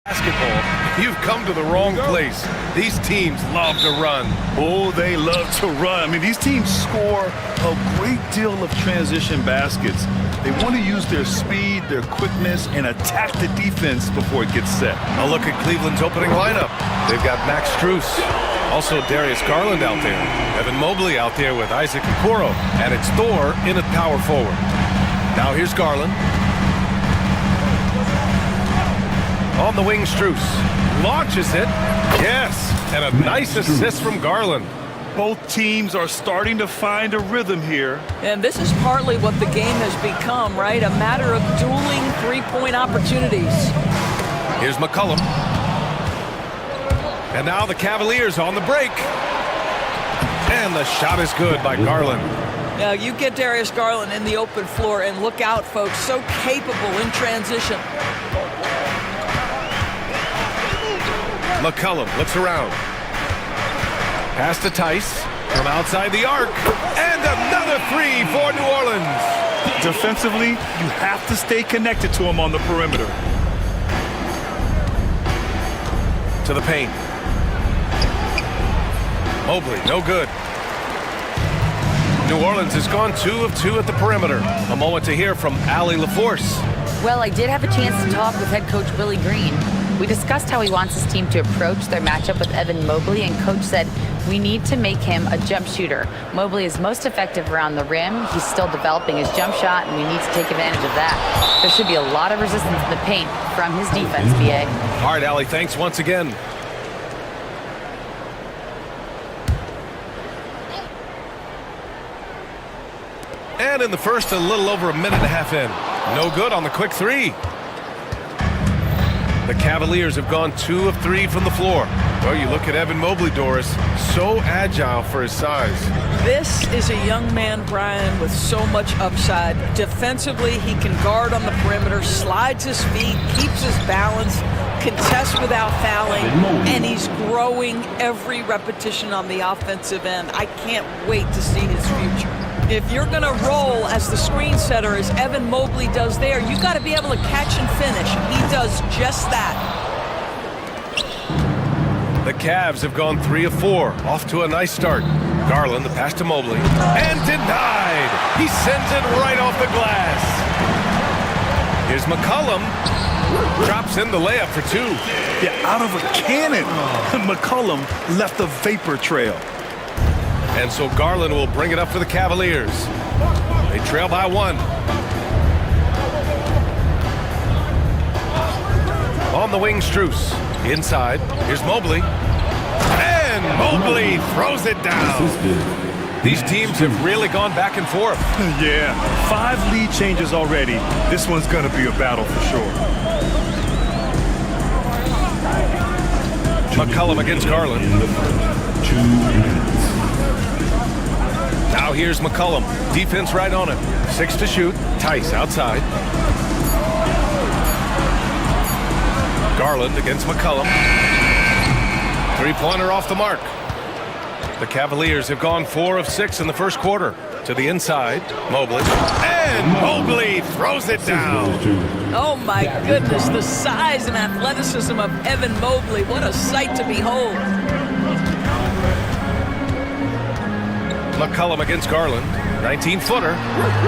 Basketball, you've come to the wrong place. These teams love to run. Oh, they love to run. I mean, these teams score a great deal of transition baskets. They want to use their speed, their quickness, and attack the defense before it gets set. A look at Cleveland's opening lineup. They've got Max Strus, also Darius Garland out there, Evan Mobley out there with Isaac Okoro, and it's Thor in at power forward. Now here's Garland. On the wing, Strus launches it. Yes, and a nice assist from Garland. Both teams are starting to find a rhythm here. And this is partly what the game has become, right? A matter of dueling three-point opportunities. Here's McCollum. And now the Cavaliers on the break. And the shot is good by Garland. Now, you get Darius Garland in the open floor, and look out, folks. So capable in transition. McCollum looks around. Pass to Tice from outside the arc. And another three for New Orleans. Defensively, you have to stay connected to him on the perimeter. To the paint. Mobley, no good. New Orleans has gone 2 of 2 at the perimeter. A moment to hear from Allie LaForce. Well, I did have a chance to talk with head coach Willie Green. We discussed how he wants his team to approach their matchup with Evan Mobley, and coach said, we need to make him a jump shooter. Mobley is most effective around the rim. He's still developing his jump shot, and we need to take advantage of that. There should be a lot of resistance in the paint from his defense, BA. All right, Allie, thanks once again. And in the first, a little over a minute and a half in. No good on the quick three. The Cavaliers have gone 2 of 3 from the floor. Well, you look at Evan Mobley, Doris, so agile for his size. This is a young man, Brian, with so much upside. Defensively, he can guard on the perimeter, slides his feet, keeps his balance, contests without fouling, and he's growing every repetition on the offensive end. I can't wait to see his future. If you're going to roll as the screen setter, as Evan Mobley does there, you got to be able to catch and finish. He does just that. The Cavs have gone 3 of 4, off to a nice start. Garland, the pass to Mobley, and denied. He sends it right off the glass. Here's McCollum. Drops in the layup for 2. Yeah, out of a cannon. McCollum left a vapor trail. And so Garland will bring it up for the Cavaliers. They trail by 1. On the wing, Strus. Inside, here's Mobley. And Mobley throws it down. These teams have really gone back and forth. Yeah, 5 lead changes already. This one's going to be a battle for sure. McCollum against Garland. Now here's McCollum. Defense right on him. 6 to shoot. Tice outside. Garland against McCollum. 3-pointer off the mark. The Cavaliers have gone 4 of 6 in the first quarter. To the inside, Mobley. And Mobley throws it down. Oh my goodness, the size and athleticism of Evan Mobley. What a sight to behold. McCollum against Garland. 19-footer.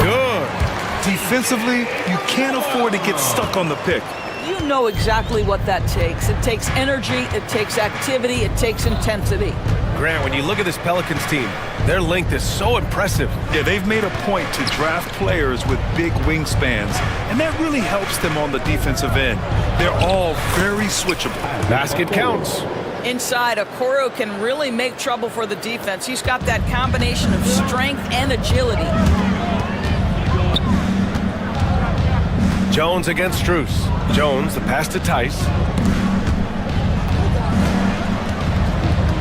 Good. Defensively, you can't afford to get stuck on the pick. You know exactly what that takes. It takes energy, it takes activity, it takes intensity. Grant, when you look at this Pelicans team, their length is so impressive. Yeah, they've made a point to draft players with big wingspans, and that really helps them on the defensive end. They're all very switchable. Basket counts. Inside, Okoro can really make trouble for the defense. He's got that combination of strength and agility. Jones against Strus. Jones, the pass to Tice.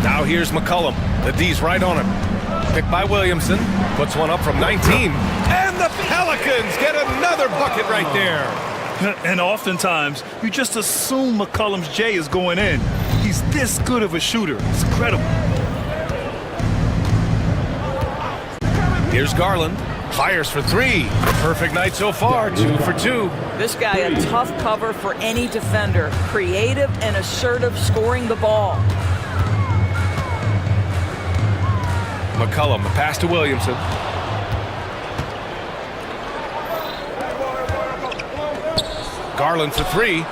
Now here's McCollum. The D's right on him. Picked by Williamson. Puts one up from 19. And the Pelicans get another bucket right there. And oftentimes, you just assume McCollum's J is going in. He's this good of a shooter. It's incredible. Here's Garland. Fires for three. Perfect night so far, 2 for 2. This guy a tough cover for any defender. Creative and assertive scoring the ball. McCullum, the pass to Williamson. Garland for three.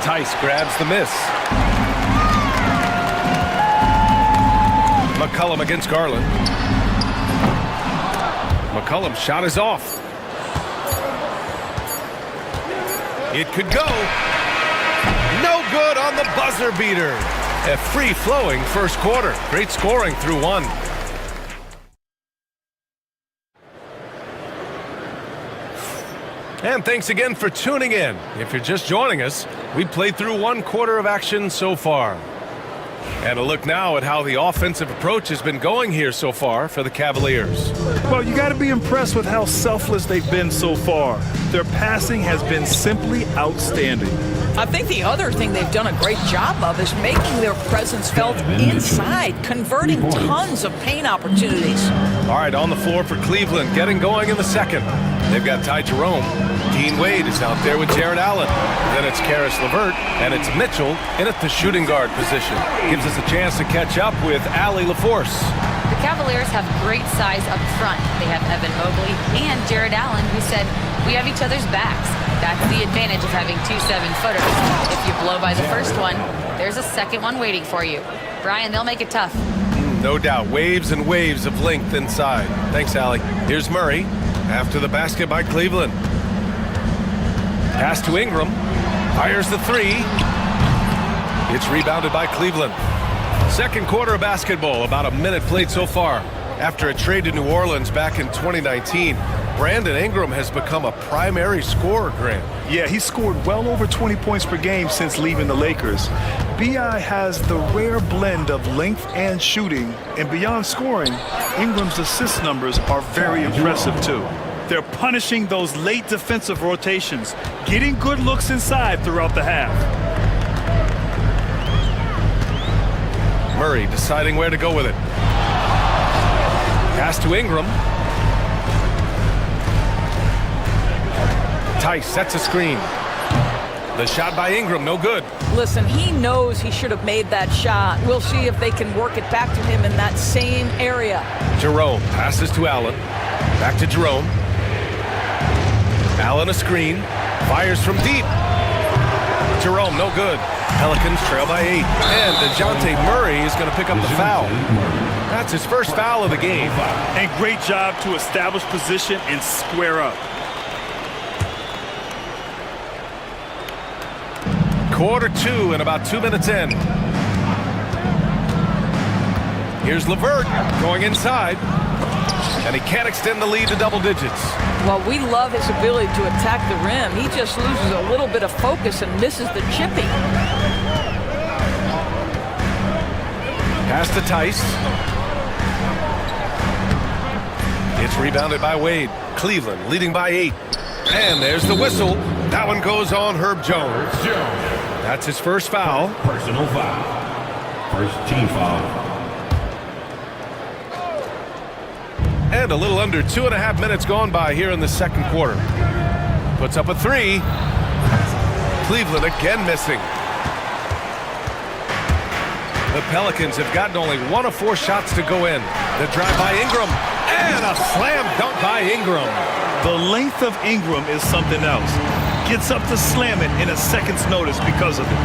Tice grabs the miss. McCullum against Garland. McCullum's shot is off. It could go. No good on the buzzer beater. A free-flowing first quarter. Great scoring through one. And thanks again for tuning in. If you're just joining us, we played through one quarter of action so far. And a look now at how the offensive approach has been going here so far for the Cavaliers. Well, you got to be impressed with how selfless they've been so far. Their passing has been simply outstanding. I think the other thing they've done a great job of is making their presence felt inside, converting tons of paint opportunities. All right, on the floor for Cleveland, getting going in the second. They've got Ty Jerome. Dean Wade is out there with Jared Allen. Then it's Karis LeVert, and it's Mitchell in at the shooting guard position. Gives us a chance to catch up with Allie LaForce. The Cavaliers have great size up front. They have Evan Mobley and Jared Allen, who said, "We have each other's backs." That's the advantage of having 2 7-footers. If you blow by the first one, there's a second one waiting for you. Brian, they'll make it tough. No doubt, waves and waves of length inside. Thanks, Allie. Here's Murray after the basket by Cleveland. Pass to Ingram. Fires the three. It's rebounded by Cleveland. Second quarter of basketball, about a minute played so far. After a trade to New Orleans back in 2019, Brandon Ingram has become a primary scorer, Grant. Yeah, he scored well over 20 points per game since leaving the Lakers. B.I. has the rare blend of length and shooting, and beyond scoring, Ingram's assist numbers are very impressive too. They're punishing those late defensive rotations, getting good looks inside throughout the half. Murray deciding where to go with it. Pass to Ingram. Tice sets a screen. The shot by Ingram, no good. Listen, he knows he should have made that shot. We'll see if they can work it back to him in that same area. Jerome passes to Allen. Back to Jerome. Allen a screen. Fires from deep. Jerome, no good. Pelicans trail by 8. And DeJounte Murray is going to pick up the foul. That's his first foul of the game. And great job to establish position and square up. Quarter 2 and about 2 minutes in. Here's LeVert going inside. And he can't extend the lead to double digits. Well, we love his ability to attack the rim. He just loses a little bit of focus and misses the chipping. Pass to Tice. It's rebounded by Wade. Cleveland leading by 8. And there's the whistle. That one goes on Herb Jones. That's his first foul. Personal foul. First team foul. And a little under 2.5 minutes gone by here in the second quarter. Puts up a three. Cleveland again missing. The Pelicans have gotten only 1 of 4 shots to go in. The drive by Ingram. And a slam dunk by Ingram. The length of Ingram is something else. Gets up to slam it in a second's notice because of it.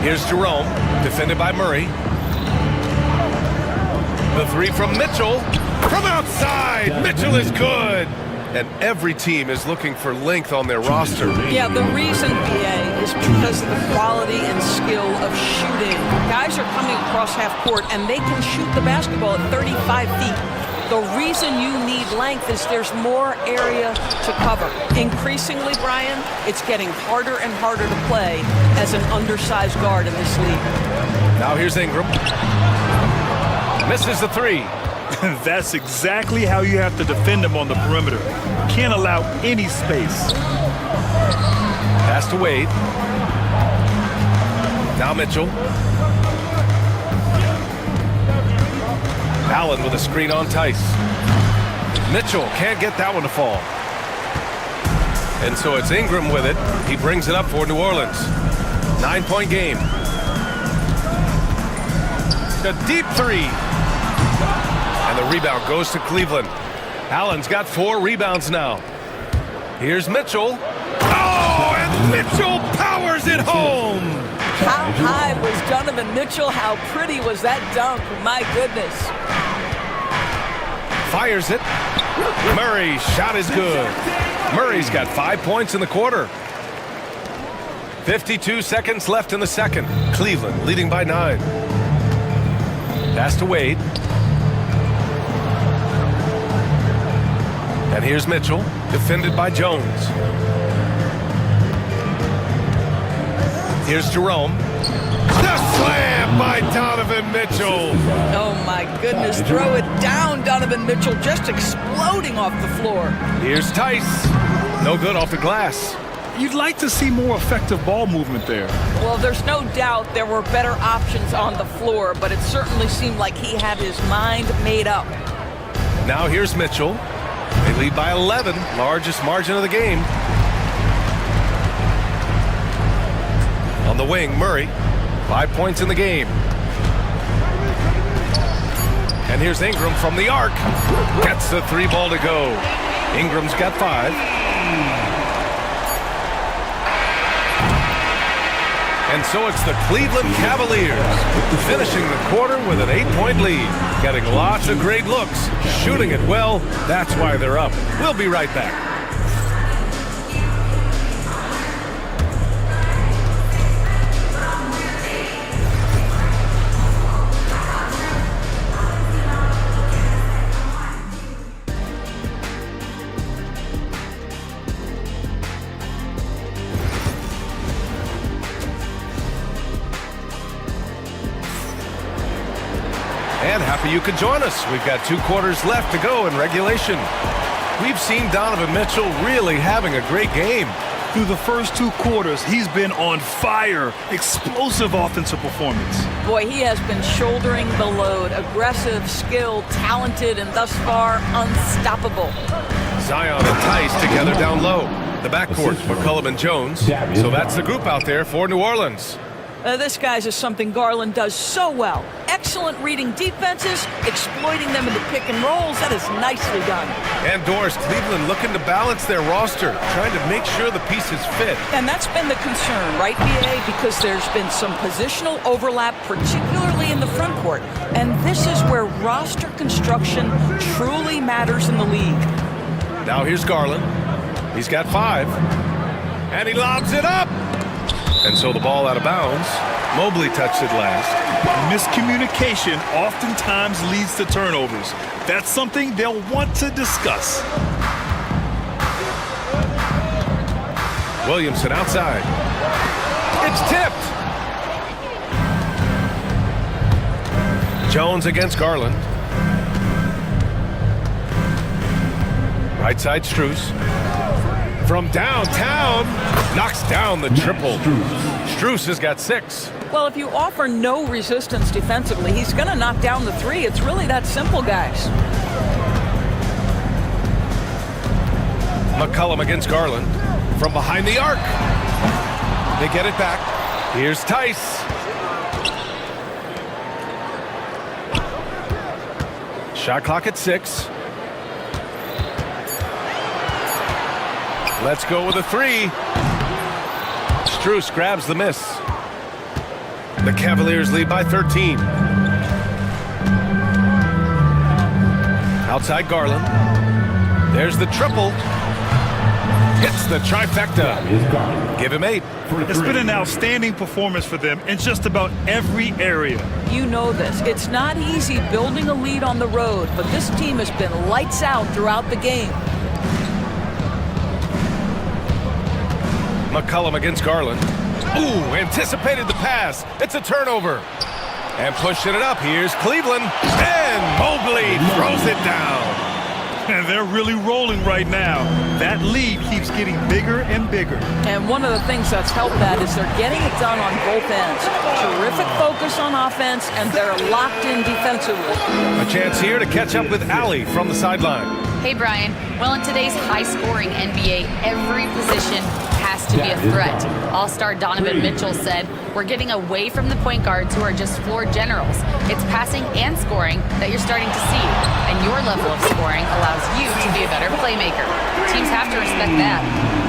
Here's Jerome, defended by Murray. The three from Mitchell. From outside, Mitchell is good. And every team is looking for length on their roster. Yeah, the reason, BA, is because of the quality and skill of shooting. Guys are coming across half court, and they can shoot the basketball at 35 feet. The reason you need length is there's more area to cover. Increasingly, Brian, it's getting harder and harder to play as an undersized guard in this league. Now here's Ingram. Misses the three. That's exactly how you have to defend him on the perimeter. Can't allow any space. Pass to Wade. Now Mitchell. Allen with a screen on Tice. Mitchell can't get that one to fall. And so it's Ingram with it. He brings it up for New Orleans. 9-point game. A deep three. And the rebound goes to Cleveland. Allen's got 4 rebounds now. Here's Mitchell. Oh, and Mitchell powers it home. How high was Donovan Mitchell? How pretty was that dunk? My goodness. Fires it. Murray's shot is good. Murray's got 5 points in the quarter. 52 seconds left in the second. Cleveland leading by 9. Pass to Wade. And here's Mitchell, defended by Jones. Here's Jerome. The slam by Donovan Mitchell. Oh my goodness, throw it down, Donovan Mitchell, just exploding off the floor. Here's Tice. No good off the glass. You'd like to see more effective ball movement there. Well, there's no doubt there were better options on the floor, but it certainly seemed like he had his mind made up. Now here's Mitchell. They lead by 11, largest margin of the game. On the wing, Murray, 5 points in the game. And here's Ingram from the arc. Gets the 3 ball to go. Ingram's got 5. And so it's the Cleveland Cavaliers finishing the quarter with an 8-point lead. Getting lots of great looks, shooting it well. That's why they're up. We'll be right back. And happy you could join us. We've got 2 quarters left to go in regulation. We've seen Donovan Mitchell really having a great game. Through the first 2 quarters, he's been on fire. Explosive offensive performance. Boy, he has been shouldering the load. Aggressive, skilled, talented, and thus far, unstoppable. Zion and Tice together down low. The backcourt, McCollum and Jones. So that's the group out there for New Orleans. This, guys, is something Garland does so well. Excellent reading defenses, exploiting them into pick and rolls. That is nicely done. And Doris, Cleveland looking to balance their roster, trying to make sure the pieces fit. And that's been the concern, right, BA? Because there's been some positional overlap, particularly in the front court. And this is where roster construction truly matters in the league. Now here's Garland. He's got 5. And he lobs it up. And so the ball out of bounds. Mobley touched it last. Miscommunication oftentimes leads to turnovers. That's something they'll want to discuss. Williamson outside. It's tipped. Jones against Garland. Right side, Strus. From downtown, knocks down the triple. Strus has got 6. Well, if you offer no resistance defensively, he's going to knock down the 3. It's really that simple, guys. McCollum against Garland. From behind the arc. They get it back. Here's Tice. Shot clock at 6. Let's go with a 3. Strus grabs the miss. The Cavaliers lead by 13. Outside Garland. There's the triple. Hits the trifecta. Give him 8. It's been an outstanding performance for them in just about every area. You know this. It's not easy building a lead on the road, but this team has been lights out throughout the game. McCollum against Garland. Ooh, anticipated the pass. It's a turnover. And pushing it up, here's Cleveland. And Mobley throws it down. And they're really rolling right now. That lead keeps getting bigger and bigger. And one of the things that's helped that is they're getting it done on both ends. Terrific focus on offense, and they're locked in defensively. A chance here to catch up with Allie from the sideline. Hey, Brian. Well, in today's high-scoring NBA, every position has to be a threat. All-star Donovan Mitchell said, "We're getting away from the point guards who are just floor generals. It's passing and scoring that you're starting to see, and your level of scoring allows you to be a better playmaker. Teams have to respect that."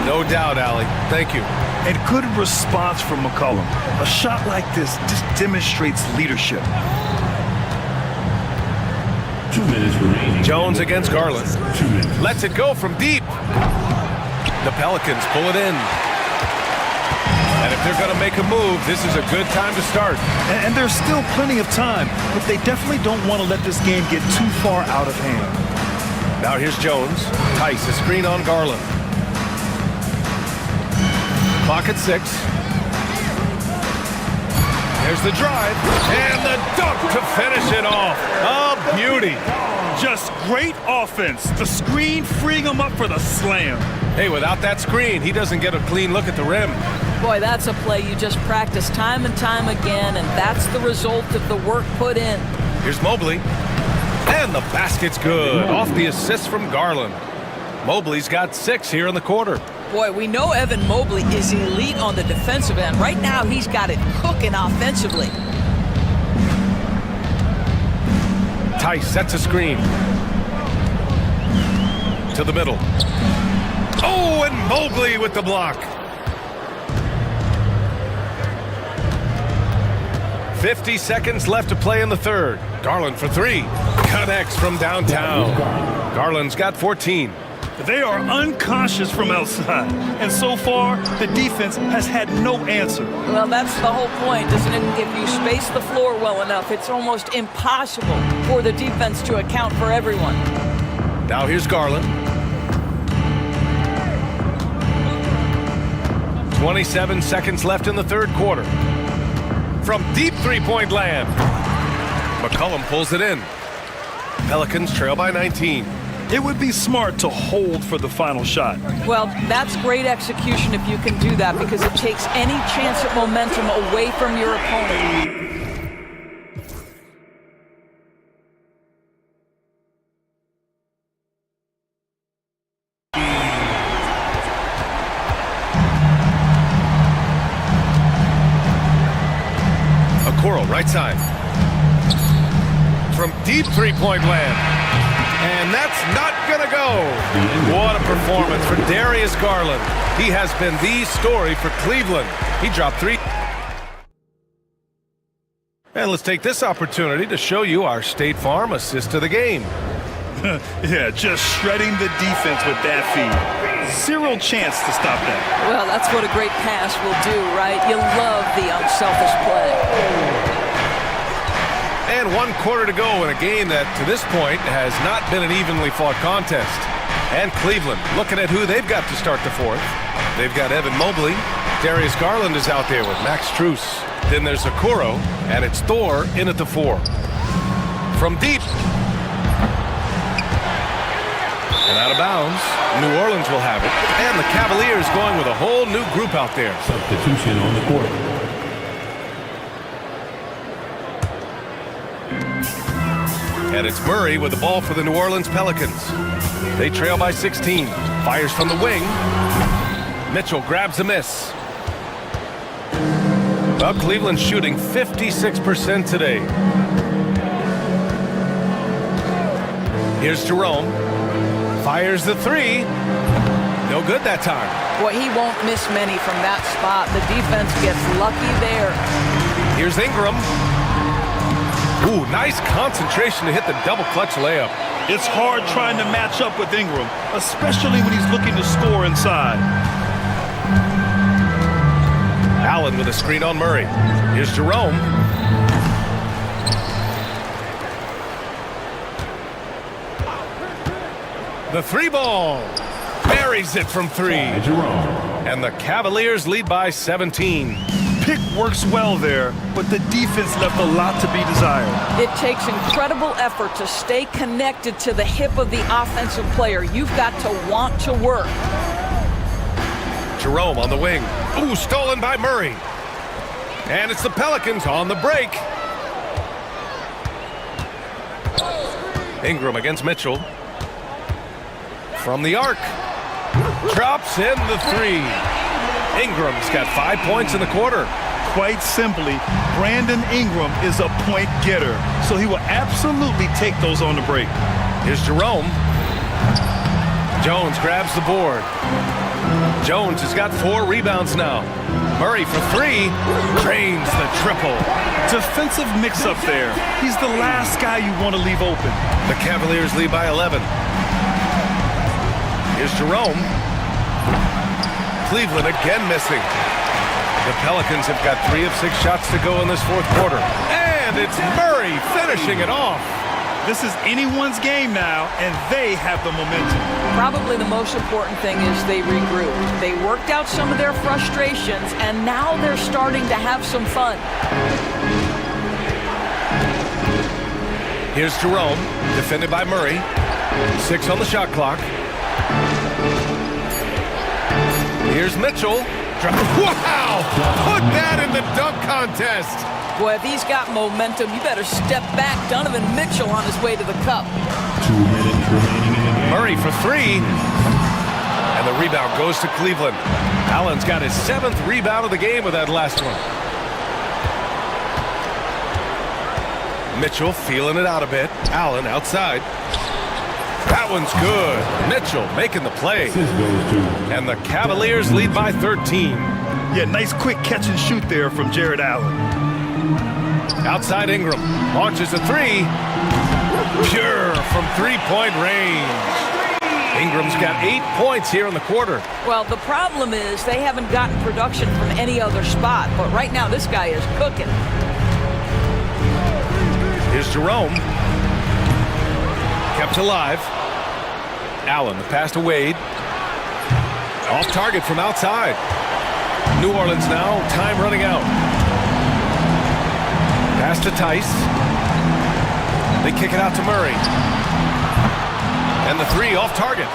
No doubt, Allie. Thank you. And good response from McCollum. A shot like this just demonstrates leadership. 2 minutes remaining. Jones against Garland. 2 minutes. Lets it go from deep. The Pelicans pull it in. And if they're going to make a move, this is a good time to start. And there's still plenty of time, but they definitely don't want to let this game get too far out of hand. Now here's Jones. Tice, a screen on Garland. Clock at 6. There's the drive, and the dunk to finish it off. A beauty. Just great offense. The screen freeing him up for the slam. Hey, without that screen, he doesn't get a clean look at the rim. Boy, that's a play you just practice time and time again, and that's the result of the work put in. Here's Mobley. And the basket's good. Off the assist from Garland. Mobley's got 6 here in the quarter. Boy, we know Evan Mobley is elite on the defensive end. Right now, he's got it cooking offensively. Tice sets a screen. To the middle. Oh, and Mobley with the block. 50 seconds left to play in the third. Garland for 3. Connects from downtown. Garland's got 14. They are unconscious from outside. And so far, the defense has had no answer. Well, that's the whole point, isn't it? If you space the floor well enough, it's almost impossible for the defense to account for everyone. Now here's Garland. 27 seconds left in the third quarter. From deep three-point land. McCollum pulls it in. Pelicans trail by 19. It would be smart to hold for the final shot. Well, that's great execution if you can do that, because it takes any chance at momentum away from your opponent. Okoro, right side. From deep three-point land. And that's not going to go. What a performance for Darius Garland. He has been the story for Cleveland. He dropped 3. And let's take this opportunity to show you our State Farm assist of the game. Yeah, just shredding the defense with that feed. Zero chance to stop that. Well, that's what a great pass will do, right? You love the unselfish play. And 1 quarter to go in a game that, to this point, has not been an evenly fought contest. And Cleveland, looking at who they've got to start the fourth. They've got Evan Mobley. Darius Garland is out there with Max Strus. Then there's Okoro, and it's Thor in at the 4. From deep. And out of bounds. New Orleans will have it. And the Cavaliers going with a whole new group out there. Substitution on the court. And it's Murray with the ball for the New Orleans Pelicans. They trail by 16. Fires from the wing. Mitchell grabs a miss. Well, Cleveland's shooting 56% today. Here's Jerome. Fires the 3. No good that time. Boy, he won't miss many from that spot. The defense gets lucky there. Here's Ingram. Ooh, nice concentration to hit the double clutch layup. It's hard trying to match up with Ingram, especially when he's looking to score inside. Allen with a screen on Murray. Here's Jerome. The 3 ball. Buries it from 3. Jerome. And the Cavaliers lead by 17. pick works well there, but the defense left a lot to be desired. It takes incredible effort to stay connected to the hip of the offensive player. You've got to want to work. Jerome on the wing. Ooh, stolen by Murray. And it's the Pelicans on the break. Ingram against Mitchell. From the arc. Drops in the three. Ingram's got 5 points in the quarter. Quite simply, Brandon Ingram is a point getter, so he will absolutely take those on the break. Here's Jerome. Jones grabs the board. Jones has got 4 rebounds now. Murray for 3. Drains the triple. Defensive mix-up there. He's the last guy you want to leave open. The Cavaliers lead by 11. Here's Jerome. Cleveland again missing. The Pelicans have got 3 of 6 shots to go in this fourth quarter. And it's Murray finishing it off. This is anyone's game now, and they have the momentum. Probably the most important thing is they regrouped. They worked out some of their frustrations, and now they're starting to have some fun. Here's Jerome, defended by Murray. 6 on the shot clock. Here's Mitchell. Wow! Put that in the dunk contest! Boy, if he's got momentum, you better step back. Donovan Mitchell on his way to the cup. 2 minutes remaining in the game. Murray for 3. And the rebound goes to Cleveland. Allen's got his 7th rebound of the game with that last one. Mitchell feeling it out a bit. Allen outside. That one's good. Mitchell making the play. This goes to And the Cavaliers lead by 13. Yeah, nice quick catch and shoot there from Jared Allen. Outside Ingram. Launches a 3. Pure from 3-point range. Ingram's got 8 points here in the quarter. Well, the problem is they haven't gotten production from any other spot, but right now this guy is cooking. Here's Jerome. Kept alive. Allen, the pass to Wade. Off target from outside. New Orleans now, time running out. Pass to Tice. They kick it out to Murray. And the 3 off target.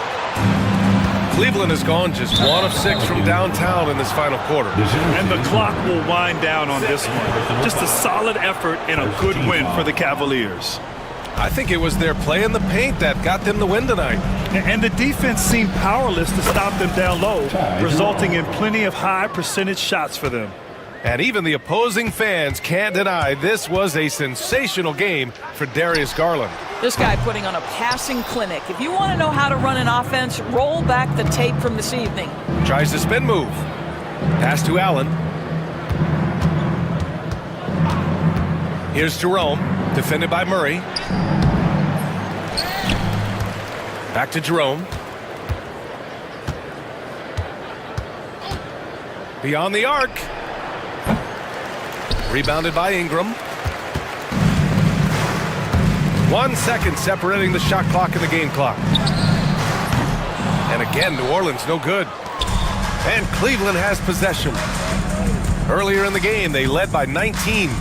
Cleveland has gone just 1 of 6 from downtown in this final quarter. And the clock will wind down on this one. Just a solid effort and a good win for the Cavaliers. I think it was their play in the paint that got them the win tonight. And the defense seemed powerless to stop them down low, resulting in plenty of high percentage shots for them. And even the opposing fans can't deny this was a sensational game for Darius Garland. This guy putting on a passing clinic. If you want to know how to run an offense, roll back the tape from this evening. Tries the spin move. Pass to Allen. Here's Jerome, defended by Murray. Back to Jerome. Beyond the arc. Rebounded by Ingram. 1 second separating the shot clock and the game clock. And again, New Orleans no good. And Cleveland has possession. Earlier in the game, they led by 19.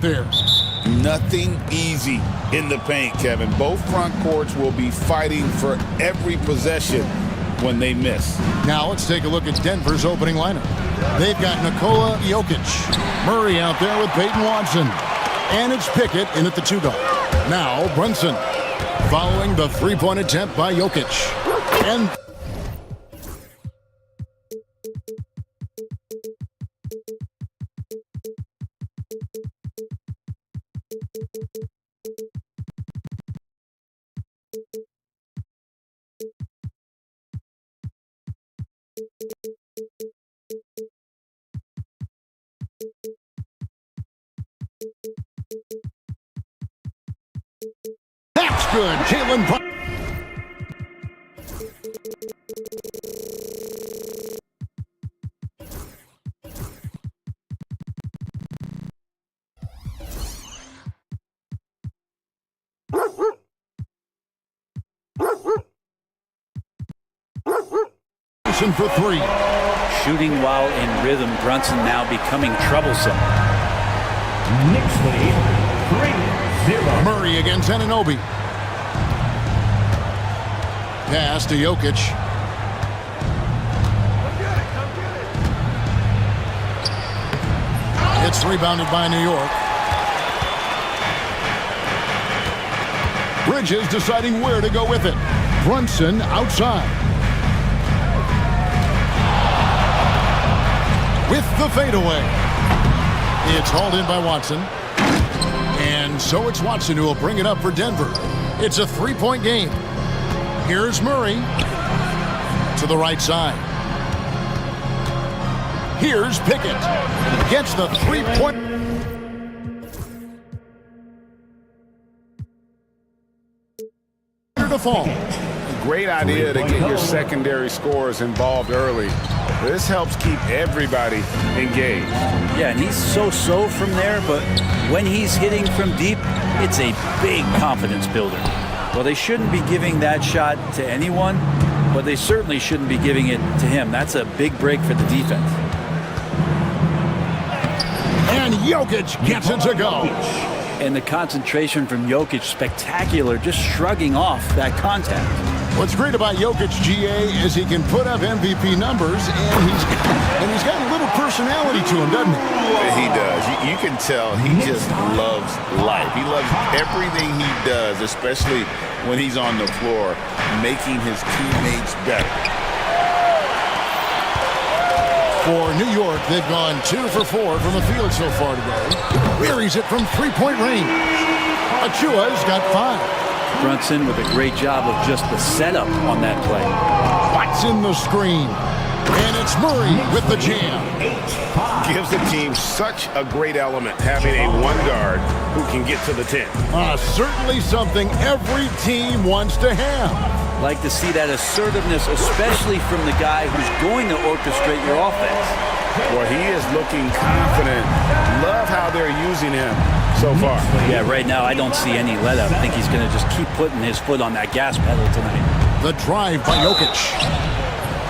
there. Nothing easy in the paint, Kevin. Both front courts will be fighting for every possession when they miss. Now let's take a look at Denver's opening lineup. They've got Nikola Jokic, Murray out there with Peyton Watson, and it's Pickett in at the 2-guard. Now Brunson, following the three-point attempt by Jokic. And that's good. Jalen Brunson. For three. Shooting while in rhythm, Brunson now becoming troublesome. Knicks lead 3-0. Murray against Anunoby. Pass to Jokic. It's rebounded by New York. Bridges deciding where to go with it. Brunson outside. With the fadeaway. It's hauled in by Watson. And so it's Watson who will bring it up for Denver. It's a three-point game. Here's Murray to the right side. Here's Pickett. Gets the three-point. To fall. Great idea to get your secondary scorers involved early. This helps keep everybody engaged. Yeah, and he's so-so from there, but when he's hitting from deep, it's a big confidence builder. Well, they shouldn't be giving that shot to anyone, but they certainly shouldn't be giving it to him. That's a big break for the defense. And Jokic gets it to go. And the concentration from Jokic, spectacular, just shrugging off that contact. What's great about Jokic, GA, is he can put up MVP numbers, and he's got a little personality to him, doesn't he? He does. You can tell he just loves life. He loves everything he does, especially when he's on the floor, making his teammates better. For New York, they've gone 2 for 4 from the field so far today. Buries it from three-point range. Achua's got 5. Brunson with a great job of just the setup on that play. Watson the screen. And it's Murray with the jam. Gives the team such a great element, having a one guard who can get to the 10. Certainly something every team wants to have. Like to see that assertiveness, especially from the guy who's going to orchestrate your offense. Well, he is looking confident. Love how they're using him so far. Yeah, right now I don't see any let up. I think he's going to just keep putting his foot on that gas pedal tonight. The drive by Jokic.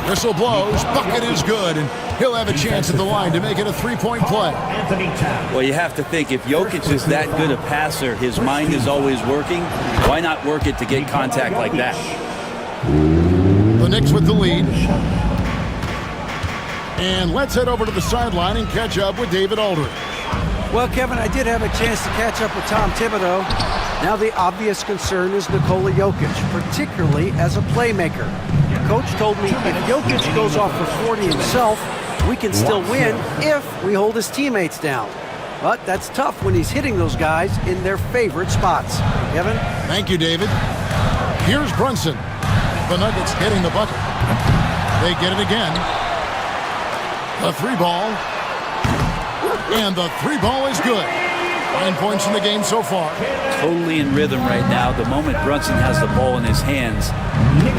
Whistle blows, bucket is good, and he'll have a chance at the line to make it a three-point play. Well, you have to think, if Jokic is that good a passer, his mind is always working. Why not work it to get contact like that? The Knicks with the lead. And let's head over to the sideline and catch up with David Aldridge. Well, Kevin, I did have a chance to catch up with Tom Thibodeau. Now the obvious concern is Nikola Jokic, particularly as a playmaker. Coach told me if Jokic goes off for 40 himself, we can still win if we hold his teammates down. But that's tough when he's hitting those guys in their favorite spots. Kevin? Thank you, David. Here's Brunson. The Nuggets getting the bucket. They get it again. The three ball. And the three ball is good. 9 points in the game so far. Totally in rhythm right now. The moment Brunson has the ball in his hands,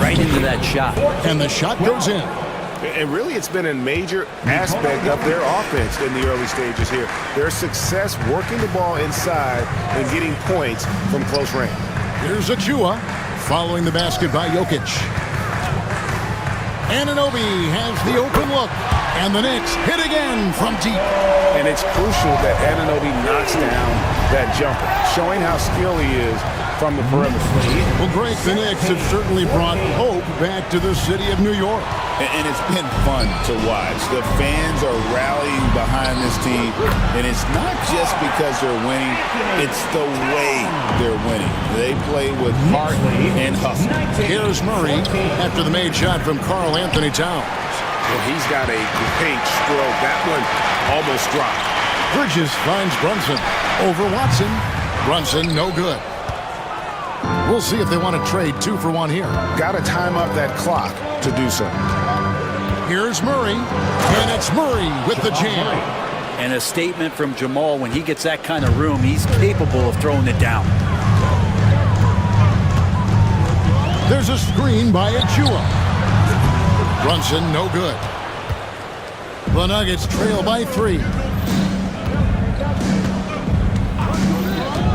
right into that shot. And the shot goes in. And really, it's been a major aspect of their offense in the early stages here. Their success working the ball inside and getting points from close range. Here's Achua following the basket by Jokic. Anunoby has the open look. And the Knicks hit again from deep. And it's crucial that Anunoby knocks down that jumper, showing how skilled he is from the perimeter. Well, Greg, the Knicks have certainly brought hope back to the city of New York. And it's been fun to watch. The fans are rallying behind this team. And it's not just because they're winning, it's the way they're winning. They play with heart and hustle. Here's Murray after the made shot from Karl Anthony Towns. Well, he's got a great stroke. That one almost dropped. Bridges finds Brunson over Watson. Brunson, no good. We'll see if they want to trade 2 for 1 here. Got to time up that clock to do so. Here's Murray, and it's Murray with the jam. And a statement from Jamal, when he gets that kind of room, he's capable of throwing it down. There's a screen by Achua. Brunson, no good. The Nuggets trail by 3.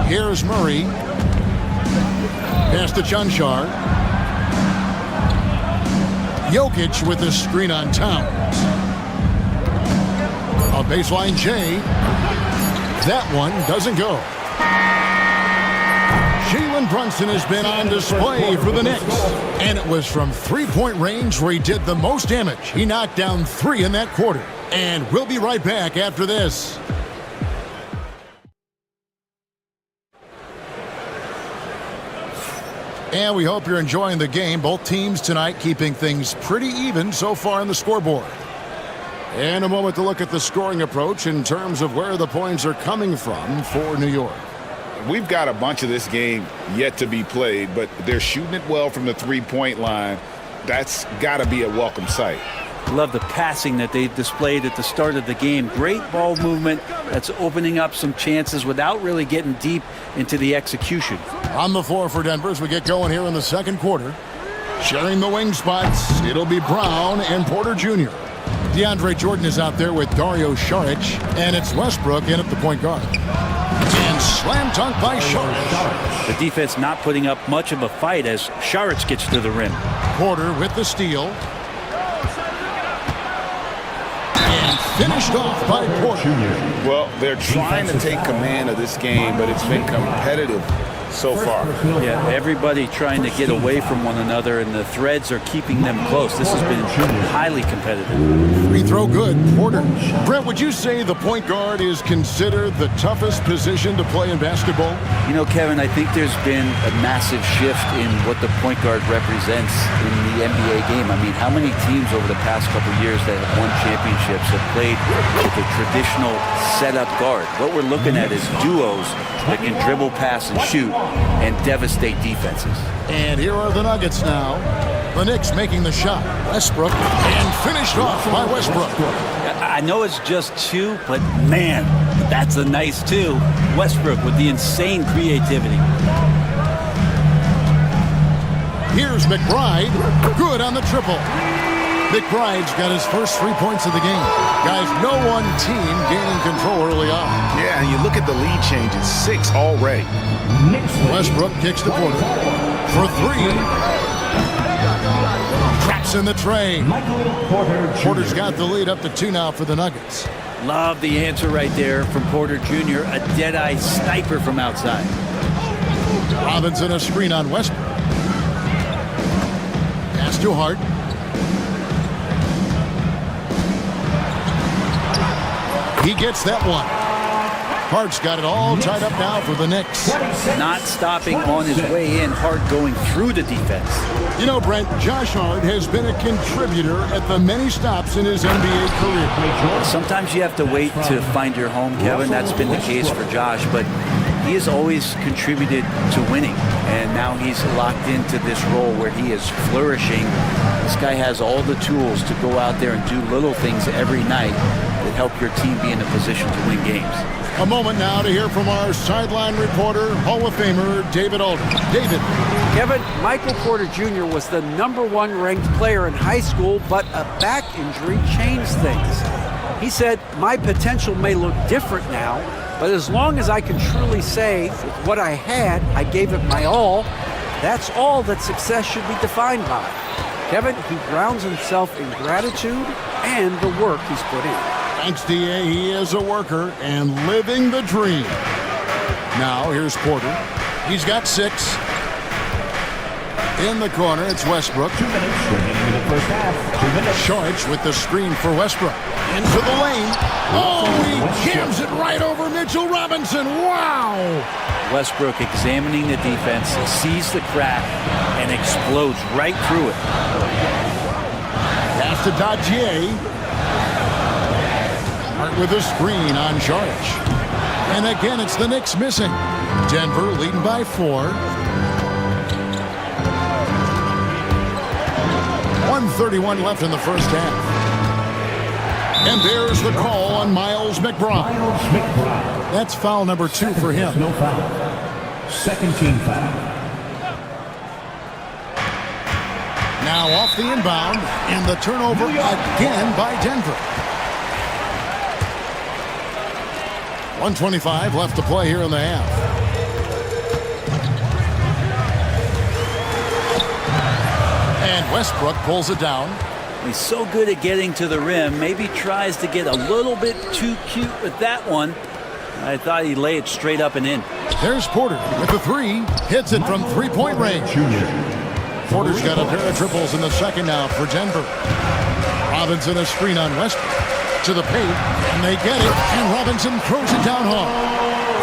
Here's Murray. Pass to Chunchar. Jokic with the screen on Towns. On baseline, Jay. That one doesn't go. Jalen Brunson has been on display for the Knicks. And it was from three-point range where he did the most damage. He knocked down 3 in that quarter. And we'll be right back after this. And we hope you're enjoying the game. Both teams tonight keeping things pretty even so far on the scoreboard. And a moment to look at the scoring approach in terms of where the points are coming from for New York. We've got a bunch of this game yet to be played, but they're shooting it well from the three-point line. That's got to be a welcome sight. Love the passing that they displayed at the start of the game. Great ball movement that's opening up some chances without really getting deep into the execution. On the floor for Denver as we get going here in the second quarter. Sharing the wing spots, it'll be Brown and Porter Jr. DeAndre Jordan is out there with Dario Saric, and it's Westbrook in at the point guard. And slam dunk by Saric. The defense not putting up much of a fight as Saric gets to the rim. Porter with the steal. And finished off by Porter. Well, they're trying to take command of this game, but it's been competitive so far. Yeah, everybody trying to get away from one another, and the threads are keeping them close. This has been highly competitive. Free throw good, Porter. Brent, would you say the point guard is considered the toughest position to play in basketball? You know, Kevin, I think there's been a massive shift in what the point guard represents in the NBA game. I mean, how many teams over the past couple of years that have won championships have played with a traditional setup guard? What we're looking at is duos that can dribble, pass, and shoot and devastate defenses. And here are the Nuggets now. The Knicks making the shot. Westbrook, and finished off by Westbrook. I know it's just 2, but man, that's a nice 2. Westbrook with the insane creativity. Here's McBride. Good on the triple. McBride's got his first 3 points of the game. Guys, no one team gaining control early on. Yeah, and you look at the lead changes, 6 already. Westbrook kicks to Porter for 3. Traps in the tray. Porter's got the lead up to 2 now for the Nuggets. Love the answer right there from Porter Jr., a dead-eye sniper from outside. Robinson a screen on Westbrook. Pass to Hart. He gets that one. Hart's got it all tied up now for the Knicks. Not stopping on his way in. Hart going through the defense. You know, Brent, Josh Hart has been a contributor at the many stops in his NBA career. Sometimes you have to wait to find your home, Kevin. That's been the case for Josh, but he has always contributed to winning, and now he's locked into this role where he is flourishing. This guy has all the tools to go out there and do little things every night that help your team be in a position to win games. A moment now to hear from our sideline reporter, Hall of Famer David Aldridge. David. Kevin, Michael Porter Jr. was the #1 ranked player in high school, but a back injury changed things. He said, "My potential may look different now, but as long as I can truly say with what I had, I gave it my all, that's all that success should be defined by." Kevin, he grounds himself in gratitude and the work he's put in. Thanks, D.A. He is a worker and living the dream. Now, here's Porter. He's got 6. In the corner, it's Westbrook. 2 minutes remaining in the first half. 2 minutes. Shorts with the screen for Westbrook. Into the lane. Oh, he jams it right over Mitchell Robinson. Wow! Westbrook examining the defense, sees the crack, and explodes right through it. Pass to Dadier. Hart with a screen on Sharch. And again, it's the Knicks missing. Denver leading by 4. 1:31 left in the first half. And there's the call on Miles McBride. Miles McBride. That's foul number 2 for him. No foul. Second team foul. Now off the inbound, and the turnover again by Denver. 1:25 left to play here in the half. And Westbrook pulls it down. He's so good at getting to the rim, maybe tries to get a little bit too cute with that one. I thought he'd lay it straight up and in. There's Porter with the 3. Hits it from three-point range. Porter's got a pair of triples in the second now for Denver. Robinson a screen on Westbrook. To the paint, and they get it, and Robinson throws it down hard.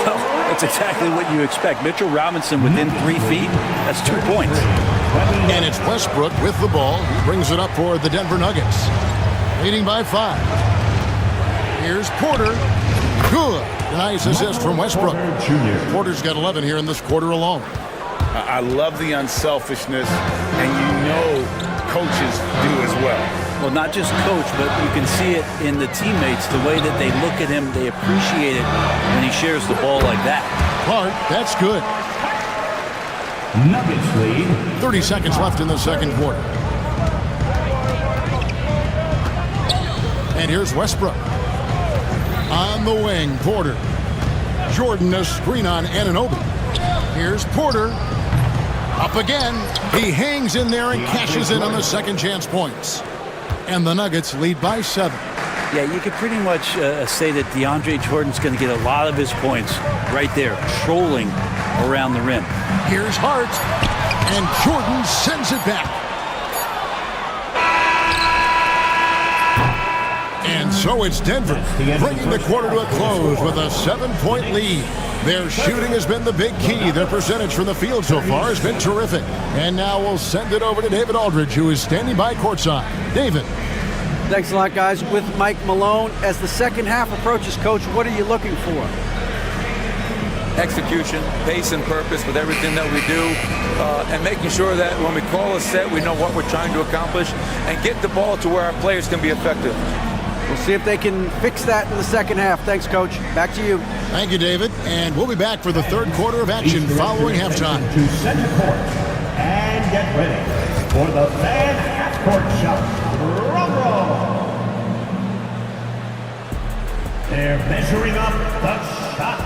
Well, that's exactly what you expect. Mitchell Robinson within 3 feet, that's 2 points. And it's Westbrook with the ball. He brings it up for the Denver Nuggets. Leading by 5. Here's Porter. Good. Nice assist from Westbrook. Porter's got 11 here in this quarter alone. I love the unselfishness, and you know coaches do as well. Well, not just coach, but you can see it in the teammates, the way that they look at him. They appreciate it when he shares the ball like that. Clark, that's good. Nuggets lead. 30 seconds left in the second quarter. And here's Westbrook. On the wing, Porter. Jordan a screen on Anunoby. Here's Porter. Up again. He hangs in there and cashes in on the second chance points. And the Nuggets lead by 7. Yeah, you could pretty much say that DeAndre Jordan's going to get a lot of his points right there, trolling around the rim. Here's Hart, and Jordan sends it back. And so it's Denver, bringing the quarter to a close with a 7-point lead. Their shooting has been the big key. Their percentage from the field so far has been terrific. And now we'll send it over to David Aldridge, who is standing by courtside. David. Thanks a lot, guys. With Mike Malone, as the second half approaches, Coach, what are you looking for? Execution, pace and purpose with everything that we do, and making sure that when we call a set, we know what we're trying to accomplish and get the ball to where our players can be effective. We'll see if they can fix that in the second half. Thanks, Coach. Back to you. Thank you, David. And we'll be back for the third quarter of action following halftime. To center court and get ready for the fan half-court shot. Drum roll. They're measuring up the shot.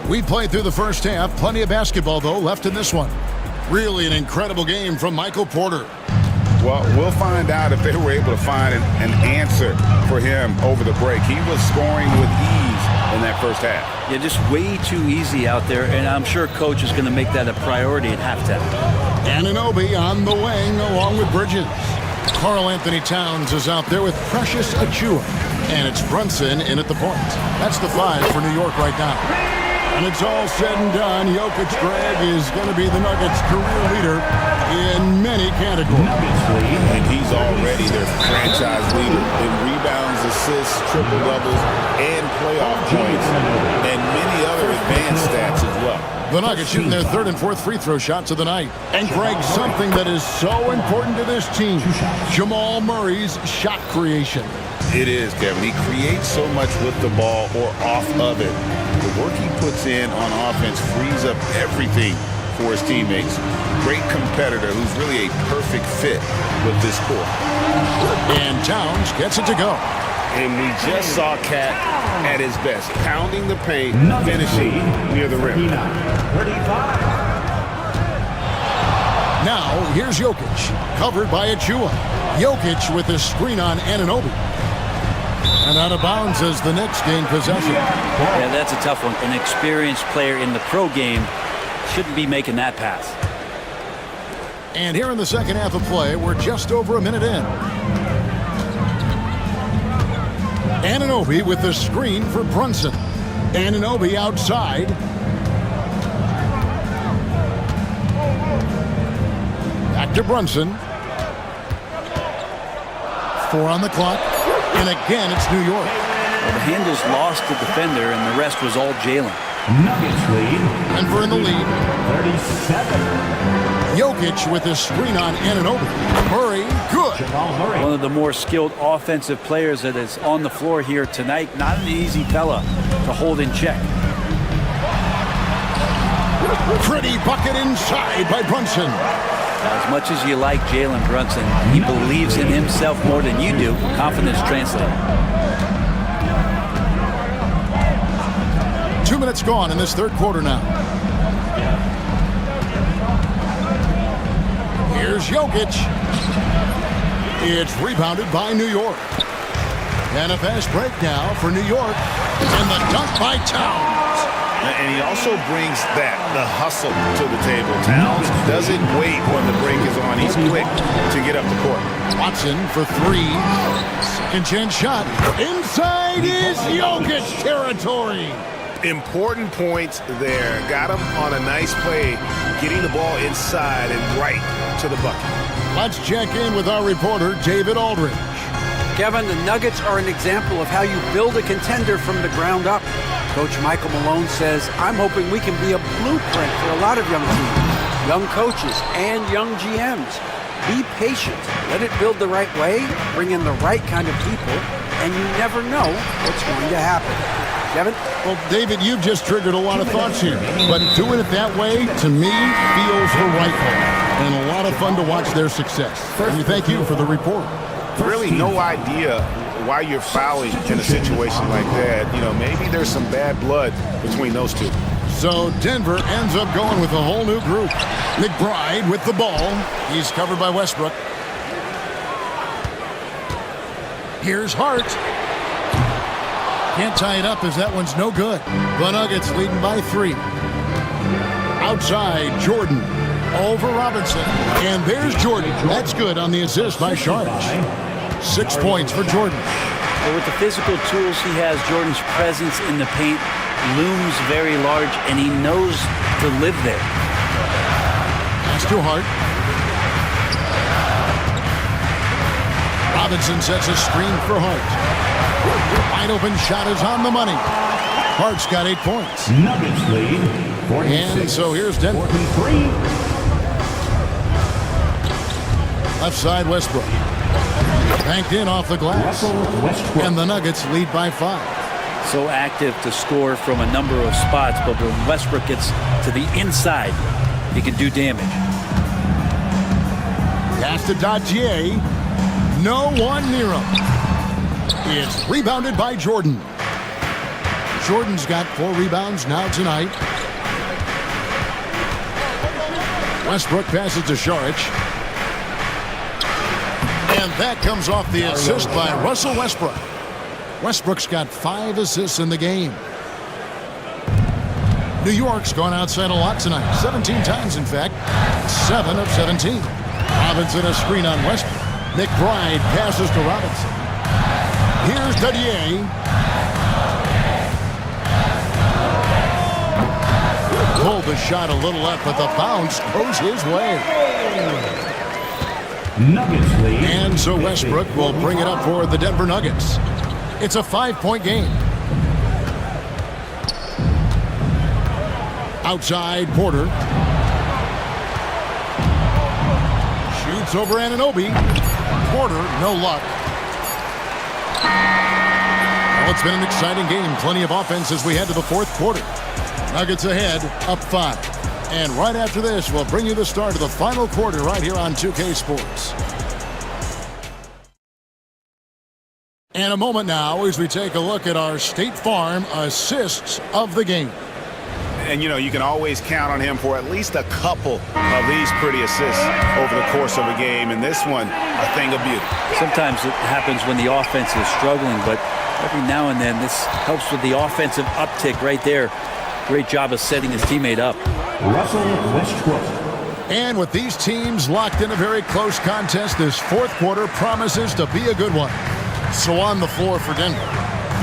We played through the first half. Plenty of basketball, though, left in this one. Really an incredible game from Michael Porter. Well, we'll find out if they were able to find an answer for him over the break. He was scoring with ease in that first half. Yeah, just way too easy out there, and I'm sure Coach is going to make that a priority at halftime. Anunoby on the wing along with Bridges. Karl Anthony Towns is out there with Precious Achiuwa. And it's Brunson in at the point. That's the 5 for New York right now. And it's all said and done, Jokic, Greg, is going to be the Nuggets' career leader in many categories. And he's already their franchise leader in rebounds, assists, triple-doubles, and playoff points, and many other advanced stats as well. The Nuggets shooting their third and fourth free throw shots of the night. And Greg, something that is so important to this team, Jamal Murray's shot creation. It is, Kevin. He creates so much with the ball or off of it. The work he puts in on offense frees up everything for his teammates. Great competitor who's really a perfect fit with this court. And Towns gets it to go. And we just saw Cat at his best, pounding the paint, finishing near the rim. 35. Now, here's Jokic, covered by Achua. Jokic with his screen on Anunoby. And out of bounds as the Knicks gain possession. Yeah, that's a tough one. An experienced player in the pro game shouldn't be making that pass. And here in the second half of play, we're just over a minute in. Anunoby with the screen for Brunson. Anunoby outside. Back to Brunson. 4 on the clock. And again, it's New York. Well, the handles lost the defender, and the rest was all Jalen. Nuggets lead. Denver in the lead. 37. Jokic with his screen on Anunoby. Murray, good. Jamal Murray. One of the more skilled offensive players that is on the floor here tonight. Not an easy fella to hold in check. Pretty bucket inside by Brunson. As much as you like Jalen Brunson, he believes in himself more than you do. Confidence translated. 2 minutes gone in this third quarter now. Here's Jokic. It's rebounded by New York. And a fast break now for New York. And the dunk by Towns. And he also brings the hustle to the table. Towns doesn't wait when the break is on. He's quick to get up the court. Watson for 3. Second chance shot. Inside is Jokic territory. Important points there. Got him on a nice play, getting the ball inside and right to the bucket. Let's check in with our reporter, David Aldridge. Kevin, the Nuggets are an example of how you build a contender from the ground up. Coach Michael Malone says, I'm hoping we can be a blueprint for a lot of young teams, young coaches, and young GMs. Be patient. Let it build the right way, bring in the right kind of people, and you never know what's going to happen. Kevin? Well, David, you've just triggered a lot of thoughts here. But doing it that way, to me, feels the right way. And a lot of fun to watch their success. And we thank you for the report. Really no idea why you're fouling in a situation like that. You know, maybe there's some bad blood between those two. So Denver ends up going with a whole new group. McBride with the ball. He's covered by Westbrook. Here's Hart. Can't tie it up as that one's no good. The Nuggets leading by 3. Outside, Jordan. Over Robinson. And there's Jordan. That's good on the assist by Sharp. 6 points for Jordan. Well, with the physical tools he has, Jordan's presence in the paint looms very large, and he knows to live there. That's too hard. Robinson sets a screen for Hart. Wide open shot is on the money. Hart's got 8 points. Nuggets lead. 46. And so here's Denver. 43. Left side, Westbrook. Banked in off the glass. And the Nuggets lead by 5. So active to score from a number of spots, but when Westbrook gets to the inside, he can do damage. Pass to Dadier. No one near him. It's rebounded by Jordan. Jordan's got 4 rebounds now tonight. Westbrook passes to Saric. And that comes off the assist by Russell Westbrook. Westbrook's got 5 assists in the game. New York's gone outside a lot tonight. 17 times, in fact. 7 of 17. Robinson a screen on Westbrook. McBride passes to Robinson. Here's Dadier. Pulled the shot a little up, but the bounce goes his way. Nuggets lead. And so Westbrook will bring it up for the Denver Nuggets. It's a 5-point game. Outside, Porter. Shoots over Anunoby. Porter, no luck. Well, it's been an exciting game. Plenty of offense as we head to the fourth quarter. Nuggets ahead, up 5. And right after this, we'll bring you the start of the final quarter right here on 2K Sports. And a moment now as we take a look at our State Farm assists of the game. And, you know, you can always count on him for at least a couple of these pretty assists over the course of a game. And this one, a thing of beauty. Sometimes it happens when the offense is struggling, but every now and then this helps with the offensive uptick right there. Great job of setting his teammate up. Russell Westbrook. And with these teams locked in a very close contest, this fourth quarter promises to be a good one. So on the floor for Denver,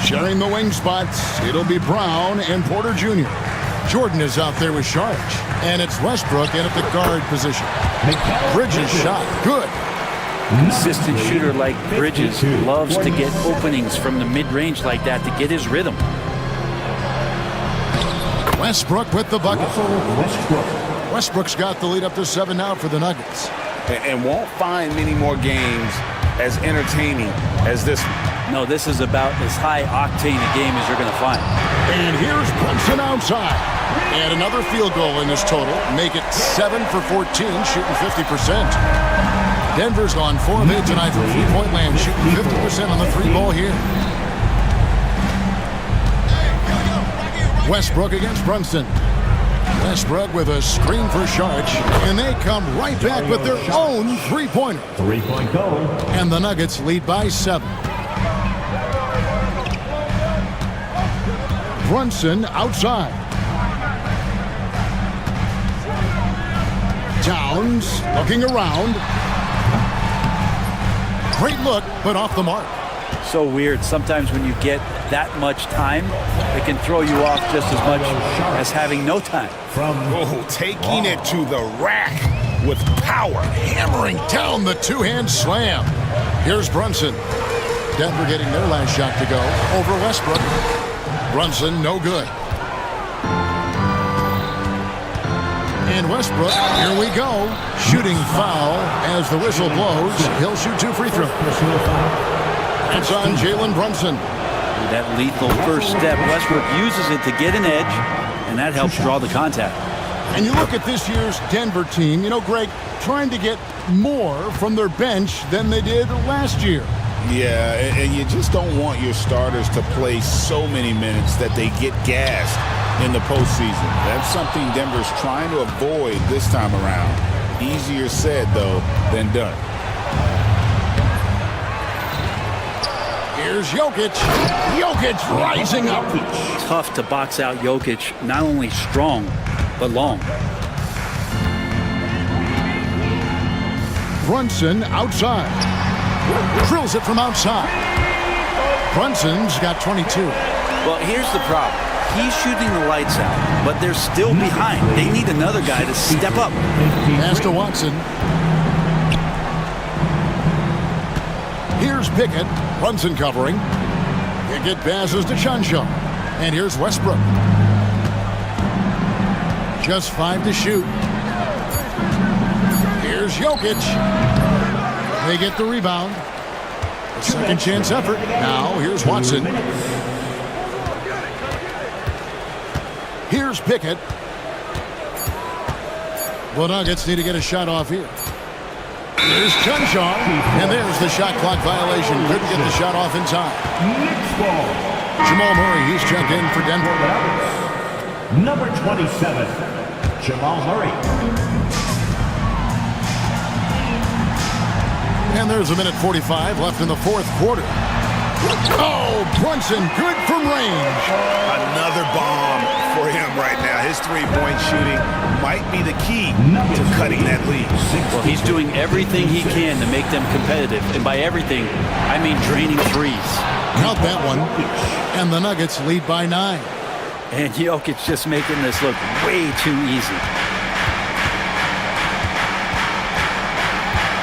sharing the wing spots, it'll be Brown and Porter Jr. Jordan is out there with Sharge, and it's Westbrook in at the guard position. Bridges shot, good. Consistent shooter like Bridges loves to get openings from the mid-range like that to get his rhythm. Westbrook with the bucket. Westbrook's got the lead up to 7 now for the Nuggets. And won't find many more games as entertaining as this. No, this is about as high-octane a game as you're going to find. And here's Brunson outside. And another field goal in this total. Make it 7 for 14, shooting 50%. Denver's gone 4 of 8 tonight from three-point land, shooting 50% on the three ball here. Westbrook against Brunson. Westbrook with a screen for Sharge, and they come right back with their own three-pointer. Three-point goal. And the Nuggets lead by 7. Brunson outside. Towns looking around. Great look, but off the mark. So weird. Sometimes when you get that much time, it can throw you off just as much as having no time. Taking it to the rack with power. Hammering down the two-hand slam. Here's Brunson. Denver getting their last shot to go over Westbrook. Brunson, no good. And Westbrook, here we go. Shooting foul as the whistle blows. He'll shoot 2 free throws. It's on Jalen Brunson. That lethal first step, Westbrook uses it to get an edge, and that helps draw the contact. And you look at this year's Denver team, you know, Greg, trying to get more from their bench than they did last year. Yeah, and you just don't want your starters to play so many minutes that they get gassed in the postseason. That's something Denver's trying to avoid this time around. Easier said, though, than done. Here's Jokic. Jokic rising up. Tough to box out Jokic, not only strong, but long. Brunson outside. Drills it from outside. Brunson's got 22. Well, here's the problem. He's shooting the lights out, but they're still behind. They need another guy to step up. Pass to Watson. Here's Pickett. Brunson covering. Pickett passes to Chanshaw. And here's Westbrook. Just 5 to shoot. Here's Jokic. They get the rebound. A second chance effort. Now here's Watson. Here's Pickett. The Nuggets need to get a shot off here. Here's Chanshaw, and there's the shot clock violation. Couldn't get the shot off in time. Jamal Murray, he's checked in for Denver. Number 27, Jamal Murray. And there's 1:45 left in the fourth quarter. Oh, Brunson, good from range. Another bomb for him right now. His three-point shooting might be the key to cutting that lead. Well, he's doing everything he can to make them competitive. And by everything, I mean draining threes. Count that one. And the Nuggets lead by 9. And Jokic just making this look way too easy.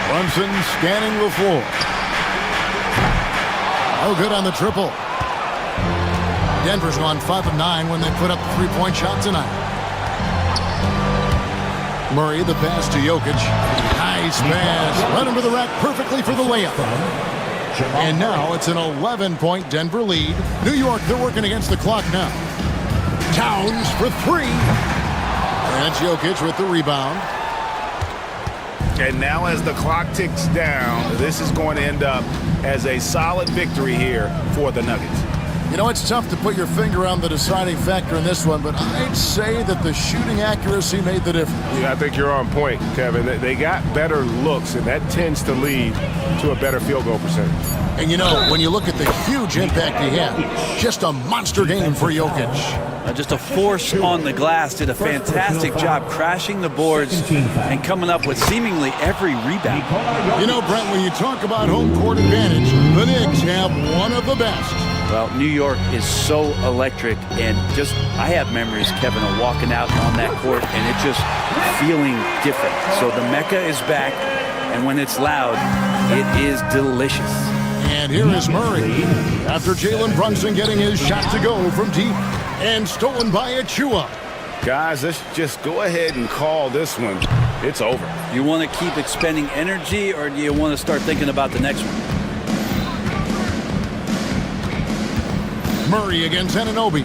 Brunson scanning the floor. Oh, good on the triple. Denver's gone 5 of 9 when they put up the three-point shot tonight. Murray, the pass to Jokic. Nice pass. Right under the rack perfectly for the layup. And now it's an 11-point Denver lead. New York, they're working against the clock now. Towns for 3. And Jokic with the rebound. And now as the clock ticks down, this is going to end up as a solid victory here for the Nuggets. You know, it's tough to put your finger on the deciding factor in this one, but I'd say that the shooting accuracy made the difference. Yeah, I think you're on point, Kevin. They got better looks, and that tends to lead to a better field goal percentage. And you know, when you look at the huge impact he had, just a monster game for Jokic. Just a force on the glass, did a fantastic job crashing the boards and coming up with seemingly every rebound. You know, Brent, when you talk about home court advantage, the Knicks have one of the best. Well, New York is so electric, and just, I have memories, Kevin, of walking out on that court and it just feeling different. So the Mecca is back, and when it's loud, it is delicious. And here is Murray, after Jalen Brunson getting his shot to go from deep, and stolen by Achua. Guys, let's just go ahead and call this one. It's over. You want to keep expending energy, or do you want to start thinking about the next one? Murray against Anunoby.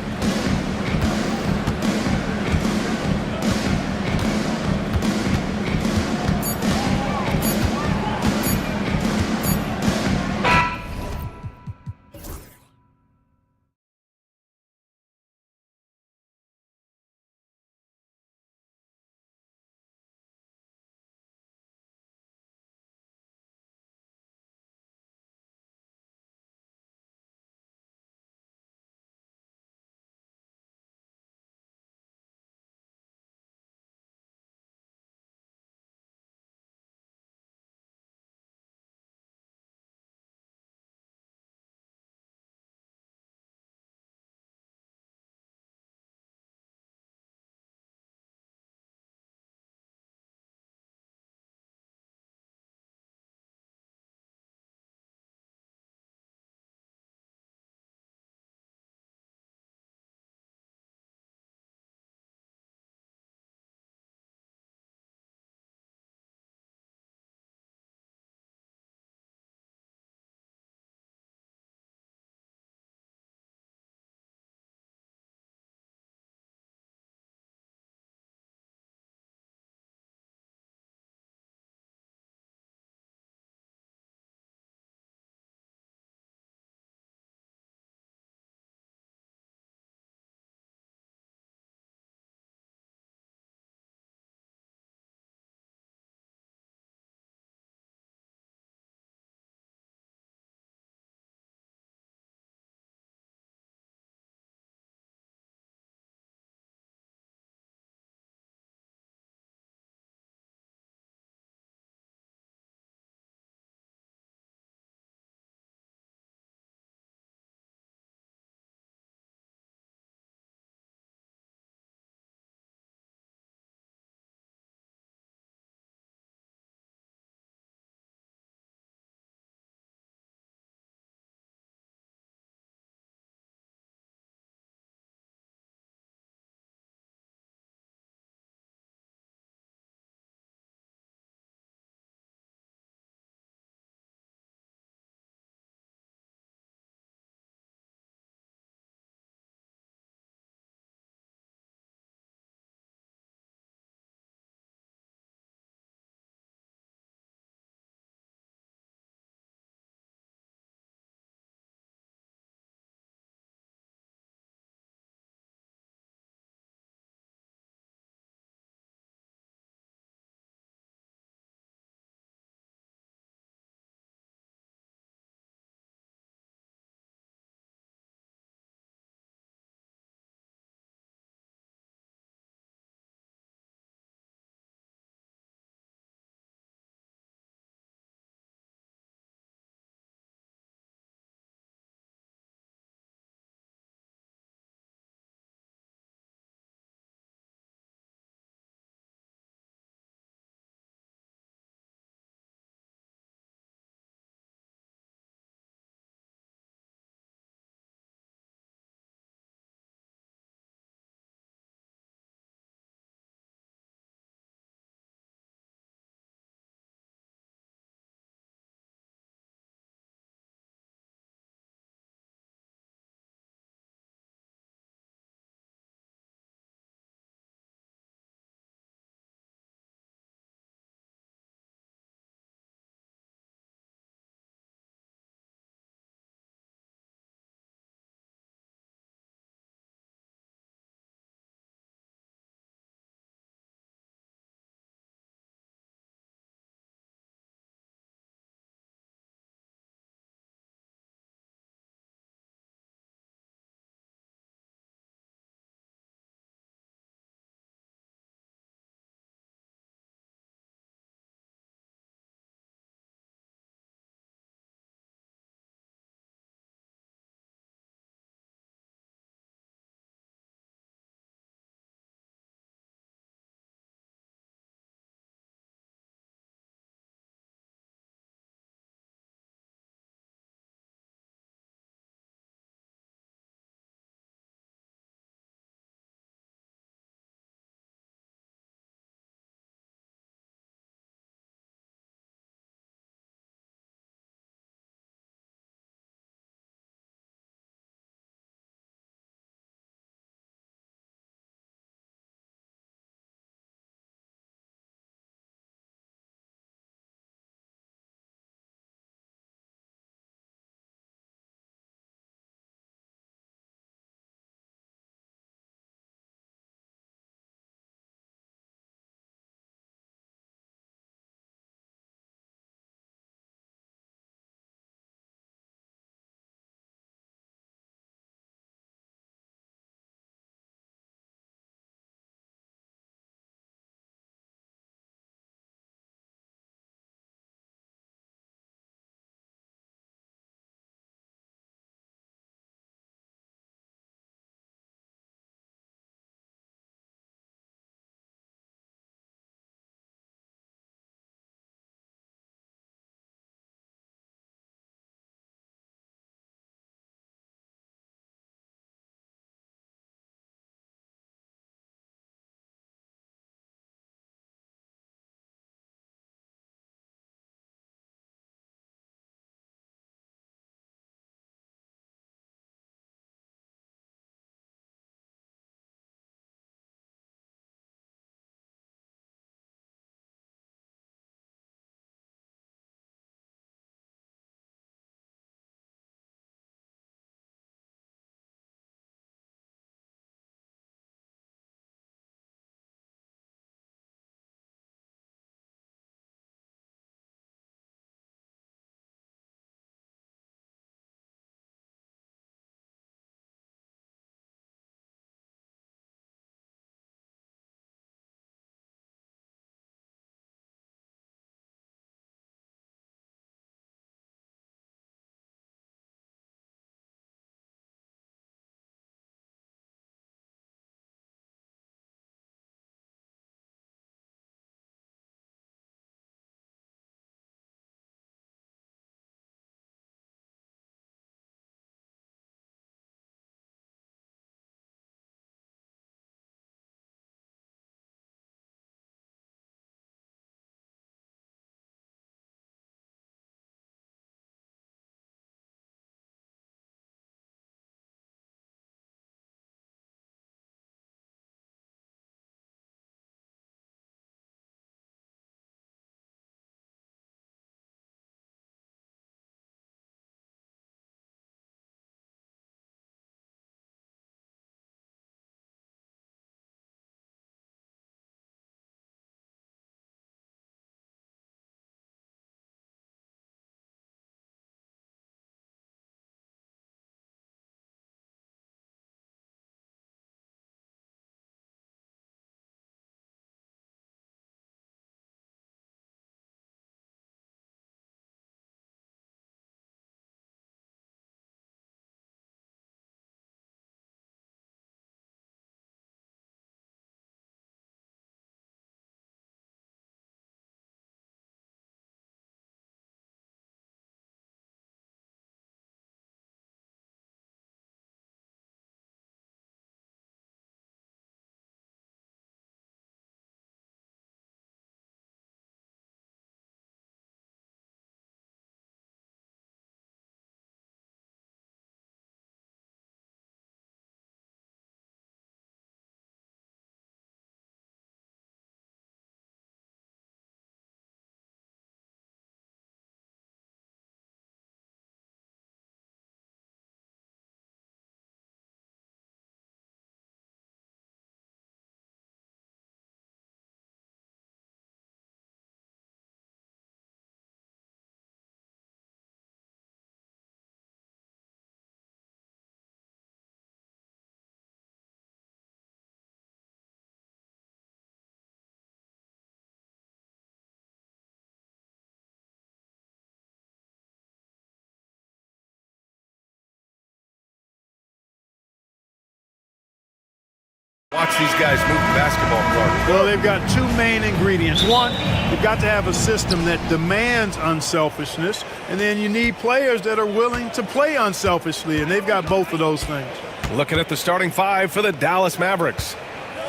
Watch these guys move the basketball court. Well, they've got two main ingredients. One, you've got to have a system that demands unselfishness, and then you need players that are willing to play unselfishly, and they've got both of those things. Looking at the starting five for the Dallas Mavericks.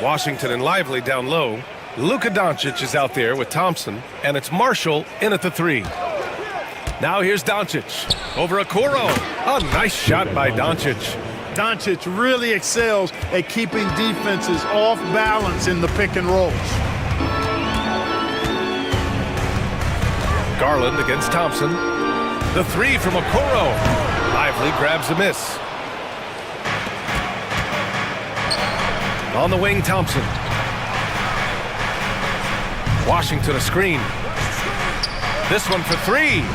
Washington and Lively down low. Luka Doncic is out there with Thompson, and it's Marshall in at the three. Now here's Doncic over Okoro. A nice shot by Doncic. Doncic really excels at keeping defenses off balance in the pick and rolls. Garland against Thompson. The three from Okoro. Lively grabs a miss. On the wing, Thompson. Washington a screen. This one for three.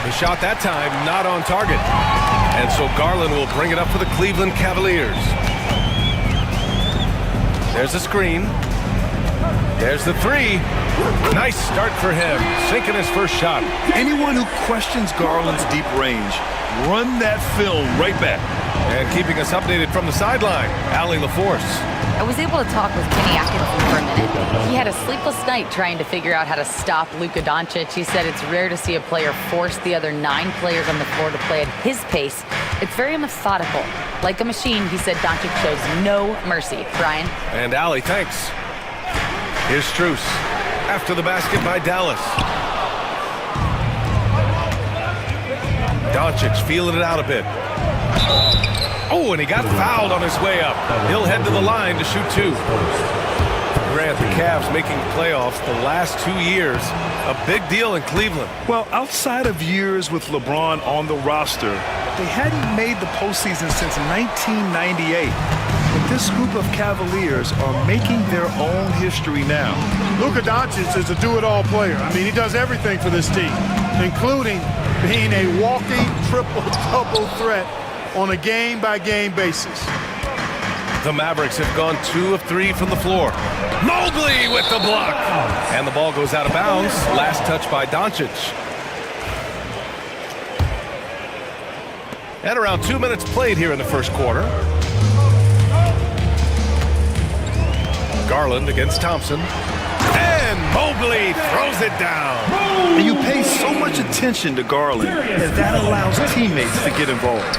The shot that time not on target. And so Garland will bring it up for the Cleveland Cavaliers. There's a screen. There's the three. Nice start for him, sinking his first shot. Anyone who questions Garland's deep range, run that film right back. And keeping us updated from the sideline, Allie LaForce. I was able to talk with Kenny Atkinson for a minute. He had a sleepless night trying to figure out how to stop Luka Doncic. He said it's rare to see a player force the other 9 players on the floor to play at his pace. It's very methodical. Like a machine, he said Doncic shows no mercy. Brian? And Allie, thanks. Here's Strus after the basket by Dallas. Doncic feeling it out a bit. Oh, and he got fouled on his way up. He'll head to the line to shoot 2. Grant, the Cavs making playoffs the last 2 years. A big deal in Cleveland. Well, outside of years with LeBron on the roster, they hadn't made the postseason since 1998. But this group of Cavaliers are making their own history now. Luka Doncic is a do-it-all player. I mean, he does everything for this team, including being a walking triple-double threat on a game-by-game basis. The Mavericks have gone 2 of 3 from the floor. Mobley with the block. And the ball goes out of bounds. Last touch by Doncic. And around 2 minutes played here in the first quarter. Garland against Thompson. And Mobley throws it down. And you pay so much attention to Garland that allows teammates to get involved.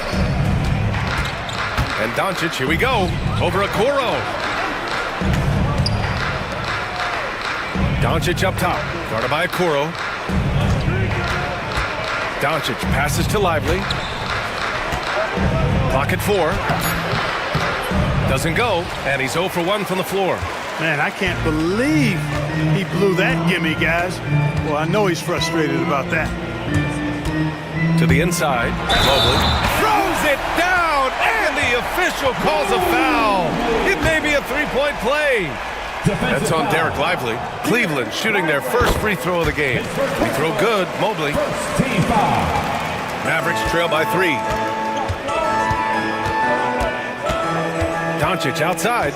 And Doncic, here we go, over Okoro. Doncic up top, guarded by Okoro. Doncic passes to Lively. Clock at 4. Doesn't go, and he's 0 for 1 from the floor. Man, I can't believe he blew that gimme, guys. Well, I know he's frustrated about that. To the inside, Mobley throws it down, and the official calls a foul. It may be a 3-point play. That's on Derek Lively. Cleveland shooting their first free throw of the game. Free throw good, Mobley. Mavericks trail by 3. Doncic outside.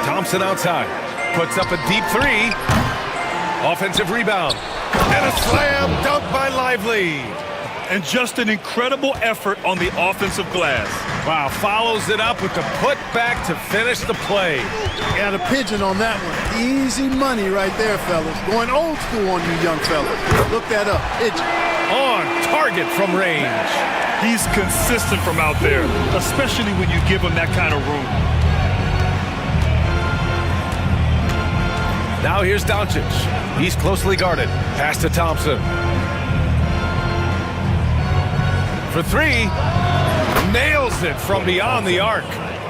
Thompson outside. Puts up a deep 3. Offensive rebound. And a slam dunk by Lively. And just an incredible effort on the offensive glass. Wow, follows it up with the putback to finish the play. Got a pigeon on that one. Easy money right there, fellas. Going old school on you young fellas. Look that up. Pigeon. On target from range. He's consistent from out there, especially when you give him that kind of room. Now here's Doncic. He's closely guarded. Pass to Thompson. For 3. Nails it from beyond the arc.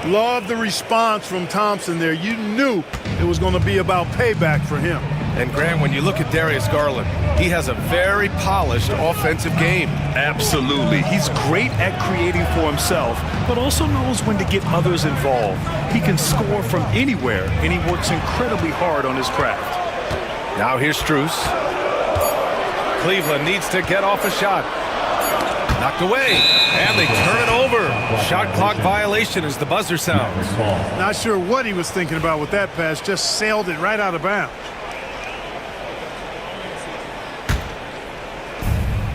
Love the response from Thompson there. You knew it was going to be about payback for him. And Grant, when you look at Darius Garland, he has a very polished offensive game. Absolutely. He's great at creating for himself, but also knows when to get others involved. He can score from anywhere, and he works incredibly hard on his craft. Now here's Strus. Cleveland needs to get off a shot. Knocked away, and they turn it over. Shot clock violation as the buzzer sounds. Not sure what he was thinking about with that pass, just sailed it right out of bounds.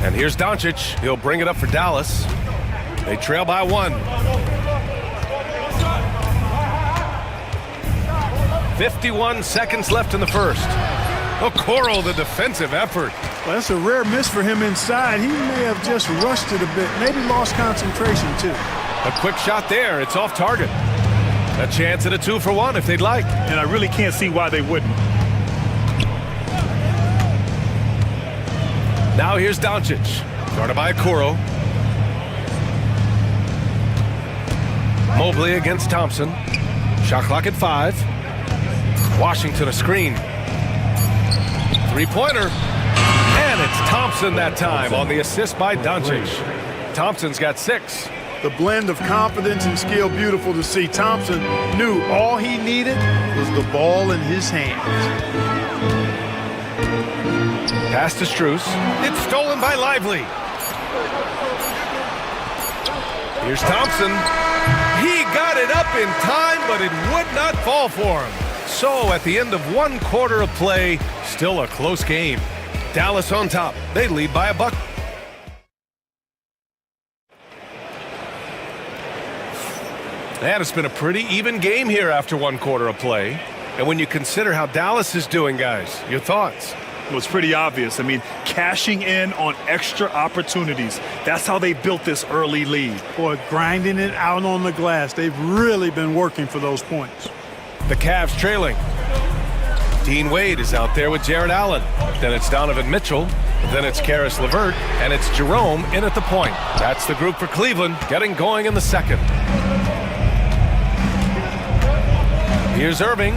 And here's Doncic. He'll bring it up for Dallas. They trail by 1. 51 seconds left in the first. Okoro, the defensive effort. Well, that's a rare miss for him inside. He may have just rushed it a bit, maybe lost concentration too. A quick shot there. It's off target. A chance at a 2-for-1 if they'd like. And I really can't see why they wouldn't. Now here's Doncic. Guarded by Okoro. Mobley against Thompson. Shot clock at 5. Washington a screen. Three-pointer. And it's Thompson that time on the assist by Doncic. Thompson's got 6. The blend of confidence and skill, beautiful to see. Thompson knew all he needed was the ball in his hands. Pass to Strus. It's stolen by Lively. Here's Thompson. He got it up in time, but it would not fall for him. So at the end of 1 quarter of play, still a close game. Dallas on top. They lead by a bucket. And it's been a pretty even game here after 1 quarter of play. And when you consider how Dallas is doing, guys, your thoughts? Well, it's pretty obvious. I mean, cashing in on extra opportunities. That's how they built this early lead. Boy, grinding it out on the glass. They've really been working for those points. The Cavs trailing. Dean Wade is out there with Jared Allen. Then it's Donovan Mitchell. Then it's Karis LeVert. And it's Jerome in at the point. That's the group for Cleveland getting going in the second. Here's Irving.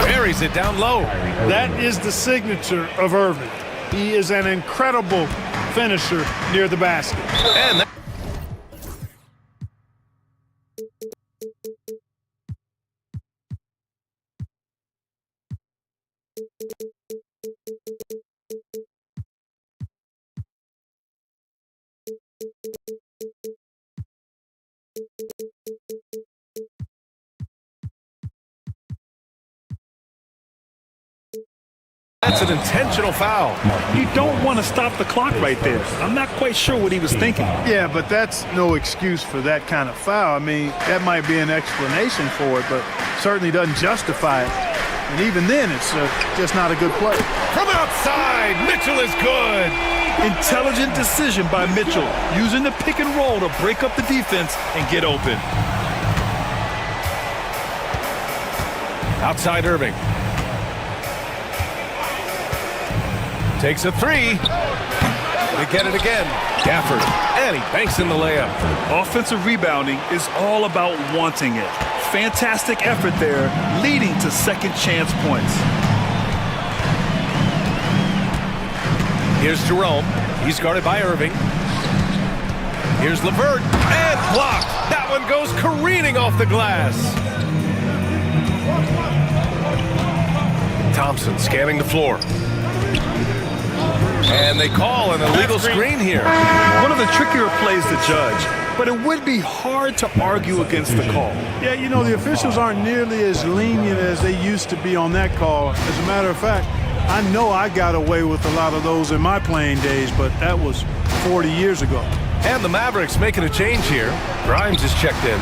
Buries it down low. That is the signature of Irving. He is an incredible finisher near the basket. And that's an intentional foul. You don't want to stop the clock right there. I'm not quite sure what he was thinking. Yeah, but that's no excuse for that kind of foul. I mean, that might be an explanation for it, but certainly doesn't justify it. And even then, it's just not a good play. From outside, Mitchell is good. Intelligent decision by Mitchell, using the pick and roll to break up the defense and get open. Outside Irving. Takes a 3. They get it again. Gafford. And he banks in the layup. Offensive rebounding is all about wanting it. Fantastic effort there, leading to second chance points. Here's Jerome. He's guarded by Irving. Here's LeVert. And blocked. That one goes careening off the glass. Thompson scanning the floor. And they call an illegal screen here. One of the trickier plays to judge, but it would be hard to argue against the call. Yeah, you know, the officials aren't nearly as lenient as they used to be on that call. As a matter of fact, I know I got away with a lot of those in my playing days, but that was 40 years ago. And the Mavericks making a change here. Grimes is checked in.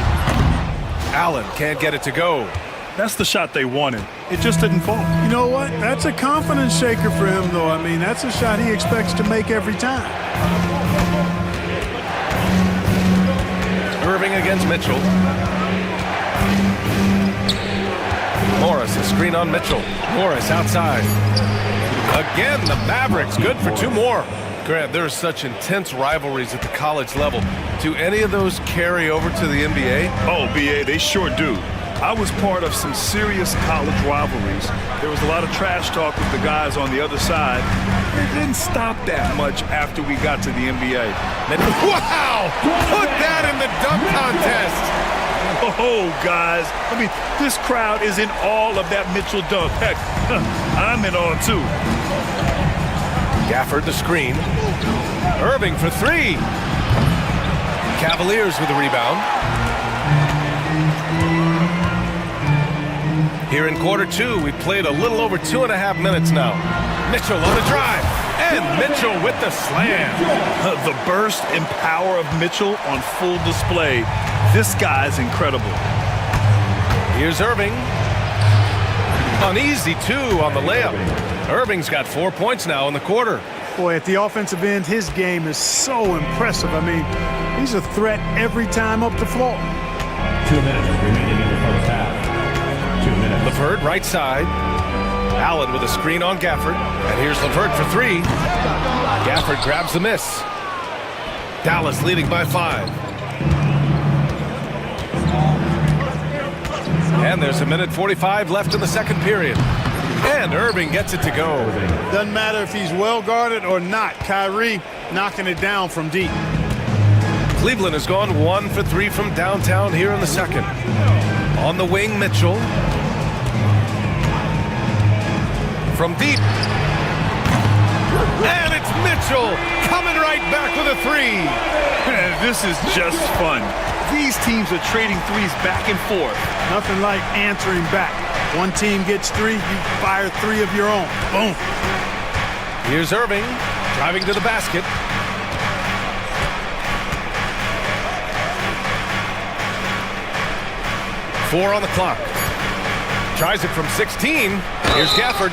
Allen can't get it to go. That's the shot they wanted. It just didn't fall. You know what? That's a confidence shaker for him, though. I mean, that's a shot he expects to make every time. Irving against Mitchell. Morris, a screen on Mitchell. Morris outside. Again, the Mavericks good for 2 more. Grant, there are such intense rivalries at the college level. Do any of those carry over to the NBA? Oh, BA, they sure do. I was part of some serious college rivalries. There was a lot of trash talk with the guys on the other side. It didn't stop that much after we got to the NBA. Wow! Put that in the dunk contest! Oh, guys. I mean, this crowd is in awe of that Mitchell dunk. Heck, I'm in awe, too. Gafford the screen. Irving for 3. Cavaliers with the rebound. Here in quarter 2, we played a little over 2.5 minutes now. Mitchell on the drive. And Mitchell with the slam. The burst and power of Mitchell on full display. This guy's incredible. Here's Irving. An easy 2 on the layup. Irving's got 4 points now in the quarter. Boy, at the offensive end, his game is so impressive. I mean, he's a threat every time up the floor. 2 minutes remaining in the first half. 2 minutes. LeVert, right side. Allen with a screen on Gafford. And here's LeVert for 3. Gafford grabs the miss. Dallas leading by 5. And there's a minute 45 left in the second period. And Irving gets it to go. Doesn't matter if he's well guarded or not. Kyrie knocking it down from deep. Cleveland has gone 1 for 3 from downtown here in the second. On the wing, Mitchell. From deep. And it's Mitchell coming right back with a 3. This is just fun. These teams are trading threes back and forth. Nothing like answering back. One team gets 3, you fire 3 of your own. Boom. Here's Irving driving to the basket. Four on the clock. Tries it from 16. Here's Gafford.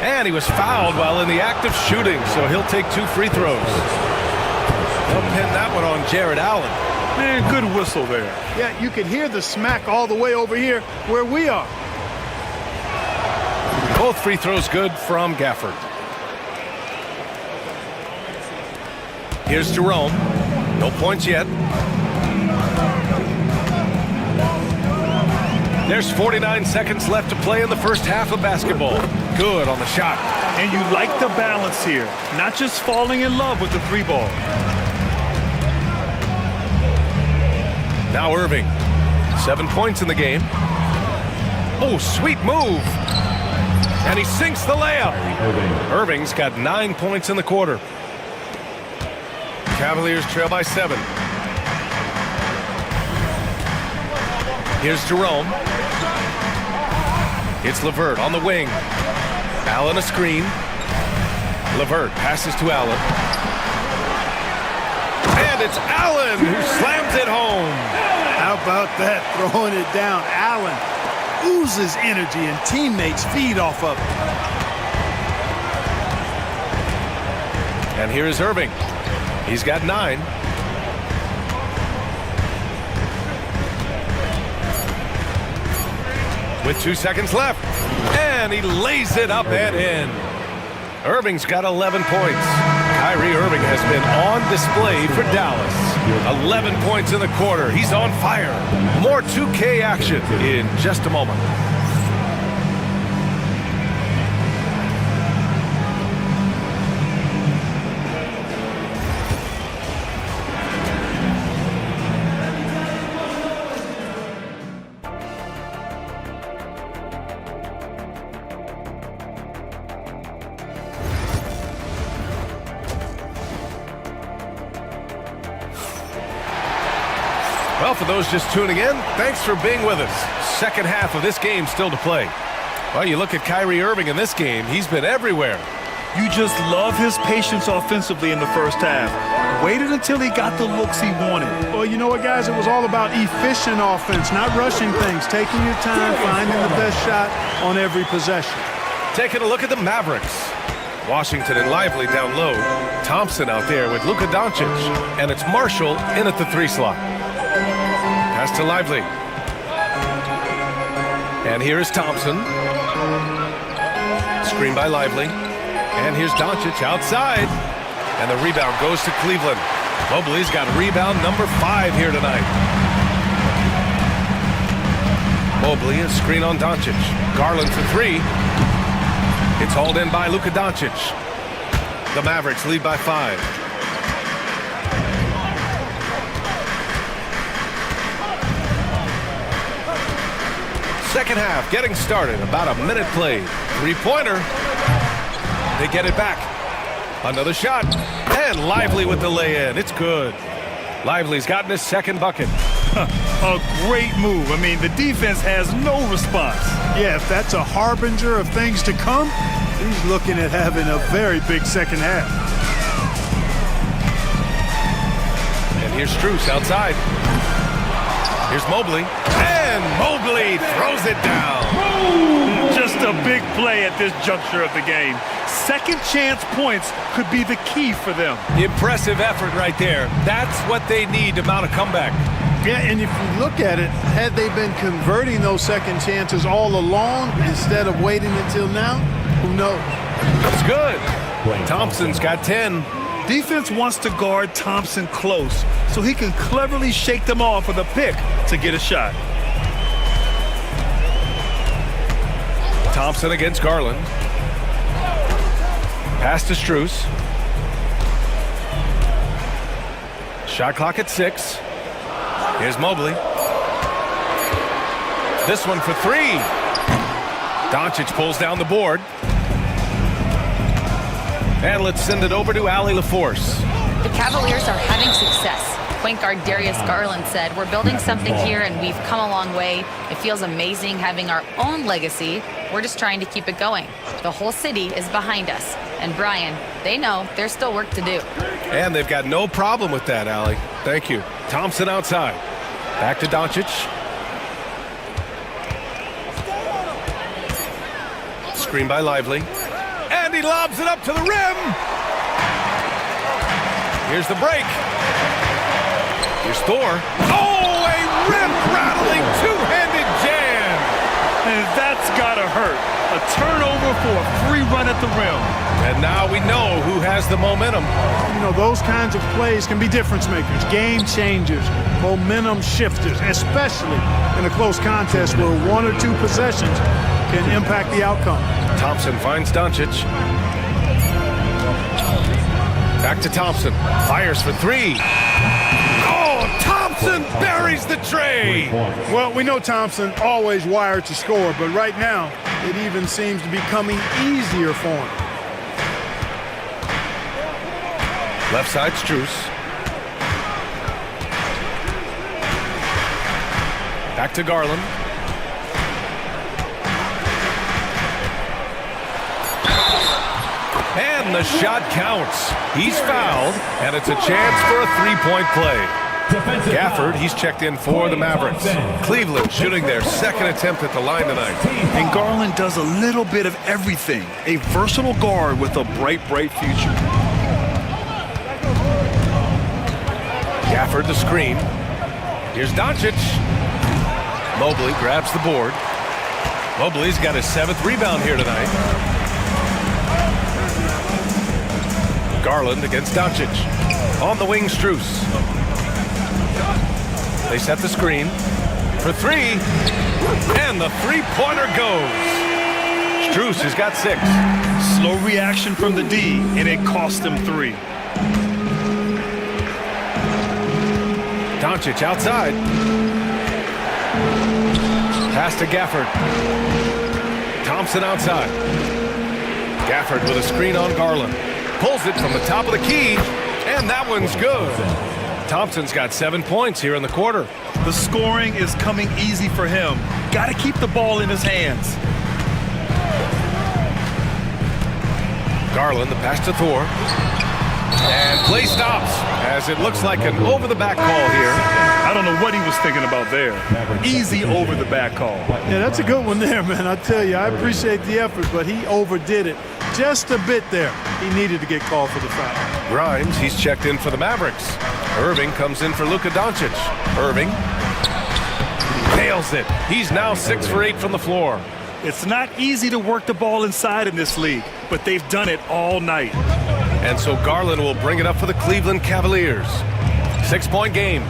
And he was fouled while in the act of shooting, so he'll take 2 free throws. They'll pin that one on Jared Allen. Man, good whistle there. Yeah, you can hear the smack all the way over here where we are. Both free throws good from Gafford. Here's Jerome. No points yet. There's 49 seconds left to play in the first half of basketball. Good on the shot. And you like the balance here. Not just falling in love with the 3 ball. Now Irving. 7 points in the game. Oh, sweet move. And he sinks the layup. Irving's got 9 points in the quarter. Cavaliers trail by 7. Here's Jerome. It's LeVert on the wing. Allen a screen. LeVert passes to Allen. And it's Allen who slams it home. How about that? Throwing it down. Allen oozes energy and teammates feed off of it. And here is Irving. He's got 9. With 2 seconds left. And he lays it up and in. Irving's got 11 points. Kyrie Irving has been on display for Dallas. 11 points in the quarter. He's on fire. More 2K action in just a moment. Well, for those just tuning in, thanks for being with us. Second half of this game still to play. Well, you look at Kyrie Irving in this game, he's been everywhere. You just love his patience offensively in the first half. Waited until he got the looks he wanted. Well, you know what, guys? It was all about efficient offense, not rushing things, taking your time, finding the best shot on every possession. Taking a look at the Mavericks. Washington and Lively down low. Thompson out there with Luka Doncic. And it's Marshall in at the 3 slot. Pass to Lively. And here is Thompson. Screen by Lively. And here's Doncic outside. And the rebound goes to Cleveland. Mobley's got rebound number 5 here tonight. Mobley, a screen on Doncic. Garland for 3. It's hauled in by Luka Doncic. The Mavericks lead by 5. Second half getting started. About a minute played. 3-pointer. They get it back. Another shot. And Lively with the lay-in. It's good. Lively's gotten his second bucket. A great move. I mean, the defense has no response. Yeah, if that's a harbinger of things to come, he's looking at having a very big second half. And here's Strus outside. Here's Mobley. And And Mobley throws it down. Just a big play at this juncture of the game. Second chance points could be the key for them. Impressive effort right there. That's what they need to mount a comeback. Yeah, and if you look at it, had they been converting those second chances all along instead of waiting until now, who knows? That's good. Thompson's got 10. Defense wants to guard Thompson close so he can cleverly shake them off with a pick to get a shot. Thompson against Garland. Pass to Strus. Shot clock at 6. Here's Mobley. This one for 3. Doncic pulls down the board. And let's send it over to Allie LaForce. The Cavaliers are having success. Point guard Darius Garland said, "We're building something here and we've come a long way. It feels amazing having our own legacy. We're just trying to keep it going. The whole city is behind us." And Brian, they know there's still work to do. And they've got no problem with that, Allie. Thank you. Thompson outside. Back to Doncic. Screen by Lively. And he lobs it up to the rim. Here's the break. Here's Thor. Oh, a rim-rattling two-handed jam. And that's gotta hurt. A turnover for a free run at the rim. And now we know who has the momentum. You know, those kinds of plays can be difference makers, game changers, momentum shifters, especially in a close contest where 1 or 2 possessions can impact the outcome. Thompson finds Doncic. Back to Thompson. Fires for 3. Oh, Thompson buries the tray. Well, we know Thompson always wired to score, but right now it even seems to be coming easier for him. Left side, Strus. Back to Garland. And the shot counts. He's fouled, and it's a chance for a three-point play. Gafford, he's checked in for the Mavericks. Cleveland shooting their second attempt at the line tonight. And Garland does a little bit of everything. A versatile guard with a bright, bright future. Gafford the screen. Here's Doncic. Mobley grabs the board. Mobley's got his 7th rebound here tonight. Garland against Doncic. On the wing, Strus. They set the screen for 3. And the three-pointer goes. Strus has got 6. Slow reaction from the D, and it cost him 3. Doncic outside. Pass to Gafford. Thompson outside. Gafford with a screen on Garland. Pulls it from the top of the key, and that one's good. Thompson's got 7 points here in the quarter. The scoring is coming easy for him. Got to keep the ball in his hands. Garland, the pass to Thor. And play stops as it looks like an over-the-back call here. I don't know what he was thinking about there. Easy over-the-back call. Yeah, that's a good one there, man. I tell you, I appreciate the effort, but he overdid it just a bit there. He needed to get called for the foul. Grimes, he's checked in for the Mavericks. Irving comes in for Luka Doncic. Irving nails it. He's now 6 for 8 from the floor. It's not easy to work the ball inside in this league, but they've done it all night. And so Garland will bring it up for the Cleveland Cavaliers. 6-point game.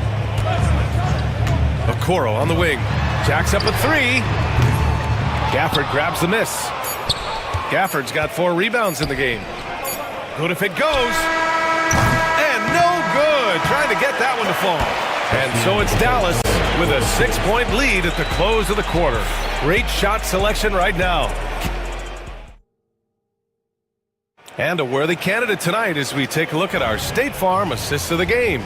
Okoro on the wing. Jacks up a 3. Gafford grabs the miss. Gafford's got 4 rebounds in the game. Good if it goes. And no good. Trying to get that one to fall. And so it's Dallas with a 6-point lead at the close of the quarter. Great shot selection right now. And a worthy candidate tonight as we take a look at our State Farm assists of the game.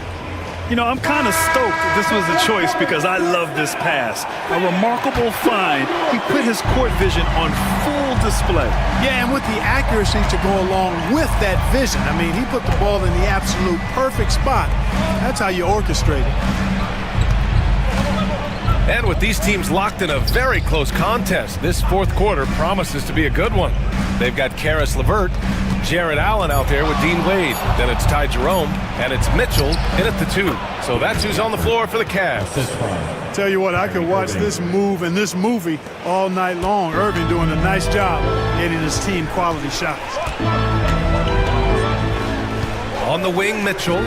You know, I'm kind of stoked this was a choice because I love this pass. A remarkable find. He put his court vision on full display. Yeah, and with the accuracy to go along with that vision. I mean, he put the ball in the absolute perfect spot. That's how you orchestrate it. And with these teams locked in a very close contest, this fourth quarter promises to be a good one. They've got Karis LeVert, Jared Allen out there with Dean Wade. Then it's Ty Jerome, and it's Mitchell in at the 2. So that's who's on the floor for the Cavs. Tell you what, I could watch this move and this movie all night long. Irving doing a nice job getting his team quality shots. On the wing, Mitchell.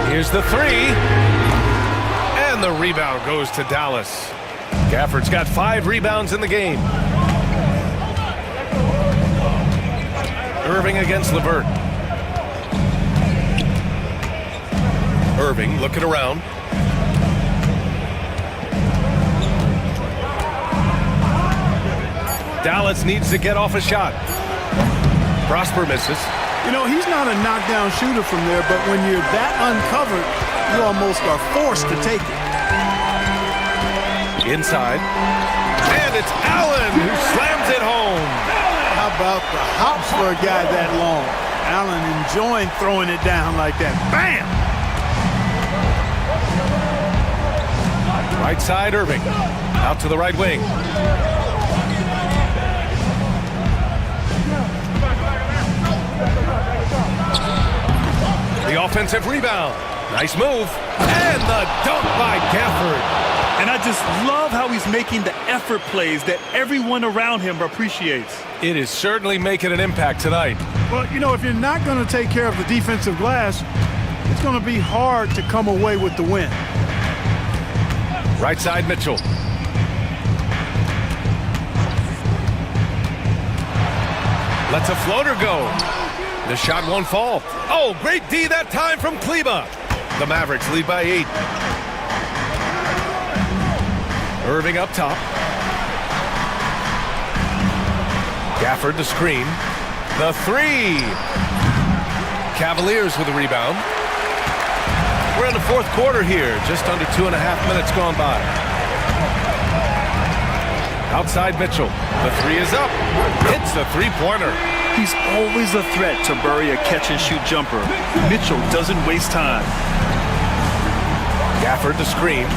Here's the 3. And the rebound goes to Dallas. Gafford's got 5 rebounds in the game. Irving against LeVert. Irving looking around. Dallas needs to get off a shot. Prosper misses. You know, he's not a knockdown shooter from there, but when you're that uncovered, you almost are forced to take it. Inside. And it's Allen who slams it home. How about the hops for a guy that long? Allen enjoying throwing it down like that. Bam! Right side, Irving. Out to the right wing. The offensive rebound. Nice move. And the dunk by Gafford. And I just love how he's making the effort plays that everyone around him appreciates. It is certainly making an impact tonight. Well, you know, if you're not going to take care of the defensive glass, it's going to be hard to come away with the win. Right side, Mitchell. Lets a floater go. The shot won't fall. Oh, great D that time from Kleba. The Mavericks lead by 8. Irving up top. Gafford the screen. The 3. Cavaliers with a rebound. We're in the fourth quarter here. Just under 2.5 minutes gone by. Outside Mitchell. The 3 is up. Hits the three-pointer. He's always a threat to bury a catch-and-shoot jumper. Mitchell doesn't waste time. Gafford the screen.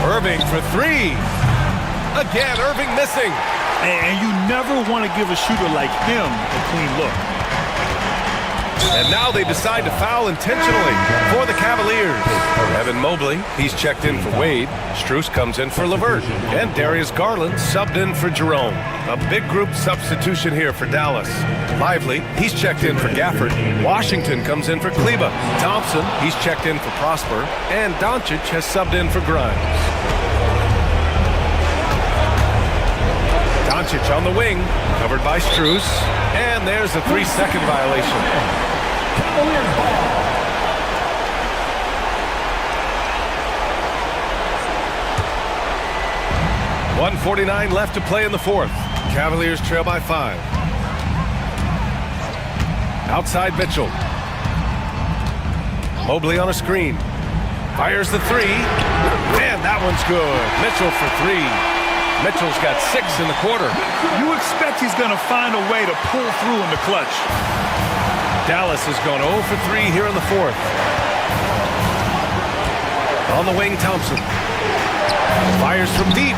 Irving for 3. Again, Irving missing. And you never want to give a shooter like him a clean look. And now they decide to foul intentionally for the Cavaliers. Evan Mobley, he's checked in for Wade. Strus comes in for LeVert. And Darius Garland subbed in for Jerome. A big group substitution here for Dallas. Lively, he's checked in for Gafford. Washington comes in for Kleba. Thompson, he's checked in for Prosper. And Doncic has subbed in for Grimes. Doncic on the wing, covered by Strus. And there's a 3-second violation. 1:49 left to play in the fourth. Cavaliers trail by 5. Outside Mitchell. Mobley on a screen. Fires the 3. And that one's good. Mitchell for 3. Mitchell's got 6 in the quarter. You expect he's going to find a way to pull through in the clutch. Dallas has gone 0 for 3 here in the fourth. On the wing, Thompson. Fires from deep.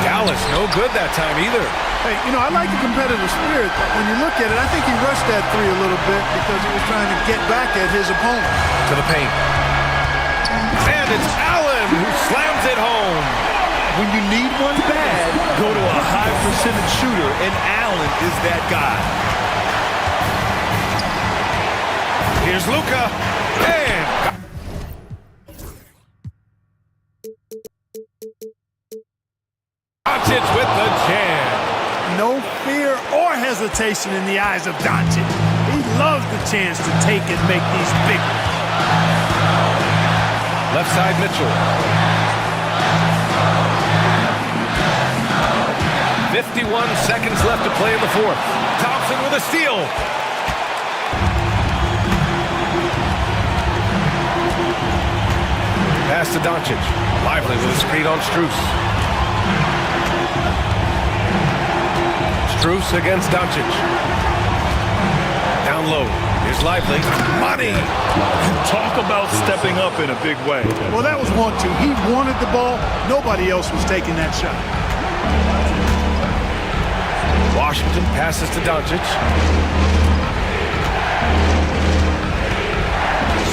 Dallas, no good that time either. Hey, you know, I like the competitive spirit, but when you look at it, I think he rushed that 3 a little bit because he was trying to get back at his opponent. To the paint. And it's Allen who slams it home. When you need one bad, go to a high percentage shooter, and Allen is that guy. Here's Luka. And Doncic with the jam. No fear or hesitation in the eyes of Doncic. He loves the chance to take and make these big ones. Left side Mitchell. 51 seconds left to play in the fourth. Thompson with a steal. Pass to Doncic. Lively with a screen on Strus. Strus against Doncic. Down low. Here's Lively. Money. Talk about stepping up in a big way. Well, that was 1-2. He wanted the ball. Nobody else was taking that shot. Washington passes to Doncic.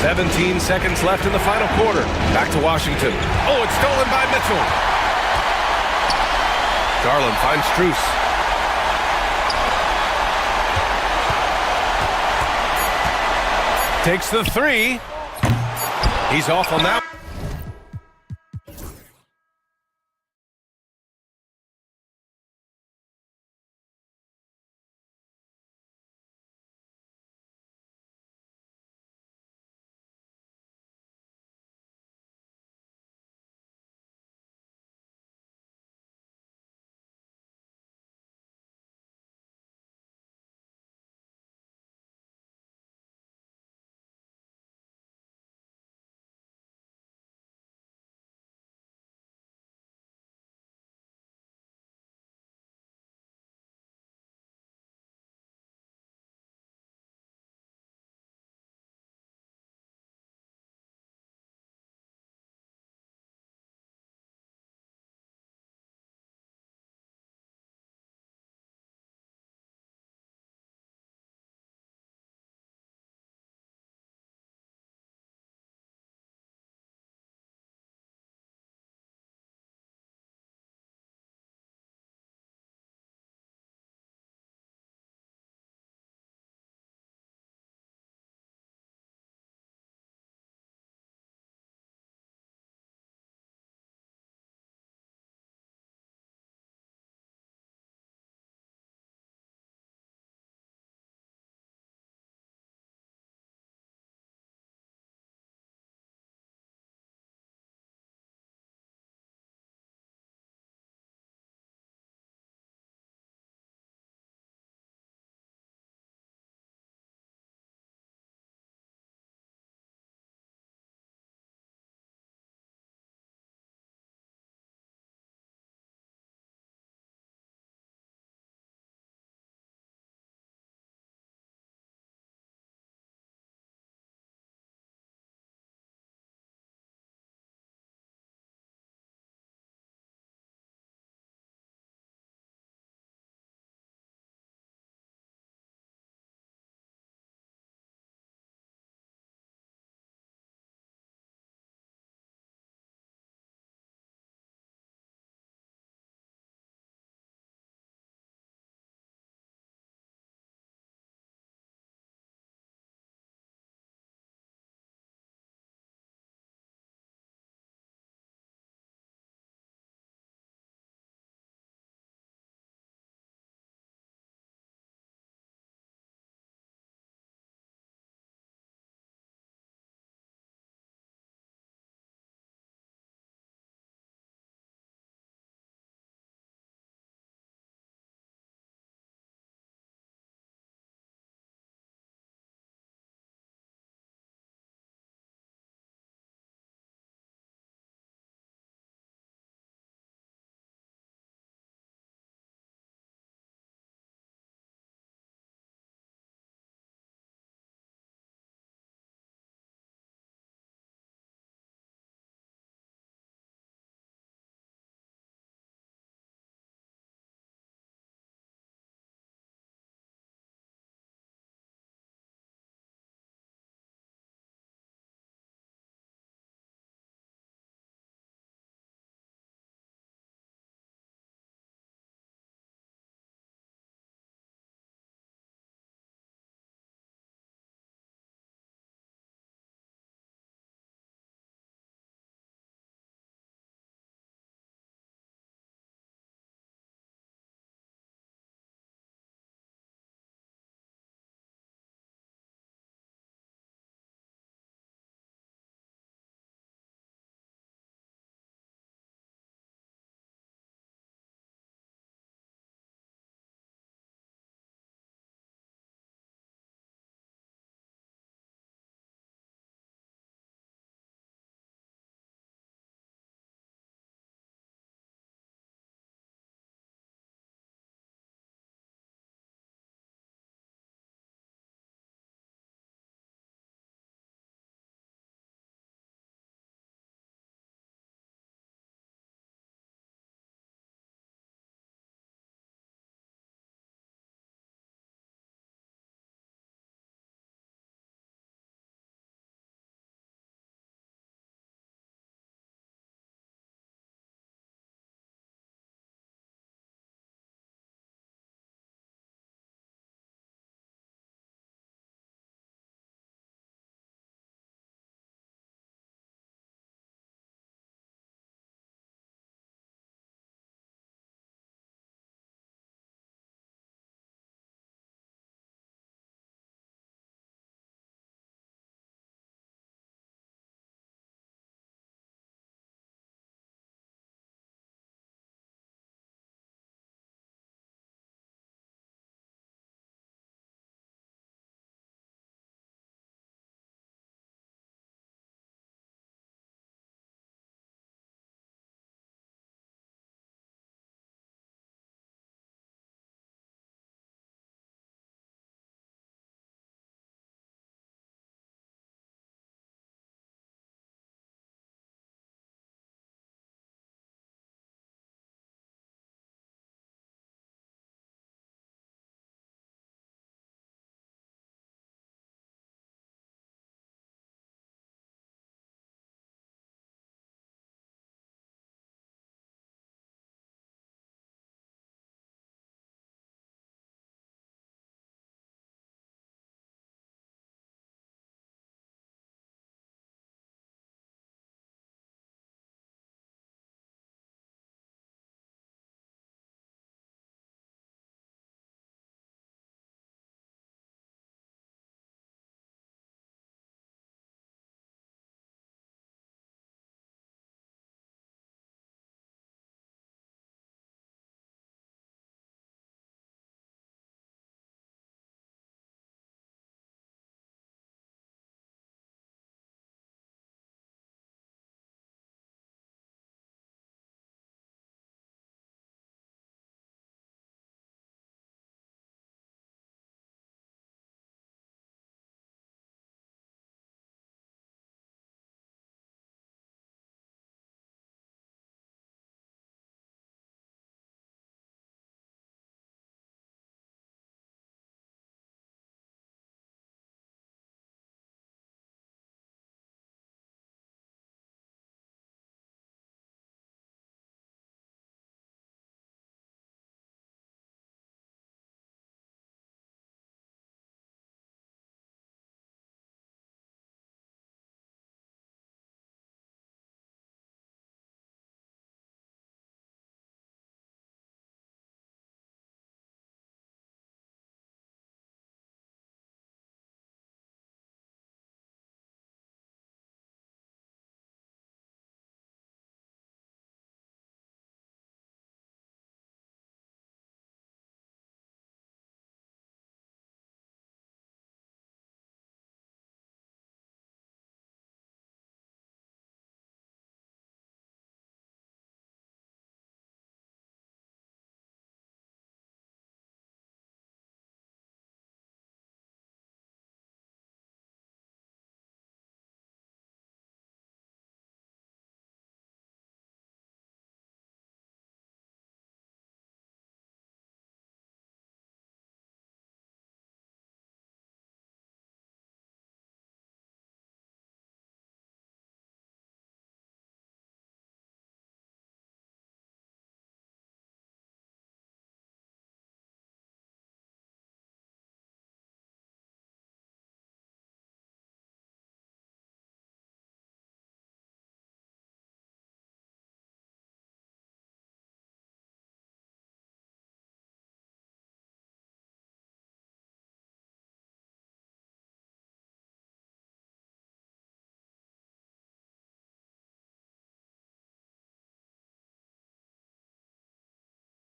17 seconds left in the final quarter. Back to Washington. Oh, it's stolen by Mitchell. Garland finds Strus. Takes the three. He's off on that.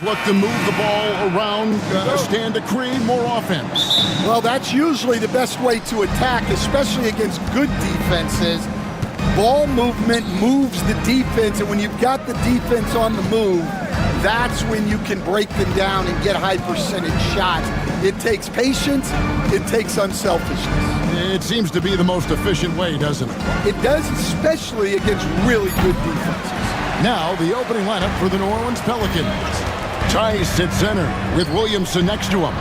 Look to move the ball around, stand to create more offense. Well, that's usually the best way to attack, especially against good defenses. Ball movement moves the defense, and when you've got the defense on the move, that's when you can break them down and get high percentage shots. It takes patience, it takes unselfishness. It seems to be the most efficient way, doesn't it? It does, especially against really good defenses. Now, the opening lineup for the New Orleans Pelicans. Tice at center with Williamson next to him.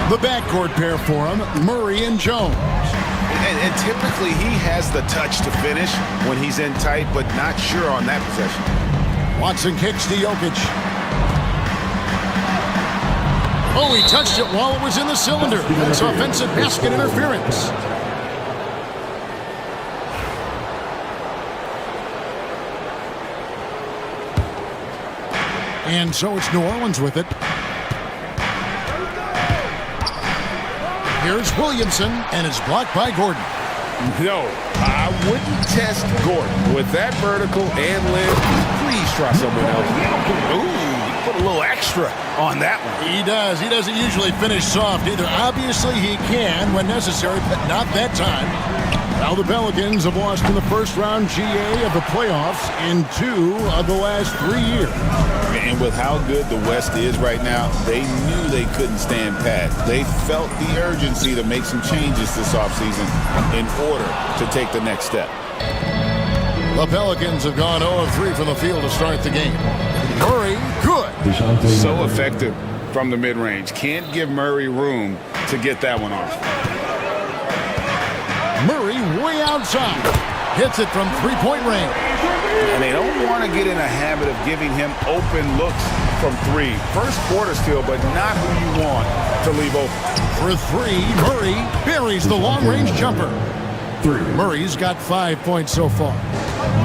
The backcourt pair for him, Murray and Jones. And typically he has the touch to finish when he's in tight, but not sure on that possession. Watson kicks to Jokic. Oh, he touched it while it was in the cylinder. That's offensive basket interference. And so it's New Orleans with it. Here's Williamson, and it's blocked by Gordon. No, I wouldn't test Gordon. With that vertical and live, please try someone else. Ooh, put a little extra on that one. He does. He doesn't usually finish soft either. Obviously, he can when necessary, but not that time. Now the Pelicans have lost in the first round GA of the playoffs in 2 of the last 3 years. And with how good the West is right now, they knew they couldn't stand pat. They felt the urgency to make some changes this offseason in order to take the next step. The Pelicans have gone 0 of 3 from the field to start the game. Murray, good. So effective from the mid-range. Can't give Murray room to get that one off. Murray way outside. Hits it from three-point range. And they don't want to get in a habit of giving him open looks from 3. First quarter still, but not who you want to leave open. For 3, Murray buries the long-range jumper. Murray's got 5 points so far.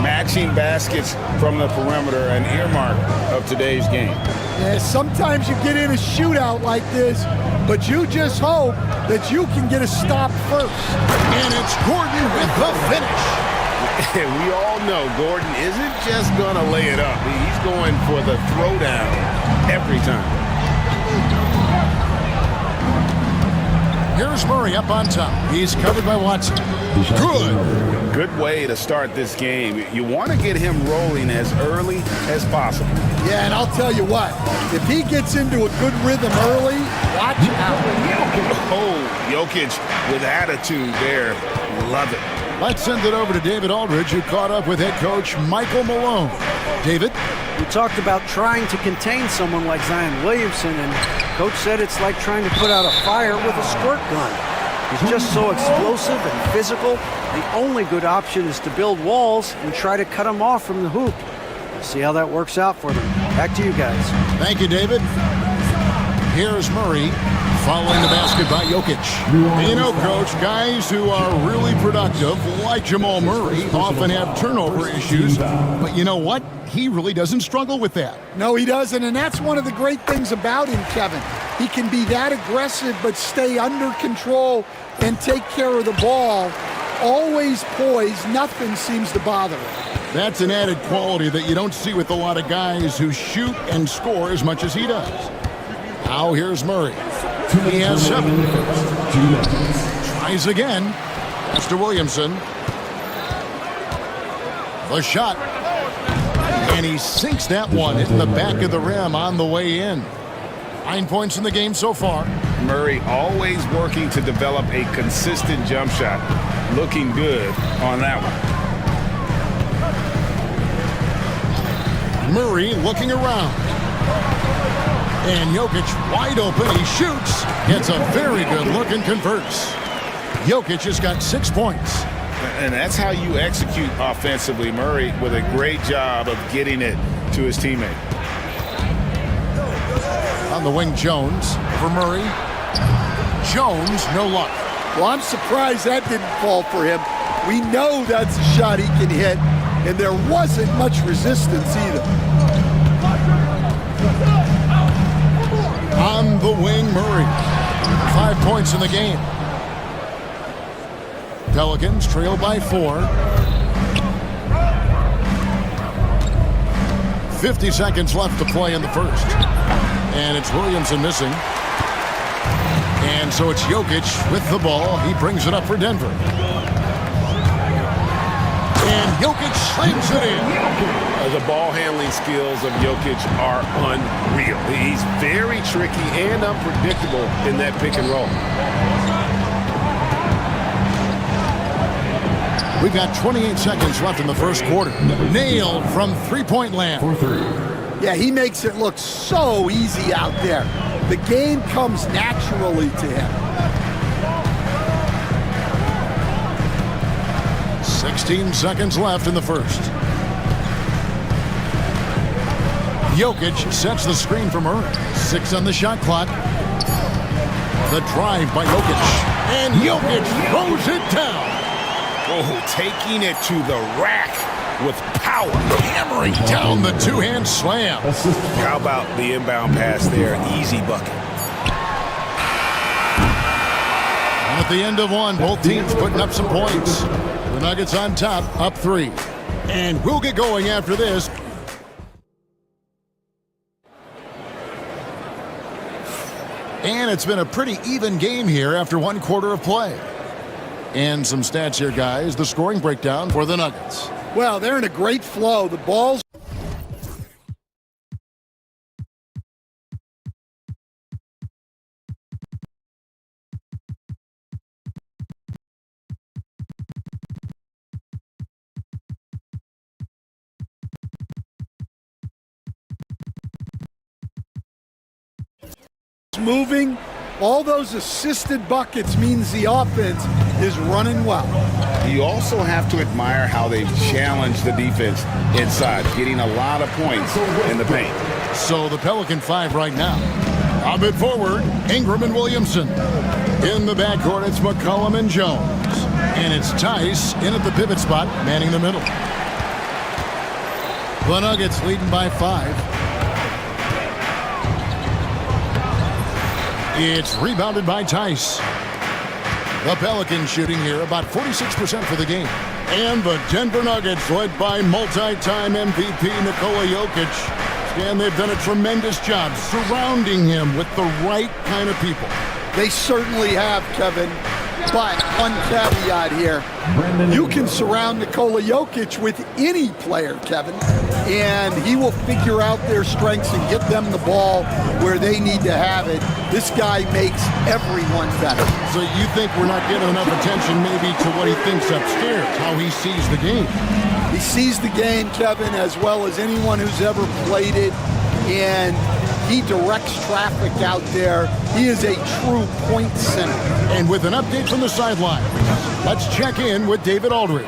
Matching baskets from the perimeter, an earmark of today's game. Yeah, sometimes you get in a shootout like this, but you just hope that you can get a stop first. And it's Gordon with the finish. We all know Gordon isn't just going to lay it up. He's going for the throwdown every time. Here's Murray up on top. He's covered by Watson. Good. Good way to start this game. You want to get him rolling as early as possible. Yeah, and I'll tell you what, if he gets into a good rhythm early, watch out. Oh, Jokic with attitude there. Love it. Let's send it over to David Aldridge, who caught up with head coach Michael Malone. David? We talked about trying to contain someone like Zion Williamson, and Coach said it's like trying to put out a fire with a squirt gun. He's just so explosive and physical. The only good option is to build walls and try to cut him off from the hoop. We'll see how that works out for them. Back to you guys. Thank you, David. Here's Murray. Following the basket by Jokic. You know, Coach, guys who are really productive, like Jamal Murray, often have turnover issues. But you know what? He really doesn't struggle with that. No, he doesn't, and that's one of the great things about him, Kevin. He can be that aggressive but stay under control and take care of the ball. Always poised, nothing seems to bother him. That's an added quality that you don't see with a lot of guys who shoot and score as much as he does. Now here's Murray. He has 7. Tries again. Mr. Williamson. The shot. And he sinks that one in the back of the rim on the way in. 9 points in the game so far. Murray always working to develop a consistent jump shot. Looking good on that one. Murray looking around. And Jokic wide open. He shoots. Gets a very good look and converts. Jokic has got 6 points. And that's how you execute offensively. Murray with a great job of getting it to his teammate. On the wing, Jones for Murray. Jones, no luck. Well, I'm surprised that didn't fall for him. We know that's a shot he can hit, and there wasn't much resistance either. On the wing, Murray. 5 points in the game. Pelicans trail by 4. 50 seconds left to play in the first. And it's Williamson missing. And so it's Jokic with the ball. He brings it up for Denver. And Jokic slams it in. The ball handling skills of Jokic are unreal. He's very tricky and unpredictable in that pick and roll. We've got 28 seconds left in the first quarter. Nailed from three-point land. Yeah, he makes it look so easy out there. The game comes naturally to him. 16 seconds left in the first. Jokic sets the screen for Murray. 6 on the shot clock. The drive by Jokic. And Jokic throws it down. Oh, taking it to the rack with power. Hammering down the two-hand slam. How about the inbound pass there? Easy bucket. And at the end of one, both teams putting up some points. The Nuggets on top, up 3. And we'll get going after this. And it's been a pretty even game here after one quarter of play. And some stats here, guys. The scoring breakdown for the Nuggets. Well, they're in a great flow. The ball's moving. All those assisted buckets means the offense is running well. You also have to admire how they've challenged the defense inside, getting a lot of points in the paint. So the Pelican 5 right now. A bit forward, Ingram and Williamson. In the backcourt, it's McCollum and Jones. And it's Tice in at the pivot spot, manning the middle. The Nuggets leading by 5. It's rebounded by Tice. The Pelicans shooting here about 46% for the game. And the Denver Nuggets, led by multi-time MVP Nikola Jokic. And they've done a tremendous job surrounding him with the right kind of people. They certainly have, Kevin. But one caveat here. You can surround Nikola Jokic with any player, Kevin, and he will figure out their strengths and get them the ball where they need to have it. This guy makes everyone better. So you think we're not getting enough attention maybe to what he thinks upstairs, how he sees the game? He sees the game, Kevin, as well as anyone who's ever played it, and he directs traffic out there. He is a true point center. And with an update from the sideline, let's check in with David Aldridge.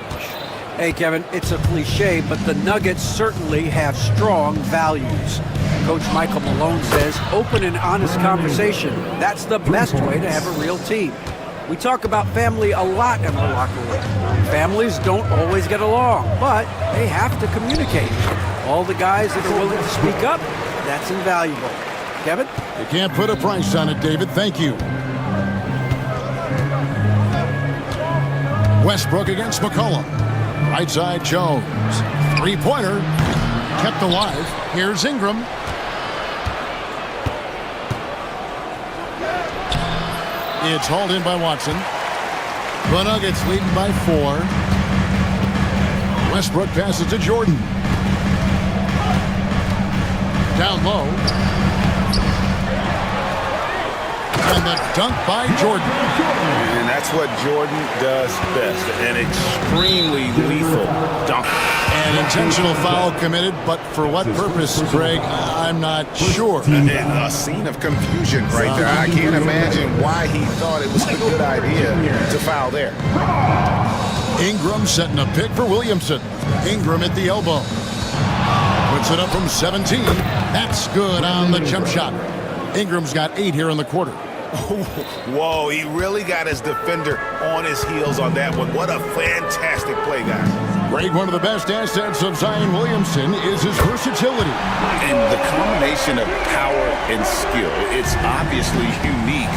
Hey, Kevin, it's a cliche, but the Nuggets certainly have strong values. Coach Michael Malone says, open and honest conversation. That's the best way to have a real team. We talk about family a lot in our locker room. Families don't always get along, but they have to communicate. All the guys that are willing to speak up, that's invaluable. Kevin? You can't put a price on it, David. Thank you. Westbrook against McCollum. Right side, Jones. Three-pointer. Kept alive. Here's Ingram. It's hauled in by Watson. The Nuggets leading by 4. Westbrook passes to Jordan. Down low. And the dunk by Jordan. And that's what Jordan does best. An extremely lethal dunk. An intentional foul committed, but for what purpose, Greg, I'm not sure. And a scene of confusion right there. I can't imagine why he thought it was a good idea to foul there. Ingram setting a pick for Williamson. Ingram at the elbow. Puts it up from 17. That's good on the jump shot. Ingram's got 8 here in the quarter. Whoa, he really got his defender on his heels on that one. What a fantastic play, guys. Greg, one of the best assets of Zion Williamson is his versatility. And the combination of power and skill, it's obviously unique.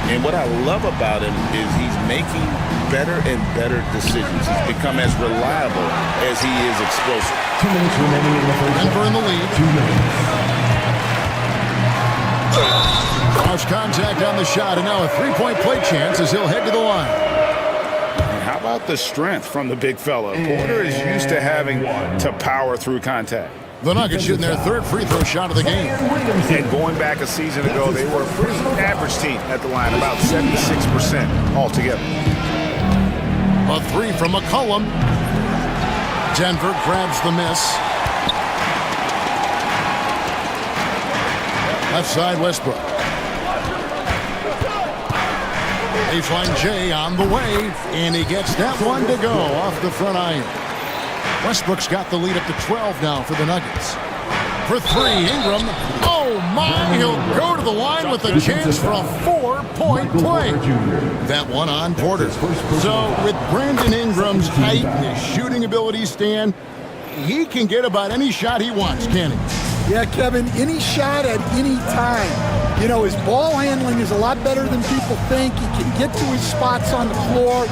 And what I love about him is he's making better and better decisions. He's become as reliable as he is explosive. 2 minutes remaining in the first. Denver in the lead. 2 minutes. Cross contact on the shot, and now a three-point play chance as he'll head to the line. And how about the strength from the big fella? Porter is used to having to power through contact. The Nuggets shooting their third free throw shot of the game. And going back a season ago, they were a pretty average team at the line, about 76% altogether. A three from McCollum. Denver grabs the miss. Left side, Westbrook. Baseline J on the way, and he gets that one to go off the front iron. Westbrook's got the lead up to 12 now for the Nuggets. For three, Ingram. Oh, my! He'll go to the line with a chance for a four-point play. That one on Porter. So with Brandon Ingram's height and his shooting ability, Stan, he can get about any shot he wants, can he? Yeah, Kevin, any shot at any time. You know, his ball handling is a lot better than people think. He can get to his spots on the floor.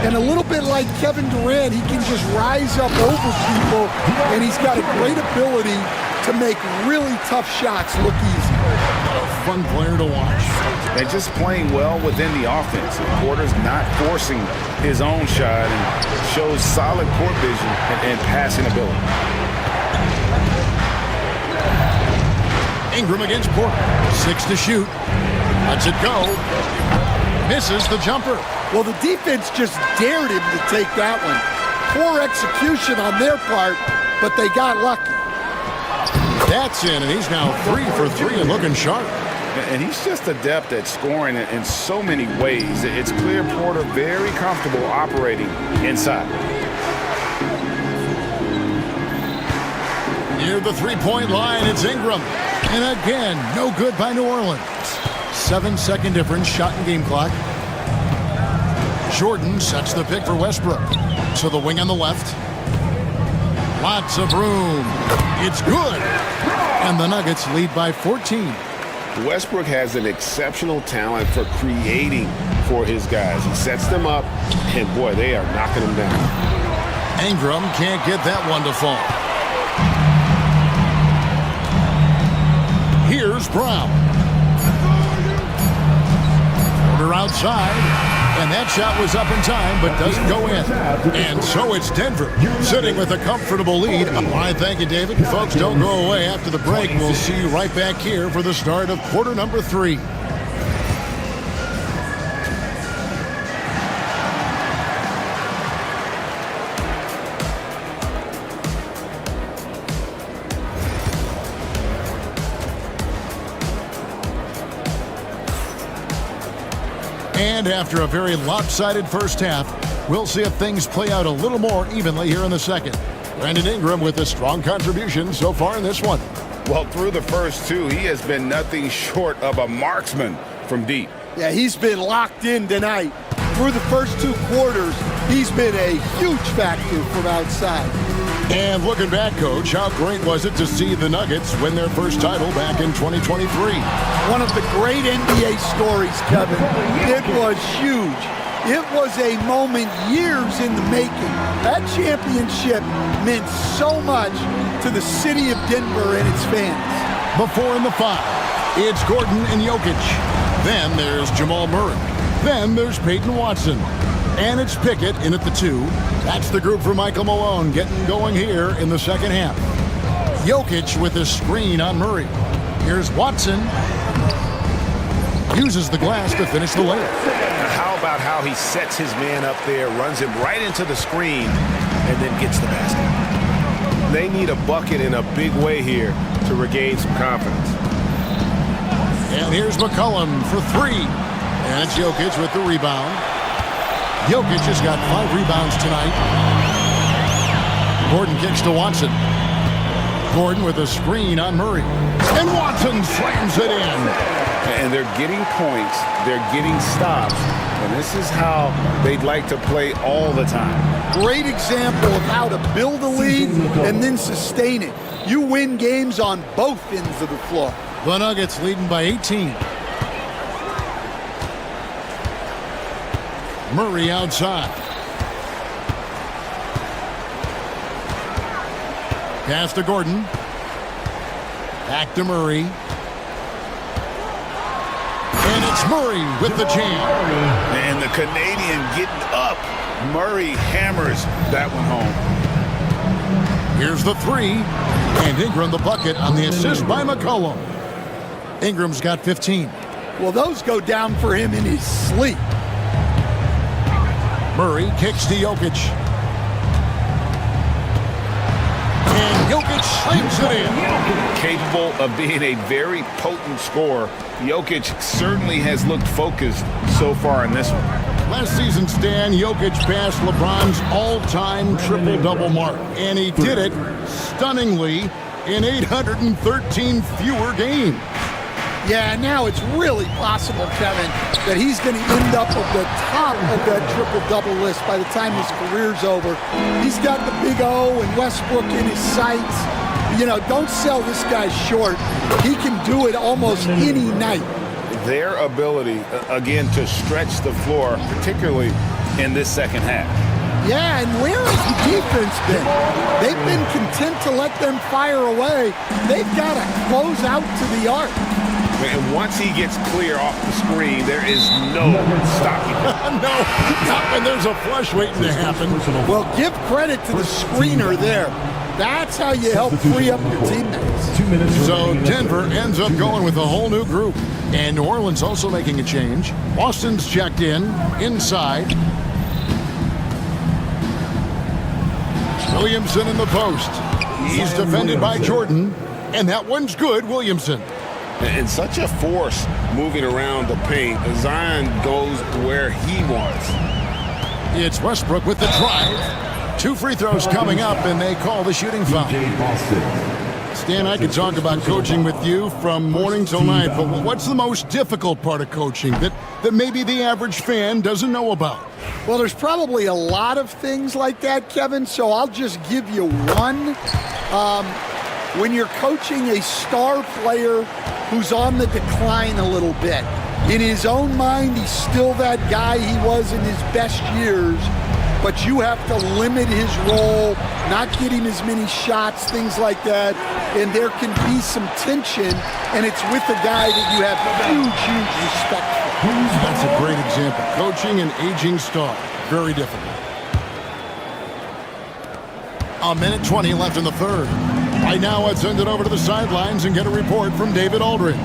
And a little bit like Kevin Durant, he can just rise up over people. And he's got a great ability to make really tough shots look easy. What a fun player to watch. And just playing well within the offense. Porter's not forcing his own shot and shows solid court vision and passing ability. Ingram against Porter. 6 to shoot. Lets it go. Misses the jumper. Well, the defense just dared him to take that one. Poor execution on their part, but they got lucky. That's in, and he's now 3 for 3 and looking sharp. And he's just adept at scoring in so many ways. It's clear Porter very comfortable operating inside. Near the three-point line, it's Ingram. And again, no good by New Orleans. 7-second difference, shot and game clock. Jordan sets the pick for Westbrook. To the wing on the left. Lots of room. It's good. And the Nuggets lead by 14. Westbrook has an exceptional talent for creating for his guys. He sets them up, and boy, they are knocking them down. Ingram can't get that one to fall. Here's Brown. Porter outside, and that shot was up in time, but doesn't go in. And so it's Denver, sitting with a comfortable lead. I thank you, David. Folks, don't go away after the break. We'll see you right back here for the start of quarter number 3. And after a very lopsided first half, we'll see if things play out a little more evenly here in the second. Brandon Ingram with a strong contribution so far in this one. Well, through the first two, he has been nothing short of a marksman from deep. Yeah, he's been locked in tonight. Through the first 2 quarters, he's been a huge factor from outside. And looking back, Coach, how great was it to see the Nuggets win their first title back in 2023? One of the great NBA stories, Kevin. It was huge. It was a moment years in the making. That championship meant so much to the city of Denver and its fans. Before in the 5, it's Gordon and Jokic. Then there's Jamal Murray. Then there's Peyton Watson. And it's Pickett in at the 2. That's the group for Michael Malone getting going here in the second half. Jokic with a screen on Murray. Here's Watson. Uses the glass to finish the layup. How about how he sets his man up there, runs him right into the screen, and then gets the basket. They need a bucket in a big way here to regain some confidence. And here's McCollum for 3. And it's Jokic with the rebound. Jokic has got 5 rebounds tonight. Gordon kicks to Watson. Gordon with a screen on Murray. And Watson slams it in. And they're getting points. They're getting stops. And this is how they'd like to play all the time. Great example of how to build a lead and then sustain it. You win games on both ends of the floor. The Nuggets leading by 18. Murray outside. Pass to Gordon. Back to Murray. Murray with the jam. And the Canadian getting up. Murray hammers that one home. Here's the three. And Ingram the bucket on the assist by McCollum. Ingram's got 15. Well, those go down for him in his sleep. Murray kicks to Jokic. And Jokic slams it in. Capable of being a very potent scorer, Jokic certainly has looked focused so far in this one. Last season, Stan, Jokic passed LeBron's all-time triple-double mark. And he did it stunningly in 813 fewer games. Yeah, now it's really possible, Kevin, that he's going to end up at the top of that triple-double list by the time his career's over. He's got the big O and Westbrook in his sights. You know, don't sell this guy short. He can do it almost any night. Their ability, again, to stretch the floor, particularly in this second half. Yeah, and where has the defense been? They've been content to let them fire away. They've got to close out to the arc. And once he gets clear off the screen, there is no stopping him. No, not when there's a flush waiting to happen. Well, give credit to the screener there. That's how you help free up your teammates. So Denver ends up going with a whole new group. And New Orleans also making a change. Boston's checked in, inside. Williamson in the post. He's defended by Jordan. And that one's good, Williamson. And such a force moving around the paint. Zion goes where he wants. It's Westbrook with the drive. 2 free throws coming up, and they call the shooting foul. Stan, I could talk about coaching with you from morning till night, but what's the most difficult part of coaching that maybe the average fan doesn't know about? Well, there's probably a lot of things like that, Kevin, so I'll just give you one. When you're coaching a star player who's on the decline a little bit, in his own mind, he's still that guy he was in his best years, but you have to limit his role, not get him as many shots, things like that, and there can be some tension, and it's with a guy that you have huge respect for. That's a great example. Coaching an aging star. Very difficult. A minute 20 left in the third. Right now, let's send it over to the sidelines and get a report from David Aldridge.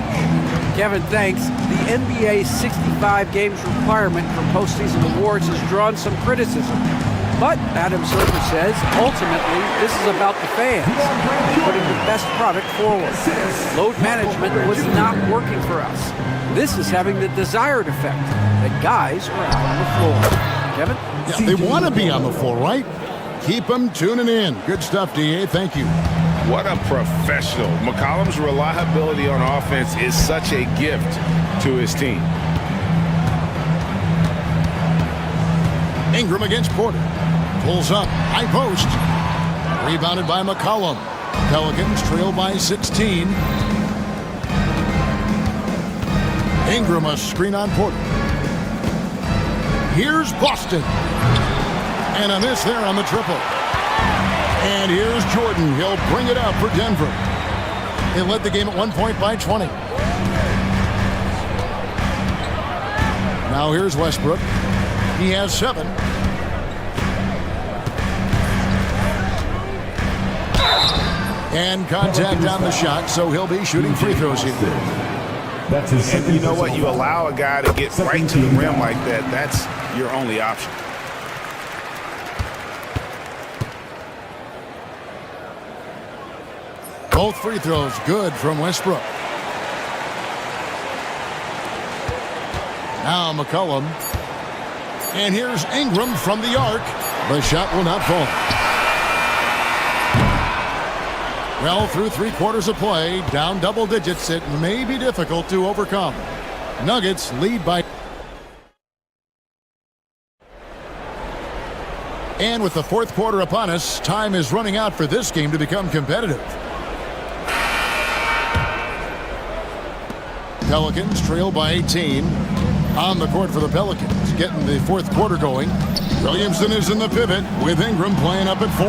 Kevin, thanks. The NBA's 65 games requirement for postseason awards has drawn some criticism. But Adam Silver says, ultimately, this is about the fans putting the best product forward. Load management was not working for us. This is having the desired effect, that guys are out on the floor. Kevin? Yeah, they want to be on the floor, right? Keep them tuning in. Good stuff, DA. Thank you. What a professional. McCollum's reliability on offense is such a gift to his team. Ingram against Porter. Pulls up. High post. Rebounded by McCollum. Pelicans trail by 16. Ingram a screen on Porter. Here's Boston. And a miss there on the triple. And here's Jordan. He'll bring it up for Denver. They led the game at 1 point by 20. Now here's Westbrook. He has 7. And contact on the shot, so he'll be shooting free throws here. And you know what? You allow a guy to get right to the rim like that. That's your only option. Both free throws good from Westbrook. Now McCollum. And here's Ingram from the arc. The shot will not fall. Well, through 3 quarters of play, down double digits, it may be difficult to overcome. Nuggets lead by... And with the 4th quarter upon us, time is running out for this game to become competitive. Pelicans trail by 18. On the court for the Pelicans, getting the 4th quarter going. Williamson is in the pivot with Ingram playing up at 4.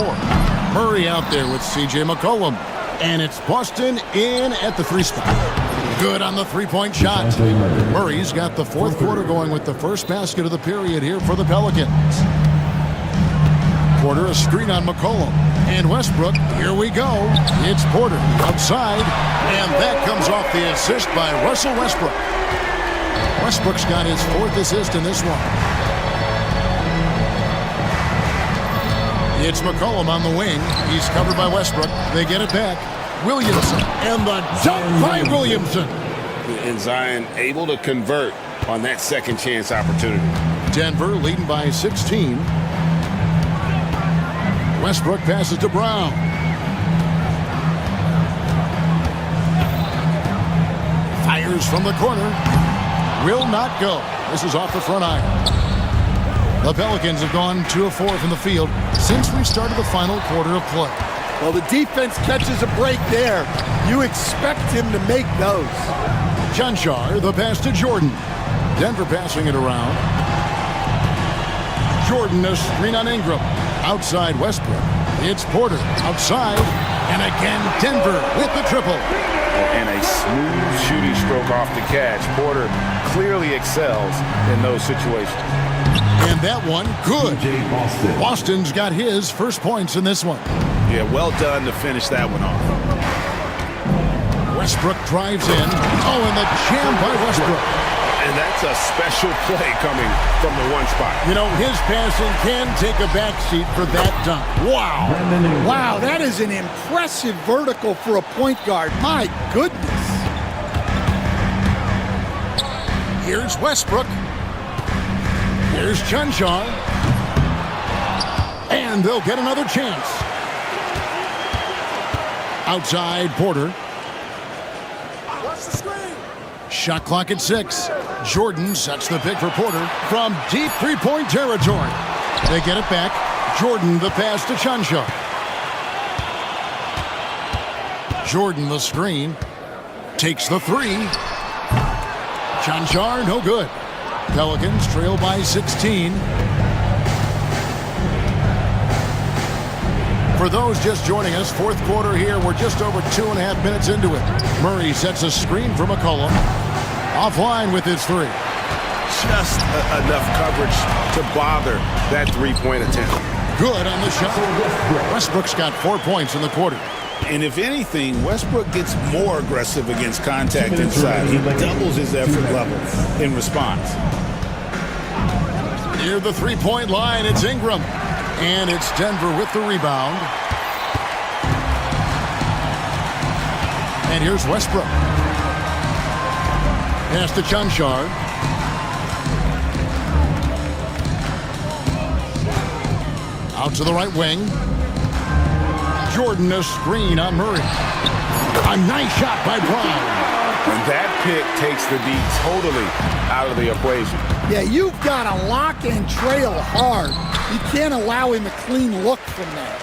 Murray out there with C.J. McCollum. And it's Boston in at the 3 spot. Good on the three-point shot. Murray's got the fourth quarter going with the first basket of the period here for the Pelicans. Porter, a screen on McCollum. And Westbrook, here we go. It's Porter outside, and that comes off the assist by Russell Westbrook. Westbrook's got his fourth assist in this one. It's McCollum on the wing. He's covered by Westbrook. They get it back. Williamson, and the dunk by Williamson. And Zion able to convert on that second chance opportunity. Denver leading by 16. Westbrook passes to Brown. Fires from the corner. Will not go. This is off the front iron. The Pelicans have gone 2 of 4 from the field since we started the final quarter of play. Well, the defense catches a break there. You expect him to make those. Chanchar, the pass to Jordan. Denver passing it around. Jordan, a screen on Ingram. Outside Westbrook. It's Porter. Outside. And again, Denver with the triple. And a smooth shooting stroke off the catch. Porter clearly excels in those situations. And that one, good. Boston's got his first points in this one. Yeah, well done to finish that one off. Westbrook drives in. Oh, and the jam by Westbrook. And that's a special play coming from the one spot. You know, his passing can take a backseat for that dunk. Wow. Wow, that is an impressive vertical for a point guard. My goodness. Here's Westbrook. Here's Chanchar. And they'll get another chance. Outside Porter. Shot clock at 6. Jordan sets the pick for Porter from deep three-point territory. They get it back. Jordan the pass to Chanchar. Jordan the screen. Takes the three. Chanchar, no good. Pelicans trail by 16. For those just joining us, fourth quarter here. We're just over 2.5 minutes into it. Murray sets a screen for McCollum. Offline with his three. Just enough coverage to bother that three-point attempt. Good on the shot. Westbrook's got 4 points in the quarter. And if anything, Westbrook gets more aggressive against contact inside. He doubles his effort level in response. Near the three-point line, it's Ingram. And it's Denver with the rebound. And here's Westbrook. Pass to Chanchar. Out to the right wing. Jordan, a screen on Murray. A nice shot by Brown. And that pick takes the D totally out of the equation. Yeah, you've got to lock and trail hard. You can't allow him a clean look from there.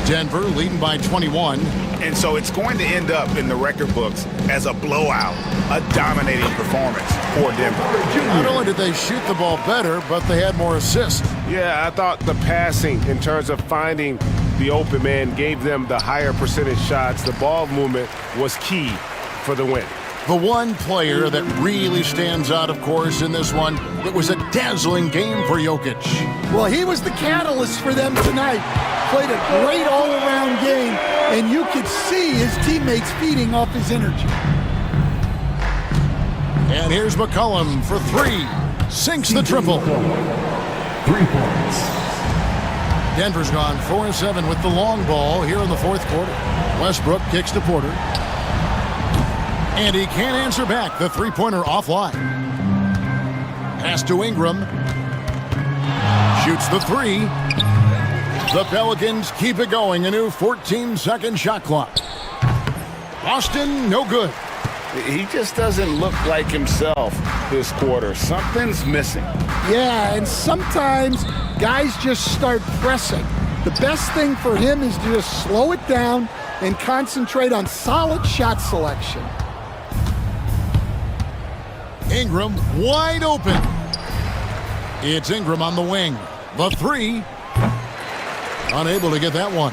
Denver leading by 21. And so it's going to end up in the record books as a blowout, a dominating performance for Denver. Not only did they shoot the ball better, but they had more assists. Yeah, I thought the passing in terms of finding the open man gave them the higher percentage shots. The ball movement was key for the win. The one player that really stands out, of course, in this one, it was a dazzling game for Jokic. Well, he was the catalyst for them tonight. Played a great all-around game, and you could see his teammates feeding off his energy. And here's McCollum for three. Sinks the triple. 3 points. Denver's gone 4-7 with the long ball here in the fourth quarter. Westbrook kicks to Porter. And he can't answer back. The three-pointer offline. Pass to Ingram. Shoots the three. The Pelicans keep it going. A new 14-second shot clock. Boston, no good. He just doesn't look like himself this quarter. Something's missing. Yeah, and sometimes guys just start pressing. The best thing for him is to just slow it down and concentrate on solid shot selection. Ingram wide open. It's Ingram on the wing. The three. Unable to get that one.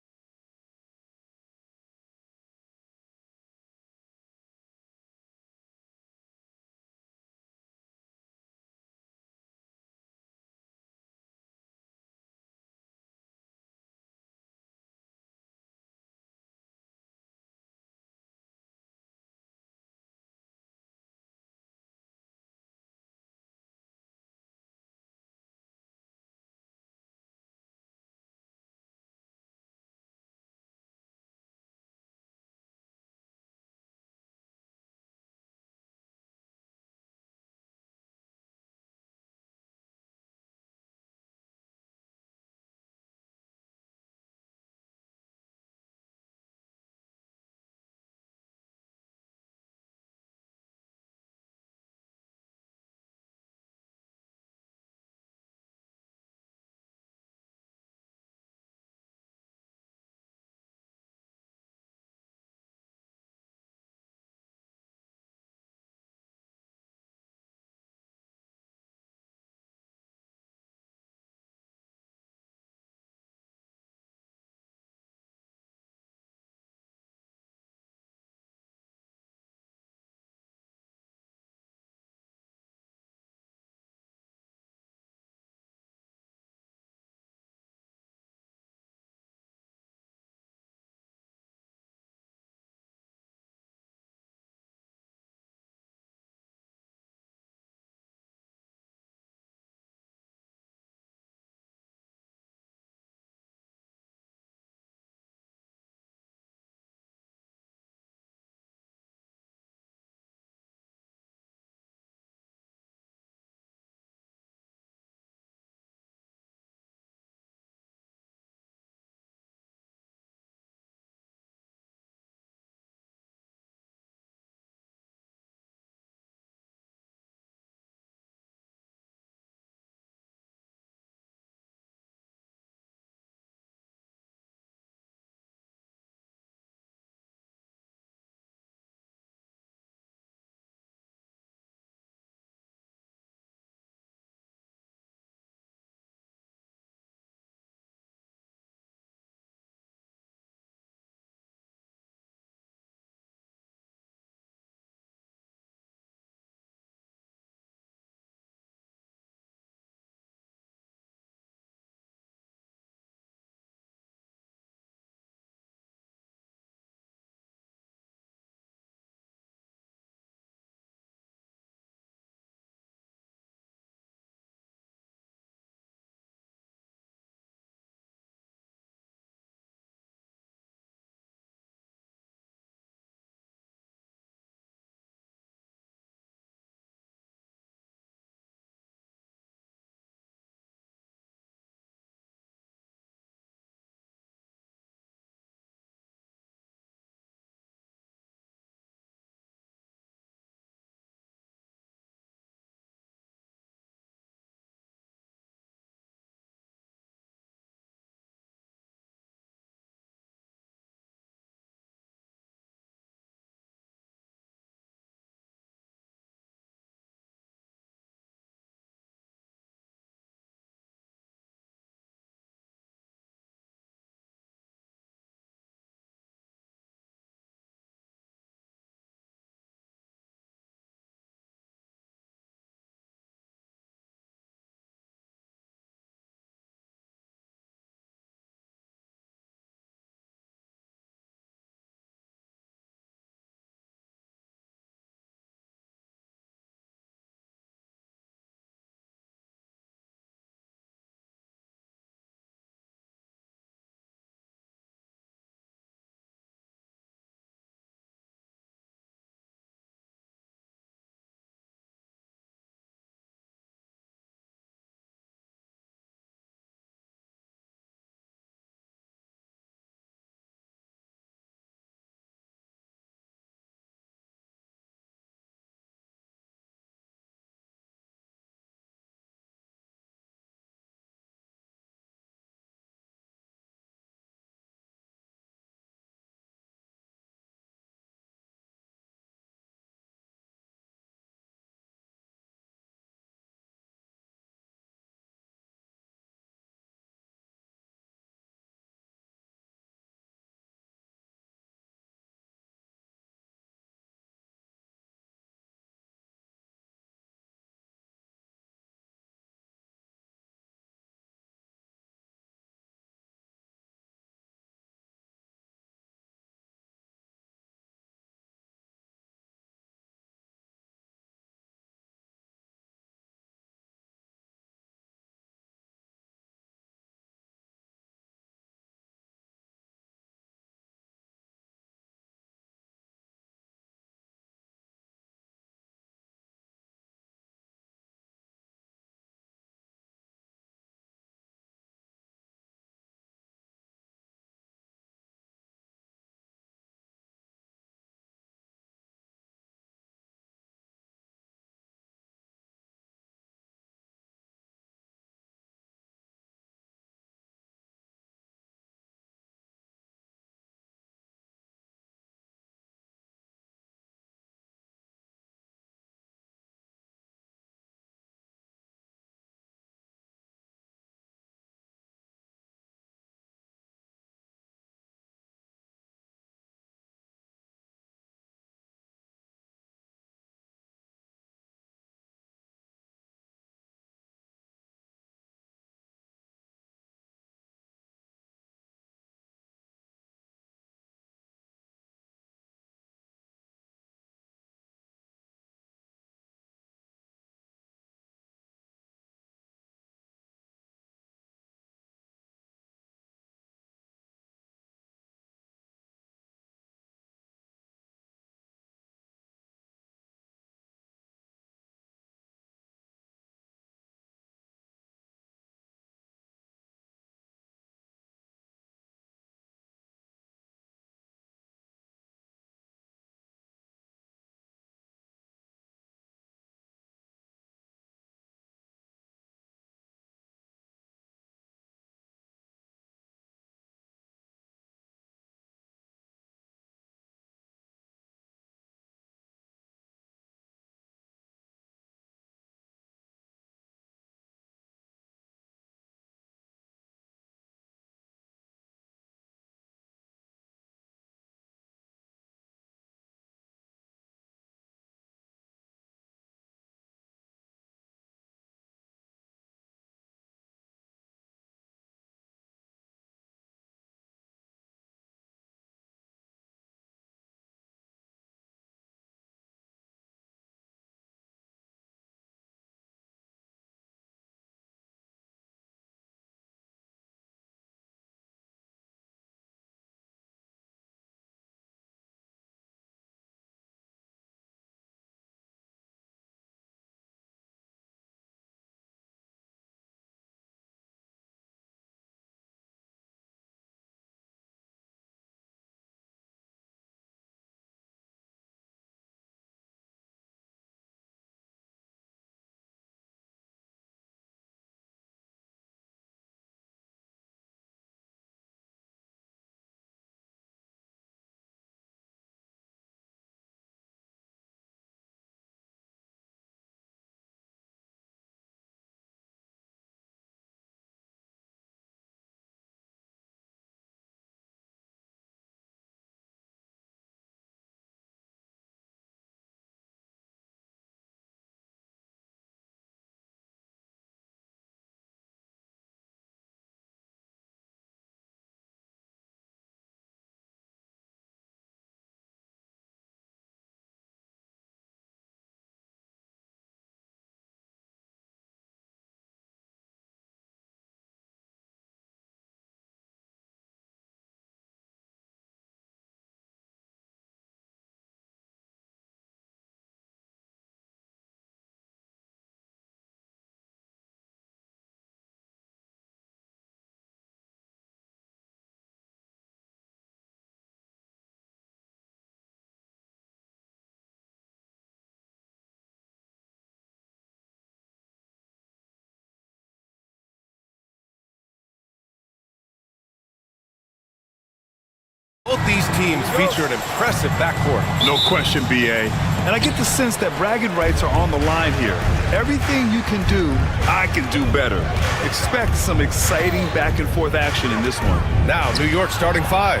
Both these teams feature an impressive backcourt. No question, BA. And I get the sense that bragging rights are on the line here. Everything you can do, I can do better. Expect some exciting back-and-forth action in this one. Now, New York starting five.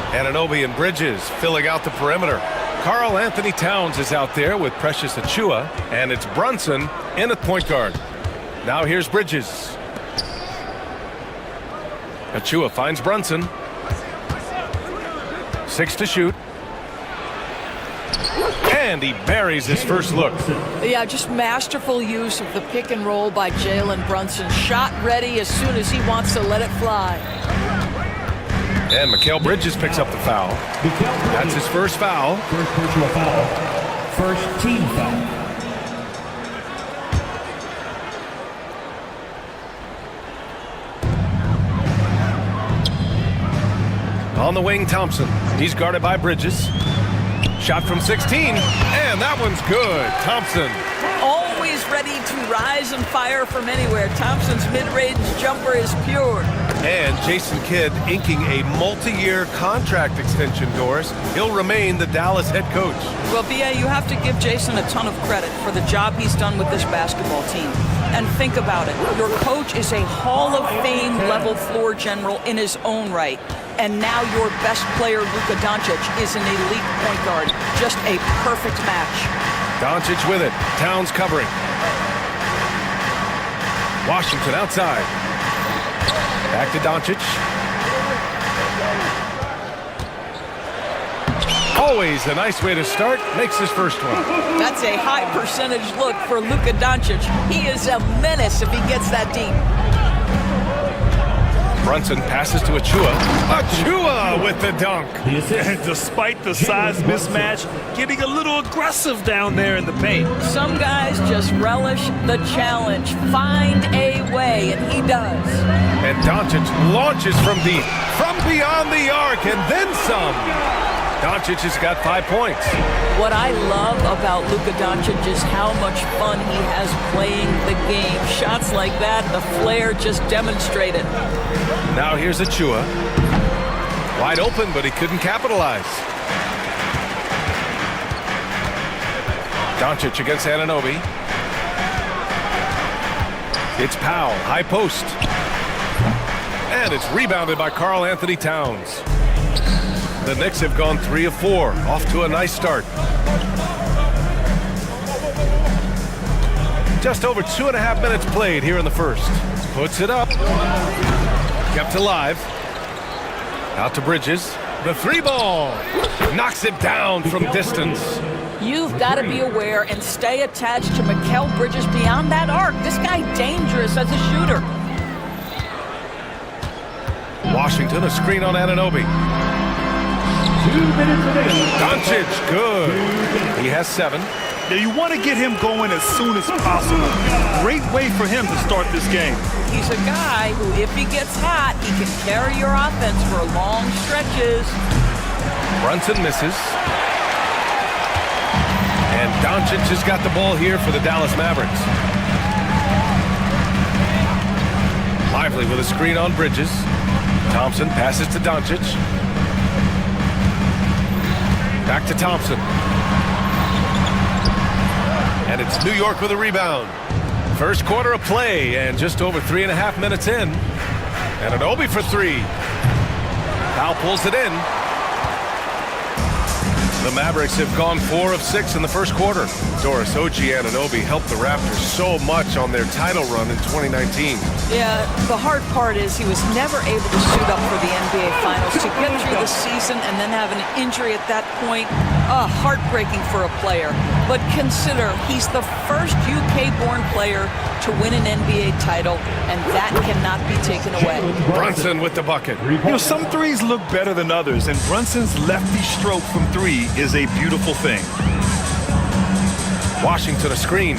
Anunoby and Bridges filling out the perimeter. Karl Anthony Towns is out there with Precious Achiuwa, and it's Brunson in at point guard. Now here's Bridges. Achiuwa finds Brunson. 6 to shoot. And he buries his first look. Yeah, just masterful use of the pick and roll by Jalen Brunson. Shot ready as soon as he wants to let it fly. And Mikal Bridges picks up the foul. That's his first foul. First personal foul. First team foul. On the wing, Thompson. He's guarded by Bridges. Shot from 16, and that one's good. Thompson. Always ready to rise and fire from anywhere. Thompson's mid-range jumper is pure. And Jason Kidd inking a multi-year contract extension, Doris. He'll remain the Dallas head coach. Well, B.A., you have to give Jason a ton of credit for the job he's done with this basketball team. And think about it. Your coach is a Hall of Fame level floor general in his own right. And now your best player, Luka Doncic, is an elite point guard. Just a perfect match. Doncic with it. Towns covering. Washington outside. Back to Doncic. Always a nice way to start. Makes his first one. That's a high percentage look for Luka Doncic. He is a menace if he gets that deep. Brunson passes to Achiuwa. Achiuwa with the dunk. And despite the size mismatch, getting a little aggressive down there in the paint. Some guys just relish the challenge. Find a way, and he does. And Doncic launches from deep, from beyond the arc, and then some. Doncic has got 5 points. What I love about Luka Doncic is how much fun he has playing the game. Shots like that, the flair just demonstrated. Now here's Achiuwa. Wide open, but he couldn't capitalize. Doncic against Anunoby. It's Powell, high post. And it's rebounded by Karl Anthony Towns. The Knicks have gone 3 of 4, off to a nice start. Just over 2.5 minutes played here in the first. Puts it up. Kept alive. Out to Bridges. The 3-ball. Knocks it down from distance. You've got to be aware and stay attached to Mikal Bridges beyond that arc. This guy dangerous as a shooter. Washington, a screen on Anunoby. 2 minutes remaining. Doncic, good. He has 7. Now you want to get him going as soon as possible. Great way for him to start this game. He's a guy who, if he gets hot, he can carry your offense for long stretches. Brunson misses. And Doncic has got the ball here for the Dallas Mavericks. Lively with a screen on Bridges. Thompson passes to Doncic. Back to Thompson. And it's New York with a rebound. First quarter of play, and just over 3.5 minutes in. And Anunoby for 3. Powell pulls it in. The Mavericks have gone 4 of 6 in the first quarter. Doris, OG Anunoby helped the Raptors so much on their title run in 2019. Yeah, the hard part is he was never able to suit up for the NBA Finals. To get through the season and then have an injury at that point, heartbreaking for a player. But consider, he's the first UK-born player to win an NBA title, and that cannot be taken away. Brunson with the bucket. You know, some threes look better than others, and Brunson's lefty stroke from 3 is a beautiful thing. Washington a screen.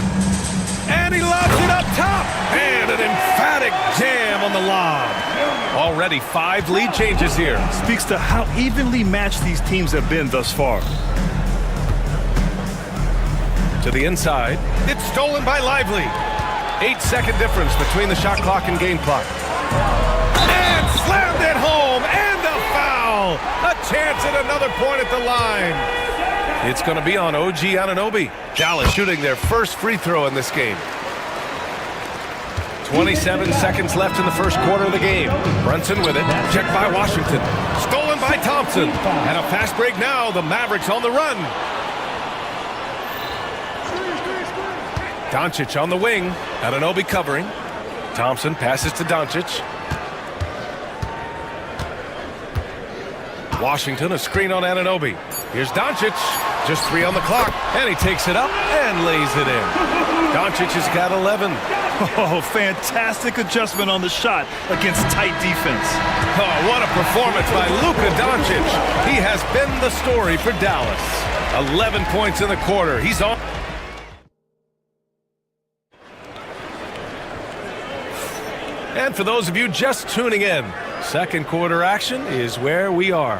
And he lobs it up top. And an emphatic jam on the lob. Already 5 lead changes here. Speaks to how evenly matched these teams have been thus far. To the inside. It's stolen by Lively. 8-second difference between the shot clock and game clock. And slammed it home. And a foul. A chance at another point at the line. It's going to be on OG Anunoby. Dallas shooting their first free throw in this game. 27 seconds left in the first quarter of the game. Brunson with it. Checked by Washington. Stolen by Thompson. And a fast break now. The Mavericks on the run. Doncic on the wing. Anunoby covering. Thompson passes to Doncic. Washington, a screen on Anunoby. Here's Doncic. Just 3 on the clock. And he takes it up and lays it in. Doncic has got 11. Oh, fantastic adjustment on the shot against tight defense. Oh, what a performance by Luka Doncic. He has been the story for Dallas. 11 points in the quarter. He's on. And for those of you just tuning in, second quarter action is where we are.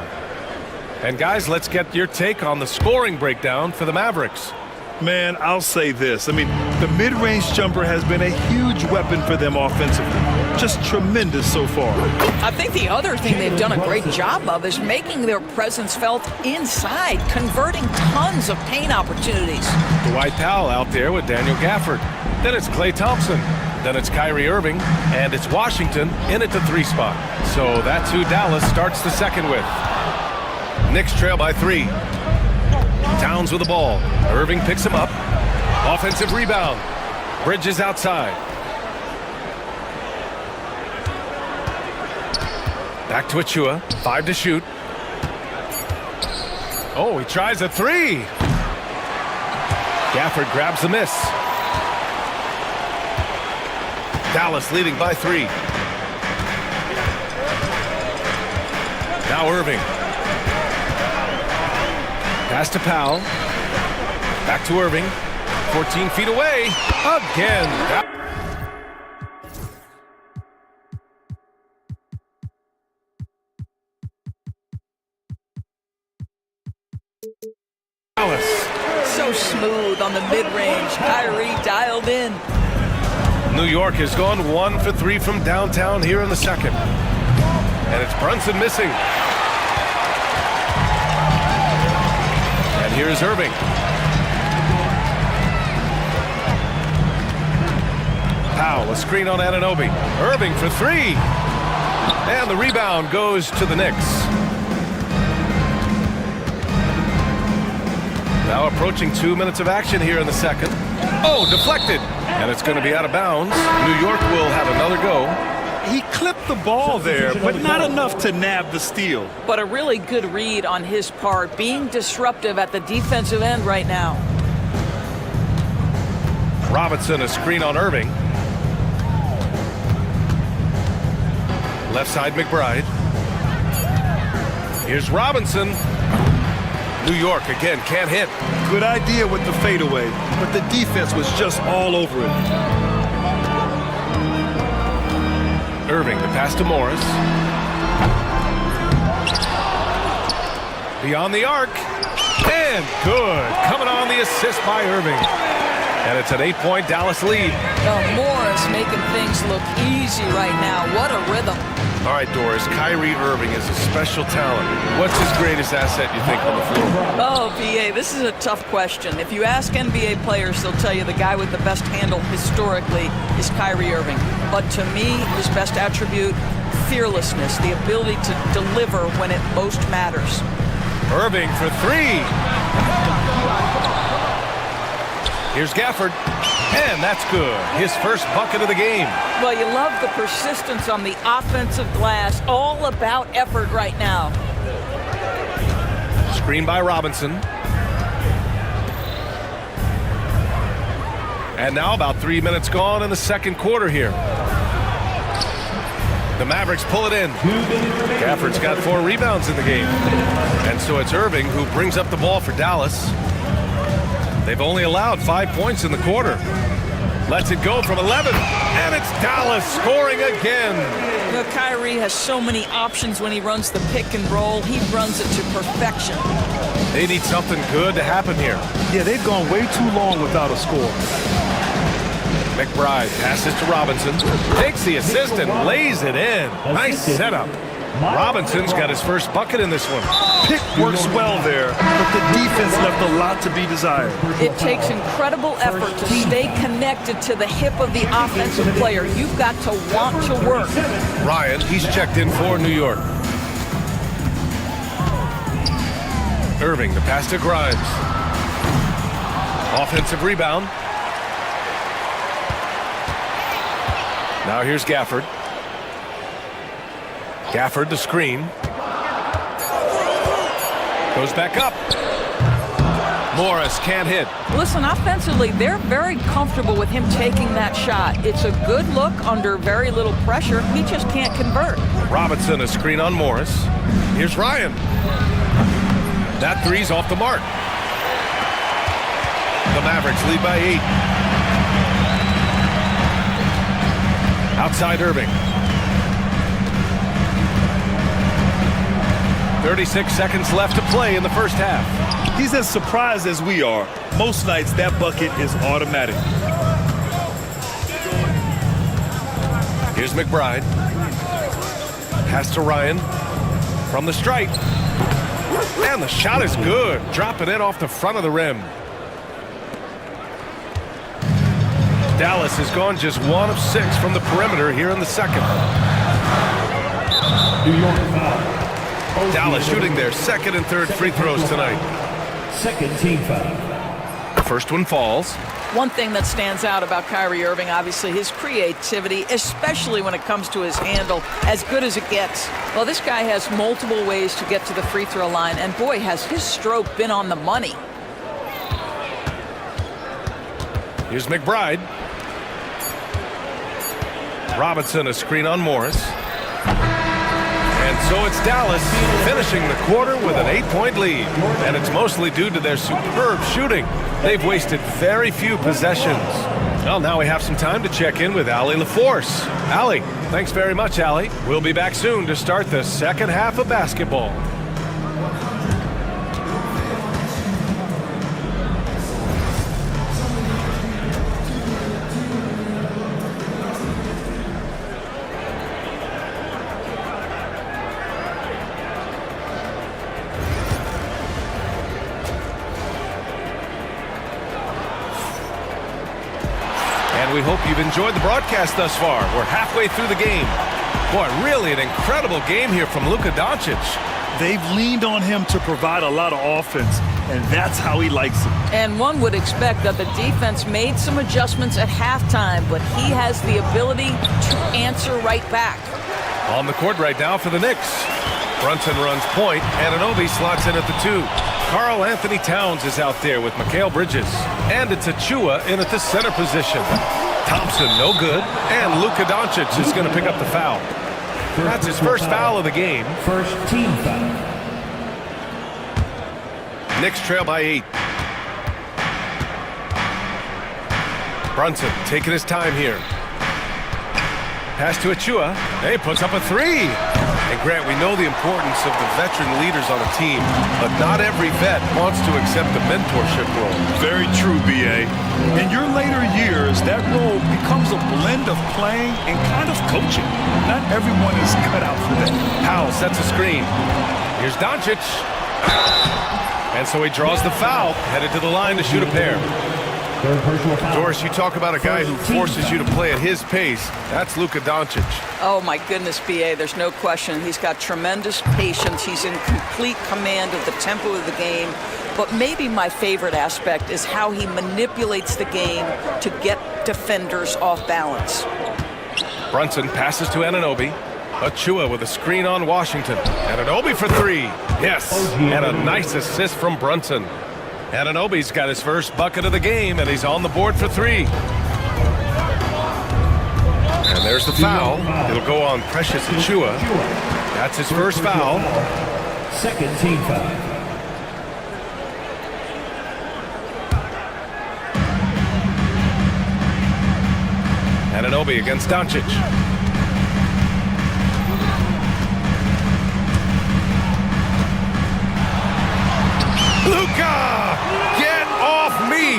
And guys, let's get your take on the scoring breakdown for the Mavericks. Man, I'll say this. I mean, the mid-range jumper has been a huge weapon for them offensively. Just tremendous so far. I think the other thing they've done a great job of is making their presence felt inside, converting tons of paint opportunities. Dwight Powell out there with Daniel Gafford. Then it's Klay Thompson. Then it's Kyrie Irving. And it's Washington in at the 3 spot. So that's who Dallas starts the second with. Knicks trail by 3. Towns with the ball. Irving picks him up. Offensive rebound. Bridges outside. Back to Achua. 5 to shoot. Oh, he tries a 3. Gafford grabs the miss. Dallas leading by 3. Now Irving. Pass to Powell. Back to Irving. 14 feet away. Again. Dallas. So smooth on the mid-range. Kyrie dialed in. New York has gone 1 for 3 from downtown here in the second. And it's Brunson missing. And here's Irving. Powell, a screen on Anunoby. Irving for 3. And the rebound goes to the Knicks. Now approaching 2 minutes of action here in the second. Oh, deflected. And it's going to be out of bounds. New York will have another go. He clipped the ball there, but not enough to nab the steal. But a really good read on his part, being disruptive at the defensive end right now. Robinson, a screen on Irving. Left side, McBride. Here's Robinson. New York again can't hit. Good idea with the fadeaway, but the defense was just all over it. Irving, the pass to Morris. Beyond the arc. And good. Coming on the assist by Irving. And it's an 8-point Dallas lead. Morris making things look easy right now. What a rhythm. All right, Doris, Kyrie Irving is a special talent. What's his greatest asset, you think, on the floor? Oh, PA, this is a tough question. If you ask NBA players, they'll tell you the guy with the best handle historically is Kyrie Irving. But to me, his best attribute, fearlessness, the ability to deliver when it most matters. Irving for 3. Here's Gafford. And that's good. His first bucket of the game. Well, you love the persistence on the offensive glass. All about effort right now. Screen by Robinson. And now about 3 minutes gone in the second quarter here. The Mavericks pull it in. Gafford's got 4 rebounds in the game. And so it's Irving who brings up the ball for Dallas. They've only allowed 5 points in the quarter. Lets it go from 11, and it's Dallas scoring again. You know, Kyrie has so many options when he runs the pick and roll. He runs it to perfection. They need something good to happen here. Yeah, they've gone way too long without a score. McBride passes to Robinson, takes the assist and lays it in. Nice setup. Robinson's got his first bucket in this one. Pick works well there, but the defense left a lot to be desired. It takes incredible effort to stay connected to the hip of the offensive player. You've got to want to work. Ryan, he's checked in for New York. Irving, the pass to Grimes. Offensive rebound. Now here's Gafford. Gafford, the screen. Goes back up. Morris can't hit. Listen, offensively, they're very comfortable with him taking that shot. It's a good look under very little pressure. He just can't convert. Robinson, a screen on Morris. Here's Ryan. That three's off the mark. The Mavericks lead by 8. Outside Irving. 36 seconds left to play in the first half. He's as surprised as we are. Most nights, that bucket is automatic. Here's McBride. Pass to Ryan. From the stripe. And the shot is good. Dropping it off the front of the rim. Dallas has gone just 1 of 6 from the perimeter here in the second. New York foul. Dallas shooting their second and third free throws tonight. Second team foul. The first one falls. One thing that stands out about Kyrie Irving, obviously, his creativity, especially when it comes to his handle, as good as it gets. Well, this guy has multiple ways to get to the free throw line, and boy, has his stroke been on the money. Here's McBride. Robinson, a screen on Morris. And so it's Dallas finishing the quarter with an 8-point lead. And it's mostly due to their superb shooting. They've wasted very few possessions. Well, now we have some time to check in with Allie LaForce. Allie, thanks very much, Allie. We'll be back soon to start the second half of basketball. We hope you've enjoyed the broadcast thus far. We're halfway through the game. Boy, really an incredible game here from Luka Doncic. They've leaned on him to provide a lot of offense, and that's how he likes it. And one would expect that the defense made some adjustments at halftime, but he has the ability to answer right back. On the court right now for the Knicks. Brunson runs point, and Anunoby slots in at the 2. Karl Anthony Towns is out there with Mikal Bridges. And it's Achua in at the center position. Thompson, no good. And Luka Doncic is going to pick up the foul. That's his first foul of the game. First team foul. Knicks trail by 8. Brunson taking his time here. Pass to Achua. He puts up a 3. And Grant, we know the importance of the veteran leaders on a team, but not every vet wants to accept the mentorship role. Very true, B.A. In your later years, that role becomes a blend of playing and kind of coaching. Not everyone is cut out for that. Powell sets a screen. Here's Doncic. And so he draws the foul, headed to the line to shoot a pair. Doris, you talk about a guy who forces you to play at his pace. That's Luka Doncic. Oh, my goodness, B.A., there's no question. He's got tremendous patience. He's in complete command of the tempo of the game. But maybe my favorite aspect is how he manipulates the game to get defenders off balance. Brunson passes to Anunoby. Achua with a screen on Washington. Anunoby for 3. Yes, and a nice assist from Brunson. Anunoby's got his first bucket of the game, and he's on the board for 3. And there's the foul. It'll go on Precious Achua. That's his first foul. Second team foul. Anunoby against Doncic. Luka! Get off me!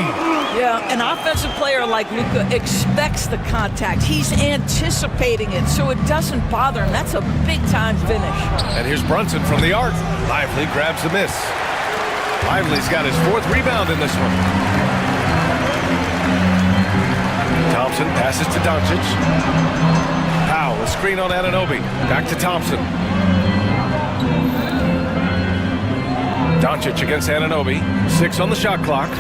Yeah, an offensive player like Luka expects the contact. He's anticipating it, so it doesn't bother him. That's a big-time finish. And here's Brunson from the arc. Lively grabs the miss. Lively's got his 4th rebound in this one. Thompson passes to Doncic. Powell, a screen on Anunoby. Back to Thompson. Doncic against Anunoby. 6 on the shot clock.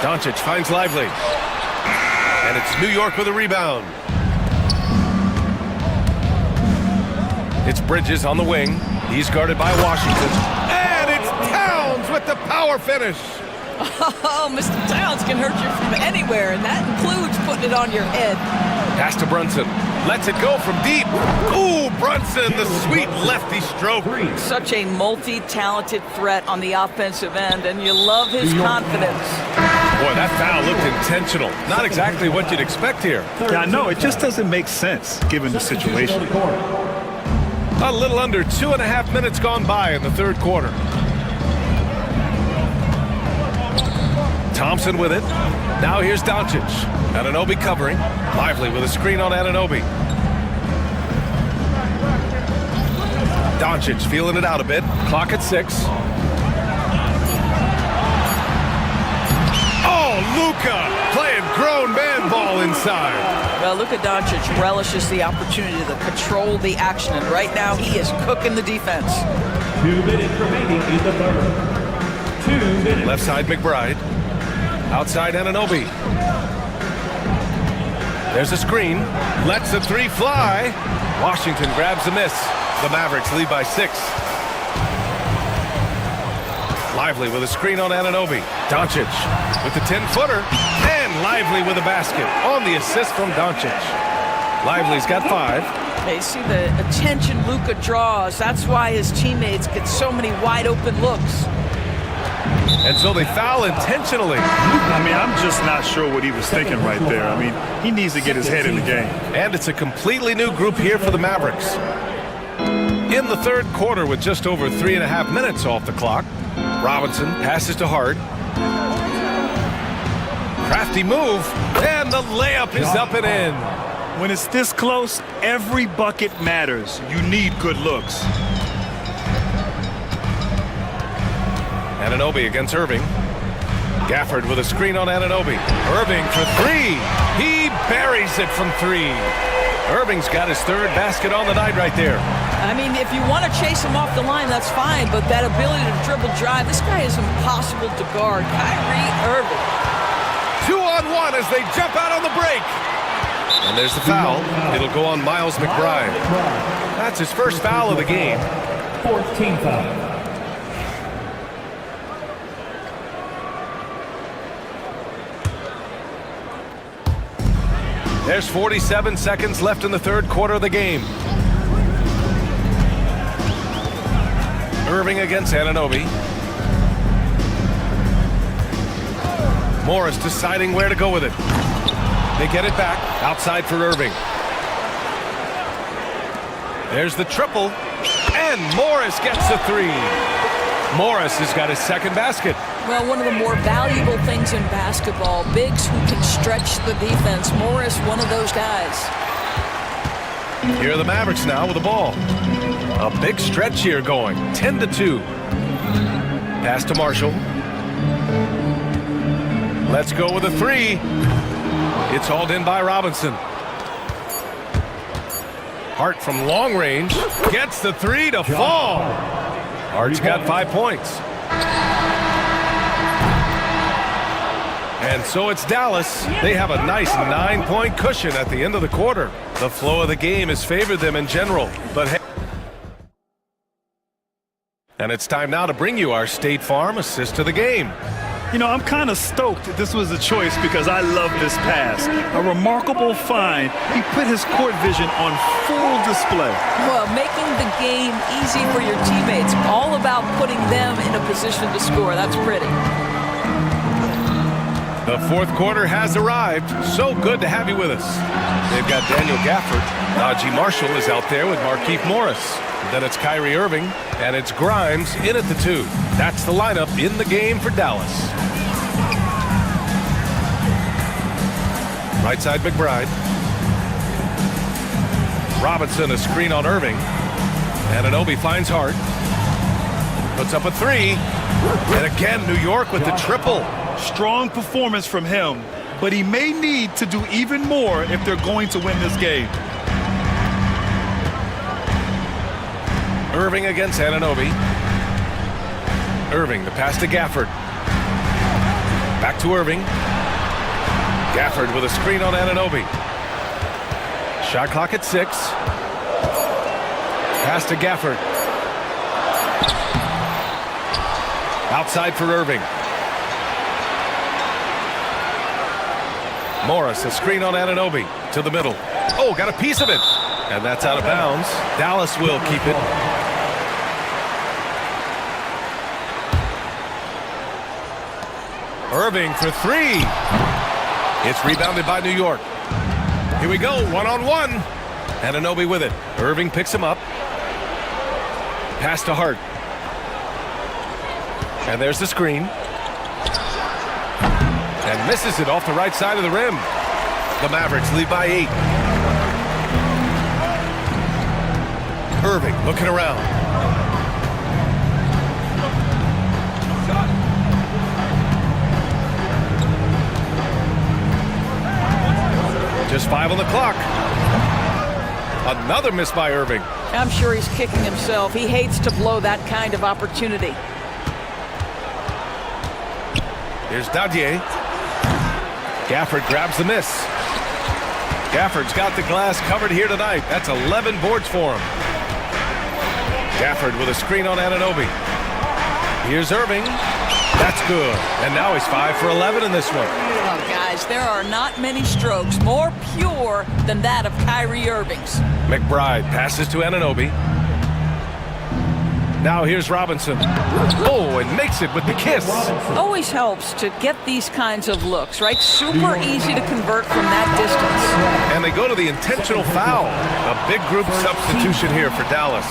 Doncic finds Lively. And it's New York with a rebound. It's Bridges on the wing. He's guarded by Washington. And it's Towns with the power finish. Oh, Mr. Towns can hurt you from anywhere, and that includes putting it on your head. Pass to Brunson. Lets it go from deep. Ooh, Brunson, the sweet lefty stroke. Such a multi-talented threat on the offensive end, and you love his confidence. Boy, that foul looked intentional. Not exactly what you'd expect here. Yeah, I know. It just doesn't make sense given the situation. A little under 2.5 minutes gone by in the 3rd quarter. Thompson with it. Now here's Doncic. Anunoby covering. Lively with a screen on Anunoby. Doncic feeling it out a bit. Clock at 6. Oh, Luka playing grown man ball inside. Well, Luka Doncic relishes the opportunity to control the action, and right now he is cooking the defense. 2 minutes remaining in the 3rd. 2 minutes. Left side McBride. Outside Anunoby. There's a screen. Lets the 3 fly. Washington grabs the miss. The Mavericks lead by 6. Lively with a screen on Anunoby. Doncic with the 10-footer. And Lively with a basket on the assist from Doncic. Lively's got 5. You see the attention Luka draws. That's why his teammates get so many wide-open looks. And so they foul intentionally. I mean, I'm just not sure what he was thinking right there. I mean, he needs to get his head in the game. And it's a completely new group here for the Mavericks. In the 3rd quarter with just over 3.5 minutes off the clock, Robinson passes to Hart. Crafty move, and the layup is up and in. When it's this close, every bucket matters. You need good looks. Anunoby against Irving. Gafford with a screen on Anunoby. Irving for 3. He buries it from 3. Irving's got his 3rd basket on the night right there. I mean, if you want to chase him off the line, that's fine, but that ability to dribble drive, this guy is impossible to guard. Kyrie Irving. 2-on-1 as they jump out on the break. And there's the foul. It'll go on Miles McBride. That's his first foul of the game. 14 foul. There's 47 seconds left in the 3rd quarter of the game. Irving against Anunoby. Morris deciding where to go with it. They get it back. Outside for Irving. There's the triple. And Morris gets the 3. Morris has got his 2nd basket. Well, one of the more valuable things in basketball, bigs who can stretch the defense. Morris, one of those guys. Here are the Mavericks now with the ball. A big stretch here going. 10-2. Pass to Marshall. Let's go with a 3. It's hauled in by Robinson. Hart from long range gets the 3 to fall. Hart's got 5 points. And so it's Dallas. They have a nice 9-point cushion at the end of the quarter. The flow of the game has favored them in general. But hey, and it's time now to bring you our State Farm assist to the game. You know, I'm kind of stoked that this was a choice because I love this pass. A remarkable find. He put his court vision on full display. Well, making the game easy for your teammates. All about putting them in a position to score. That's pretty. The 4th quarter has arrived. So good to have you with us. They've got Daniel Gafford. Najee Marshall is out there with Markieff Morris. Then it's Kyrie Irving, and it's Grimes in at the 2. That's the lineup in the game for Dallas. Right side, McBride. Robinson, a screen on Irving. Anunoby finds Hart. Puts up a 3. And again, New York with the triple. Strong performance from him, but he may need to do even more if they're going to win this game. Irving against Anunoby. Irving, the pass to Gafford. Back to Irving. Gafford with a screen on Anunoby. Shot clock at 6. Pass to Gafford. Outside for Irving. Morris, a screen on Anunoby to the middle. Oh, got a piece of it. And that's out of bounds. Dallas will keep it. Irving for 3. It's rebounded by New York. Here we go, one-on-one. Anunoby with it. Irving picks him up. Pass to Hart. And there's the screen. And misses it off the right side of the rim. The Mavericks lead by 8. Irving looking around. Just 5 on the clock. Another miss by Irving. I'm sure he's kicking himself. He hates to blow that kind of opportunity. Here's Dadier. Gafford grabs the miss. Gafford's got the glass covered here tonight. That's 11 boards for him. Gafford with a screen on Anunoby. Here's Irving. That's good. And now he's 5 for 11 in this one. Oh, guys, there are not many strokes more pure than that of Kyrie Irving's. McBride passes to Anunoby. Now here's Robinson. Oh, and makes it with the kiss. Always helps to get these kinds of looks, right? Super easy to convert from that distance. And they go to the intentional foul. A big group substitution here for Dallas.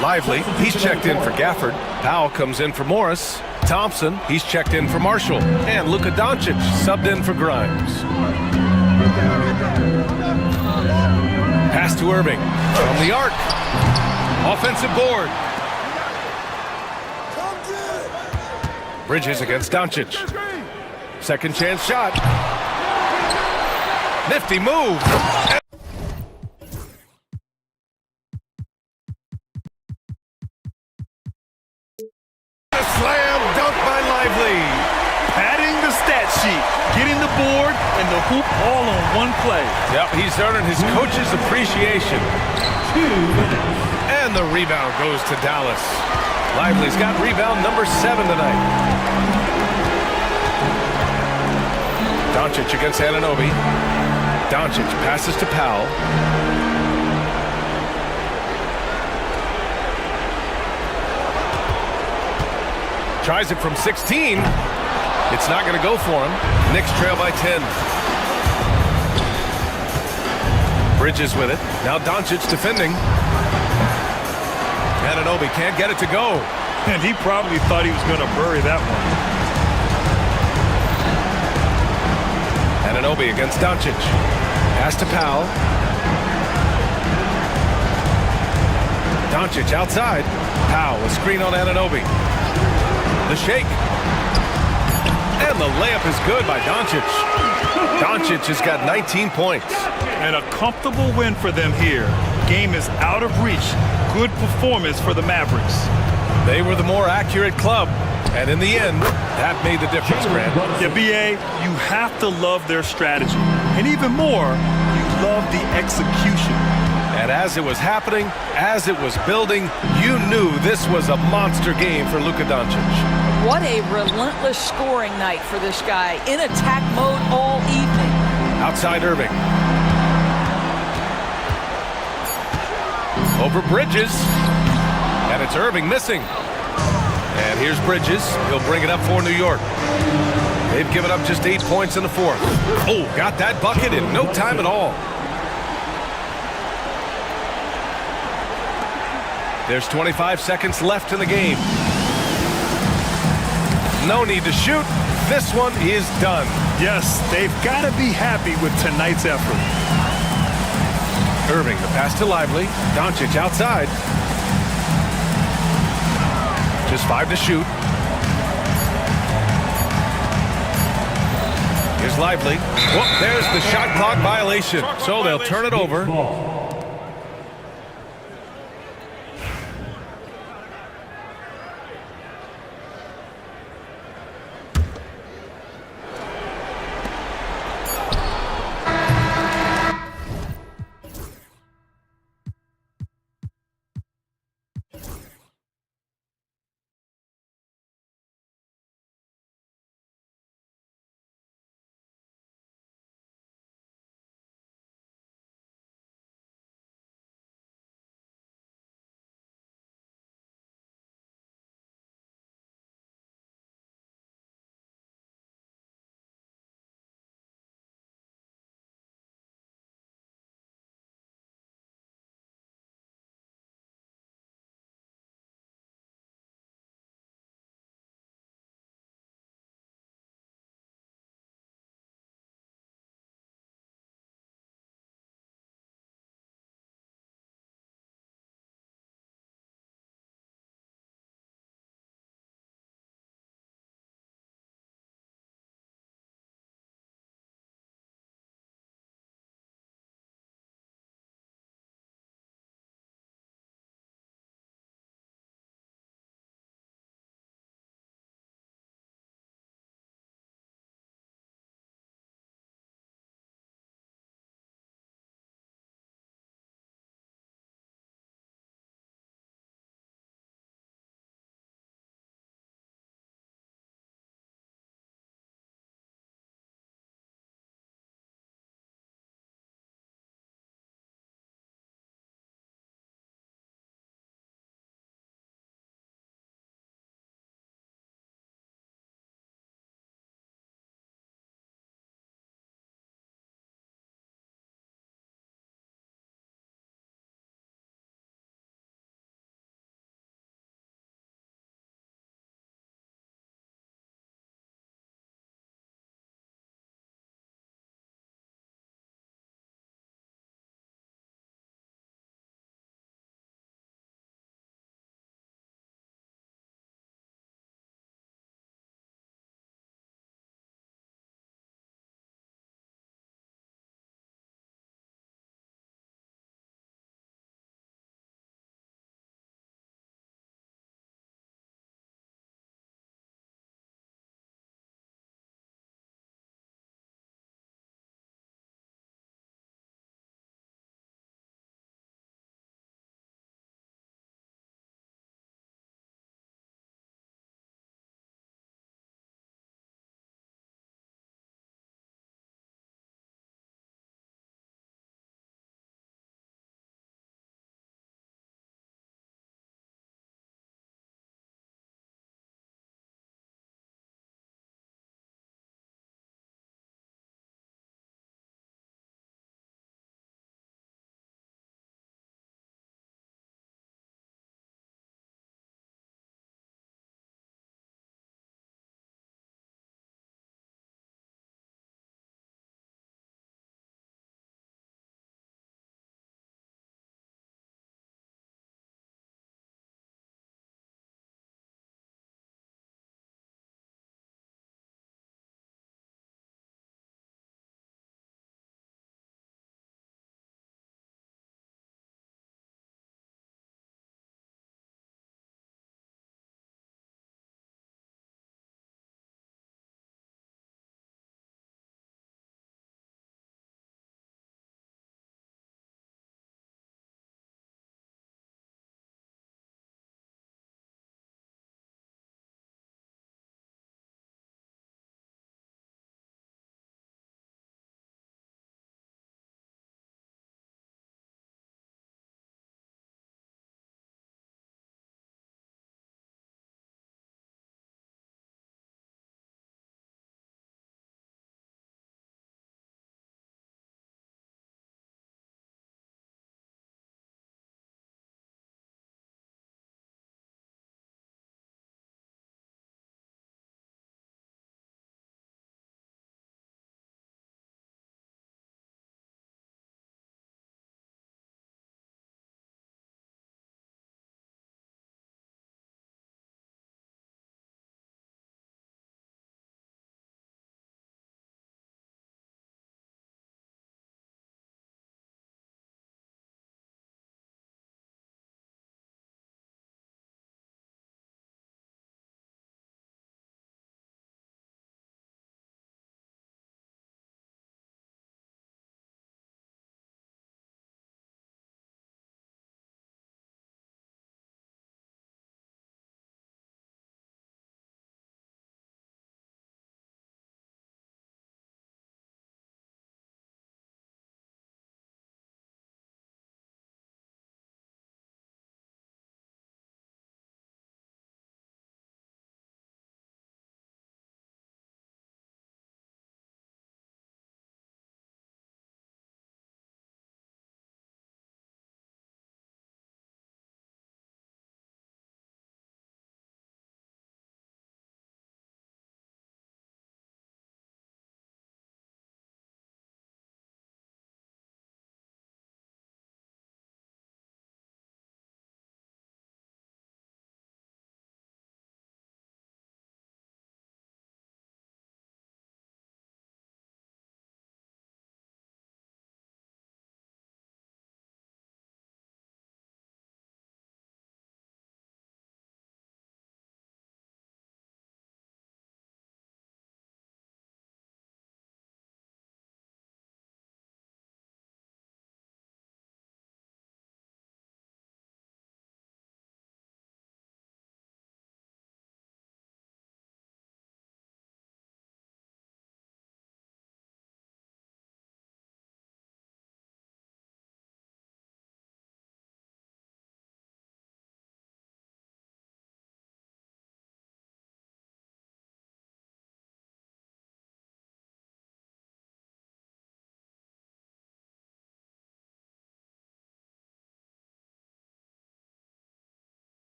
Lively, he's checked in for Gafford. Powell comes in for Morris. Thompson, he's checked in for Marshall. And Luka Doncic subbed in for Grimes. Pass to Irving from the arc. Offensive board. Bridges against Doncic. Second chance shot. Nifty move. Slam dunk by Lively. Padding the stat sheet, getting the board and the hoop all on one play. Yep, he's earning his coach's appreciation. And the rebound goes to Dallas. Lively's got rebound number 7 tonight. Doncic against Anunoby. Doncic passes to Powell. Tries it from 16. It's not going to go for him. Knicks trail by 10. Bridges with it. Now Doncic defending. Anunoby can't get it to go. And he probably thought he was going to bury that one. Anunoby against Doncic. Pass to Powell. Doncic outside. Powell, a screen on Anunoby. The shake. And the layup is good by Doncic. Doncic has got 19 points. And a comfortable win for them here. Game is out of reach. Good performance for the Mavericks. They were the more accurate club. And in the end, that made the difference, Grant. Yeah, B.A., you have to love their strategy. And even more, you love the execution. And as it was happening, as it was building, you knew this was a monster game for Luka Doncic. What a relentless scoring night for this guy. In attack mode all evening. Outside Irving. Over Bridges. And it's Irving missing. And here's Bridges. He'll bring it up for New York. They've given up just 8 points in the fourth. Oh, got that bucket in no time at all. There's 25 seconds left in the game. No need to shoot. This one is done. Yes, they've got to be happy with tonight's effort. Irving, the pass to Lively. Doncic outside. Just 5 to shoot. Here's Lively. Whoop, there's the shot clock violation. So they'll turn it over.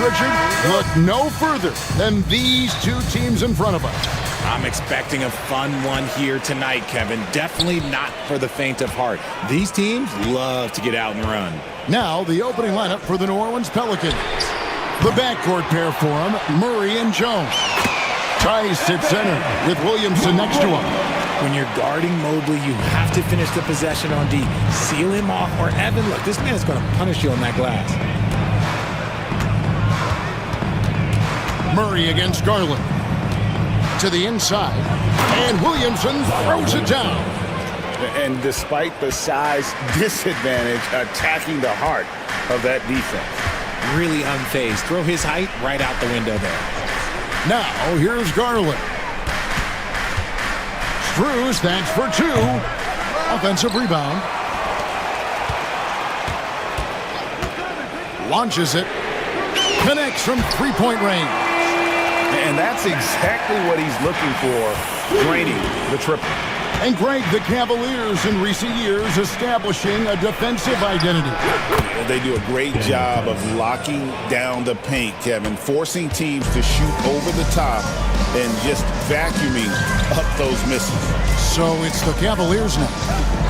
Richard, look no further than these two teams in front of us. I'm expecting a fun one here tonight, Kevin. Definitely not for the faint of heart. These teams love to get out and run. Now the opening lineup for the New Orleans Pelicans. The backcourt pair for them, Murray and Jones. Tice at center with Williamson next to him. When you're guarding Mobley, you have to finish the possession on D. Seal him off, or Evan, look, this man's going to punish you on that glass. Murray against Garland. To the inside, and Williamson throws it down. And despite the size disadvantage, attacking the heart of that defense. Really unfazed. Throw his height right out the window there. Now, here's Garland. Strus, thanks for two. Offensive rebound. Launches it. Connects from three-point range. And that's exactly what he's looking for, draining the triple. And Greg, the Cavaliers in recent years establishing a defensive identity. They do a great job of locking down the paint, Kevin, forcing teams to shoot over the top and just vacuuming up those misses. So it's the Cavaliers now.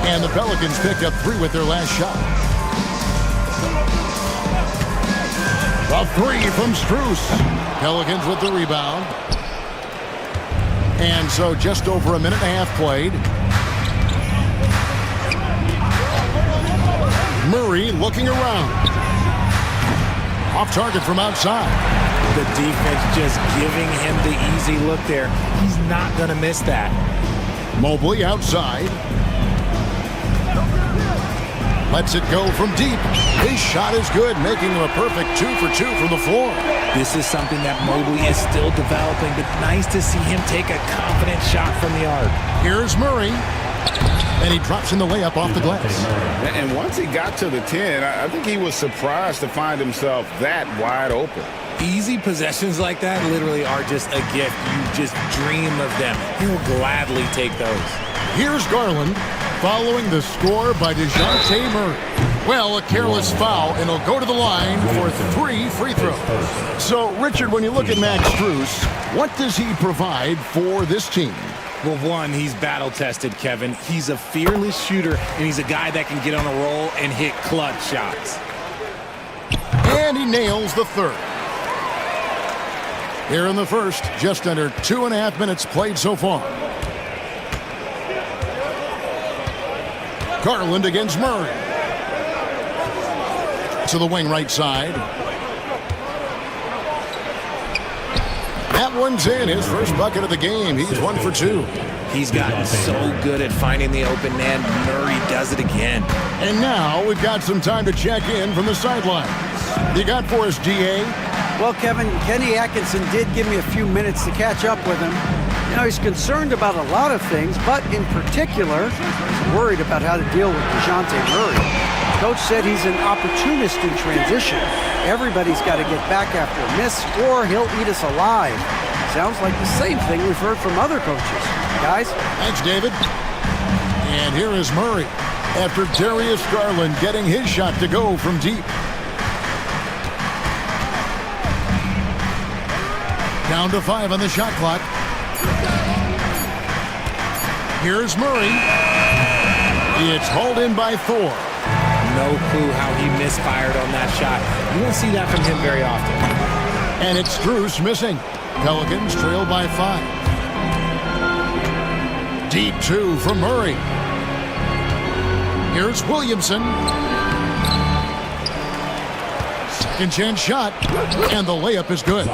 And the Pelicans picked up three with their last shot. A three from Strus. Pelicans with the rebound. And so just over a minute and a half played. Murray looking around. Off target from outside. The defense just giving him the easy look there. He's not going to miss that. Mobley outside. Lets it go from deep. His shot is good, making him a perfect 2 for 2 from the floor. This is something that Mobley is still developing, but nice to see him take a confident shot from the arc. Here's Murray. And he drops in the layup off the glass. And once he got to the 10, I think he was surprised to find himself that wide open. Easy possessions like that literally are just a gift. You just dream of them. He'll gladly take those. Here's Garland. Following the score by DeJounte Murray. Well, a careless foul, and he'll go to the line for 3 free throws. So, Richard, when you look at Max Strus, what does he provide for this team? Well, one, he's battle-tested, Kevin. He's a fearless shooter, and he's a guy that can get on a roll and hit clutch shots. And he nails the third. Here in the first, just under 2.5 minutes played so far. Garland against Murray. To the wing right side. That one's in. His first bucket of the game. He's 1 for 2. He's gotten so good at finding the open man. Murray does it again. And now we've got some time to check in from the sidelines. You got for us, GA? Well, Kevin, Kenny Atkinson did give me a few minutes to catch up with him. You know, he's concerned about a lot of things, but in particular, he's worried about how to deal with DeJounte Murray. Coach said he's an opportunist in transition. Everybody's got to get back after a miss, or he'll eat us alive. Sounds like the same thing we've heard from other coaches. Guys? Thanks, David. And here is Murray after Darius Garland getting his shot to go from deep. Down to 5 on the shot clock. Here's Murray. It's hauled in by Thor. No clue how he misfired on that shot. You won't see that from him very often. And it's Strus missing. Pelicans trail by 5. Deep 2 from Murray. Here's Williamson. Second chance shot, and the layup is good.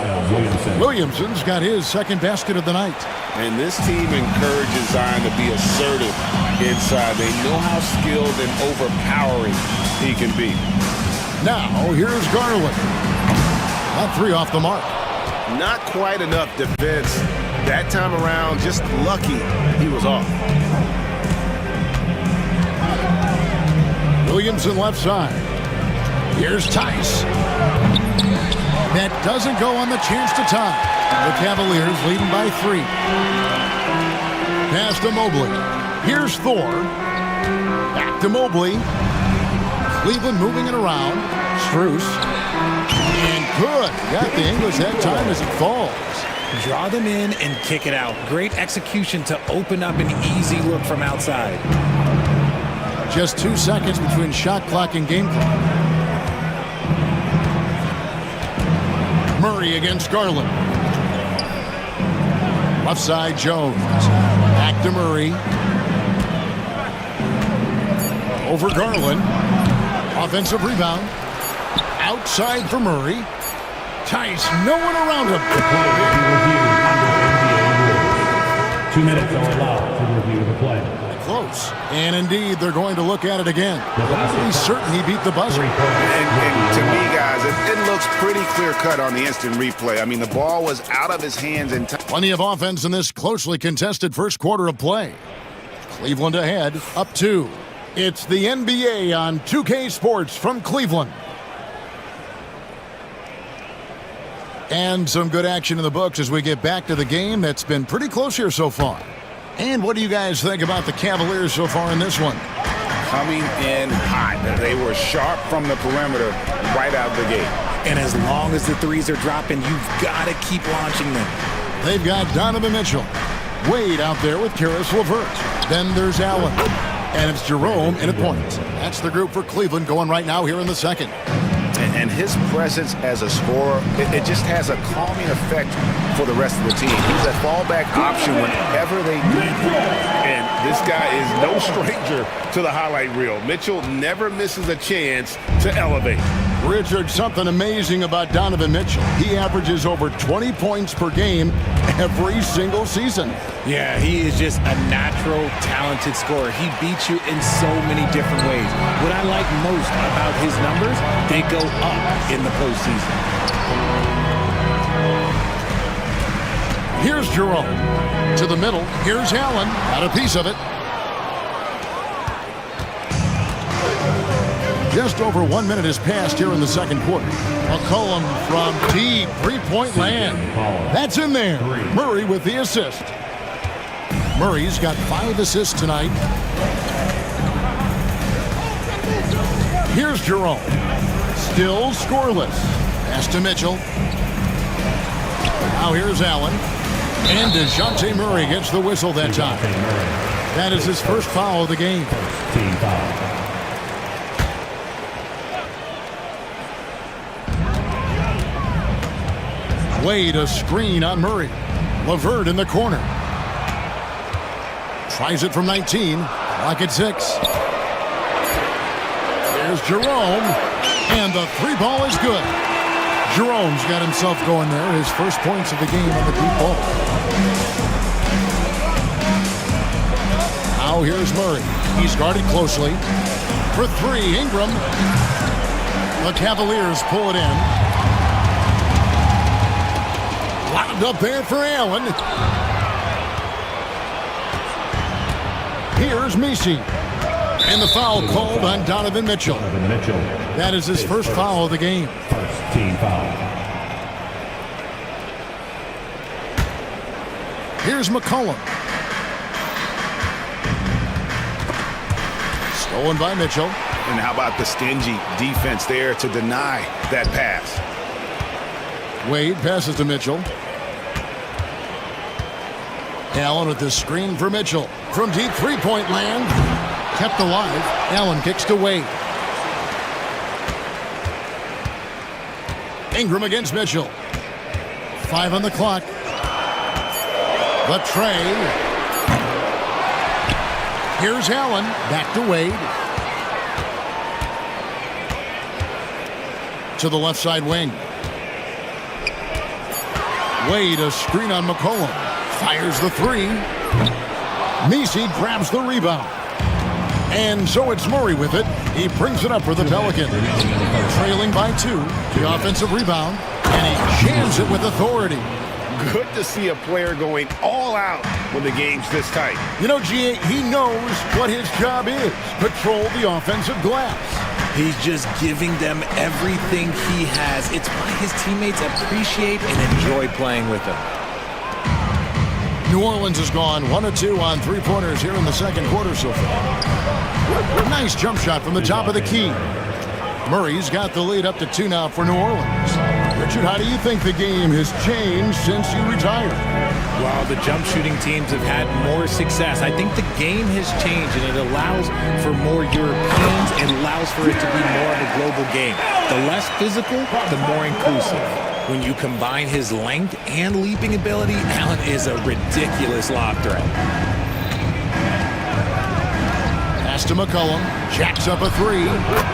Williamson's got his second basket of the night. And this team encourages Zion to be assertive inside. They know how skilled and overpowering he can be. Now, here's Garland. That 3 off the mark. Not quite enough defense. That time around, just lucky he was off. Williamson left side. Here's Tice. That doesn't go on the chance to tie. The Cavaliers leading by 3. Pass to Mobley. Here's Thor. Back to Mobley. Cleveland moving it around. Strus. And good. Got the English that time as it falls. Draw them in and kick it out. Great execution to open up an easy look from outside. Just 2 seconds between shot clock and game clock. Murray against Garland. Left side, Jones. Back to Murray. Over Garland. Offensive rebound. Outside for Murray. Tice, no one around him. 2 minutes are allowed to review the play. Close. And indeed, they're going to look at it again. He's certain he beat the buzzer. And to me, guys, it looks pretty clear-cut on the instant replay. I mean, the ball was out of his hands in time. Plenty of offense in this closely contested first quarter of play. Cleveland ahead, up 2. It's the NBA on 2K Sports from Cleveland. And some good action in the books as we get back to the game that's been pretty close here so far. And what do you guys think about the Cavaliers so far in this one? Coming in hot. They were sharp from the perimeter right out the gate. And as long as the threes are dropping, you've got to keep launching them. They've got Donovan Mitchell. Wade out there with Karis LeVert. Then there's Allen. And it's Jerome in at point. That's the group for Cleveland going right now here in the second. And his presence as a scorer, it just has a calming effect for the rest of the team. He's a fallback option whenever they need him. And this guy is no stranger to the highlight reel. Mitchell never misses a chance to elevate. Richard, something amazing about Donovan Mitchell. He averages over 20 points per game every single season. Yeah, he is just a natural, talented scorer. He beats you in so many different ways. What I like most about his numbers, they go up in the postseason. Here's Jerome. To the middle. Here's Allen. Got a piece of it. Just over 1 minute has passed here in the second quarter. McCollum from deep three-point land. That's in there. Murray with the assist. Murray's got 5 assists tonight. Here's Jerome. Still scoreless. Pass to Mitchell. Now here's Allen. And DeJounte Murray gets the whistle that time. That is his first foul of the game. Team foul. Wade a screen on Murray. LeVert in the corner. Tries it from 19. Clock at 6. There's Jerome. And the 3 ball is good. Jerome's got himself going there. His first points of the game on the deep ball. Now here's Murray. He's guarded closely. For 3, Ingram. The Cavaliers pull it in. Lobbed up there for Allen. Here's Messi. And the foul called on Donovan Mitchell. That is his first foul of the game. First team foul. Here's McCollum. Stolen by Mitchell. And how about the stingy defense there to deny that pass? Wade passes to Mitchell. Allen with the screen for Mitchell. From deep three-point land. Kept alive. Allen kicks to Wade. Ingram against Mitchell. 5 on the clock. The tray. Here's Allen. Back to Wade. To the left side wing. Wade a screen on McCollum. Fires the 3. Messi grabs the rebound. And so it's Murray with it. He brings it up for the Pelicans. Trailing by 2. The offensive rebound. And he jams it with authority. Good to see a player going all out when the game's this tight. You know, GA, he knows what his job is. Patrol the offensive glass. He's just giving them everything he has. It's why his teammates appreciate and enjoy playing with him. New Orleans has gone 1 of 2 on 3-pointers here in the second quarter so far. Nice jump shot from the top of the key. Murray's got the lead up to 2 now for New Orleans. Richard, how do you think the game has changed since you retired? While the jump shooting teams have had more success, I think the game has changed, and it allows for more Europeans. It allows for it to be more of a global game. The less physical, the more inclusive. When you combine his length and leaping ability, Allen is a ridiculous lob threat. Pass to McCollum, jacks up a three.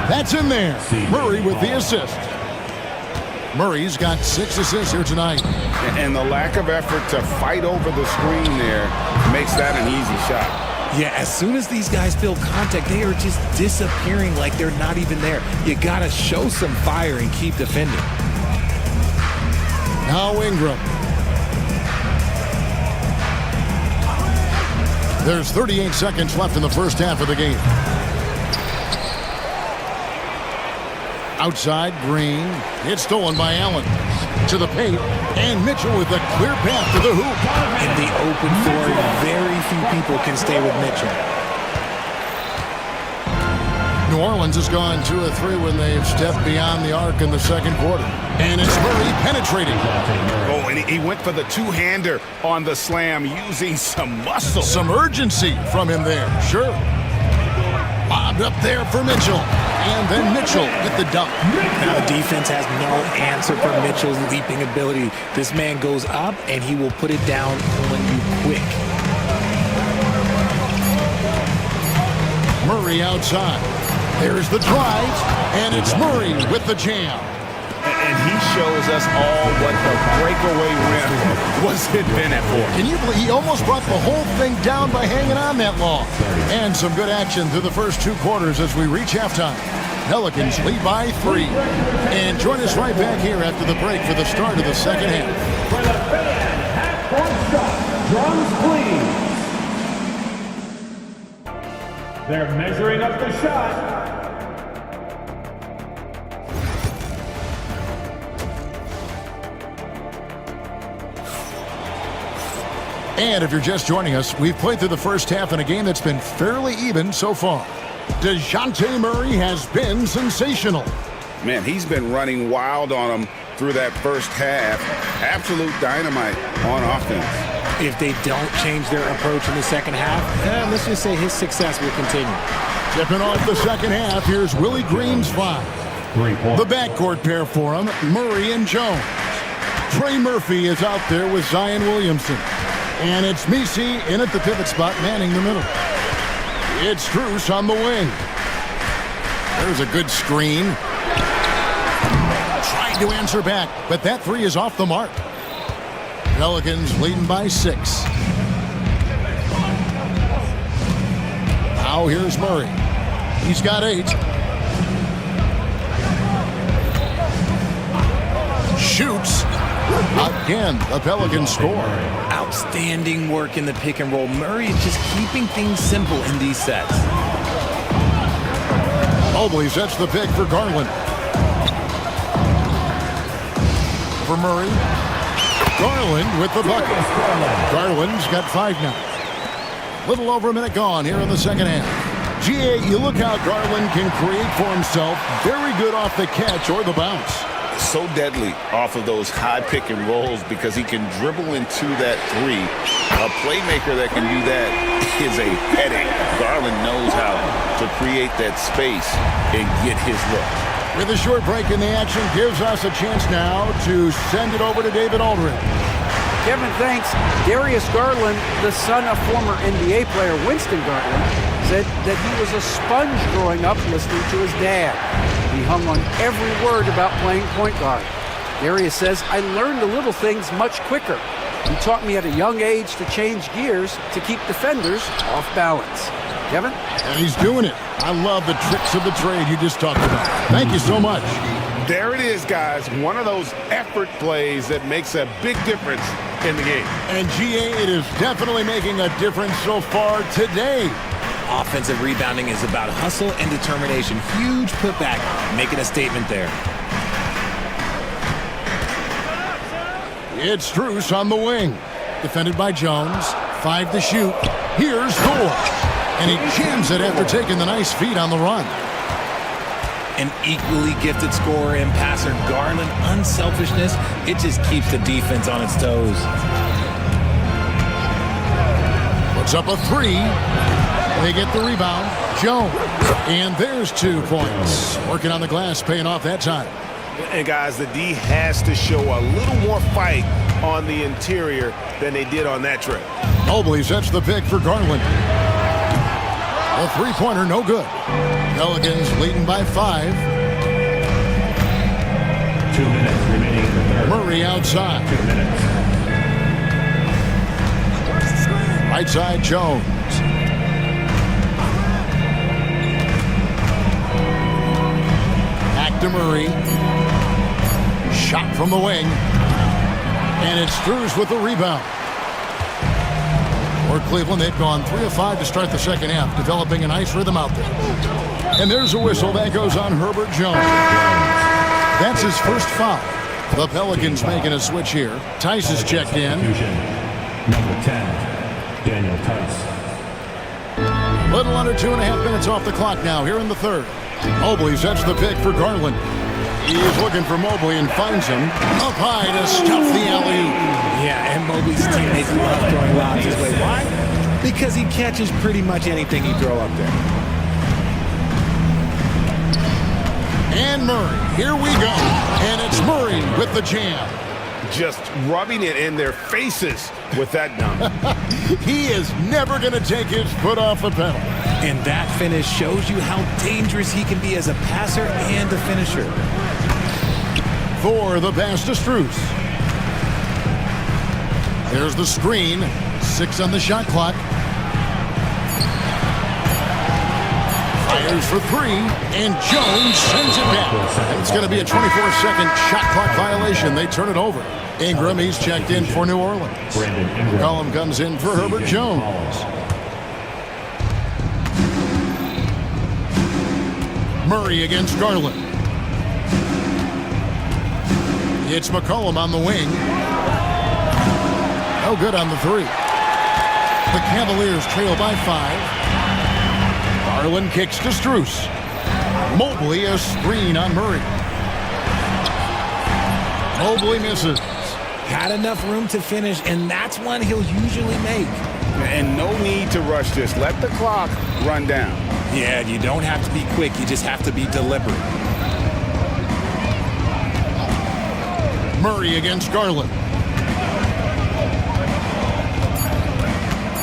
That's in there. Murray with the assist. Murray's got 6 assists here tonight. And the lack of effort to fight over the screen there makes that an easy shot. Yeah, as soon as these guys feel contact, they are just disappearing like they're not even there. You gotta show some fire and keep defending. Now Ingram. There's 38 seconds left in the first half of the game. Outside, Green. It's stolen by Allen. To the paint, and Mitchell with a clear path to the hoop. In the open floor, very few people can stay with Mitchell. New Orleans has gone 2 of 3 when they've stepped beyond the arc in the second quarter. And it's Murray penetrating. Oh, and he went for the two-hander on the slam using some muscle. Some urgency from him there, sure. Lobbed up there for Mitchell. And then Mitchell with the dunk. Now the defense has no answer for Mitchell's leaping ability. This man goes up and he will put it down on you quick. Murray outside. There's the drive, and it's Murray with the jam. And he shows us all what the breakaway rim was invented for. Can you believe he almost brought the whole thing down by hanging on that long? And some good action through the first 2 quarters as we reach halftime. Pelicans lead by 3. And join us right back here after the break for the start of the second half. For the Pelicans, half-court shot, drums please. They're measuring up the shot. And if you're just joining us, we've played through the first half in a game that's been fairly even so far. DeJounte Murray has been sensational. Man, he's been running wild on him through that first half. Absolute dynamite on offense. If they don't change their approach in the second half, let's just say his success will continue. Tipping off the second half, here's Willie Green's 5. The backcourt pair for him, Murray and Jones. Trey Murphy is out there with Zion Williamson. And it's Messi in at the pivot spot, manning the middle. It's Strus on the wing. There's a good screen. Trying to answer back, but that 3 is off the mark. Pelicans leading by 6. Now here's Murray. He's got 8. Shoots. Again, the Pelicans score. Outstanding work in the pick and roll. Murray is just keeping things simple in these sets. Mobley sets the pick for Garland. For Murray. Garland with the bucket. Garland's got 5 now. Little over a minute gone here in the second half. GA, you look how Garland can create for himself. Very good off the catch or the bounce. So deadly off of those high pick and rolls because he can dribble into that 3. A playmaker that can do that is a headache. Garland knows how to create that space and get his look. With a short break in the action, gives us a chance now to send it over to David Aldridge. Kevin, thanks. Darius Garland, the son of former NBA player Winston Garland, said that he was a sponge growing up listening to his dad. He hung on every word about playing point guard. Darius says, I learned the little things much quicker. He taught me at a young age to change gears to keep defenders off balance. Kevin? And he's doing it. I love the tricks of the trade you just talked about. Thank you so much. There it is, guys. One of those effort plays that makes a big difference in the game. And GA, it is definitely making a difference so far today. Offensive rebounding is about hustle and determination. Huge putback, making a statement there. It's Strus on the wing. Defended by Jones. 5 to shoot. Here's Thor. And he jams it after taking the nice feed on the run. an equally gifted scorer and passer. Garland, unselfishness, it just keeps the defense on its toes. Puts up a three. They get the rebound. Jones. And there's 2 points. Working on the glass, paying off that time. And guys, the D has to show a little more fight on the interior than they did on that trip. Mobley sets the pick for Garland. A three-pointer, no good. Pelicans leading by 5. 2 minutes remaining in the third. Murray outside. 2 minutes. Right side, Jones. Back to Murray. Shot from the wing. And it's Strus with the rebound. For Cleveland, they've gone 3 of 5 to start the second half, developing a nice rhythm out there. And there's a whistle that goes on Herbert Jones. That's his first foul. The Pelicans making a switch here. Tice is checked in. Number 10, Daniel Tice. Little under 2.5 minutes off the clock now here in the third. Mobley sets the pick for Garland. He's looking for Mobley and finds him. Up high to stuff the alley-oop. Yeah, and Mobley's teammates love throwing lobs his way. Why? Because he catches pretty much anything you throw up there. And Murray, here we go. And it's Murray with the jam. Just rubbing it in their faces with that dunk. He is never going to take his foot off the pedal. And that finish shows you how dangerous he can be as a passer and a finisher. For the pass to Strus. There's the screen. 6 on the shot clock. Fires for 3, and Jones sends it down. It's going to be a 24-second shot clock violation. They turn it over. Ingram, he's checked in for New Orleans. McCollum comes in for Herbert Jones. Murray against Garland. It's McCollum on the wing. No good on the 3. The Cavaliers trail by 5. Garland kicks to Strus. Mobley a screen on Murray. Mobley misses. Had enough room to finish, and that's one he'll usually make. And no need to rush this. Let the clock run down. Yeah, you don't have to be quick. You just have to be deliberate. Murray against Garland.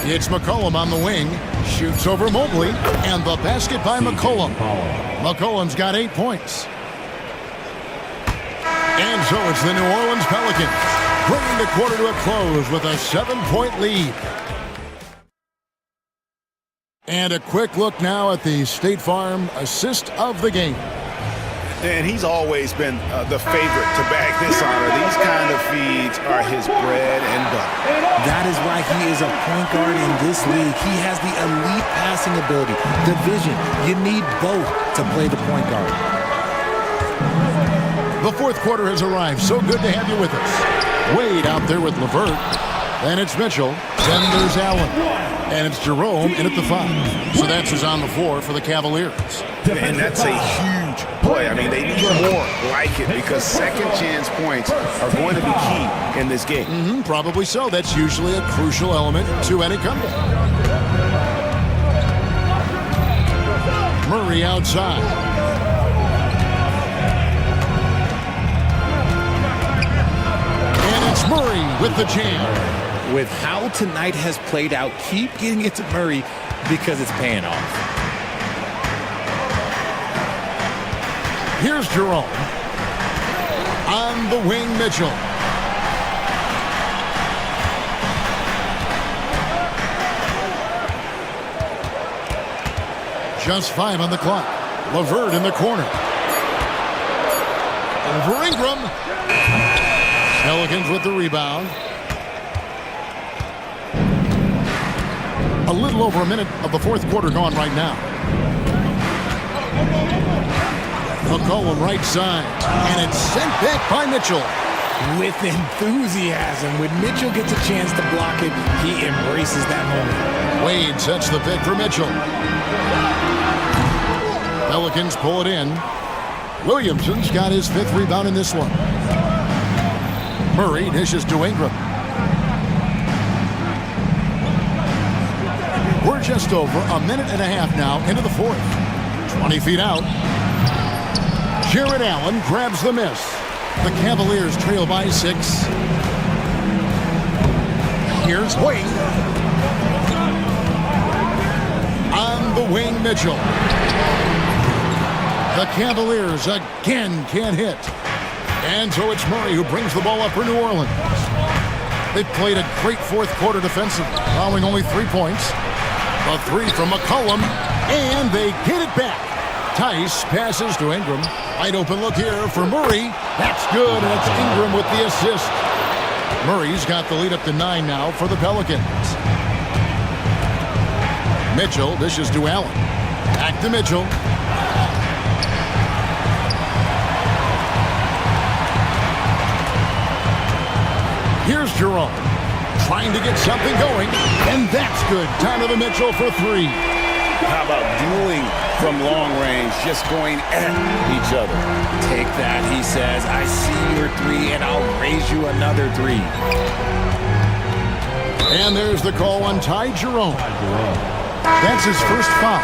It's McCollum on the wing. Shoots over Mobley. And the basket by McCollum. McCollum's got 8 points. And so it's the New Orleans Pelicans bringing the quarter to a close with a 7-point lead. And a quick look now at the State Farm assist of the game. And he's always been the favorite to bag this honor. These kind of feeds are his bread and butter. That is why he is a point guard in this league. He has the elite passing ability, the vision. You need both to play the point guard. The fourth quarter has arrived. So good to have you with us. Wade out there with LeVert. Then it's Mitchell. Then there's Allen. And it's Jerome in at the 5. So that's who's on the floor for the Cavaliers. And that's a huge play. I mean, they need more like it because second chance points are going to be key in this game. Probably so. That's usually a crucial element to any comeback. Murray outside. And it's Murray with the jam. With how tonight has played out, keep getting it to Murray because it's paying off. Here's Jerome. On the wing, Mitchell. Just 5 on the clock. LeVert in the corner. Over Ingram. Pelicans with the rebound. A little over a minute of the fourth quarter gone right now. McCollum right side. And it's sent back by Mitchell. With enthusiasm. When Mitchell gets a chance to block it, he embraces that moment. Wade sets the pick for Mitchell. Pelicans pull it in. Williamson's got his 5th rebound in this one. Murray dishes to Ingram. We're just over a minute and a half now into the 4th. 20 feet out. Jared Allen grabs the miss. The Cavaliers trail by 6. Here's Wing. On the wing, Mitchell. The Cavaliers again can't hit. And so it's Murray who brings the ball up for New Orleans. They played a great 4th quarter defensively, allowing only 3 points. A 3 from McCollum, and they get it back. Tice passes to Ingram. Wide open look here for Murray. That's good, and it's Ingram with the assist. Murray's got the lead up to 9 now for the Pelicans. Mitchell dishes to Allen. Back to Mitchell. Here's Jerome. Trying to get something going, and that's good. Down to the Mitchell for 3. How about dueling from long range, just going at each other? Take that, he says. I see your 3, and I'll raise you another 3. And there's the call on Ty Jerome. That's his first foul.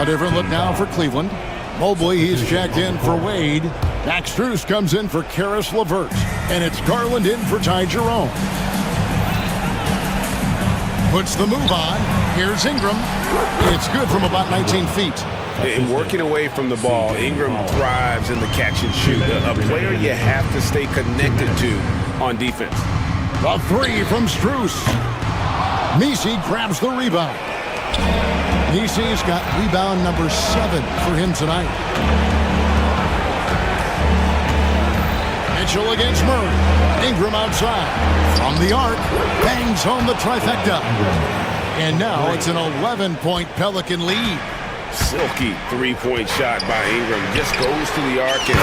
A different look now for Cleveland. Mobley, he's checked in for Wade. Max Strus comes in for Karis LeVert. And it's Garland in for Ty Jerome. Puts the move on. Here's Ingram. It's good from about 19 feet. And working away from the ball, Ingram thrives in the catch and shoot. A player you have to stay connected to on defense. The 3 from Strus. Nisi grabs the rebound. Nisi's got rebound number 7 for him tonight. Mitchell against Murray. Ingram outside. From the arc, bangs home the trifecta. And now it's an 11-point Pelican lead. Silky 3-point shot by Ingram. Just goes to the arc and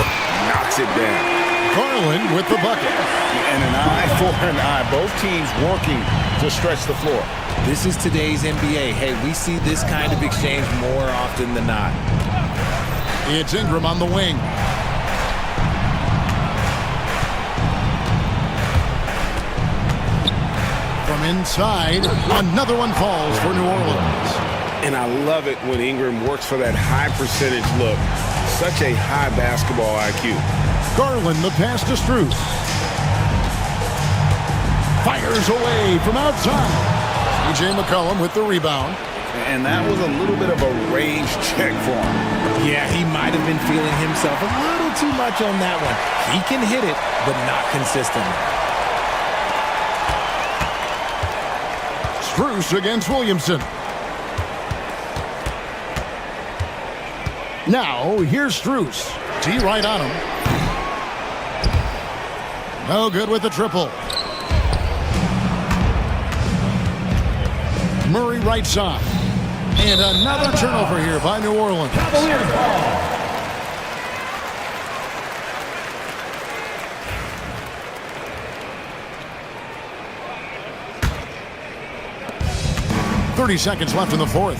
knocks it down. Garland with the bucket. And an eye for an eye. Both teams working to stretch the floor. This is today's NBA. Hey, we see this kind of exchange more often than not. It's Ingram on the wing. From inside, another one falls for New Orleans. And I love it when Ingram works for that high percentage look. Such a high basketball IQ. Garland the pass to Strus. Fires away from outside. C.J. McCollum with the rebound. And that was a little bit of a range check for him. Yeah, he might have been feeling himself a little too much on that one. He can hit it, but not consistently. Strus against Williamson. Now, here's Strus. T right on him. No good with the triple. Murray right side. And another turnover here by New Orleans. Cavaliers ball. 30 seconds left in the 4th.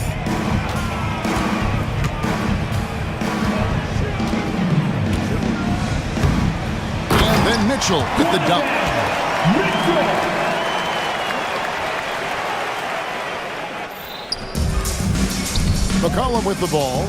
And then Mitchell with the dunk. McCollum with the ball.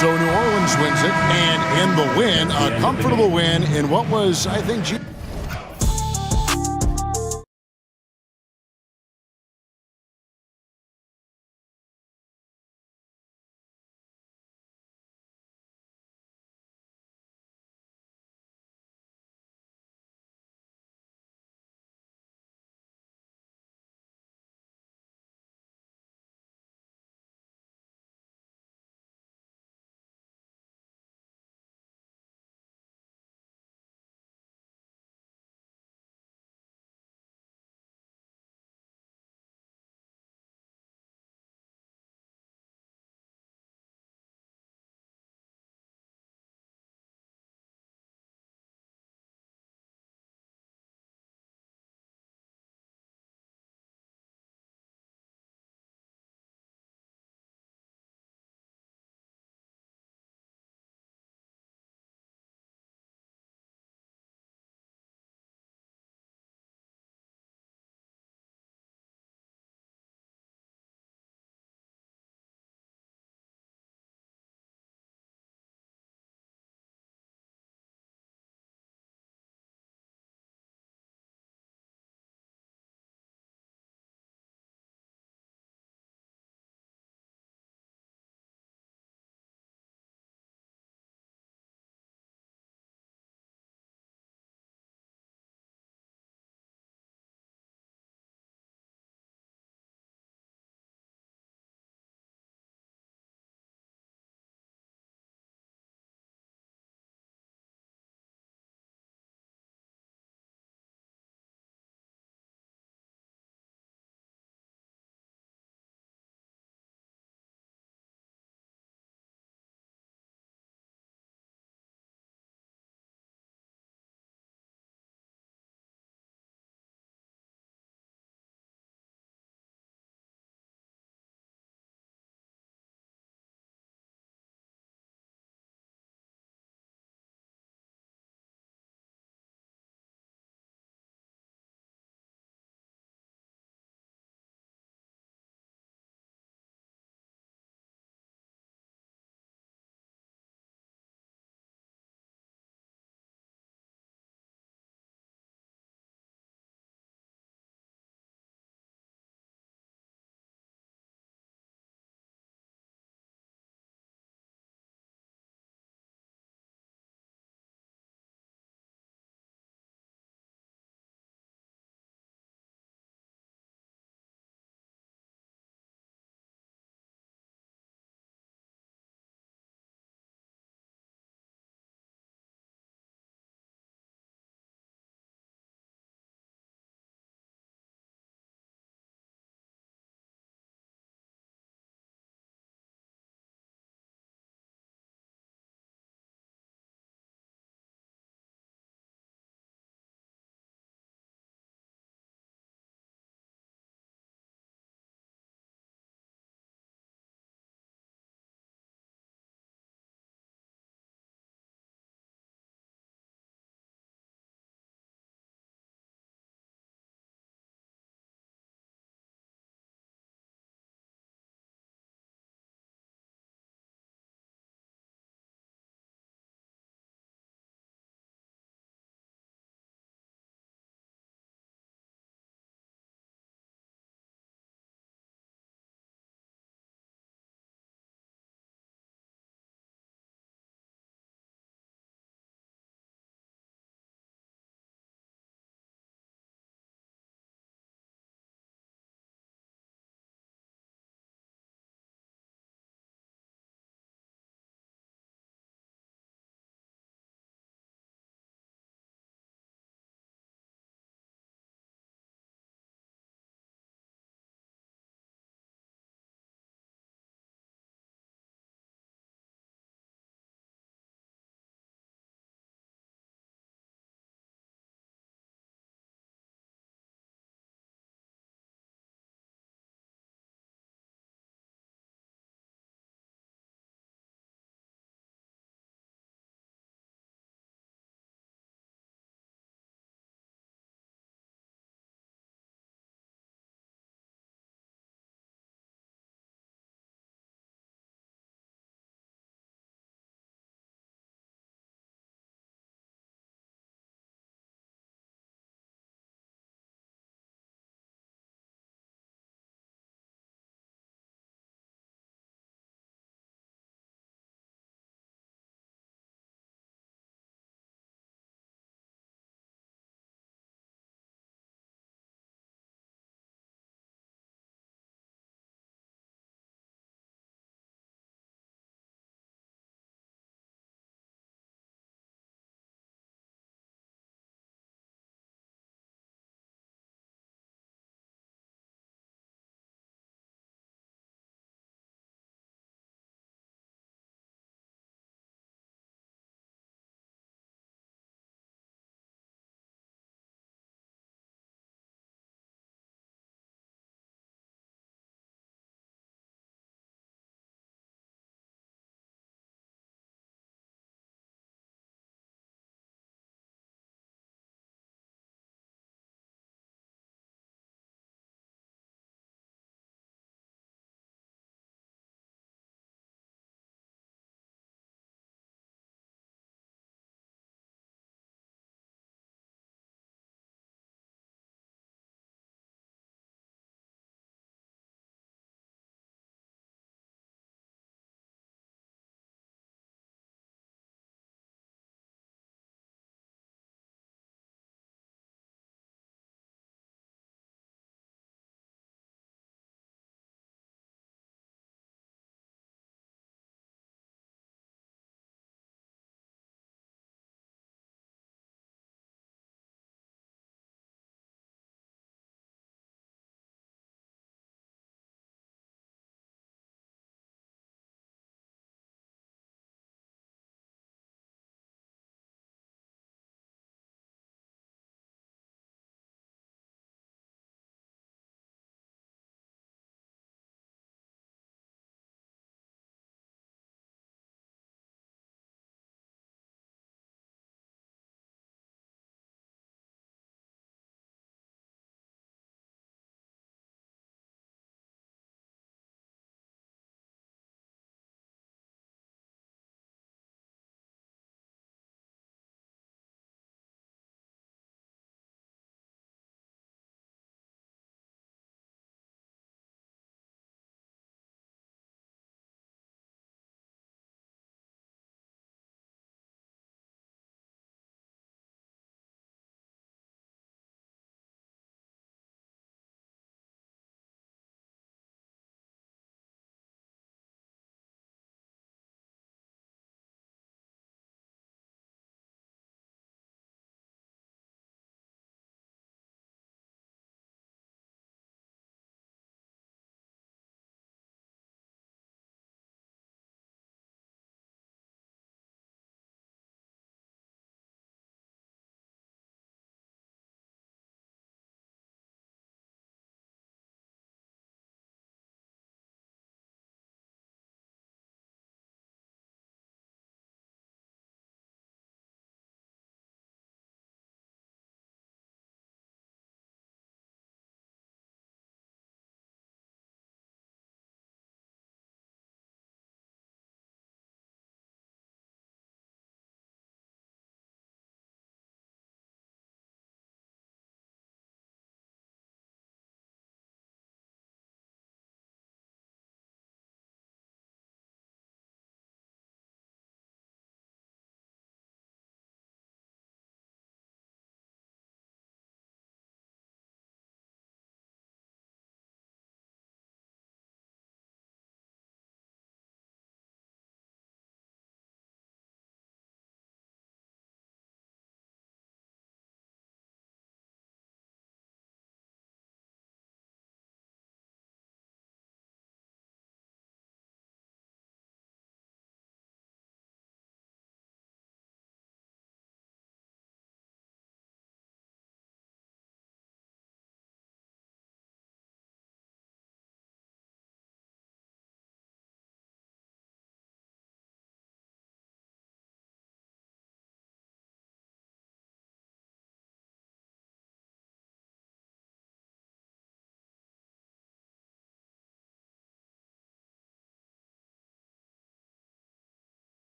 So New Orleans wins it, and in the win, a comfortable win in what was, I think,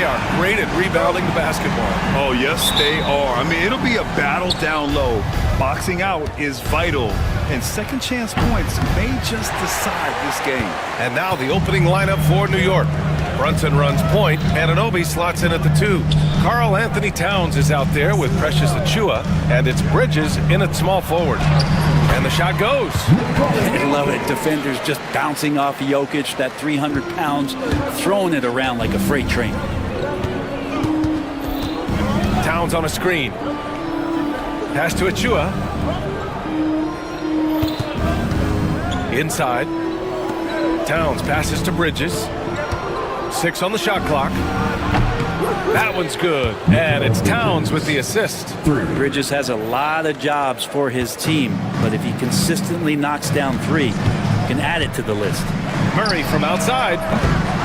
They are great at rebounding the basketball. Oh, yes, they are. I mean, it'll be a battle down low. Boxing out is vital, and second chance points may just decide this game. And now the opening lineup for New York. Brunson runs point, Anunoby slots in at the 2. Karl Anthony Towns is out there with Precious Achiuwa, and it's Bridges in at small forward. And the shot goes. I love it. Defenders just bouncing off Jokic, that 300 pounds, throwing it around like a freight train. Towns on a screen. Pass to Achiuwa. Inside. Towns passes to Bridges. 6 on the shot clock. That one's good. And it's Towns with the assist. Bridges has a lot of jobs for his team, but if he consistently knocks down 3, he can add it to the list. Murray from outside.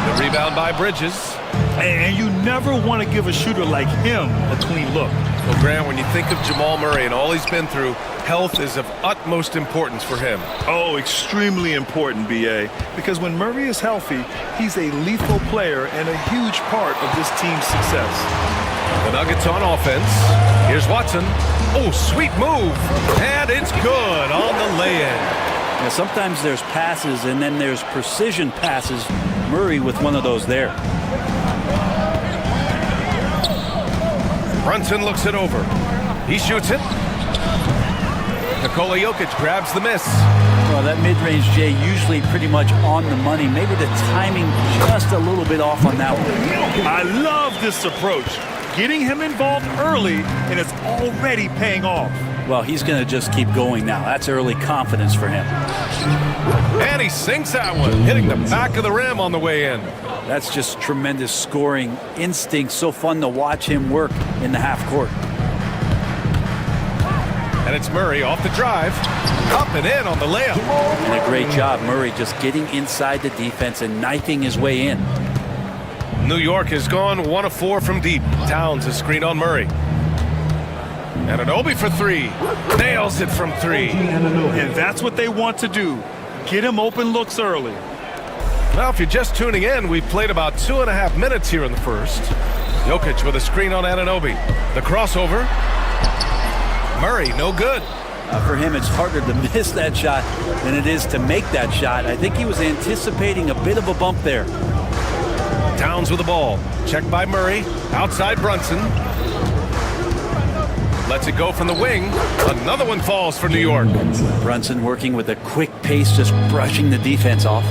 The rebound by Bridges. And you never want to give a shooter like him a clean look. Well, Grant, when you think of Jamal Murray and all he's been through, health is of utmost importance for him. Oh, extremely important, B.A., because when Murray is healthy, he's a lethal player and a huge part of this team's success. The Nuggets on offense. Here's Watson. Oh, sweet move. And it's good on the lay-in. Now, sometimes there's passes and then there's precision passes. Murray with one of those there. Brunson looks it over. He shoots it. Nikola Jokic grabs the miss. Well, that mid-range, Jay, usually pretty much on the money. Maybe the timing just a little bit off on that one. I love this approach. Getting him involved early, and it's already paying off. Well, he's going to just keep going now. That's early confidence for him. And he sinks that one, hitting the back of the rim on the way in. That's just tremendous scoring instinct. So fun to watch him work in the half court. And it's Murray off the drive, up and in on the layup. And a great job, Murray just getting inside the defense and knifing his way in. New York has gone 1 of 4 from deep. Towns is screened on Murray. And Anunoby for 3. Nails it from 3. And that's what they want to do. Get him open looks early. Now, if you're just tuning in, we've played about 2.5 minutes here in the first. Jokic with a screen on Anunoby. The crossover. Murray, no good. For him, it's harder to miss that shot than it is to make that shot. I think he was anticipating a bit of a bump there. Towns with the ball. Checked by Murray. Outside Brunson. Lets it go from the wing. Another one falls for New York. Brunson working with a quick pace, just brushing the defense off.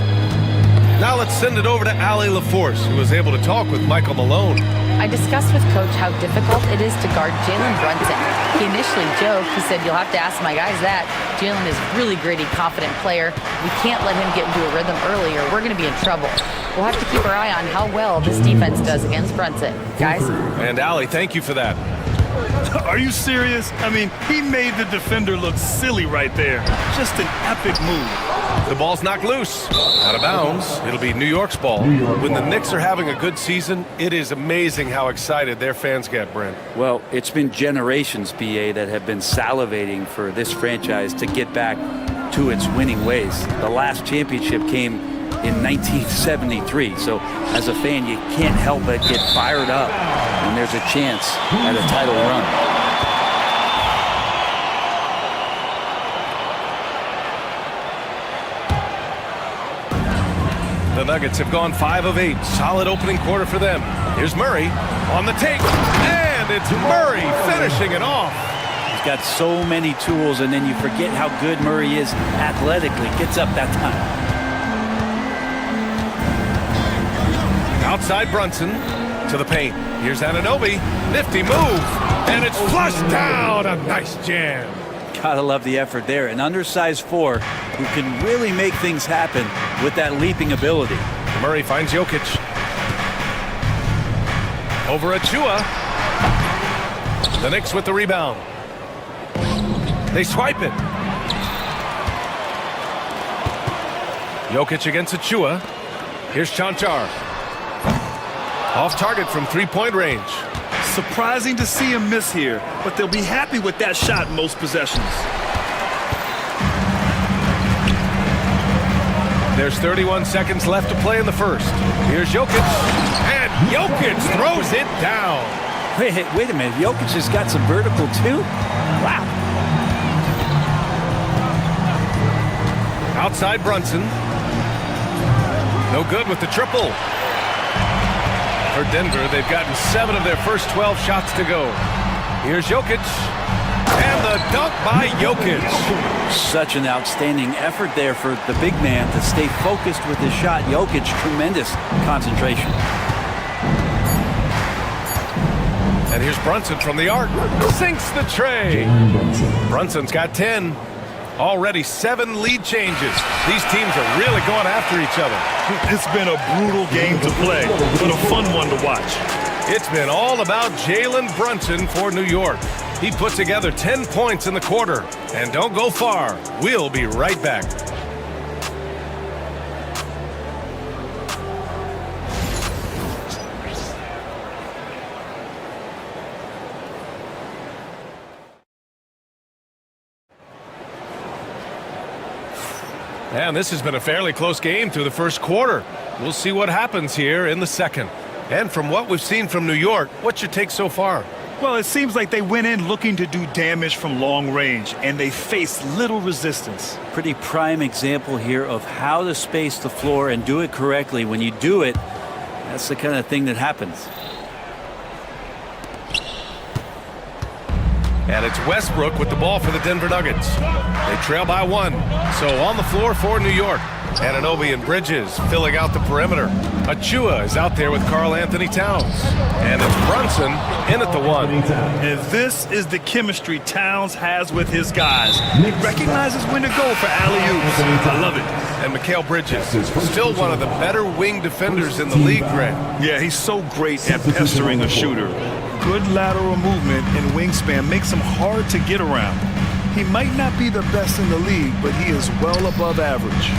Now let's send it over to Allie LaForce, who was able to talk with Michael Malone. I discussed with Coach how difficult it is to guard Jalen Brunson. He initially joked. He said, you'll have to ask my guys that. Jalen is really gritty, confident player. We can't let him get into a rhythm early or we're going to be in trouble. We'll have to keep our eye on how well this defense does against Brunson. Guys? And Allie, thank you for that. Are you serious? I mean, he made the defender look silly right there. Just an epic move. The ball's knocked loose. Out of bounds. It'll be New York's ball. When the Knicks are having a good season, it is amazing how excited their fans get, Brent. Well, it's been generations, BA, that have been salivating for this franchise to get back to its winning ways. The last championship came in 1973. So as a fan, you can't help but get fired up when there's a chance at a title run. The Nuggets have gone 5 of 8. Solid opening quarter for them. Here's Murray on the take. And it's Murray finishing it off. He's got so many tools, and then you forget how good Murray is athletically. Gets up that time. Outside Brunson to the paint. Here's Anunoby. Nifty move. And it's flushed down. A nice jam. Gotta love the effort there. An undersized 4 who can really make things happen with that leaping ability. Murray finds Jokic. Over Achiuwa. The Knicks with the rebound. They swipe it. Jokic against Achiuwa. Here's Chanchar. Off target from three-point range. Surprising to see him miss here, but they'll be happy with that shot most possessions. There's 31 seconds left to play in the first. Here's Jokic. And Jokic throws it down. Wait a minute. Jokic has got some vertical too? Wow. Outside Brunson. No good with the triple. For Denver, they've gotten 7 of their first 12 shots to go. Here's Jokic. And the dunk by Jokic. Such an outstanding effort there for the big man to stay focused with his shot. Jokic, tremendous concentration. And here's Brunson from the arc. Sinks the tray. Brunson's got 10. Already 7 lead changes. These teams are really going after each other. It's been a brutal game to play, but a fun one to watch. It's been all about Jalen Brunson for New York. He put together 10 points in the quarter. And don't go far. We'll be right back. And this has been a fairly close game through the first quarter. We'll see what happens here in the second. And from what we've seen from New York, what's your take so far? Well, it seems like they went in looking to do damage from long range, and they faced little resistance. Pretty prime example here of how to space the floor and do it correctly. When you do it, that's the kind of thing that happens. And it's Westbrook with the ball for the Denver Nuggets. They trail by 1. So on the floor for New York. Anunoby and Bridges filling out the perimeter. Achua is out there with Karl Anthony Towns. And it's Brunson in at the 1. And this is the chemistry Towns has with his guys. He recognizes when to go for alley-oops. I love it. And Mikal Bridges, still one of the better wing defenders in the league, Grant. Yeah, he's so great at pestering a shooter. Good lateral movement and wingspan makes him hard to get around. He might not be the best in the league, but he is well above average.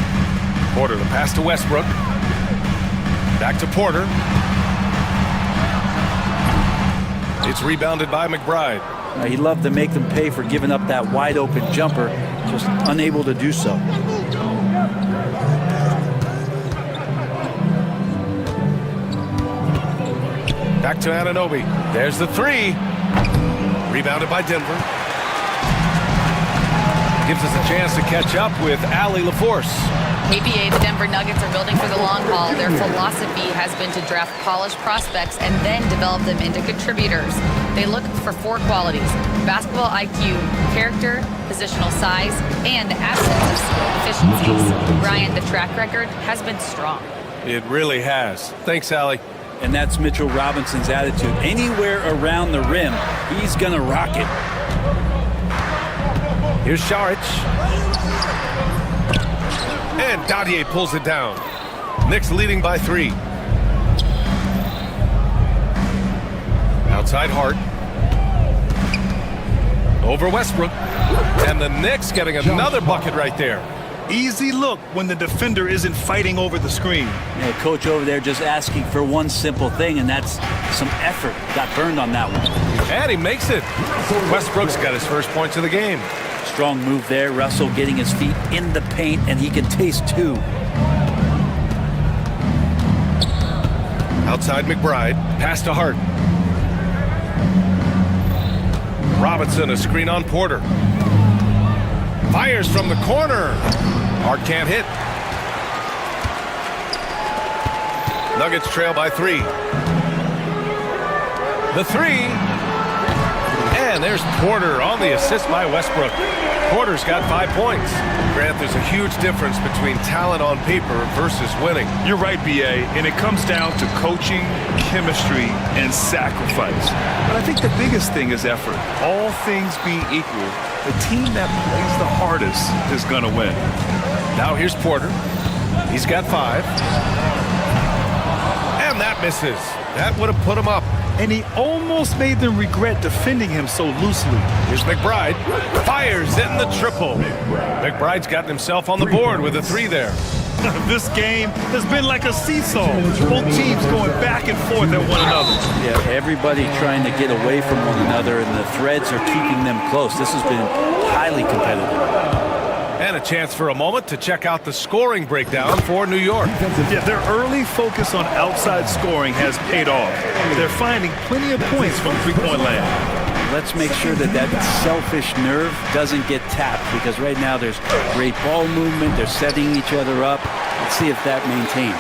Porter, the pass to Westbrook. Back to Porter. It's rebounded by McBride. He loved to make them pay for giving up that wide open jumper, just unable to do so. Back to Anunoby. There's the 3. Rebounded by Denver. Gives us a chance to catch up with Allie LaForce. ABA, the Denver Nuggets are building for the long haul. Their philosophy has been to draft polished prospects and then develop them into contributors. They look for 4 qualities: basketball IQ, character, positional size, and absence of skill deficiencies. Brian, the track record has been strong. It really has. Thanks, Allie. And that's Mitchell Robinson's attitude. Anywhere around the rim, he's going to rock it. Here's Šarić. And Dadier pulls it down. Knicks leading by 3. Outside Hart. Over Westbrook. And the Knicks getting another bucket right there. Easy look when the defender isn't fighting over the screen. Yeah, coach over there just asking for one simple thing, and that's some effort. Got burned on that one. And he makes it. Westbrook's got his first points of the game. Strong move there. Russell getting his feet in the paint, and he can taste 2. Outside McBride. Pass to Hart. Robinson, a screen on Porter. Fires from the corner. Hart can't hit. Nuggets trail by 3. The 3. And there's Porter on the assist by Westbrook. Porter's got 5 points. Grant, there's a huge difference between talent on paper versus winning. You're right, B.A., and it comes down to coaching, chemistry, and sacrifice. But I think the biggest thing is effort. All things being equal, the team that plays the hardest is going to win. Now here's Porter. He's got 5. And that misses. That would have put him up. And he almost made them regret defending him so loosely. Here's McBride. Fires in the triple. McBride's gotten himself on the board with a 3 there. This game has been like a seesaw. Both teams going back and forth at one another. Yeah, everybody trying to get away from one another, and the threads are keeping them close. This has been highly competitive. And a chance for a moment to check out the scoring breakdown for New York. Yeah, their early focus on outside scoring has paid off. They're finding plenty of points from three-point land. Let's make sure that that selfish nerve doesn't get tapped, because right now there's great ball movement. They're setting each other up. Let's see if that maintains.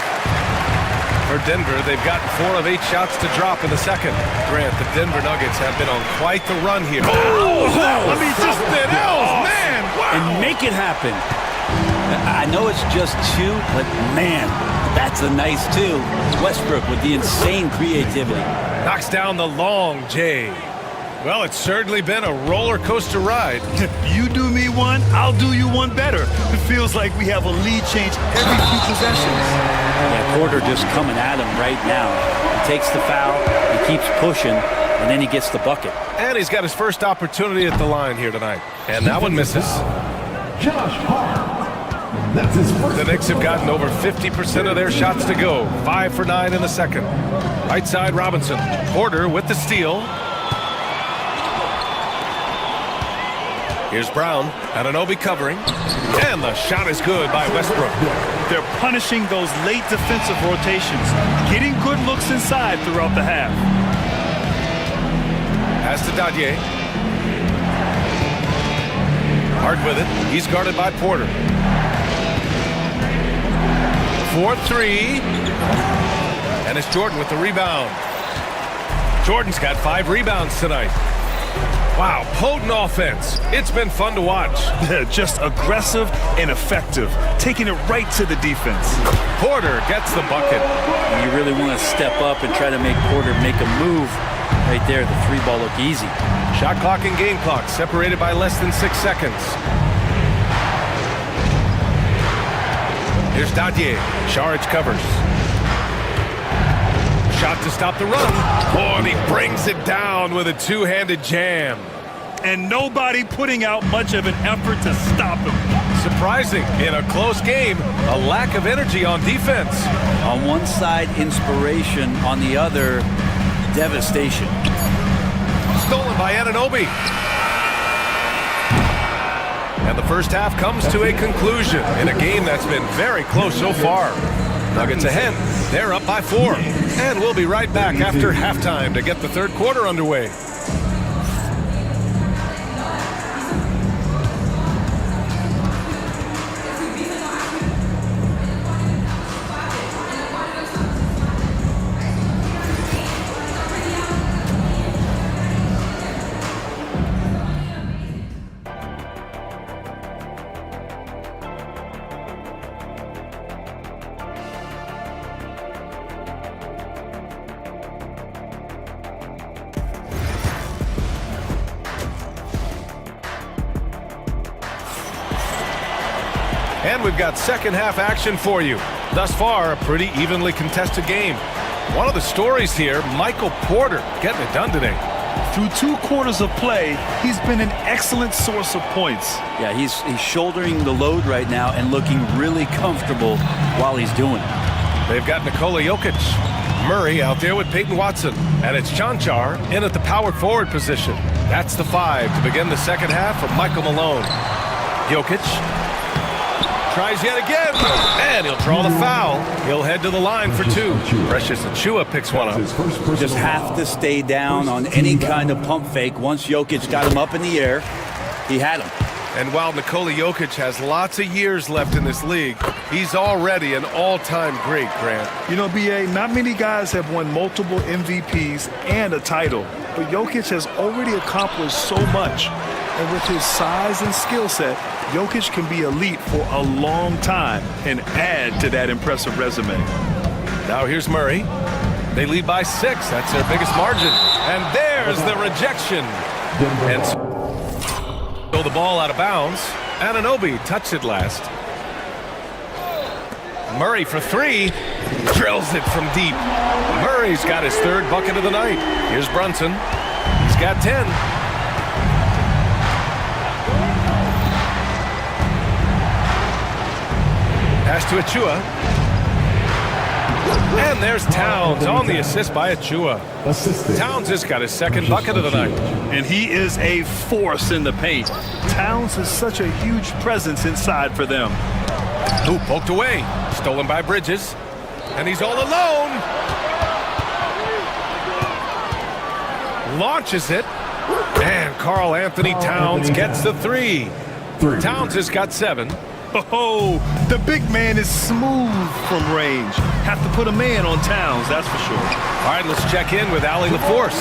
For Denver, they've gotten 4 of 8 shots to drop in the second. Grant, the Denver Nuggets have been on quite the run here. Oh, I mean, just that man! Wow. And make it happen. I know it's just 2, but man, that's a nice 2. Westbrook with the insane creativity. Knocks down the long J. Well, it's certainly been a roller coaster ride. You do me one, I'll do you one better. It feels like we have a lead change every few possessions. Yeah, Porter just coming at him right now. He takes the foul, he keeps pushing, and then he gets the bucket. And he's got his first opportunity at the line here tonight. And that one misses. Josh Hart. That's his first. The Knicks have gotten over 50% of their shots to go. 5 for 9 in the second. Right side, Robinson. Porter with the steal. Here's Brown, Anunoby covering, and the shot is good by Westbrook. They're punishing those late defensive rotations, getting good looks inside throughout the half. Pass to Dadier. Hart with it. He's guarded by Porter. 4-3. And it's Jordan with the rebound. Jordan's got 5 rebounds tonight. Wow, potent offense. It's been fun to watch. Just aggressive and effective, taking it right to the defense. Porter gets the bucket. And you really want to step up and try to make Porter make a move. Right there, the 3-ball look easy. Shot clock and game clock separated by less than 6 seconds. Here's Dadier. Saric covers. Shot to stop the run. Oh, and he brings it down with a 2-handed jam. And nobody putting out much of an effort to stop him. Surprising, in a close game, a lack of energy on defense. On one side, inspiration. On the other, devastation. Stolen by Anunoby. And the first half comes to a conclusion in a game that's been very close so far. Nuggets ahead. They're up by 4. And we'll be right back after halftime to get the third quarter underway. And we've got second half action for you. Thus far, a pretty evenly contested game. One of the stories here, Michael Porter getting it done today. Through 2 quarters of play, he's been an excellent source of points. Yeah, he's shouldering the load right now and looking really comfortable while he's doing it. They've got Nikola Jokic. Murray out there with Peyton Watson. And it's Chanchar in at the power forward position. That's the 5 to begin the second half for Michael Malone. Jokic tries yet again, and he'll draw the foul. He'll head to the line for 2. Precious Achiuwa picks one up. Just have to stay down on any kind of pump fake. Once Jokic got him up in the air, he had him. And while Nikola Jokic has lots of years left in this league, he's already an all-time great, Grant. You know, B.A., not many guys have won multiple MVPs and a title, but Jokic has already accomplished so much. And with his size and skill set, Jokic can be elite for a long time and add to that impressive resume. Now here's Murray. They lead by 6. That's their biggest margin. And there's the rejection. And so the ball out of bounds. Anunoby touched it last. Murray for 3. Drills it from deep. Murray's got his 3rd bucket of the night. Here's Brunson. He's got 10. Pass to Achiuwa. And there's Towns on the assist by Achiuwa. Towns has got his 2nd bucket of the night. And he is a force in the paint. Towns is such a huge presence inside for them. Who poked away. Stolen by Bridges. And he's all alone. Launches it. And Karl Anthony Towns gets the three. Towns has got 7. Oh, the big man is smooth from range. Have to put a man on Towns, that's for sure. All right, let's check in with Allie LaForce.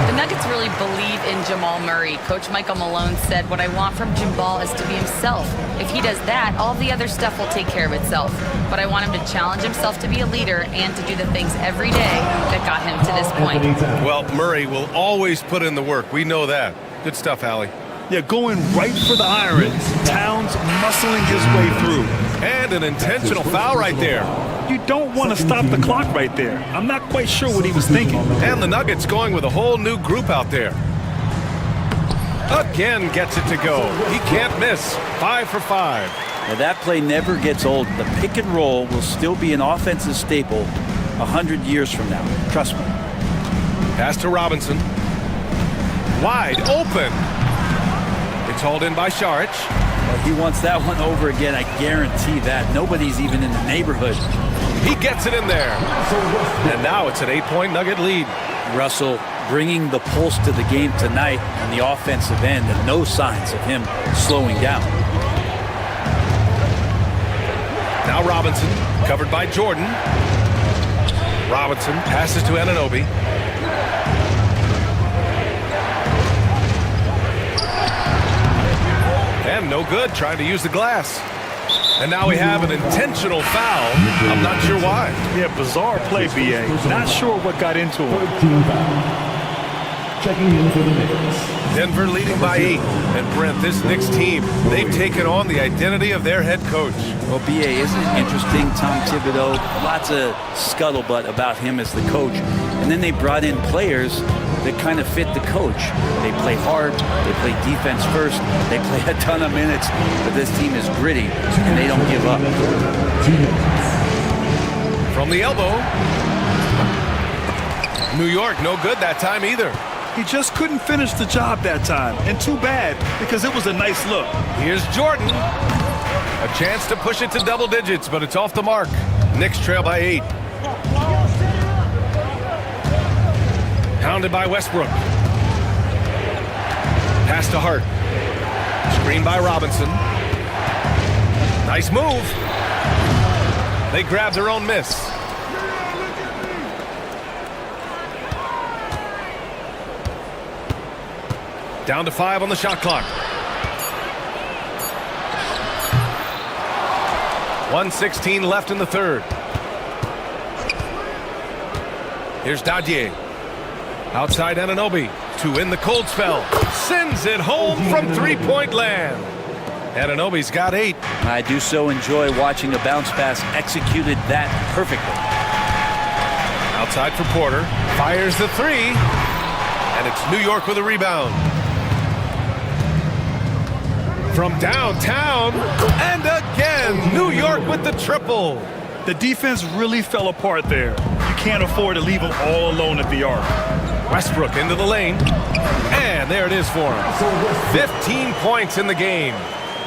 The Nuggets really believe in Jamal Murray. Coach Michael Malone said, "What I want from Jamal is to be himself. If he does that, all the other stuff will take care of itself. But I want him to challenge himself to be a leader and to do the things every day that got him to this point." Well, Murray will always put in the work. We know that. Good stuff, Allie. Yeah, going right for the irons. Towns muscling his way through. And an intentional foul right there. You don't want to stop the clock right there. I'm not quite sure what he was thinking. And the Nuggets going with a whole new group out there. Again gets it to go. He can't miss. 5 for 5. Now that play never gets old. The pick and roll will still be an offensive staple 100 years from now. Trust me. Pass to Robinson. Wide open. It's hauled in by Šarić. Well, he wants that one over again. I guarantee that. Nobody's even in the neighborhood. He gets it in there. And now it's an 8-point Nugget lead. Russell bringing the pulse to the game tonight on the offensive end, and no signs of him slowing down. Now Robinson, covered by Jordan. Robinson passes to Anunoby. And no good, trying to use the glass. And now we have an intentional foul. I'm not sure why. Yeah, bizarre play, B.A. Not sure what got into him. Checking in for the Knicks. Denver leading by 8. And Brent, this Knicks team, they've taken on the identity of their head coach. Well, B.A., isn't it interesting? Tom Thibodeau, lots of scuttlebutt about him as the coach. And then they brought in players that kind of fit the coach. They play hard, they play defense first, they play a ton of minutes, but this team is gritty and they don't give up. From the elbow. New York, no good that time either. He just couldn't finish the job that time, and too bad, because it was a nice look. Here's Jordan. A chance to push it to double digits, but it's off the mark. Knicks trail by 8. Pounded by Westbrook. Pass to Hart. Screen by Robinson. Nice move. They grab their own miss. Down to 5 on the shot clock. 1:16 left in the third. Here's Dadier. Outside Anunoby to win the cold spell. Sends it home from three-point land. Anunoby's got 8. I do so enjoy watching a bounce pass executed that perfectly. Outside for Porter. Fires the 3. And it's New York with a rebound. From downtown. And again, New York with the triple. The defense really fell apart there. You can't afford to leave them all alone at the arc. Westbrook into the lane. And there it is for him. 15 points in the game.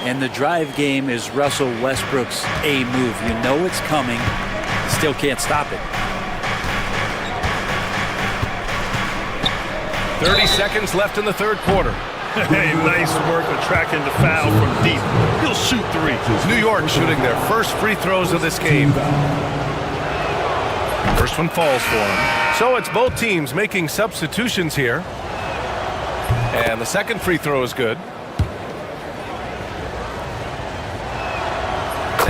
And the drive game is Russell Westbrook's A move. You know it's coming. Still can't stop it. 30 seconds left in the third quarter. Hey, nice work attracting the foul from deep. He'll shoot 3. New York shooting their first free throws of this game. First one falls for him. So it's both teams making substitutions here. And the second free throw is good.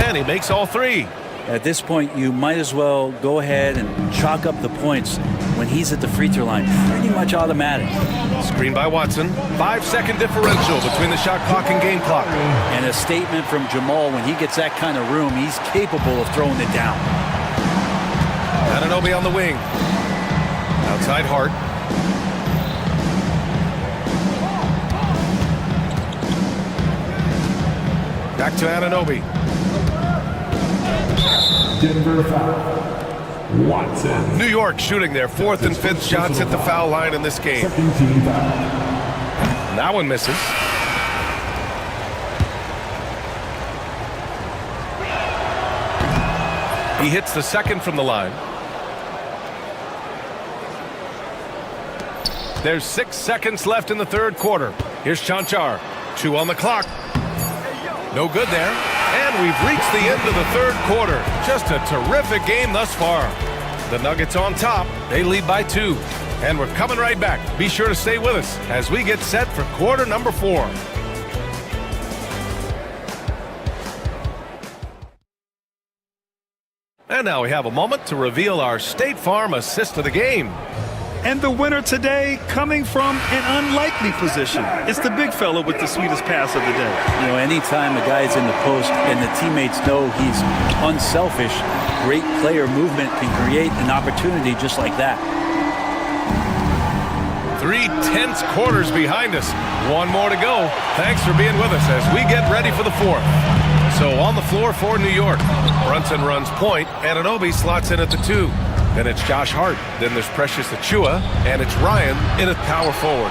And he makes all 3. At this point, you might as well go ahead and chalk up the points when he's at the free throw line. Pretty much automatic. Screen by Watson. 5-second differential between the shot clock and game clock. And a statement from Jamal, when he gets that kind of room, he's capable of throwing it down. Anunoby on the wing. Outside Hart. Back to Anunoby. Denver foul. Watson. New York shooting their 4th and 5th shots at the foul line in this game. Second team foul. That one misses. He hits the second from the line. There's 6 seconds left in the third quarter. Here's Chanchar. 2 on the clock. No good there. And we've reached the end of the third quarter. Just a terrific game thus far. The Nuggets on top. They lead by 2. And we're coming right back. Be sure to stay with us as we get set for quarter number 4. And now we have a moment to reveal our State Farm assist of the game. And the winner today coming from an unlikely position. It's the big fella with the sweetest pass of the day. You know, anytime a guy's in the post and the teammates know he's unselfish, great player movement can create an opportunity just like that. 3 tense quarters behind us. 1 more to go. Thanks for being with us as we get ready for the 4th. So on the floor for New York, Brunson runs point, and Anunoby slots in at the 2. Then it's Josh Hart. Then there's Precious Achiuwa, and it's Ryan in at power forward.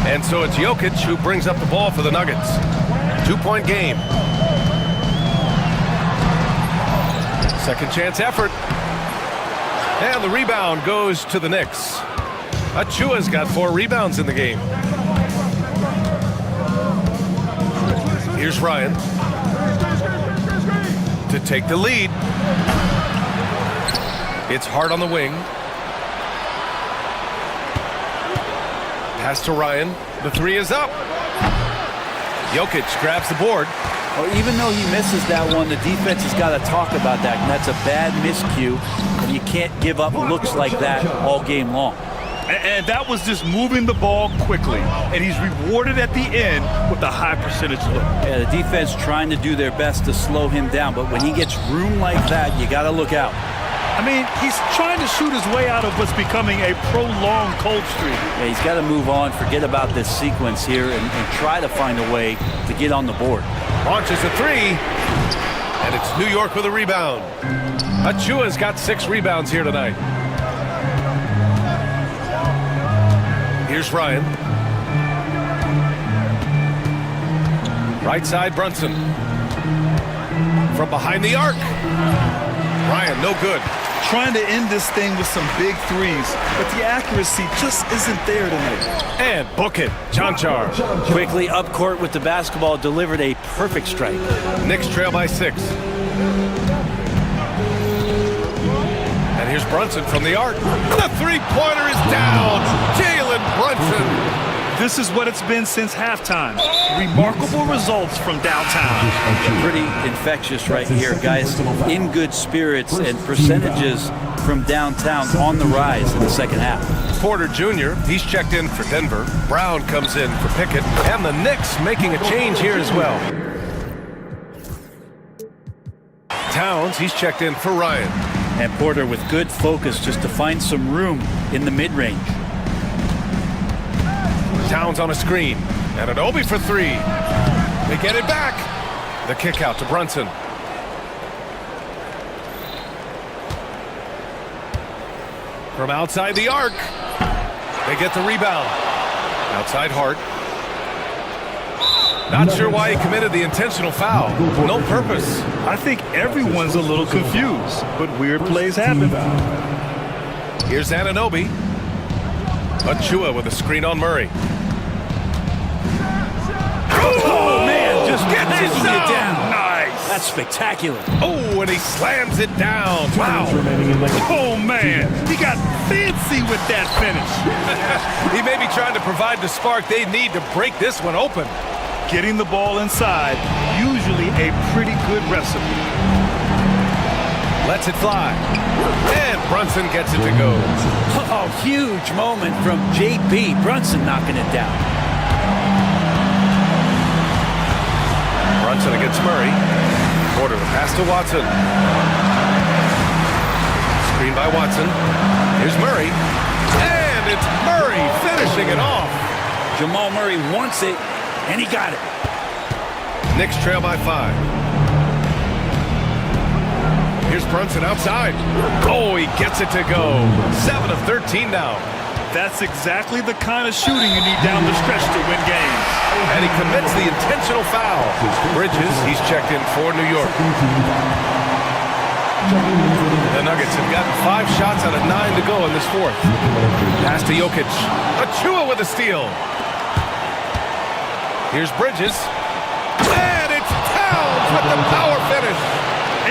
And so it's Jokic who brings up the ball for the Nuggets. 2-point game. Second chance effort. And the rebound goes to the Knicks. Achiuwa's got 4 rebounds in the game. Here's Ryan to take the lead. It's Hart on the wing. Pass to Ryan. The 3 is up. Jokic grabs the board. Well, even though he misses that one, the defense has got to talk about that. And that's a bad miscue. And you can't give up looks like that all game long. And that was just moving the ball quickly. And he's rewarded at the end with a high percentage look. Yeah, the defense trying to do their best to slow him down. But when he gets room like that, you got to look out. I mean, he's trying to shoot his way out of what's becoming a prolonged cold streak. Yeah, he's got to move on, forget about this sequence here, and try to find a way to get on the board. Launches a 3, and it's New York with a rebound. Achiuwa's got 6 rebounds here tonight. Here's Ryan. Right side, Brunson. From behind the arc. Ryan, no good. Trying to end this thing with some big 3s, but the accuracy just isn't there tonight. And book it, Chanchar. Quickly up court with the basketball, delivered a perfect strike. Knicks trail by 6. And here's Brunson from the arc. The 3-pointer is down. Jalen Brunson. This is what it's been since halftime. Remarkable results from downtown. Pretty infectious right here, guys. In good spirits and percentages from downtown on the rise in the second half. Porter Jr., he's checked in for Denver. Brown comes in for Pickett. And the Knicks making a change here as well. Towns, he's checked in for Ryan. And Porter with good focus just to find some room in the mid-range. Towns on a screen. And Anunoby for 3. They get it back. The kick out to Brunson. From outside the arc. They get the rebound. Outside Hart. Not sure why he committed the intentional foul. No purpose. I think everyone's a little confused, but weird plays happen. Here's Anunoby. Achiuwa with a screen on Murray. Oh, man, just gets it down. Nice. That's spectacular. Oh, and he slams it down. Wow. Oh, man. He got fancy with that finish. He may be trying to provide the spark they need to break this one open. Getting the ball inside, usually a pretty good recipe. Lets it fly. And Brunson gets it to go. Oh, huge moment from JB. Brunson knocking it down. Brunson against Murray. Porter the pass to Watson. Screen by Watson. Here's Murray. And it's Murray finishing it off. Jamal Murray wants it, and he got it. Knicks trail by 5. Here's Brunson outside. Oh, he gets it to go. 7 of 13 now. That's exactly the kind of shooting you need down the stretch to win games. And he commits the intentional foul. Bridges, he's checked in for New York. The Nuggets have gotten 5 shots out of 9 to go in this fourth. Pass to Jokic. Achua with a steal. Here's Bridges. And it's Towns with the power finish.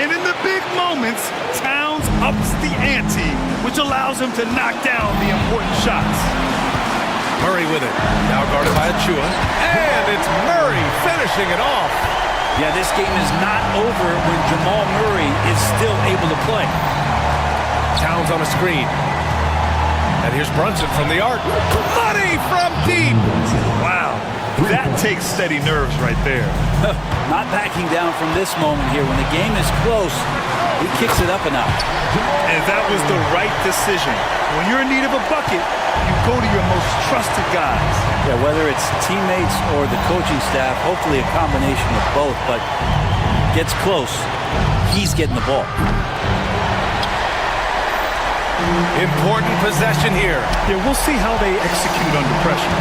And in the big moments, Towns ups the ante, which allows him to knock down the important shots. Murray with it. Now guarded by Achua. And it's Murray finishing it off. Yeah, this game is not over when Jamal Murray is still able to play. Towns on a screen. And here's Brunson from the arc. Money from deep. Wow, that takes steady nerves right there. Not backing down from this moment here. When the game is close, he kicks it up a notch. And that was the right decision. When you're in need of a bucket, you go to your most trusted guys. Yeah, whether it's teammates or the coaching staff, hopefully a combination of both, but gets close, he's getting the ball. Important possession here. Yeah, we'll see how they execute under pressure.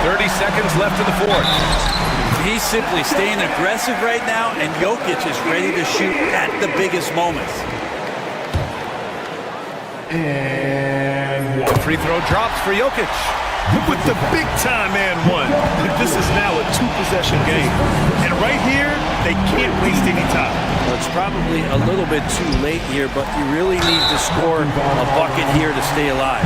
30 seconds left in the fourth. He's simply staying aggressive right now, and Jokic is ready to shoot at the biggest moments. And the free throw drops for Jokic. With the big-time and one. This is now a 2-possession game. And right here, they can't waste any time. Well, it's probably a little bit too late here, but you really need to score a bucket here to stay alive.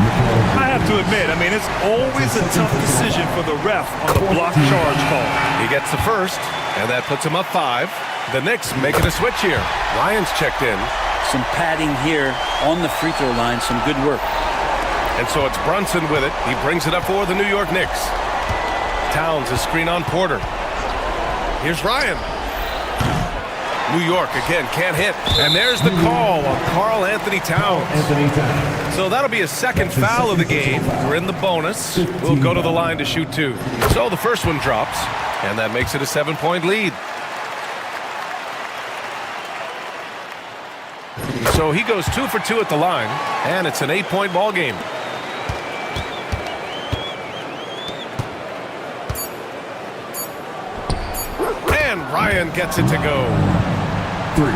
I have to admit, it's always a tough decision for the ref on the block charge call. He gets the first, and that puts him up 5. The Knicks making a switch here. Ryan's checked in. Some padding here on the free throw line, some good work. And so it's Brunson with it. He brings it up for the New York Knicks. Towns a screen on Porter. Here's Ryan. New York again can't hit. And there's the call on Karl Anthony Towns. So that'll be a second foul of the game. We're in the bonus. We'll go to the line to shoot 2. So the first one drops, and that makes it a 7-point lead. So he goes 2 for 2 at the line, and it's an 8-point ball game. And Ryan gets it to go. 3.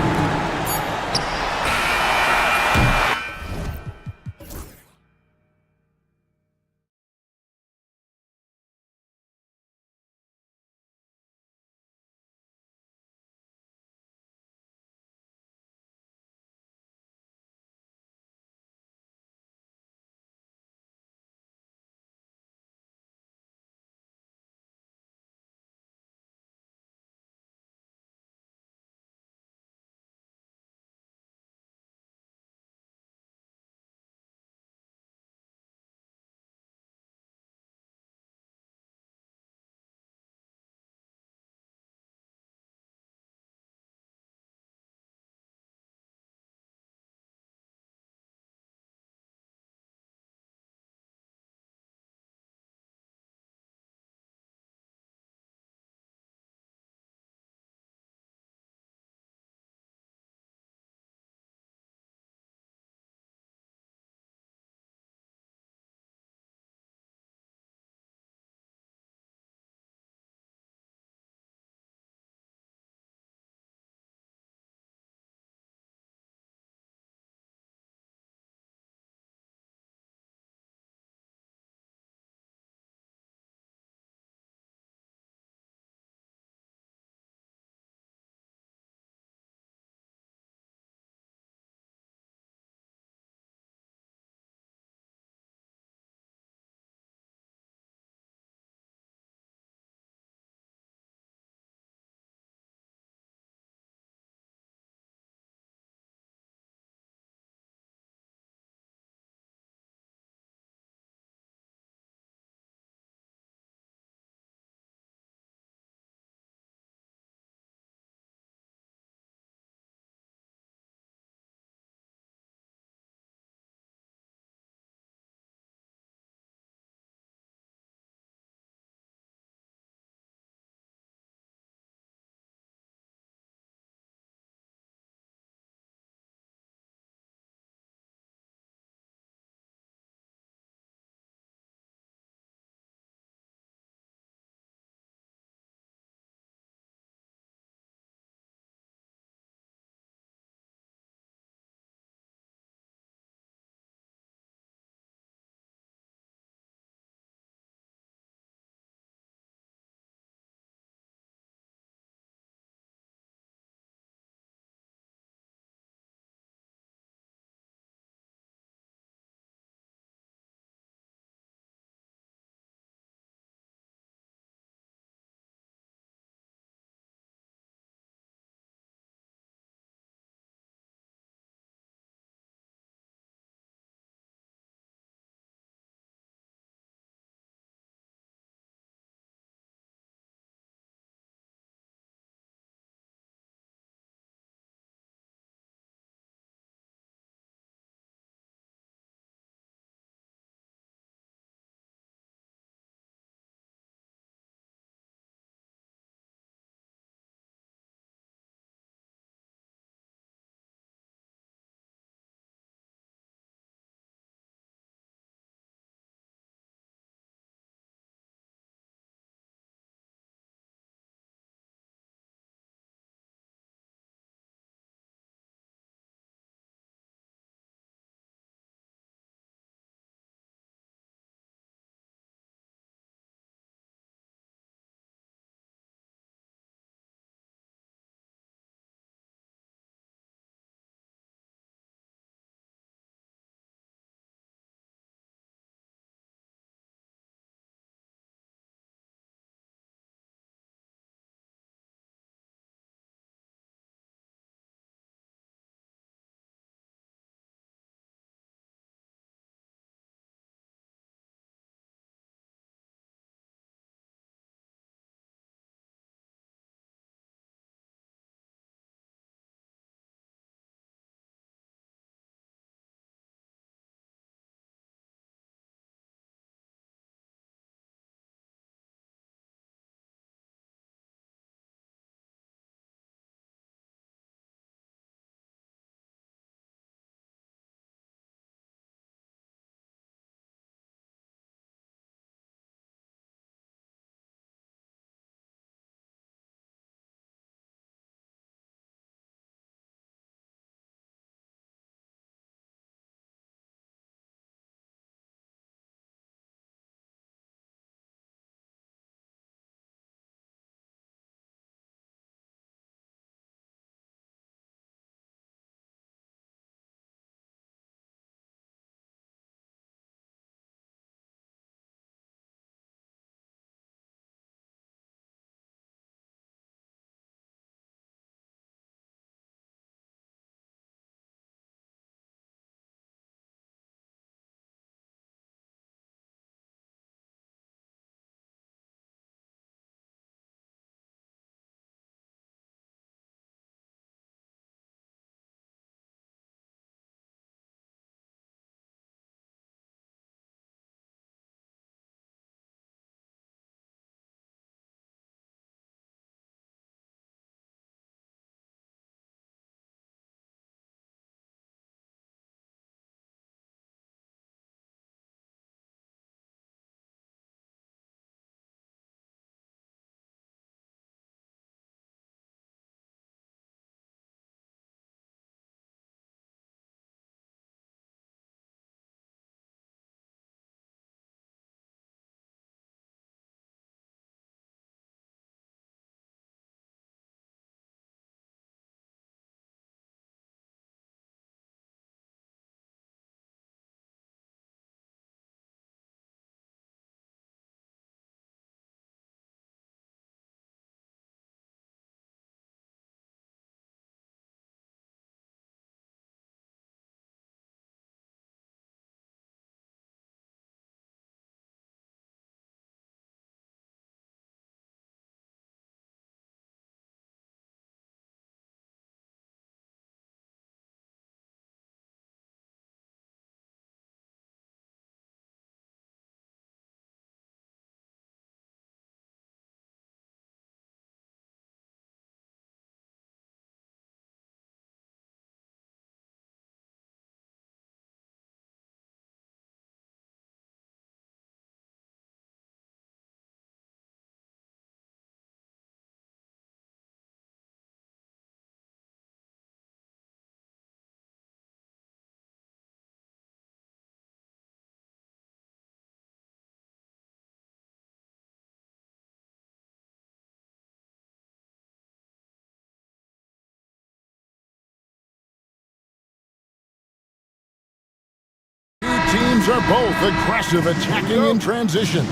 teams are both aggressive, attacking in transition.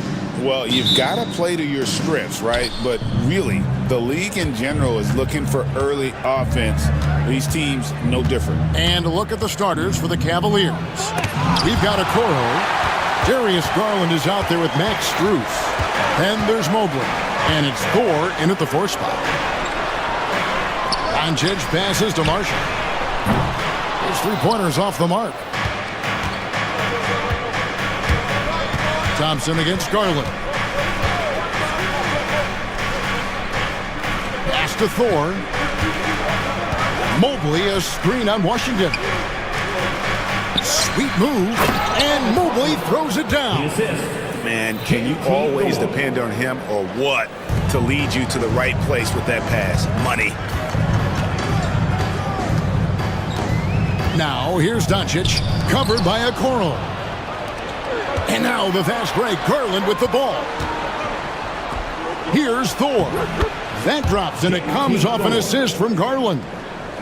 Well, you've got to play to your strengths, right? But really, the league in general is looking for early offense. These teams, no different. And look at the starters for the Cavaliers. We've got Okoro. Darius Garland is out there with Max Strus. Then there's Mobley. And it's Thor in at the 4 spot. Doncic passes to Marshall. His 3-pointers off the mark. Thompson against Garland. Pass to Thor. Mobley, a screen on Washington. Sweet move, and Mobley throws it down. Man, can you always depend on him or what to lead you to the right place with that pass? Money. Now, here's Doncic, covered by Okoro. And now the fast break, Garland with the ball. Here's Thor. That drops, and it comes off an assist from Garland.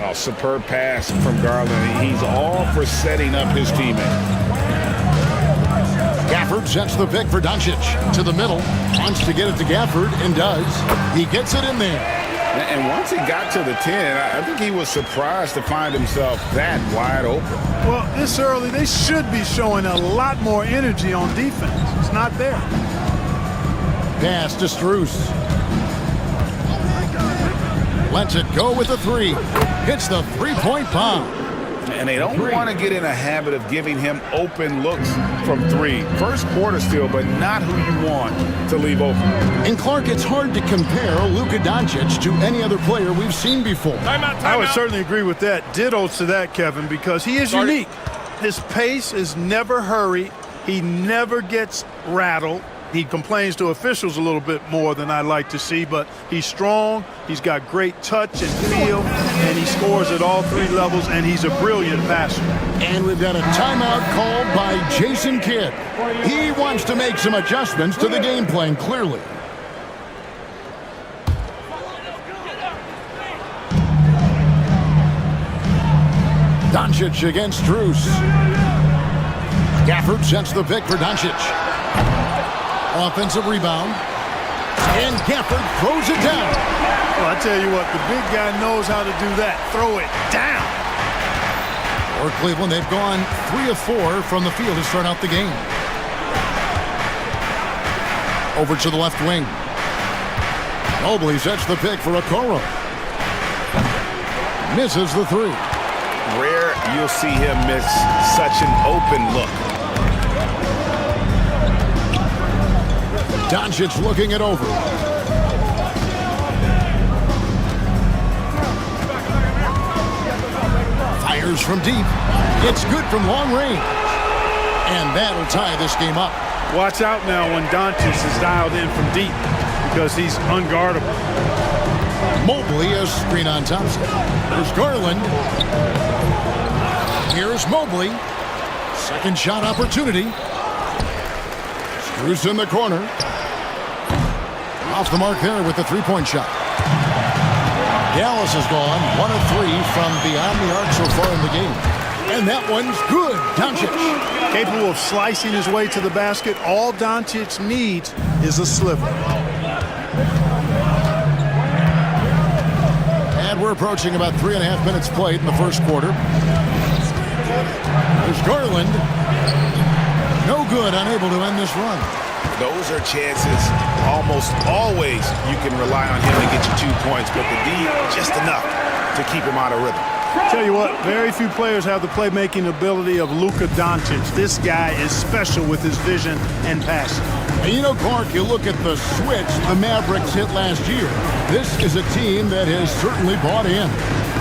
Oh, superb pass from Garland. He's all for setting up his teammate. Gafford sets the pick for Doncic. To the middle, wants to get it to Gafford, and does. He gets it in there. And once he got to the 10, I think he was surprised to find himself that wide open. Well, this early, they should be showing a lot more energy on defense. It's not there. Pass to Strus. Lets it go with the 3. Hits the 3-point bomb. And they don't want to get in a habit of giving him open looks from 3. First quarter still, but not who you want to leave open. And Clark, it's hard to compare Luka Doncic to any other player we've seen before. I would certainly agree with that. Ditto to that, Kevin, because he is unique. His pace is never hurried. He never gets rattled. He complains to officials a little bit more than I'd like to see, but he's strong, he's got great touch and feel, and he scores at all 3 levels, and he's a brilliant passer. And we've got a timeout called by Jason Kidd. He wants to make some adjustments to the game plan, clearly. Doncic against Strus. Gafford sets the pick for Doncic. Offensive rebound. And Gafford throws it down. Well, I tell you what, the big guy knows how to do that. Throw it down. For Cleveland, they've gone 3 of 4 from the field to start out the game. Over to the left wing. Mobley sets the pick for Okoro. Misses the 3. Rare you'll see him miss such an open look. Doncic looking it over. Fires from deep. It's good from long range. And that'll tie this game up. Watch out now when Doncic is dialed in from deep because he's unguardable. Mobley, a screen on Thompson. There's Garland. Here's Mobley. Second shot opportunity. Strus in the corner. Off the mark there with the 3-point shot. Dallas has gone 1 of 3 from beyond the arc so far in the game. And that one's good. Doncic. Capable of slicing his way to the basket. All Doncic needs is a sliver. And we're approaching about 3.5 minutes played in the first quarter. There's Garland. No good, unable to end this run. Those are chances almost always you can rely on him to get you 2 points, but the D, just enough to keep him out of rhythm. Tell you what, very few players have the playmaking ability of Luka Doncic. This guy is special with his vision and passing. And you know, Clark, you look at the switch the Mavericks hit last year. This is a team that has certainly bought in.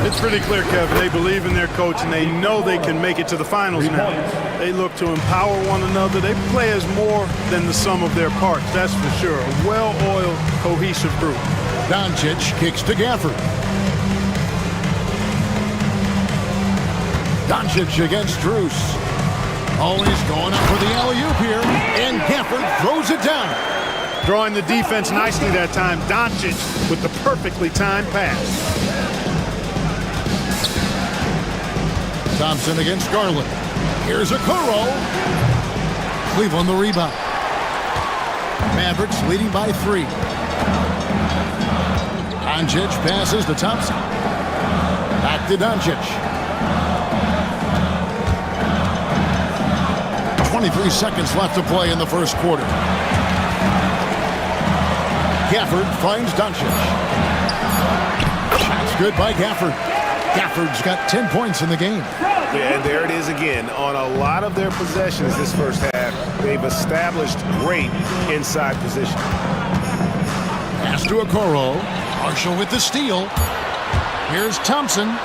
It's pretty clear, Kevin. They believe in their coach, and they know they can make it to the finals now. They look to empower one another. They play as more than the sum of their parts, that's for sure. A well-oiled, cohesive group. Doncic kicks to Gafford. Doncic against Strus. Oh, he's going up for the alley-oop here, and Gafford throws it down. Drawing the defense nicely that time. Doncic with the perfectly timed pass. Thompson against Garland. Here's Okoro. Cleveland the rebound. Mavericks leading by 3. Doncic passes to Thompson. Back to Doncic. 23 seconds left to play in the first quarter. Gafford finds Doncic. Shot's good by Gafford. Gafford's got 10 points in the game. Yeah, and there it is again. On a lot of their possessions this first half, they've established great inside position. Pass to Okoro. Marshall with the steal. Here's Thompson.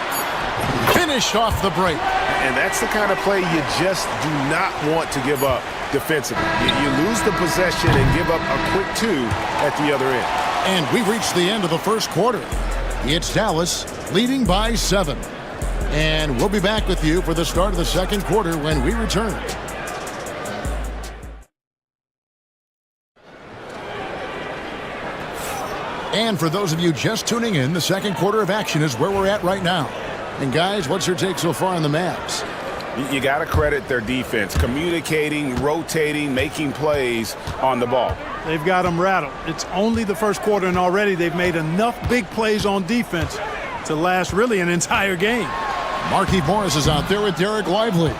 Finished off the break. And that's the kind of play you just do not want to give up defensively. You lose the possession and give up a quick 2 at the other end. And we've reached the end of the first quarter. It's Dallas leading by 7. And we'll be back with you for the start of the second quarter when we return. And for those of you just tuning in, the second quarter of action is where we're at right now. And guys, what's your take so far on the Mavs? You got to credit their defense, communicating, rotating, making plays on the ball. They've got them rattled. It's only the first quarter, and already they've made enough big plays on defense to last really an entire game. Markieff Morris is out there with Derek Lively.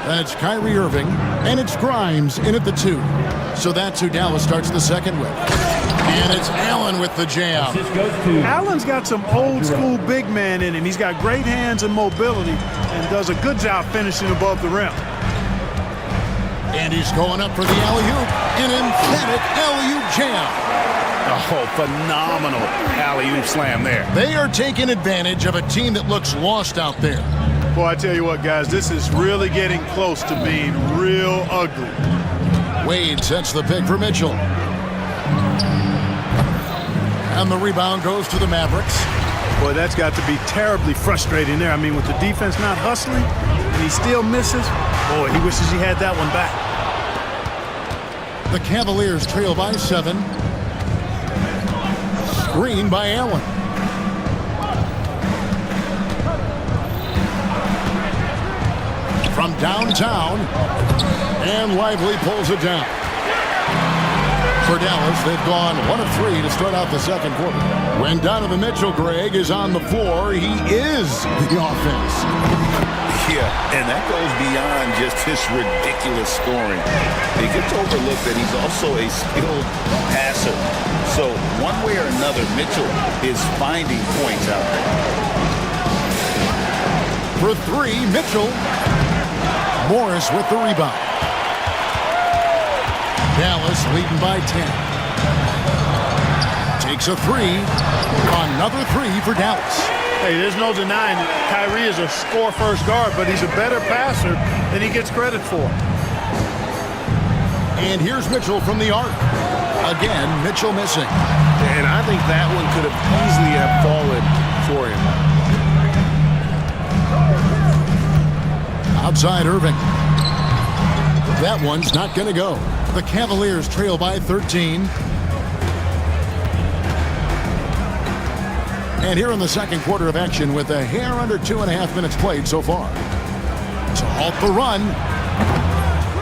Then it's Kyrie Irving, and it's Grimes in at the 2. So that's who Dallas starts the second with. And it's Allen with the jam. Allen's got some old-school big man in him. He's got great hands and mobility and does a good job finishing above the rim. And he's going up for the alley-oop. An emphatic alley-oop jam. Oh, phenomenal alley-oop slam there. They are taking advantage of a team that looks lost out there. Boy, I tell you what, guys, this is really getting close to being real ugly. Wade sets the pick for Mitchell. And the rebound goes to the Mavericks. Boy, that's got to be terribly frustrating there. I mean, with the defense not hustling, and he still misses. Boy, he wishes he had that one back. The Cavaliers trail by 7. Screen by Allen. From downtown, and Lively pulls it down. For Dallas, they've gone 1 of 3 to start out the second quarter. When Donovan Mitchell, Greg, is on the floor, he is the offense. Yeah, and that goes beyond just his ridiculous scoring. It gets overlooked that he's also a skilled passer. So one way or another, Mitchell is finding points out there. For 3, Mitchell. Morris with the rebound. Dallas leading by 10. Takes a 3. Another 3 for Dallas. Hey, there's no denying it. Kyrie is a score-first guard, but he's a better passer than he gets credit for. And here's Mitchell from the arc. Again, Mitchell missing. And I think that one could have easily have fallen for him. Outside Irving. That one's not going to go. The Cavaliers trail by 13. And here in the second quarter of action with a hair under 2.5 minutes played so far. To halt the run.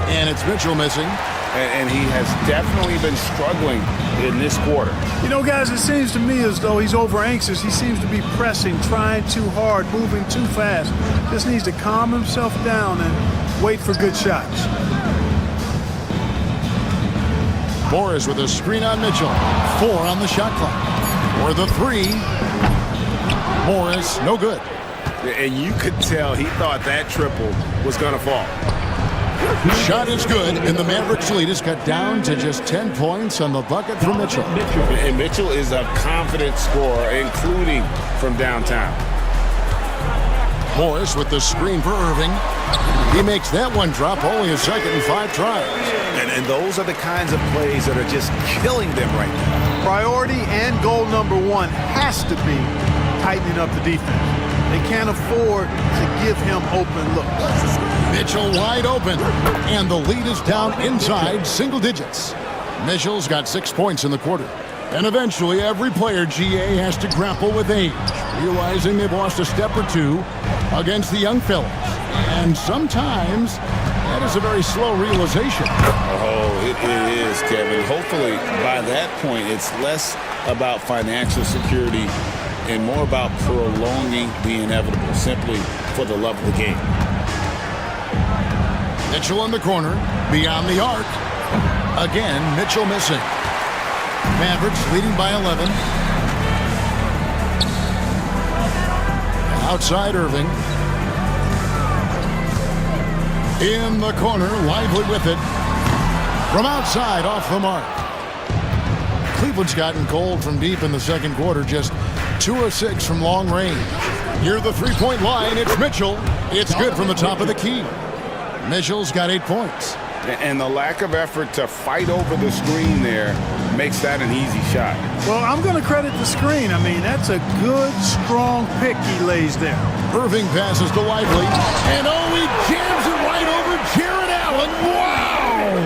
And it's Mitchell missing. And he has definitely been struggling in this quarter. You know, guys, it seems to me as though he's over-anxious. He seems to be pressing, trying too hard, moving too fast. Just needs to calm himself down and wait for good shots. Morris with a screen on Mitchell. 4 on the shot clock. For the 3. Morris, no good. And you could tell he thought that triple was going to fall. Shot is good, and the Mavericks lead is cut down to just 10 points on the bucket from Mitchell. And Mitchell is a confident scorer, including from downtown. Morris with the screen for Irving. He makes that one drop, only a second and 5 tries. And those are the kinds of plays that are just killing them right now. Priority and goal number 1 has to be tightening up the defense. They can't afford to give him open looks. Mitchell wide open, and the lead is down inside single digits. Mitchell's got 6 points in the quarter. And eventually, every player, GA, has to grapple with age, realizing they've lost a step or 2 against the young fellas. And sometimes That is a very slow realization. Oh, it is, Kevin. Hopefully, by that point, it's less about financial security and more about prolonging the inevitable, simply for the love of the game. Mitchell in the corner, beyond the arc. Again, Mitchell missing. Mavericks leading by 11. Outside Irving. In the corner, Lively with it. From outside, off the mark. Cleveland's gotten cold from deep in the second quarter, just 2 of 6 from long range. Near the three-point line, it's Mitchell. It's good from the top of the key. Mitchell's got 8 points. And the lack of effort to fight over the screen there makes that an easy shot. Well, I'm going to credit the screen. I mean, that's a good, strong pick he lays there. Irving passes to Lively. And he jams it right over Jared Allen. Wow!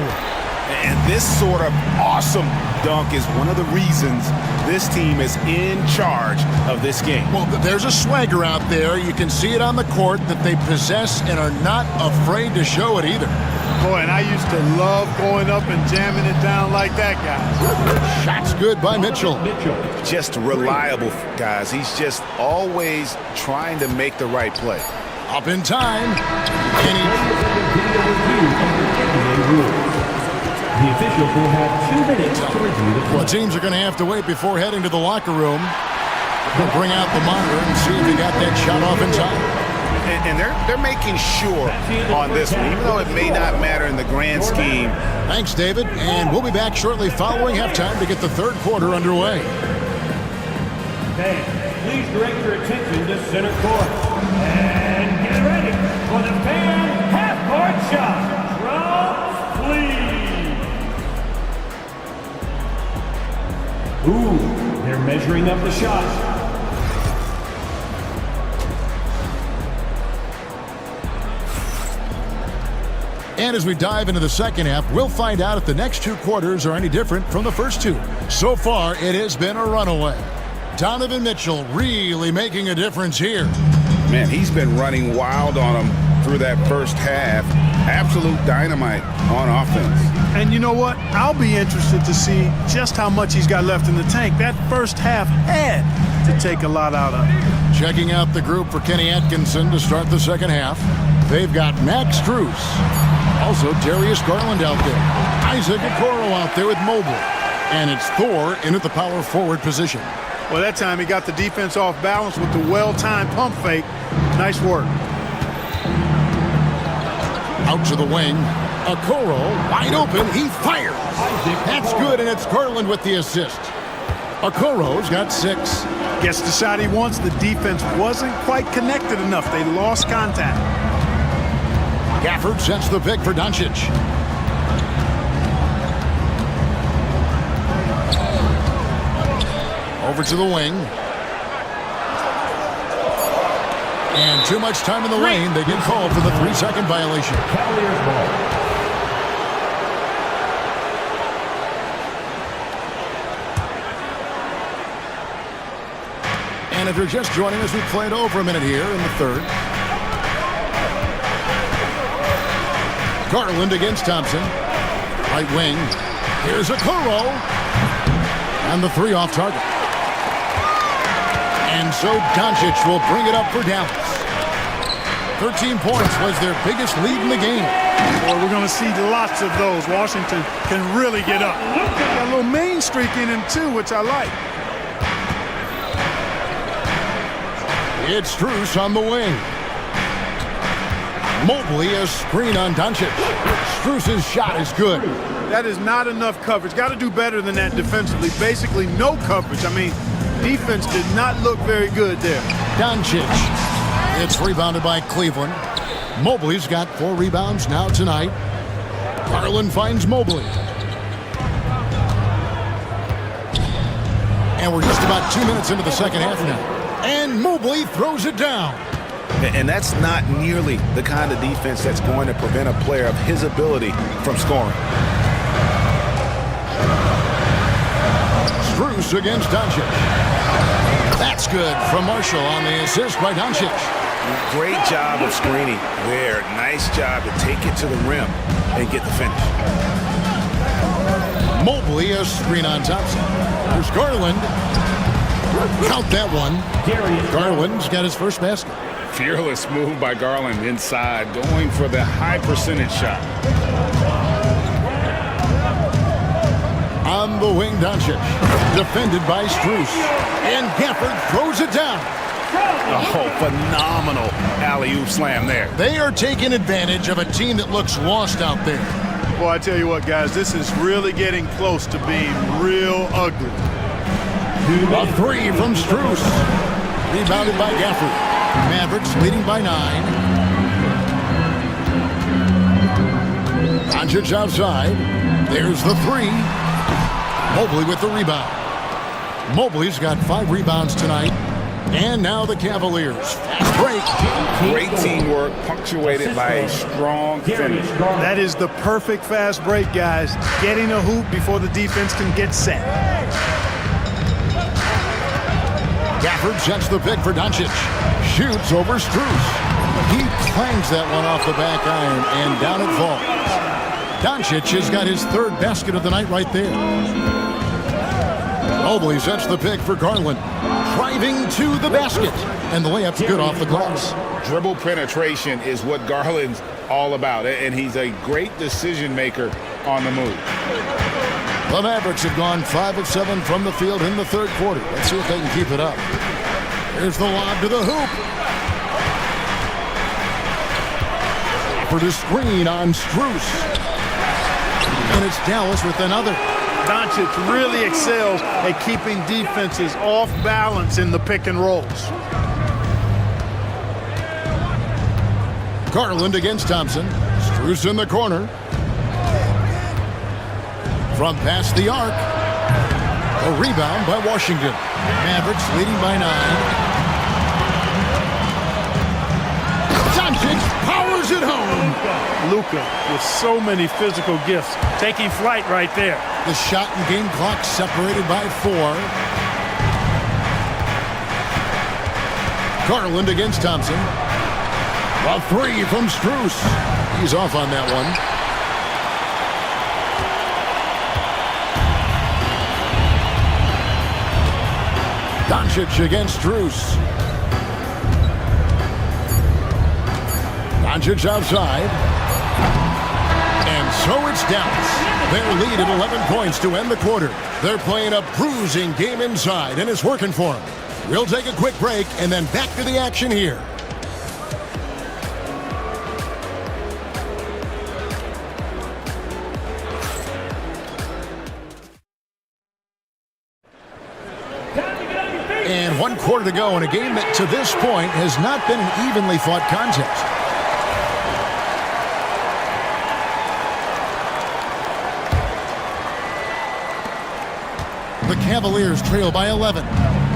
And this sort of awesome dunk is one of the reasons this team is in charge of this game. Well, there's a swagger out there. You can see it on the court that they possess and are not afraid to show it either. Boy, and I used to love going up and jamming it down like that, guys. Shot's good by Mitchell. Just reliable, guys. He's just always trying to make the right play. Up in time. The officials will have 2 minutes to review the play. Well, teams are going to have to wait before heading to the locker room. They'll bring out the monitor and see if he got that shot off in time. And they're making sure on this one, even though it may not matter in the grand scheme. Thanks, David. And we'll be back shortly following halftime to get the third quarter underway. Fans, please direct your attention to center court. And get ready for the fan half-court shot. Drums, please. Ooh, they're measuring up the shot. And as we dive into the second half, we'll find out if the next 2 quarters are any different from the first 2. So far, it has been a runaway. Donovan Mitchell really making a difference here. Man, he's been running wild on him through that first half. Absolute dynamite on offense. And you know what? I'll be interested to see just how much he's got left in the tank. That first half had to take a lot out of him. Checking out the group for Kenny Atkinson to start the second half. They've got Max Strus. Also, Darius Garland out there. Isaac Okoro out there with Mobley. And it's Thor in at the power forward position. Well, that time he got the defense off balance with the well-timed pump fake. Nice work. Out to the wing. Okoro wide open. He fires. That's good, and it's Garland with the assist. Okoro's got 6. Gets the shot he wants. The defense wasn't quite connected enough. They lost contact. Gafford sets the pick for Doncic. Over to the wing. And too much time in the lane. They get called for the 3-second violation. Cavaliers ball. And if you're just joining us, we played over a minute here in the third. Garland against Thompson. Right wing. Here's Okoro. And the 3 off target. And so Doncic will bring it up for Dallas. 13 points was their biggest lead in the game. Boy, we're going to see lots of those. Washington can really get up. Got a little main streak in him, too, which I like. It's Strus on the wing. Mobley a screen on Doncic. Strus's shot is good. That is not enough coverage. Got to do better than that defensively. Basically no coverage. I mean, defense did not look very good there. Doncic. It's rebounded by Cleveland. Mobley's got 4 rebounds now tonight. Garland finds Mobley. And we're just about 2 minutes into the second half now. And Mobley throws it down. And that's not nearly the kind of defense that's going to prevent a player of his ability from scoring. Strus against Doncic. That's good from Marshall on the assist by Doncic. Great job of screening there. Nice job to take it to the rim and get the finish. Mobley, a screen on Thompson. There's Garland. Count that one. Garland's got his first basket. Fearless move by Garland inside, going for the high percentage shot. On the wing, Doncic. Defended by Strus. And Gafford throws it down. Oh, phenomenal alley-oop slam there. They are taking advantage of a team that looks lost out there. Well, I tell you what, guys, this is really getting close to being real ugly. A three from Strus. Rebounded by Gafford. Mavericks leading by 9. Doncic outside. There's the 3. Mobley with the rebound. Mobley's got 5 rebounds tonight. And now the Cavaliers. Fast break. Great teamwork, punctuated by a strong finish. That is the perfect fast break, guys. Getting a hoop before the defense can get set. Gafford sets the pick for Doncic. Shoots over Strus. He clangs that one off the back iron, and down it falls. Doncic has got his 3rd basket of the night right there. Mobley sets the pick for Garland. Driving to the basket. And the layup's good off the glass. Dribble penetration is what Garland's all about, and he's a great decision maker on the move. The Mavericks have gone 5 of 7 from the field in the 3rd quarter. Let's see if they can keep it up. Here's the lob to the hoop. For the screen on Strus. And it's Dallas with another. Doncic really excels at keeping defenses off balance in the pick and rolls. Garland against Thompson. Strus in the corner. From past the arc. A rebound by Washington. Mavericks leading by 9. Doncic powers it home. Luka with so many physical gifts. Taking flight right there. The shot and game clock separated by 4. Garland against Thompson. A 3 from Strus. He's off on that one. Doncic against Strus. Doncic outside. And so it's Dallas. Their lead at 11 points to end the quarter. They're playing a bruising game inside, and it's working for them. We'll take a quick break and then back to the action here. And 1 quarter to go in a game that to this point has not been an evenly fought contest. The Cavaliers trail by 11.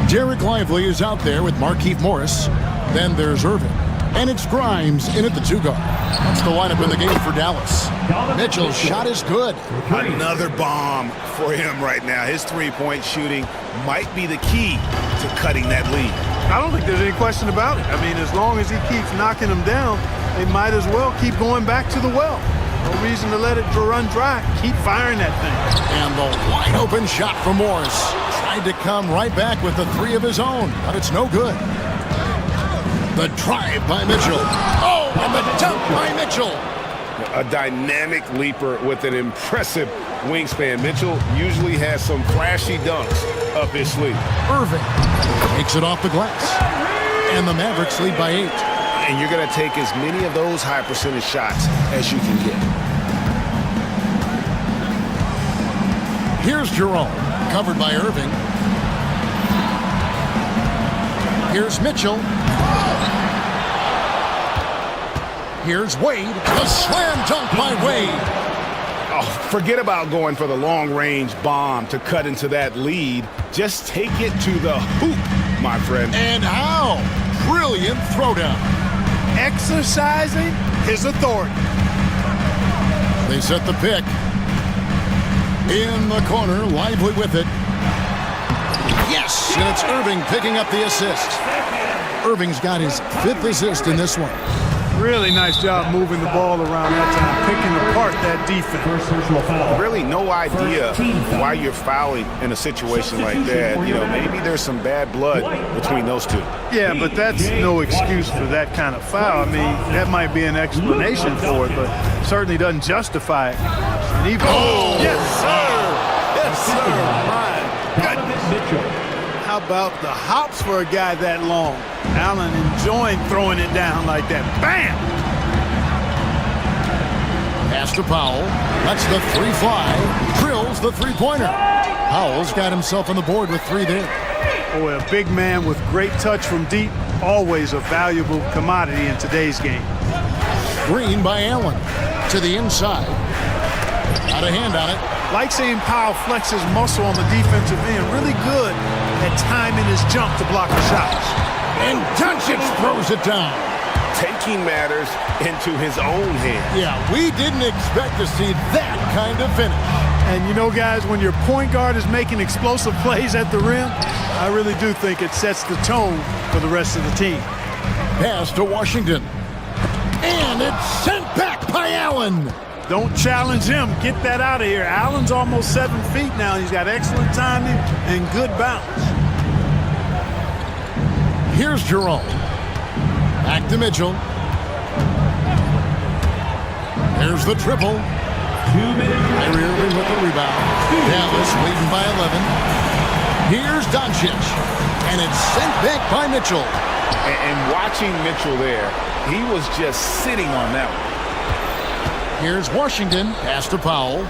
Derek Lively is out there with Markieff Morris. Then there's Irving. And it's Grimes in at the 2 guard. That's the lineup in the game for Dallas. Mitchell's shot is good. Another bomb for him right now. His 3-point shooting might be the key to cutting that lead. I don't think there's any question about it. I mean, as long as he keeps knocking them down, they might as well keep going back to the well. No reason to let it run dry. Keep firing that thing. And the wide open shot for Morris. Tried to come right back with the 3 of his own, but it's no good. The drive by Mitchell. Oh, and the dunk by Mitchell. A dynamic leaper with an impressive wingspan. Mitchell usually has some flashy dunks up his sleeve. Irving takes it off the glass. And the Mavericks lead by 8. And you're going to take as many of those high percentage shots as you can get. Here's Jerome, covered by Irving. Here's Mitchell. Here's Wade. A slam dunk by Wade. Oh, forget about going for the long-range bomb to cut into that lead. Just take it to the hoop, my friend. And how? Brilliant throwdown. Exercising his authority. They set the pick. In the corner, Lively with it. Yes! Yes, and it's Irving picking up the assist. Irving's got his 5th assist in this one. Really nice job moving the ball around that time, picking apart that defense. Really no idea why you're fouling in a situation like that. You know, maybe there's some bad blood between those two. Yeah, but that's no excuse for that kind of foul. I mean, that might be an explanation for it, but certainly doesn't justify it. And even, yes, sir! Yes, sir! My goodness. How about the hops for a guy that long? Allen enjoying throwing it down like that. Bam! Pass to Powell. Lets the 3 fly. Drills the 3-pointer. Powell's got himself on the board with 3 there. Boy, a big man with great touch from deep, always a valuable commodity in today's game. Screen by Allen. To the inside. Got a hand on it. Like seeing Powell flex his muscle on the defensive end. Really good at timing his jump to block the shots. And Doncic throws it down. Taking matters into his own hands. Yeah, we didn't expect to see that kind of finish. And you know, guys, when your point guard is making explosive plays at the rim, I really do think it sets the tone for the rest of the team. Pass to Washington. And it's sent back by Allen. Don't challenge him. Get that out of here. Allen's almost 7 feet now. He's got excellent timing and good bounce. Here's Jerome. Back to Mitchell. There's the triple. 2 minutes. Kyrie Irving with the rebound. Dallas leading by 11. Here's Doncic. And it's sent back by Mitchell. And watching Mitchell there, he was just sitting on that one. Here's Washington. Pass to Powell.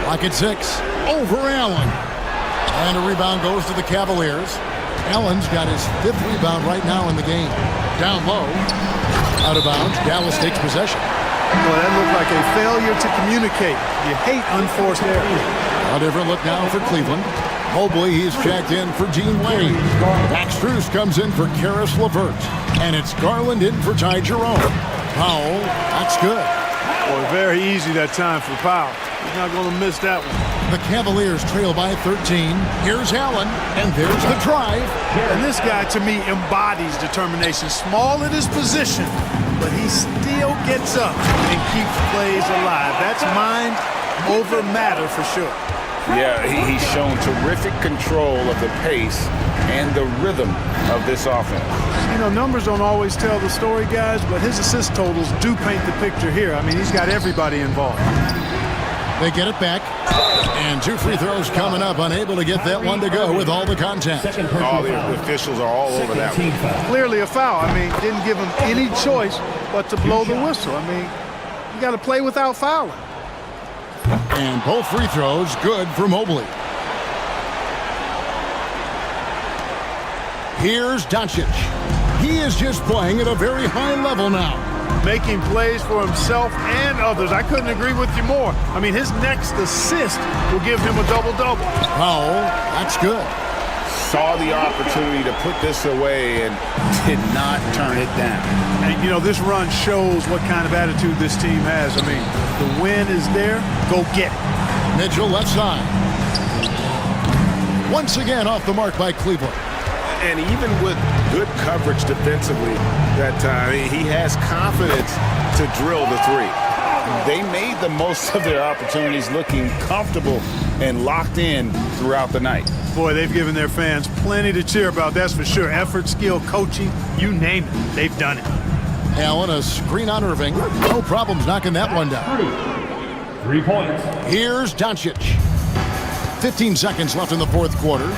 Lock at 6. Over Allen. And a rebound goes to the Cavaliers. Allen's got his 5th rebound right now in the game. Down low. Out of bounds. Dallas takes possession. Boy, that looked like a failure to communicate. You hate unforced errors. A different look now for Cleveland. Mobley, he's checked in for Gene Wade. Max Strus comes in for Karis LeVert. And it's Garland in for Ty Jerome. Powell, that's good. Boy, very easy that time for Powell. He's not going to miss that one. The Cavaliers trail by 13. Here's Allen, and there's the drive. And this guy, to me, embodies determination. Small in his position, but he still gets up and keeps plays alive. That's mind over matter for sure. Yeah, he's shown terrific control of the pace and the rhythm of this offense. You know, numbers don't always tell the story, guys, but his assist totals do paint the picture here. I mean, he's got everybody involved. They get it back. And 2 free throws coming up, unable to get that one to go with all the contact. All the officials are all over that one. Clearly a foul. I mean, didn't give him any choice but to blow the whistle. I mean, you got to play without fouling. And both free throws good for Mobley. Here's Doncic. He is just playing at a very high level now. Making plays for himself and others. I couldn't agree with you more. I mean, his next assist will give him a double-double. Powell, that's good. Saw the opportunity to put this away and did not turn it down. And, you know, this run shows what kind of attitude this team has. I mean, the win is there. Go get it. Mitchell left side. Once again off the mark by Cleveland. And even with good coverage defensively that time, he has confidence to drill the 3. They made the most of their opportunities, looking comfortable and locked in throughout the night. Boy, they've given their fans plenty to cheer about, that's for sure. Effort, skill, coaching, you name it, they've done it. Allen, a screen on Irving. No problems knocking that one down. 3 points. Here's Doncic. 15 seconds left in the 4th quarter.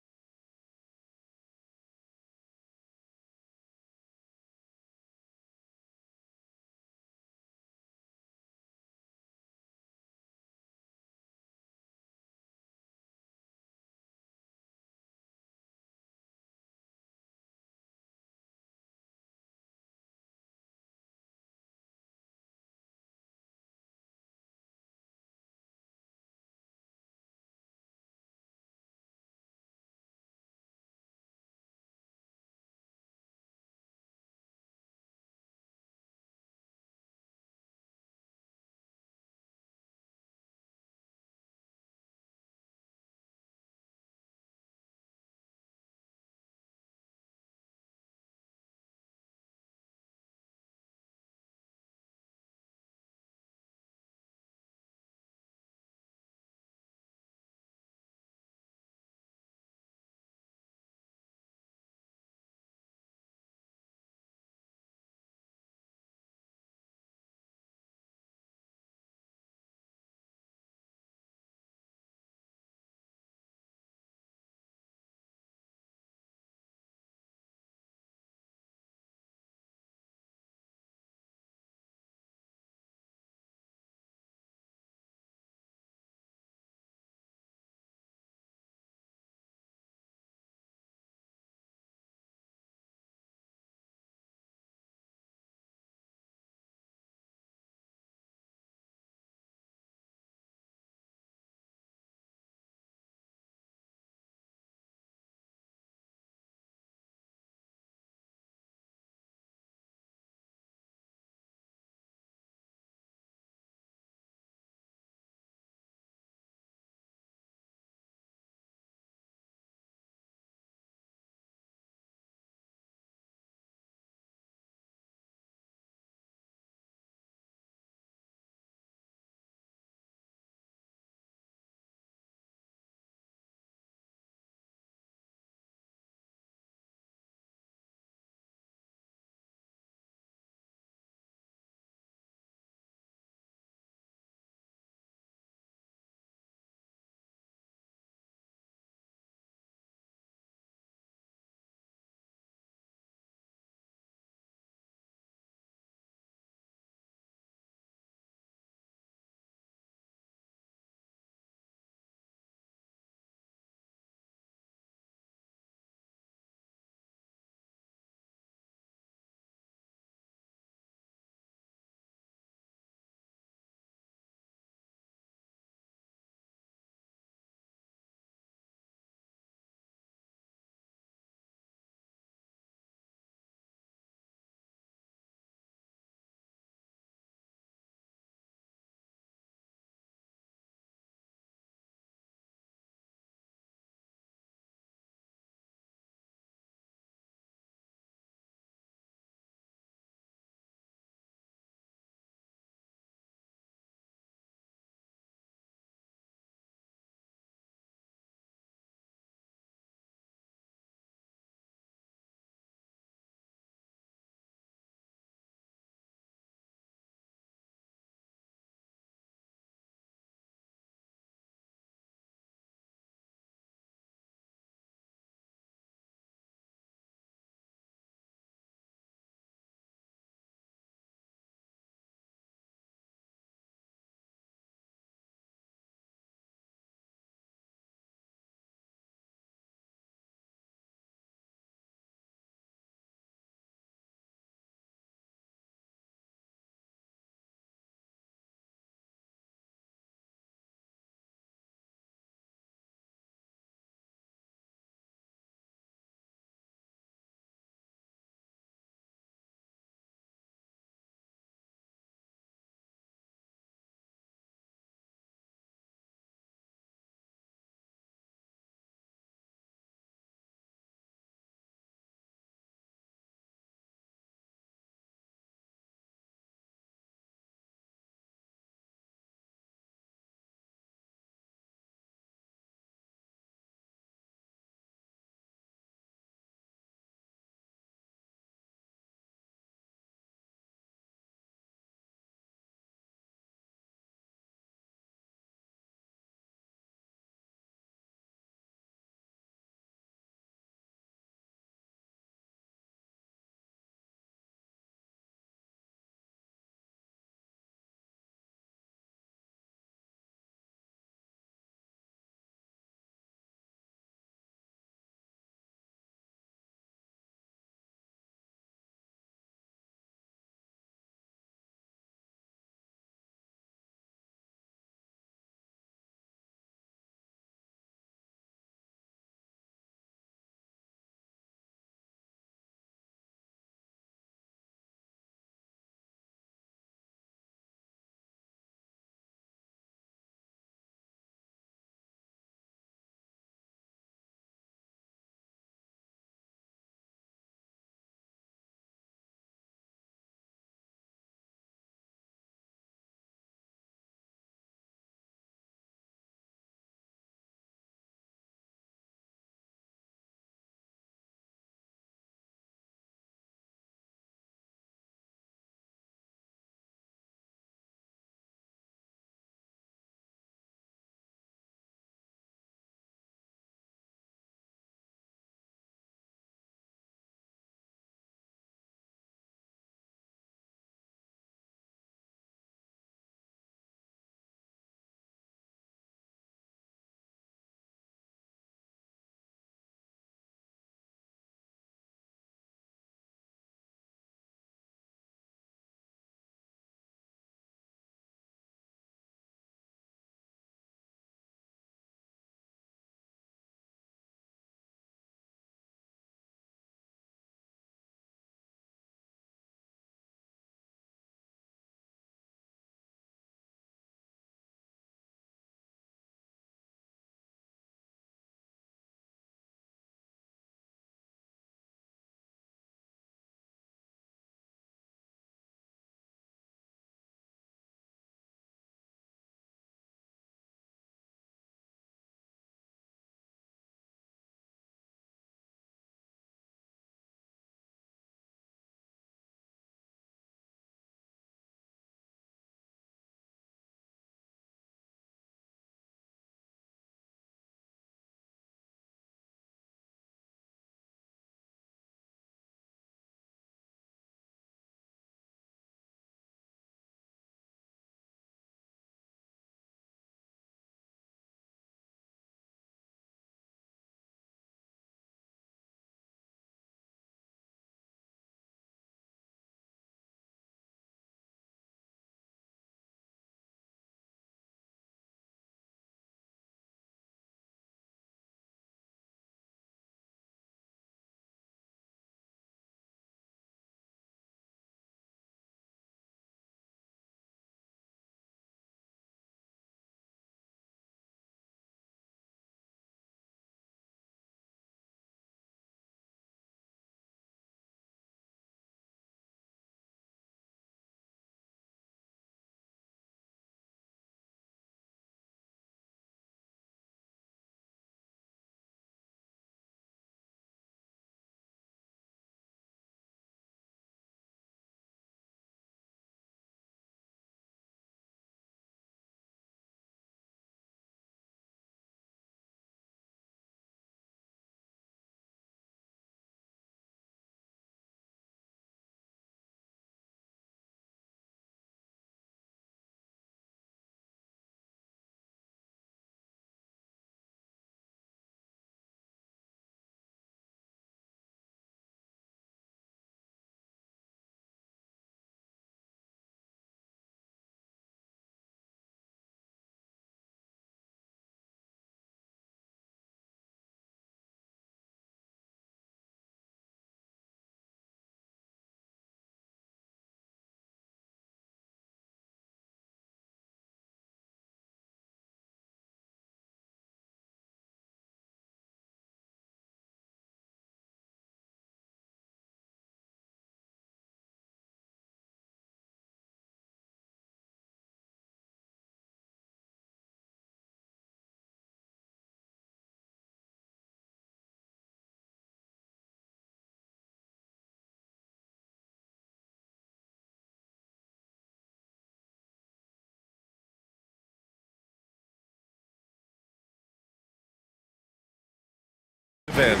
end.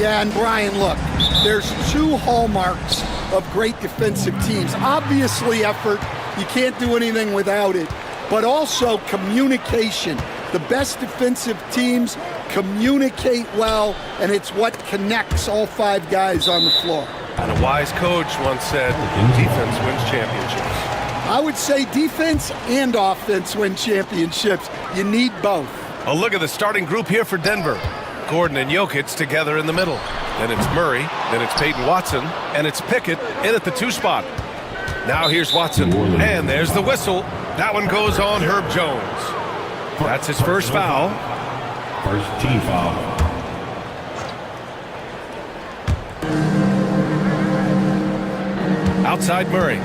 Yeah, and Brian, look, there's two hallmarks of great defensive teams. Obviously, effort. You can't do anything without it. But also communication. The best defensive teams communicate well, and it's what connects all five guys on the floor. And a wise coach once said, defense wins championships. I would say defense and offense win championships. You need both. A look at the starting group here for Denver. Gordon and Jokic together in the middle. Then it's Murray, then it's Peyton Watson, and it's Pickett in at the 2 spot. Now here's Watson, and there's the whistle. That one goes on Herb Jones. That's his first foul. First team foul. Outside Murray.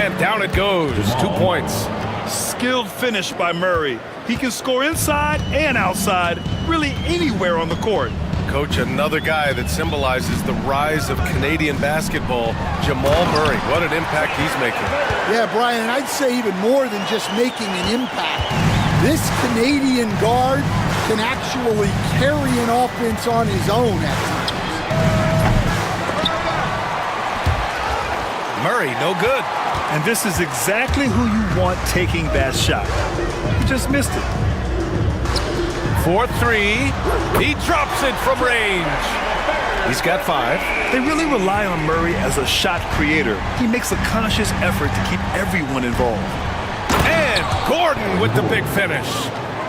And down it goes. 2 points. Skilled finish by Murray. He can score inside and outside, really anywhere on the court. Coach, another guy that symbolizes the rise of Canadian basketball, Jamal Murray. What an impact he's making. Yeah, Brian, I'd say even more than just making an impact. This Canadian guard can actually carry an offense on his own at times. Murray, no good. And this is exactly who you want taking that shot. He just missed it. 4-3. He drops it from range. He's got 5. They really rely on Murray as a shot creator. He makes a conscious effort to keep everyone involved. And Gordon with the big finish.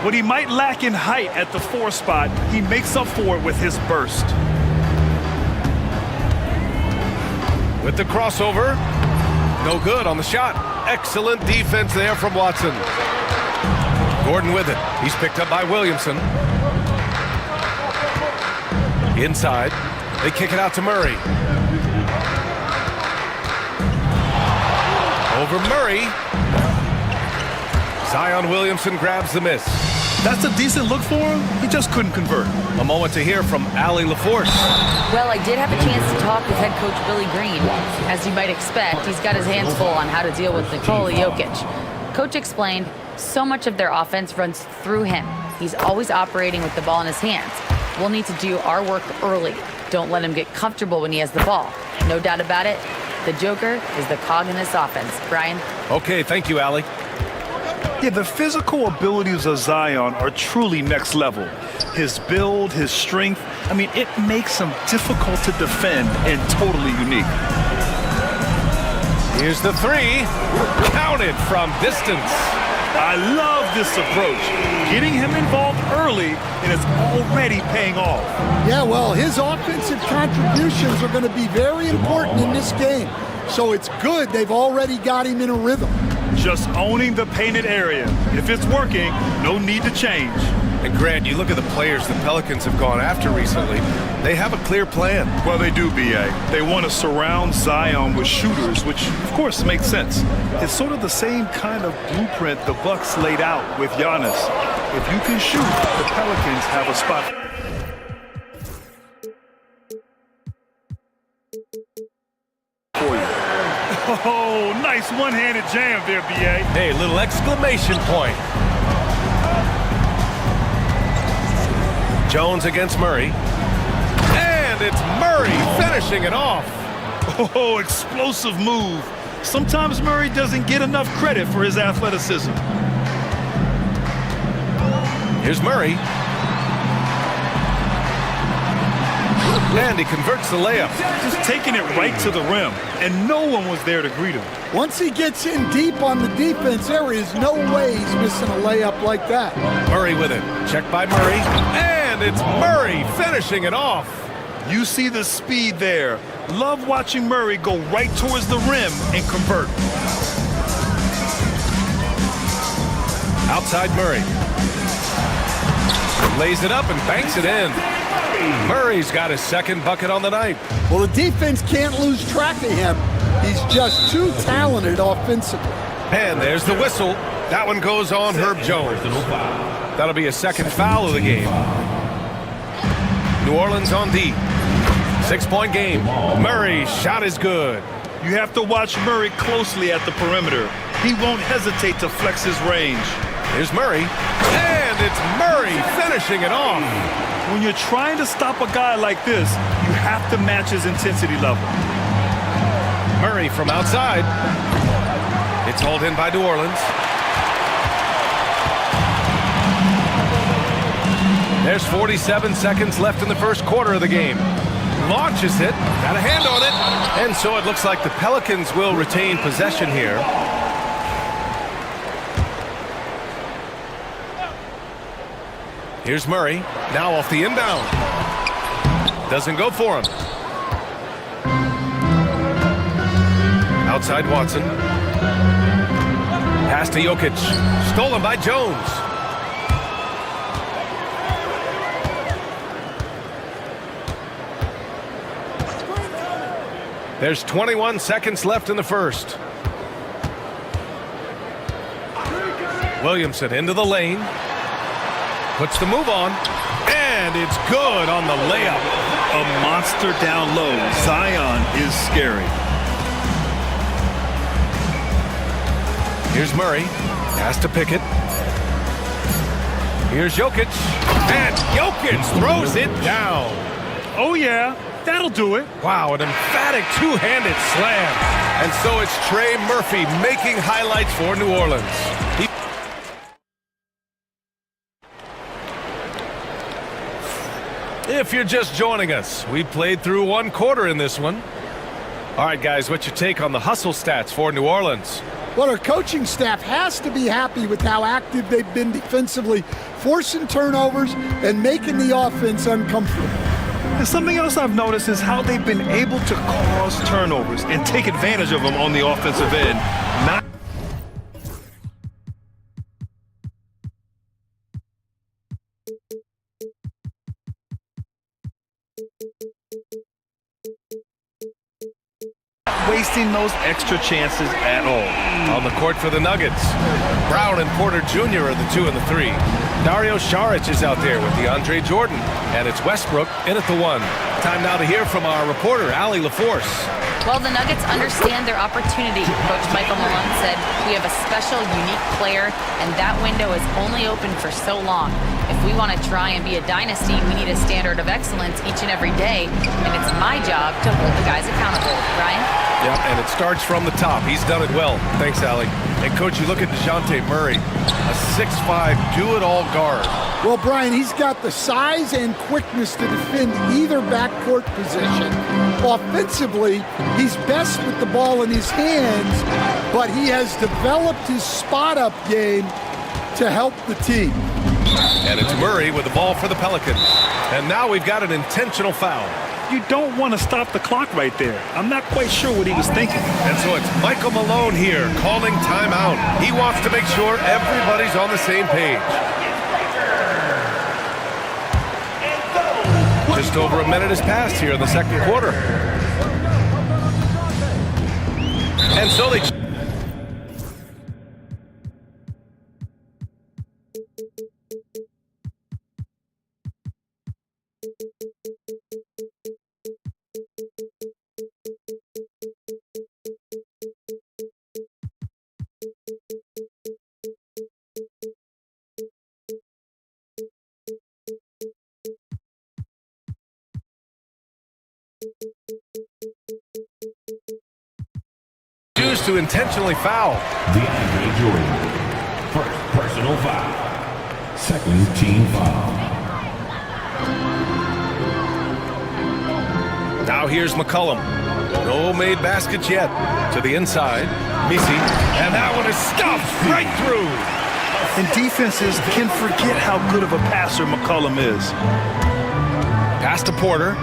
What he might lack in height at the 4 spot, he makes up for it with his burst. With the crossover. No good on the shot. Excellent defense there from Watson. Gordon with it. He's picked up by Williamson. Inside. They kick it out to Murray. Over Murray. Zion Williamson grabs the miss. That's a decent look for him. He just couldn't convert. A moment to hear from Allie LaForce. Well, I did have a chance to talk with head coach Billy Green. As you might expect, he's got his hands full on how to deal with Nikola Jokic. Coach explained so much of their offense runs through him. He's always operating with the ball in his hands. We'll need to do our work early. Don't let him get comfortable when he has the ball. No doubt about it, the Joker is the cog in this offense. Brian? Okay, thank you, Allie. Yeah, the physical abilities of Zion are truly next level. His build, his strength, I mean, it makes him difficult to defend and totally unique. Here's the 3. Counted from distance. I love this approach. Getting him involved early, and it's already paying off. Yeah, well, his offensive contributions are going to be very important in this game. So it's good they've already got him in a rhythm. Just owning the painted area. If it's working, no need to change. And Grant, you look at the players the Pelicans have gone after recently. They have a clear plan. Well, they do, B.A. They want to surround Zion with shooters, which, of course, makes sense. It's sort of the same kind of blueprint the Bucks laid out with Giannis. If you can shoot, the Pelicans have a spot. For you. Oh, nice one-handed jam there, B.A. Hey, little exclamation point. Jones against Murray. And it's Murray finishing it off. Oh, explosive move. Sometimes Murray doesn't get enough credit for his athleticism. Here's Murray. And he converts the layup. Just taking it right to the rim, and no one was there to greet him. Once he gets in deep on the defense, there is no way he's missing a layup like that. Murray with it. Checked by Murray. And it's Murray finishing it off. You see the speed there. Love watching Murray go right towards the rim and convert. Outside Murray. Lays it up and banks it in. Murray's got his second bucket on the night. Well, the defense can't lose track of him. He's just too talented offensively. And there's the whistle. That one goes on Herb Jones. That'll be a second foul of the game. New Orleans on D. 6-point game. Murray's shot is good. You have to watch Murray closely at the perimeter. He won't hesitate to flex his range. Here's Murray. And it's Murray finishing. finishing it off. When you're trying to stop a guy like this, you have to match his intensity level. Murray from outside. It's hauled in by New Orleans. There's 47 seconds left in the first quarter of the game. Launches it, got a hand on it, and so it looks like the Pelicans will retain possession here. Here's Murray, now off the inbound. Doesn't go for him. Outside Watson. Pass to Jokic. Stolen by Jones. There's 21 seconds left in the first. Williamson into the lane. Puts the move on. And it's good on the layup. A monster down low. Zion is scary. Here's Murray. Pass to Pickett. Here's Jokic. And Jokic throws it down. Oh, yeah. That'll do it. Wow, an emphatic two-handed slam. And so it's Trey Murphy making highlights for New Orleans. If you're just joining us, we played through one quarter in this one. All right, guys, what's your take on the hustle stats for New Orleans? Well, our coaching staff has to be happy with how active they've been defensively, forcing turnovers and making the offense uncomfortable. And something else I've noticed is how they've been able to cause turnovers and take advantage of them on the offensive end. Not wasting those extra chances at all. On the court for the Nuggets, Brown and Porter Jr. are the 2 and the 3. Dario Saric is out there with DeAndre Jordan, and it's Westbrook in at the 1. Time now to hear from our reporter, Allie LaForce. Well, the Nuggets understand their opportunity. Coach Michael Malone said, we have a special, unique player, and that window is only open for so long. If we want to try and be a dynasty, we need a standard of excellence each and every day, and it's my job to hold the guys accountable. Ryan? Yeah, and it starts from the top. He's done it well. Thanks, Allie. And, Coach, you look at DeJounte Murray, a 6'5", do-it-all guard. Well, Brian, he's got the size and quickness to defend either backcourt position. Offensively, he's best with the ball in his hands, but he has developed his spot-up game to help the team. And it's Murray with the ball for the Pelicans. And now we've got an intentional foul. You don't want to stop the clock right there. I'm not quite sure what he was thinking. And so it's Michael Malone here calling timeout. He wants to make sure everybody's on the same page. Just over a minute has passed here in the second quarter. And so they... choose to intentionally foul. DeAndre Jordan. First personal foul. Second team foul. Now here's McCollum. No made baskets yet. To the inside. Misi. And that one is stuffed right through. And defenses can forget how good of a passer McCollum is. Pass to Porter.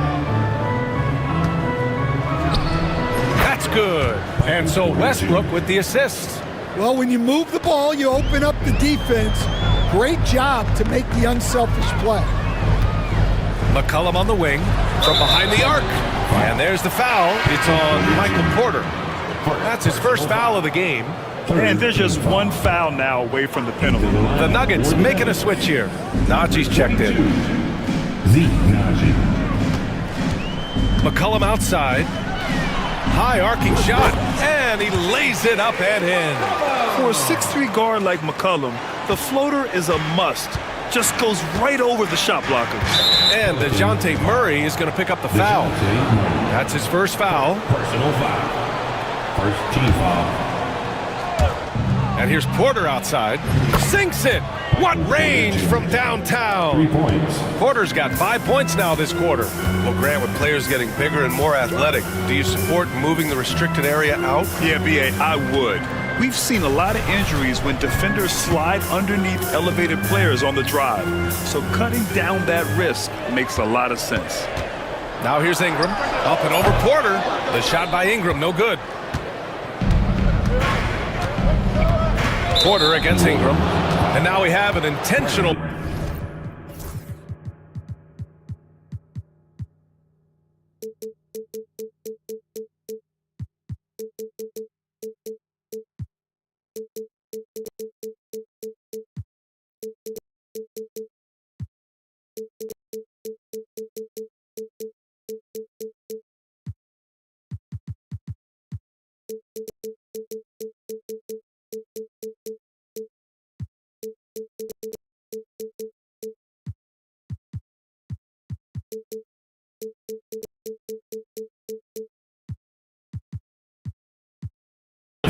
That's good. And so Westbrook with the assist. Well, when you move the ball, you open up the defense. Great job to make the unselfish play. McCollum on the wing from behind the arc. And there's the foul. It's on Michael Porter. That's his first foul of the game. And there's just one foul now away from the penalty. The Nuggets making a switch here. Najee's checked in. McCollum outside. High arcing shot, and he lays it up and in. For a 6'3" guard like McCollum, the floater is a must. just goes right over the shot blocker. And DeJounte Murray is going to pick up the foul. That's his first foul. Personal foul. First team foul. And here's Porter outside. Sinks it. What range from downtown. 3 points. Porter's got 5 points now this quarter. Well, Grant, with players getting bigger and more athletic, do you support moving the restricted area out? Yeah, B.A., I would. We've seen a lot of injuries when defenders slide underneath elevated players on the drive. So cutting down that risk makes a lot of sense. Now here's Ingram. Up and over Porter. The shot by Ingram, no good. Porter against Ingram. And now we have an intentional...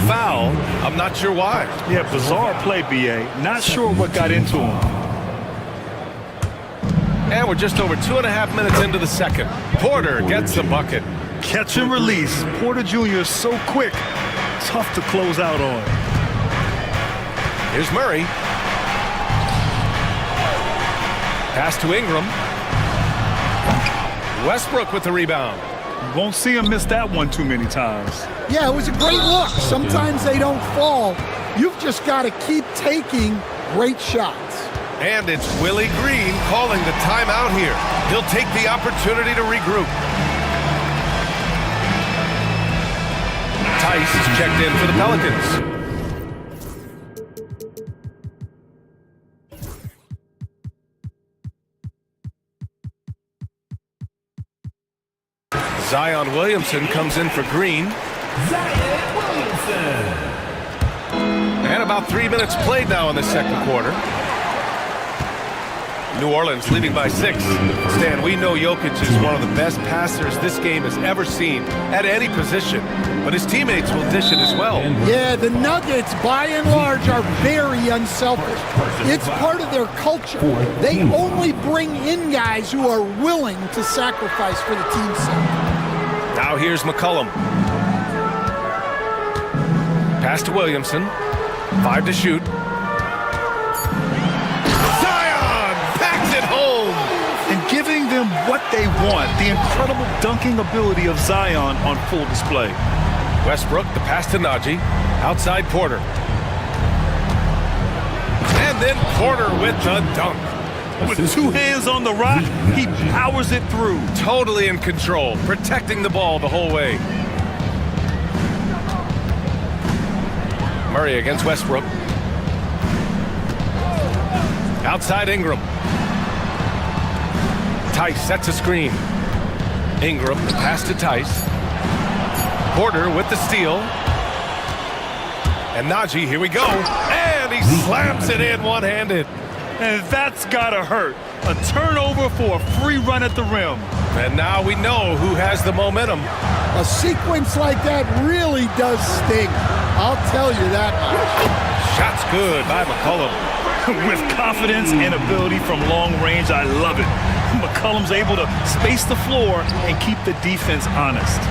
foul. I'm not sure why. Yeah, bizarre play, B.A. Not sure what got into him. And we're just over 2.5 minutes into the second. Porter gets the bucket. Catch and release. Porter Jr. is so quick. Tough to close out on. Here's Murray. Pass to Ingram. Westbrook with the rebound. Won't see him miss that one too many times. Yeah, it was a great look. Sometimes they don't fall. You've just got to keep taking great shots. And it's Willie Green calling the timeout here. He'll take the opportunity to regroup. Tice is checked in for the Pelicans. Zion Williamson comes in for Green. Zion Williamson. And about 3 minutes played now in the second quarter. New Orleans leading by 6. Stan, we know Jokic is one of the best passers this game has ever seen at any position, but his teammates will dish it as well. Yeah, the Nuggets, by and large, are very unselfish. It's part of their culture. They only bring in guys who are willing to sacrifice for the team's sake. Now here's McCollum. Pass to Williamson. 5 to shoot. Zion packs it home. And giving them what they want. The incredible dunking ability of Zion on full display. Westbrook, the pass to Najee. Outside Porter. And then Porter with the dunk. With 2 hands on the rock, he powers it through. Totally in control, protecting the ball the whole way. Murray against Westbrook. Outside Ingram. Tice sets a screen. Ingram, the pass to Tice. Porter with the steal. And Najee, here we go. And he slams it in one-handed. And that's gotta hurt. A turnover for a free run at the rim. And now we know who has the momentum. A sequence like that really does sting. I'll tell you that much. Shot's good by McCollum. With confidence and ability from long range, I love it. McCollum's able to space the floor and keep the defense honest.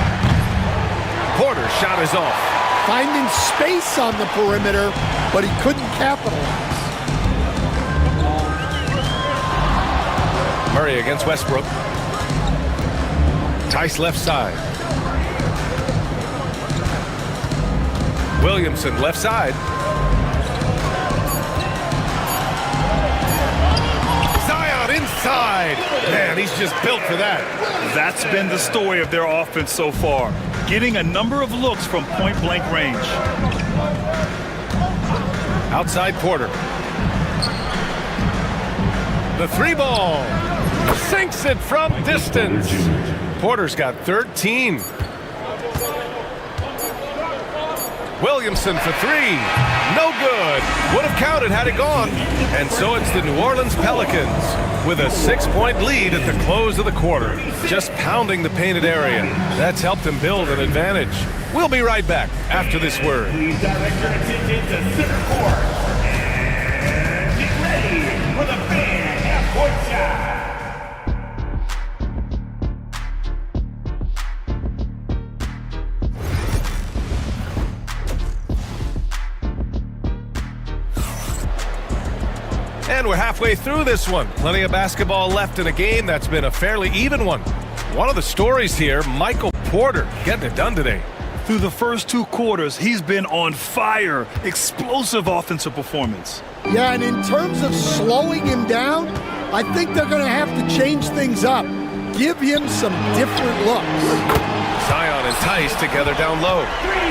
Porter's shot is off. Finding space on the perimeter, but he couldn't capitalize. Murray against Westbrook. Tice left side. Williamson left side. Zion inside. Man, he's just built for that. That's been the story of their offense so far. Getting a number of looks from point-blank range. Outside Porter. The 3-ball. Sinks it from distance. Porter's got 13. Williamson for three. No good. Would have counted had it gone. And so it's the New Orleans Pelicans with a 6-point lead at the close of the quarter. Just pounding the painted area. That's helped them build an advantage. We'll be right back after this word. Please direct your attention to center court. And get ready for the fan half-court shot. And we're halfway through this one. Plenty of basketball left in a game that's been a fairly even one. One of the stories here, Michael Porter getting it done today. Through the first 2 quarters, he's been on fire. Explosive offensive performance. Yeah, and in terms of slowing him down, I think they're going to have to change things up. Give him some different looks. Zion and Tice together down low.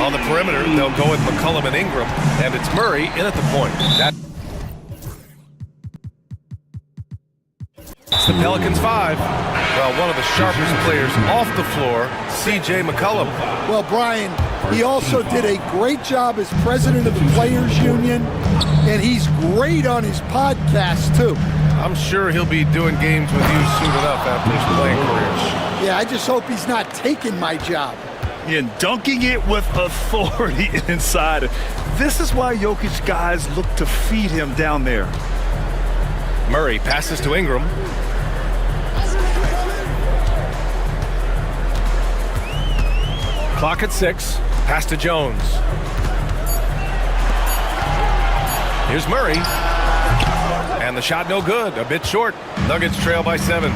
On the perimeter, they'll go with McCollum and Ingram, and it's Murray in at the point. It's the Pelicans 5. Well, one of the sharpest players off the floor, C.J. McCollum. Well, Brian, he also did a great job as president of the Players Union, and he's great on his podcast, too. I'm sure he'll be doing games with you soon enough after his playing career. Yeah, I just hope he's not taking my job. And dunking it with authority inside. This is why Jokic guys look to feed him down there. Murray passes to Ingram. Clock at 6. Pass to Jones. Here's Murray. And the shot no good. A bit short. Nuggets trail by 7.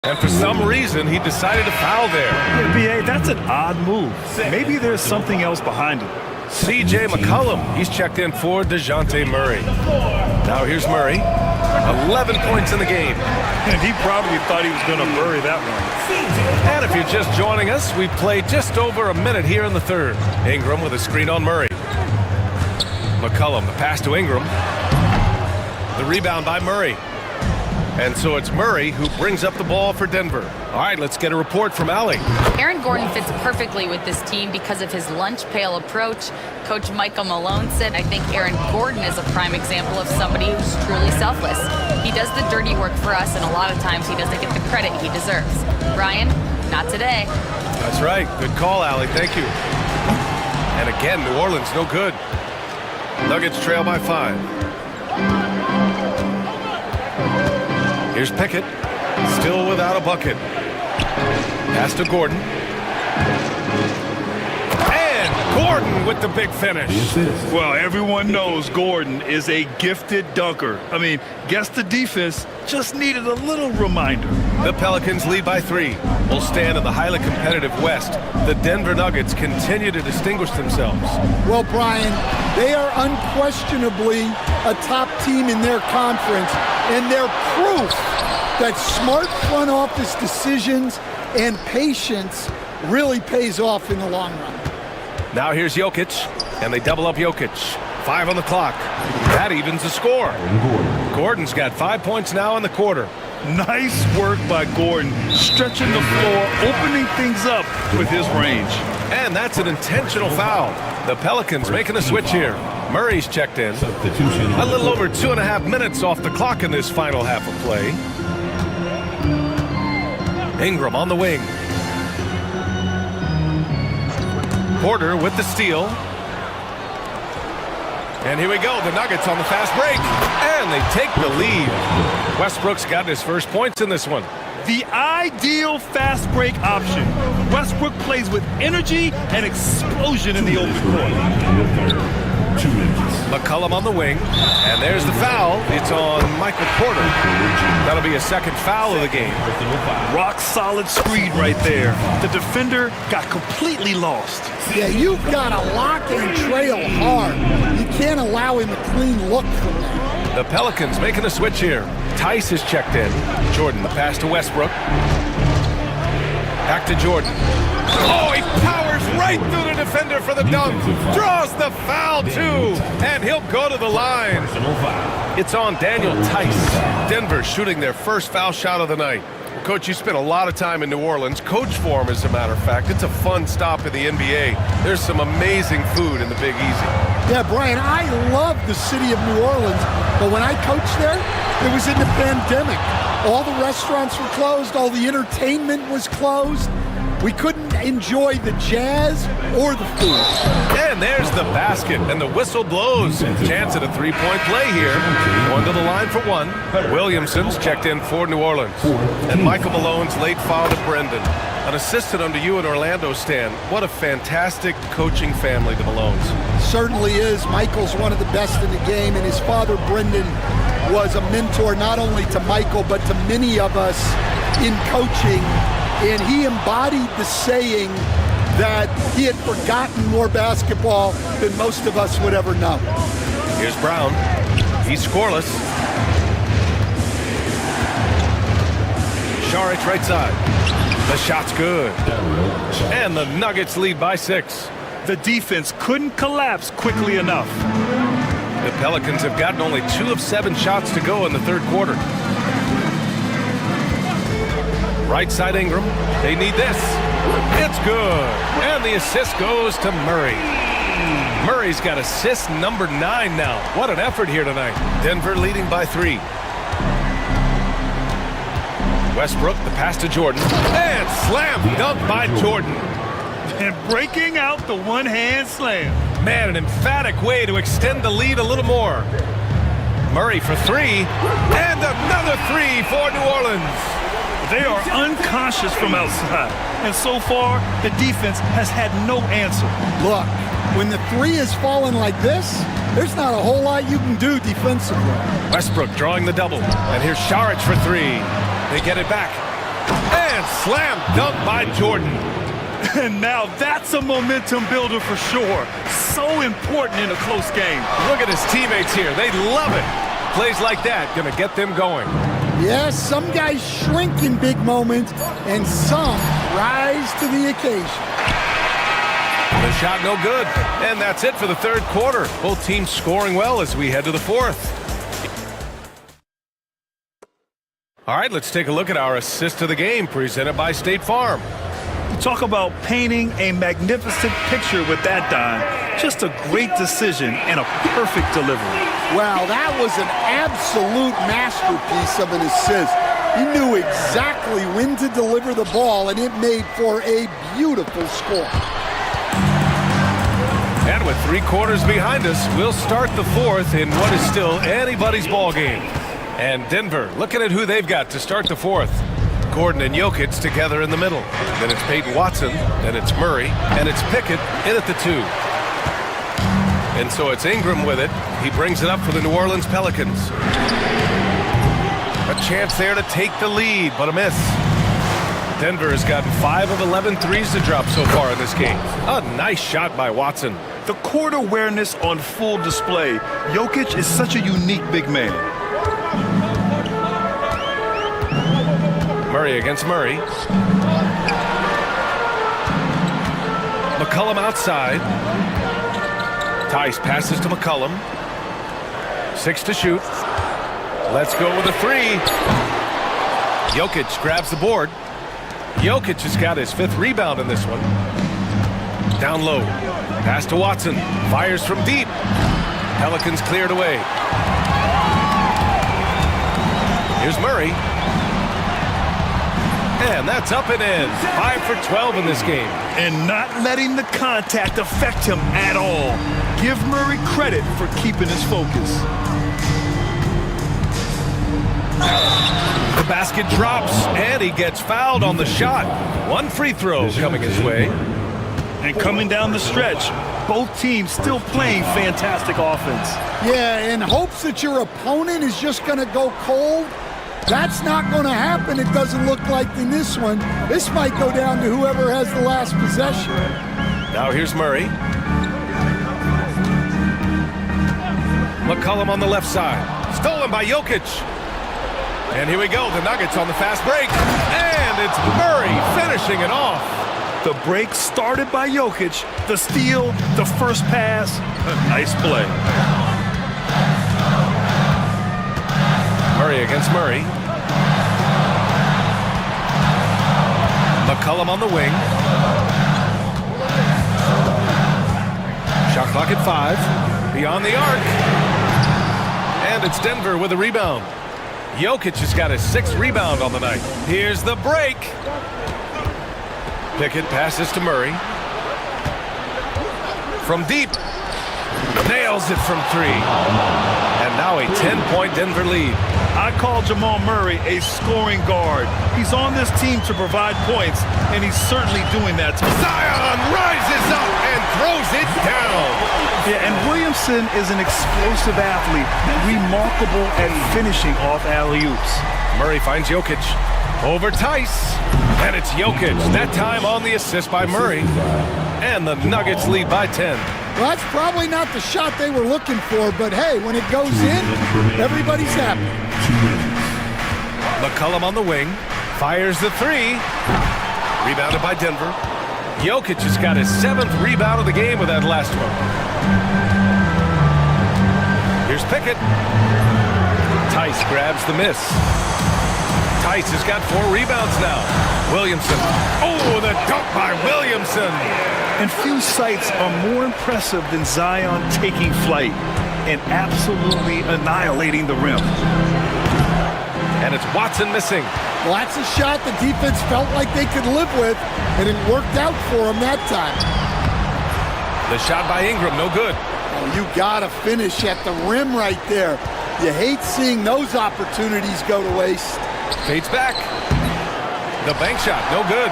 And for some reason, he decided to foul there. Yeah, B.A., that's an odd move. Maybe there's something else behind it. C.J. McCollum, he's checked in for DeJounte Murray. Now here's Murray. 11 points in the game. And he probably thought he was going to bury that one. And if you're just joining us, we've played just over a minute here in the third. Ingram with a screen on Murray. McCollum, the pass to Ingram. The rebound by Murray. And so it's Murray who brings up the ball for Denver. All right, let's get a report from Allie. Aaron Gordon fits perfectly with this team because of his lunch pail approach. Coach Michael Malone said, I think Aaron Gordon is a prime example of somebody who's truly selfless. He does the dirty work for us, and a lot of times he doesn't get the credit he deserves. Brian, not today. That's right. Good call, Allie. Thank you. And again, New Orleans, no good. Nuggets trail by 5. Here's Pickett, still without a bucket. Pass to Gordon. And Gordon with the big finish. Well, everyone knows Gordon is a gifted dunker. I mean, guess the defense just needed a little reminder. The Pelicans lead by 3. Will stand in the highly competitive West. The Denver Nuggets continue to distinguish themselves. Well, Brian, they are unquestionably a top team in their conference, and they're proof that smart front office decisions and patience really pays off in the long run. Now here's Jokic, and they double up Jokic. 5 on the clock. That evens the score. Gordon's got 5 points now in the quarter. Nice work by Gordon, stretching the floor, opening things up with his range. And that's an intentional foul. The Pelicans making a switch here. Murray's checked in. A little over 2.5 minutes off the clock in this final half of play. Ingram on the wing. Porter with the steal. And here we go, the Nuggets on the fast break. And they take the lead. Westbrook's got his first points in this one. The ideal fast break option. Westbrook plays with energy and explosion in the open court. 2 minutes. McCollum on the wing, and there's the foul. It's on Michael Porter. That'll be a second foul of the game. Rock solid screen right there. The defender got completely lost. Yeah, you've got to lock and trail hard. You can't allow him a clean look from there. The Pelicans making a switch here. Tice is checked in. Jordan, the pass to Westbrook. Back to Jordan. Oh, he powers right through the defender for the dunk. Draws the foul, too. And he'll go to the line. It's on Daniel Tice. Denver shooting their first foul shot of the night. Well, Coach, you spent a lot of time in New Orleans. Coach form, as a matter of fact. It's a fun stop in the NBA. There's some amazing food in the Big Easy. Yeah, Brian, I love the city of New Orleans, but when I coached there, it was in the pandemic. All the restaurants were closed, all the entertainment was closed. We couldn't enjoy the jazz or the food. And there's the basket, and the whistle blows. Chance at a three-point play here. One to the line for one. Williamson's checked in for New Orleans. And Michael Malone's late foul to Brendan. An assistant under you in Orlando, Stan. What a fantastic coaching family, the Malones. Certainly is. Michael's one of the best in the game, and his father, Brendan, was a mentor not only to Michael, but to many of us in coaching. And he embodied the saying that he had forgotten more basketball than most of us would ever know. Here's Brown. He's scoreless. Šarić right side. The shot's good. And the Nuggets lead by 6. The defense couldn't collapse quickly enough. The Pelicans have gotten only 2 of 7 shots to go in the third quarter. Right side Ingram. They need this. It's good. And the assist goes to Murray. Murray's got assist number 9 now. What an effort here tonight. Denver leading by 3. Westbrook, the pass to Jordan. And slam dunk by Jordan. And breaking out the one-hand slam. Man, an emphatic way to extend the lead a little more. Murray for 3. And another 3 for New Orleans. They are unconscious from outside. And so far, the defense has had no answer. Look, when the 3 is falling like this, there's not a whole lot you can do defensively. Westbrook drawing the double. And here's Šarić for 3. They get it back. And slam dunk by Jordan. And now that's a momentum builder for sure. So important in a close game. Look at his teammates here. They love it. Plays like that gonna get them going. Yes, some guys shrink in big moments, and some rise to the occasion. The shot no good. And that's it for the third quarter. Both teams scoring well as we head to the fourth. All right, let's take a look at our assist of the game presented by State Farm. Talk about painting a magnificent picture with that dime. Just a great decision and a perfect delivery. Wow, that was an absolute masterpiece of an assist. He knew exactly when to deliver the ball, and it made for a beautiful score. And with 3 quarters behind us, we'll start the fourth in what is still anybody's ball game. And Denver looking at who they've got to start the fourth. Gordon and Jokic together in the middle. Then it's Peyton Watson, then it's Murray, and it's Pickett in at the 2. And so it's Ingram with it. He brings it up for the New Orleans Pelicans. A chance there to take the lead, but a miss. Denver has gotten 5 of 11 threes to drop so far in this game. A nice shot by Watson. The court awareness on full display. Jokic is such a unique big man. Murray against Murray. McCollum outside. Tice passes to McCollum. 6 to shoot. Let's go with a 3. Jokic grabs the board. Jokic has got his 5th rebound in this one. Down low. Pass to Watson. Fires from deep. Pelicans cleared away. Here's Murray. And that's up and in. 5 for 12 in this game. And not letting the contact affect him at all. Give Murray credit for keeping his focus. The basket drops, and he gets fouled on the shot. 1 free throw coming his way. And coming down the stretch, Both teams still playing fantastic offense. Yeah, in hopes that your opponent is just going to go cold, that's not going to happen, it doesn't look like in this one. This might go down to whoever has the last possession. Now here's Murray. McCollum on the left side. Stolen by Jokic. And here we go, the Nuggets on the fast break. And it's Murray finishing it off. The break started by Jokic. The steal, the first pass. Nice play. Murray against Murray. McCollum on the wing. Shot clock at 5. Beyond the arc. And it's Denver with a rebound. Jokic has got his 6th rebound on the night. Here's the break. Pickett passes to Murray. From deep. Nails it from 3. And now a 10-point Denver lead. I call Jamal Murray a scoring guard. He's on this team to provide points, and he's certainly doing that. Zion rises up and throws it down. Yeah, and Williamson is an explosive athlete, remarkable at finishing off alley-oops. Murray finds Jokic. Over Tice. And it's Jokic. That time on the assist by Murray. And the Nuggets lead by 10. Well, that's probably not the shot they were looking for, but hey, when it goes in, everybody's happy. McCollum on the wing. Fires the 3. Rebounded by Denver. Jokic has got his 7th rebound of the game with that last one. Here's Pickett. Tice grabs the miss. Tice has got 4 rebounds now. Williamson. Oh, the dunk by Williamson. And few sights are more impressive than Zion taking flight and absolutely annihilating the rim. And it's Watson missing. Well, that's a shot the defense felt like they could live with, and it worked out for them that time. The shot by Ingram, no good. Oh, you gotta finish at the rim right there. You hate seeing those opportunities go to waste. Fades back. The bank shot, no good.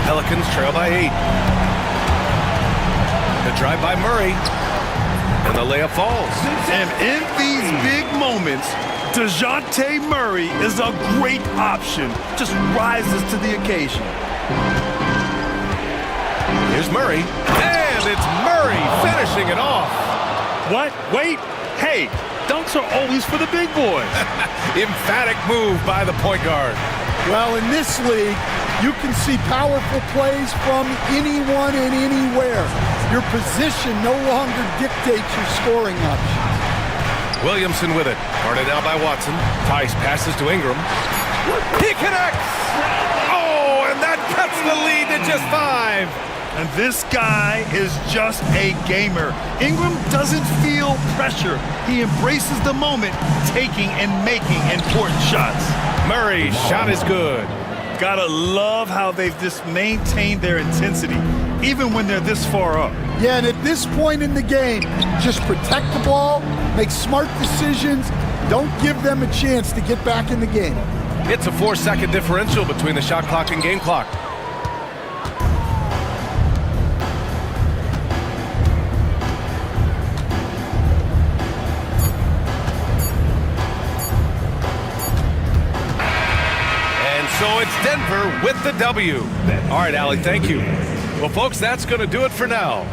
Pelicans trail by 8. The drive by Murray. And the layup falls. And in these big moments, DeJounte Murray is a great option. Just rises to the occasion. Here's Murray. And it's Murray finishing it off. What? Wait. Hey, dunks are always for the big boys. Emphatic move by the point guard. Well, in this league, you can see powerful plays from anyone and anywhere. Your position no longer dictates your scoring options. Williamson with it. Guarded out by Watson. Tice passes to Ingram. He connects! Oh, and that cuts the lead to just 5. And this guy is just a gamer. Ingram doesn't feel pressure. He embraces the moment, taking and making important shots. Murray's shot is good. Gotta love how they've just maintained their intensity, even when they're this far up. Yeah, and at this point in the game, just protect the ball, make smart decisions, don't give them a chance to get back in the game. It's a 4-second differential between the shot clock and game clock. So it's Denver with the W. All right, Allie, thank you. Well, folks, that's going to do it for now.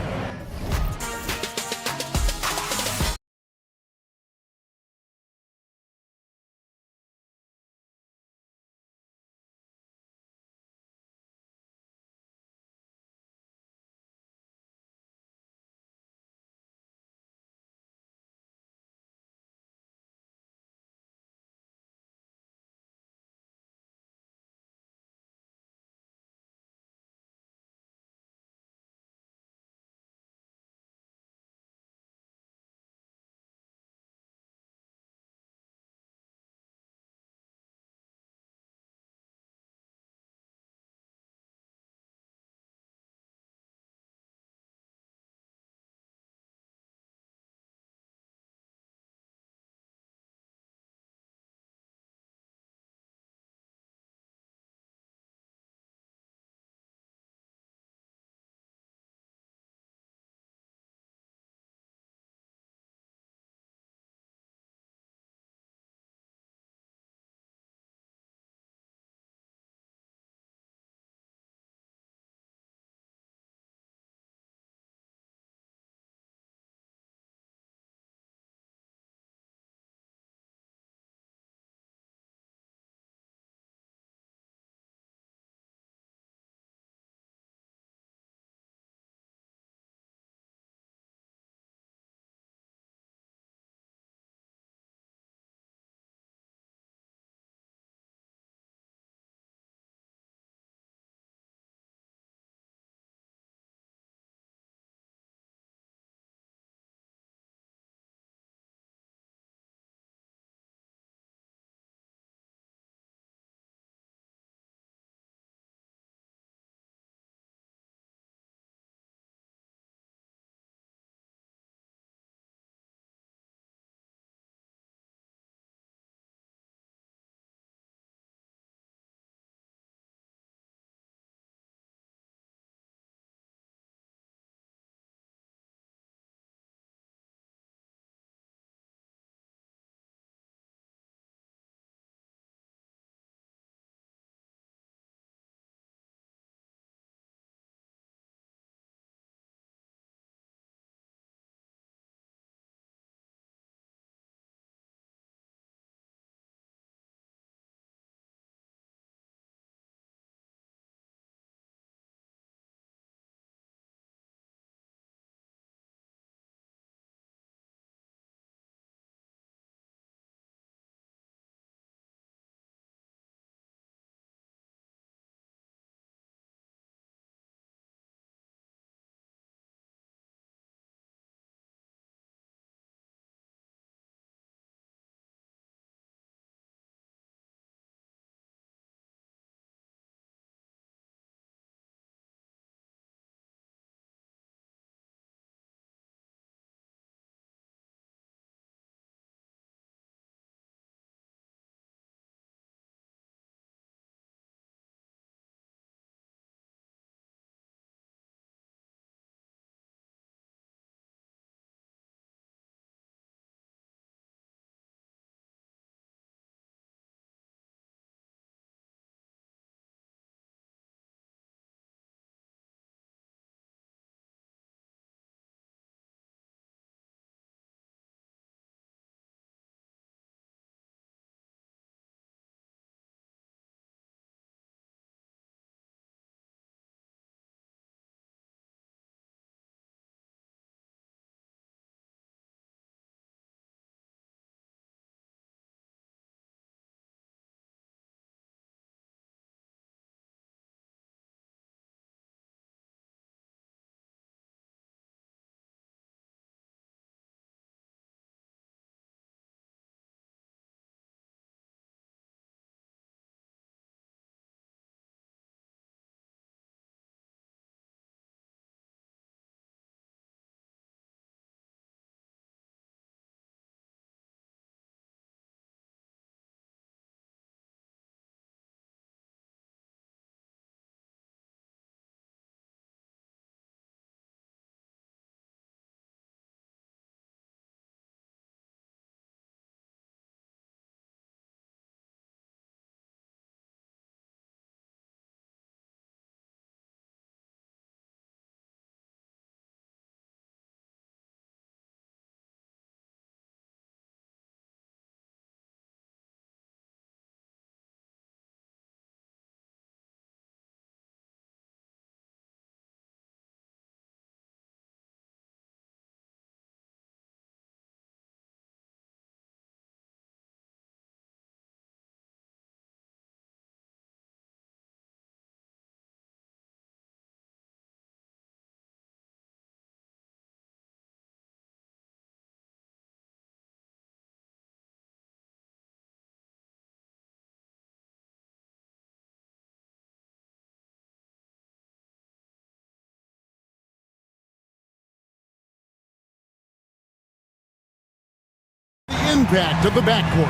impact of the backcourt.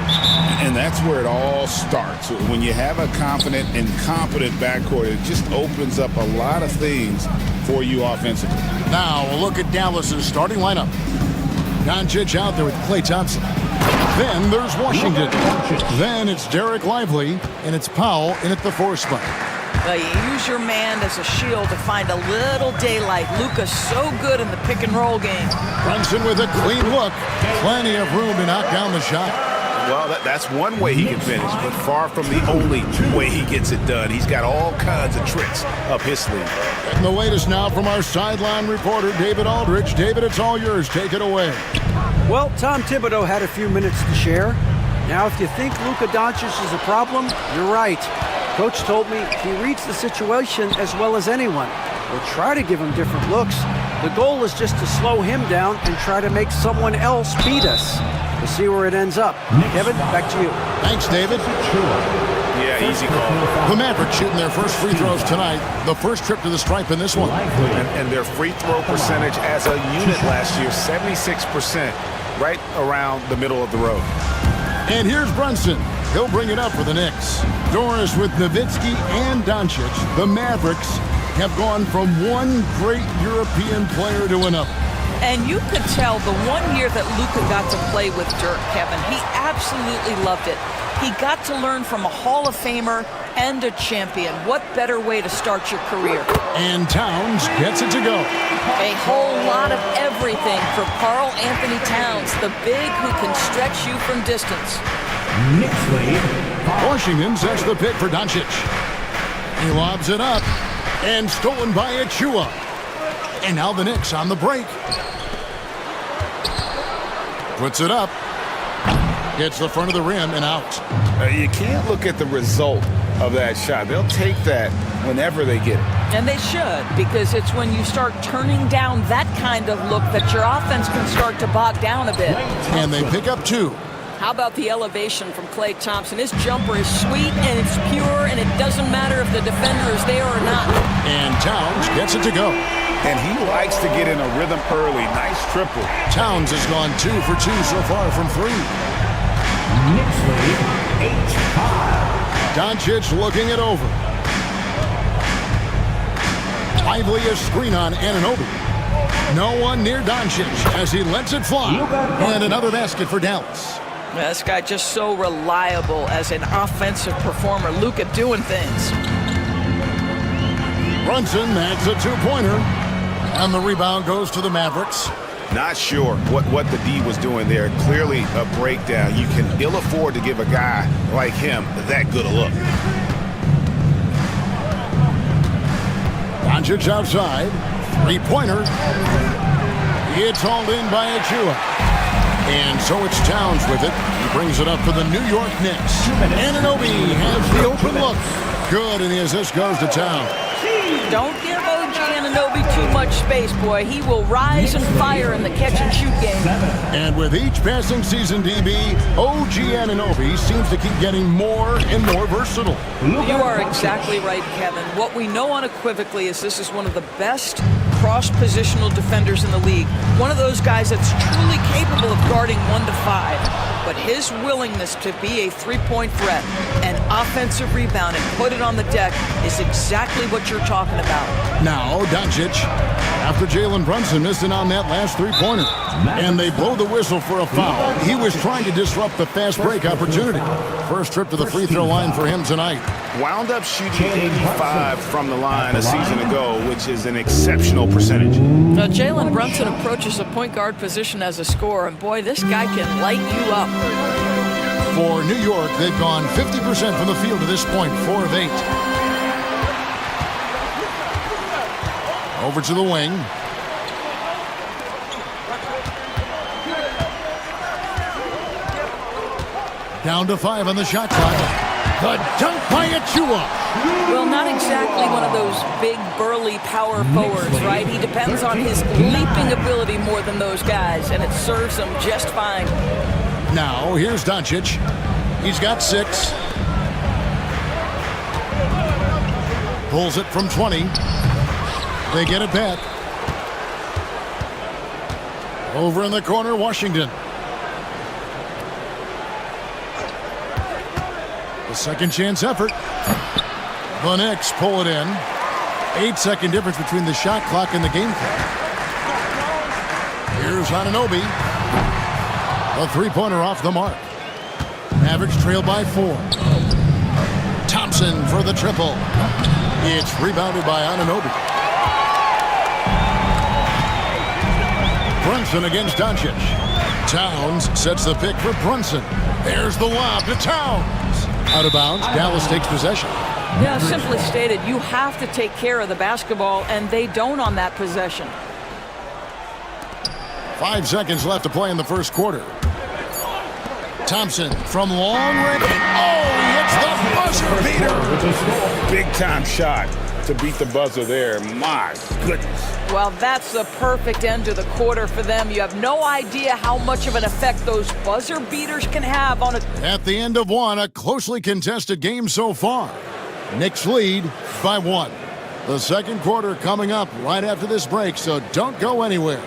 And that's where it all starts. When you have a confident and competent backcourt, it just opens up a lot of things for you offensively. Now a look at Dallas's starting lineup. Doncic out there with Klay Thompson. Then there's Washington. Then it's Derek Lively, and it's Powell in at the 4 spot. You use your man as a shield to find a little daylight. Luka's so good in the pick and roll game. Brunson with a clean look. Plenty of room to knock down the shot. Well, that's one way he can finish, but far from the only way he gets it done. He's got all kinds of tricks up his sleeve. And the latest now from our sideline reporter, David Aldridge. David, it's all yours. Take it away. Well, Tom Thibodeau had a few minutes to share. Now, if you think Luka Doncic is a problem, you're right. Coach told me he reads the situation as well as anyone. We'll try to give him different looks. The goal is just to slow him down and try to make someone else beat us. We'll see where it ends up. Kevin, back to you. Thanks, David. Yeah, easy call. The Mavericks shooting their first free throws tonight. The first trip to the stripe in this one. And their free throw percentage as a unit last year, 76%, right around the middle of the road. And here's Brunson. He'll bring it up for the Knicks. Doris with Nowitzki and Doncic. The Mavericks have gone from one great European player to another. And you could tell the one year that Luka got to play with Dirk, Kevin, he absolutely loved it. He got to learn from a Hall of Famer and a champion. What better way to start your career? And Towns gets it to go. A whole lot of everything for Karl Anthony Towns, the big who can stretch you from distance. Washington sets the pick for Doncic. He lobs it up and stolen by Achua. And now the Knicks on the break. Puts it up. Hits the front of the rim and out. You can't look at the result of that shot. They'll take that whenever they get it. And they should, because it's when you start turning down that kind of look that your offense can start to bog down a bit. And they pick up 2. How about the elevation from Klay Thompson? His jumper is sweet and it's pure, and it doesn't matter if the defender is there or not. And Towns gets it to go. And he likes to get in a rhythm early. Nice triple. Towns has gone 2 for 2 so far from 3. Doncic looking it over. Lively a screen on Anunoby. No one near Doncic as he lets it fly. And another basket for Dallas. This guy just so reliable as an offensive performer. Luka doing things. Brunson, that's a 2-pointer. And the rebound goes to the Mavericks. Not sure what the D was doing there. Clearly a breakdown. You can ill afford to give a guy like him that good a look. Doncic outside. 3-pointer. It's hauled in by Achua. And so it's Towns with it. He brings it up for the New York Knicks. Anunoby has the open look. Good, and the assist goes to Towns. Don't give OG Anunoby too much space, boy. He will rise and fire in the catch-and-shoot game. And with each passing season, DB, OG Anunoby seems to keep getting more and more versatile. You are exactly right, Kevin. What we know unequivocally is this is one of the best cross-positional defenders in the league. One of those guys that's truly capable of guarding 1 to 5. But his willingness to be a three-point threat, an offensive rebound, and put it on the deck is exactly what you're talking about. Now, Doncic, after Jalen Brunson missing on that last three-pointer. And they blow the whistle for a foul. He was trying to disrupt the fast break opportunity. First trip to the free throw line for him tonight. Wound up shooting 85 from the line a season ago, which is an exceptional percentage. Now, Jalen Brunson approaches a point guard position as a scorer, and boy, this guy can light you up. For New York, they've gone 50% from the field to this point, 4 of 8. Over to the wing. Down to 5 on the shot clock. The dunk by Achua. Well, not exactly one of those big, burly power forwards, right? He depends on his leaping ability more than those guys, and it serves him just fine. Now, here's Doncic. He's got 6. Pulls it from 20. They get it back. Over in the corner, Washington. The second chance effort. The Knicks pull it in. 8-second difference between the shot clock and the game clock. Here's Anunoby. A three-pointer off the mark. Mavericks trail by 4. Thompson for the triple. It's rebounded by Anunoby. Brunson against Doncic. Towns sets the pick for Brunson. There's the lob to Towns. Out of bounds, Dallas takes possession. Yeah, simply stated, you have to take care of the basketball, and they don't on that possession. 5 seconds left to play in the first quarter. Thompson from long range. Oh, he hits the buzzer beater. Big-time shot to beat the buzzer there. My goodness. Well, that's the perfect end to the quarter for them. You have no idea how much of an effect those buzzer beaters can have on it. At the end of one, a closely contested game so far. Knicks lead by 1. The second quarter coming up right after this break, so don't go anywhere.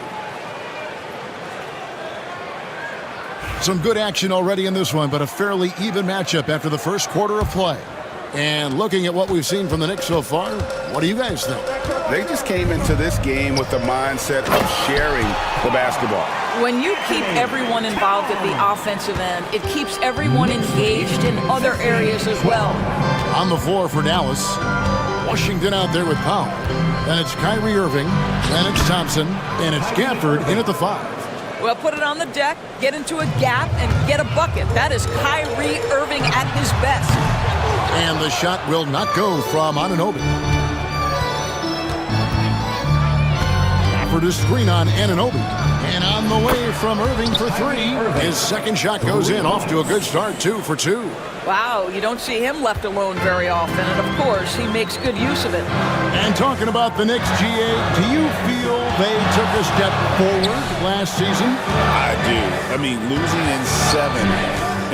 Some good action already in this one, but a fairly even matchup after the first quarter of play. And looking at what we've seen from the Knicks so far, what do you guys think? They just came into this game with the mindset of sharing the basketball. When you keep everyone involved at the offensive end, it keeps everyone engaged in other areas as well. On the floor for Dallas, Washington out there with Powell. Then it's Kyrie Irving, then it's Thompson, and it's Gafford in at the 5. Well, put it on the deck, get into a gap, and get a bucket. That is Kyrie Irving at his best. And the shot will not go from Anunoby. For the screen on Anunoby. And on the way from Irving for 3. His second shot goes in, off to a good start, 2 for 2. Wow, you don't see him left alone very often, and of course, he makes good use of it. And talking about the Knicks, GA, do you feel they took a step forward last season? I do. I mean, losing in 7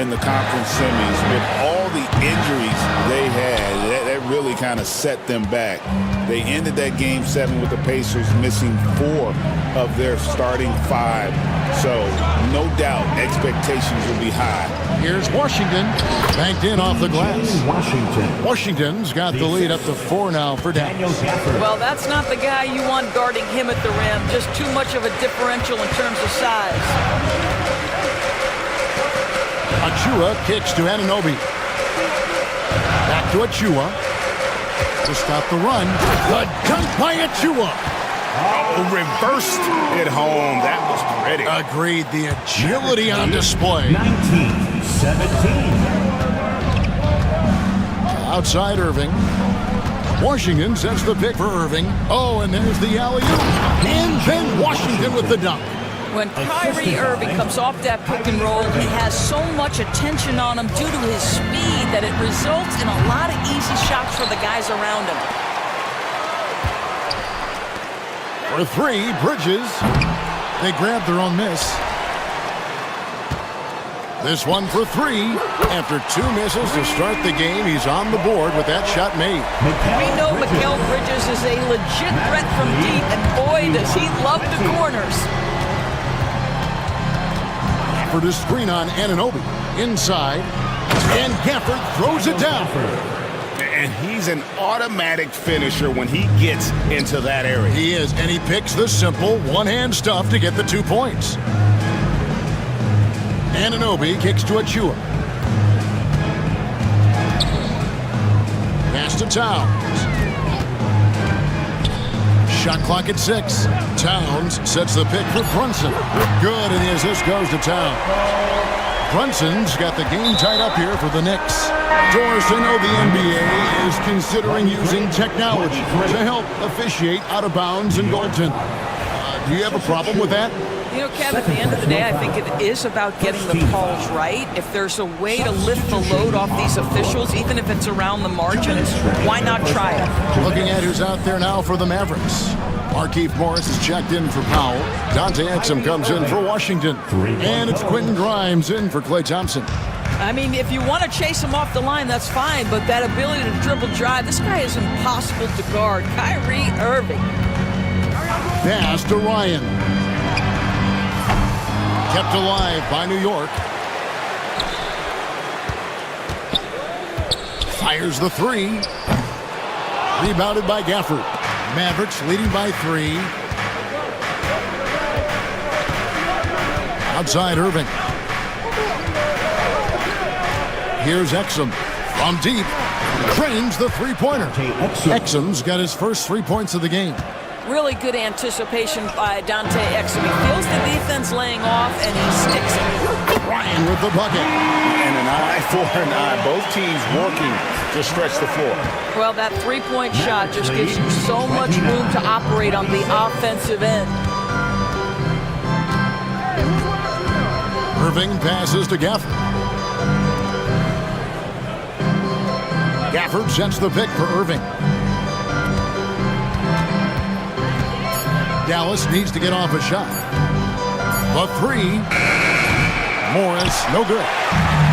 in the conference semis with all the injuries they had, that really kind of set them back. They ended that game 7 with the Pacers missing 4 of their starting 5. So, no doubt, expectations will be high. Here's Washington, banked in off the glass. Washington's got the lead up to 4 now for Dallas. Well, that's not the guy you want guarding him at the rim. Just too much of a differential in terms of size. Achua kicks to Anunoby. Back to Achua. To stop the run. The dunk by Achua. Oh, reversed it home. That was pretty. Agreed. The agility on display. 19-17. Outside Irving. Washington sets the pick for Irving. Oh, and there's the alley-oop. And then Washington with the dunk. When Kyrie Irving comes off that pick and roll, he has so much attention on him due to his speed that it results in a lot of easy shots for the guys around him. For 3, Bridges. They grab their own miss. This one for 3. After 2 misses to start the game, he's on the board with that shot made. We know Mikal Bridges is a legit threat from deep, and boy, does he love the corners. For the screen on Anunoby. Inside. And Gafford throws it down. And he's an automatic finisher when he gets into that area. He is, and he picks the simple one-hand stuff to get the 2 points. Anunoby kicks to Achua. Pass to Towns. Shot clock at 6. Towns sets the pick for Brunson. Good, and the assist goes to Towns. Brunson's got the game tied up here for the Knicks. Doris, I know the NBA is considering using technology to help officiate out of bounds and goaltending. Do you have a problem with that? You know, Kev, at the end of the day, I think it is about getting the calls right. If there's a way to lift the load off these officials, even if it's around the margins, why not try it? Looking at who's out there now for the Mavericks. Markieff Morris is checked in for Powell. Dante Exum comes in for Washington. And it's Quentin Grimes in for Klay Thompson. I mean, if you want to chase him off the line, that's fine, but that ability to dribble drive, this guy is impossible to guard. Kyrie Irving. Pass to Ryan. Kept alive by New York. Fires the three. Rebounded by Gafford. Mavericks leading by 3. Outside Irving. Here's Exum from deep. Trains the three-pointer. Exum's got his first 3 points of the game. Really good anticipation by Dante Exum. He feels the defense laying off, and he sticks it. Ryan with the bucket. And an eye for an eye. Both teams working to stretch the floor. Well, that three-point shot just gives you so much room to operate on the offensive end. Irving passes to Gafford. Gafford sets the pick for Irving. Dallas needs to get off a shot. The three. Morris, no good.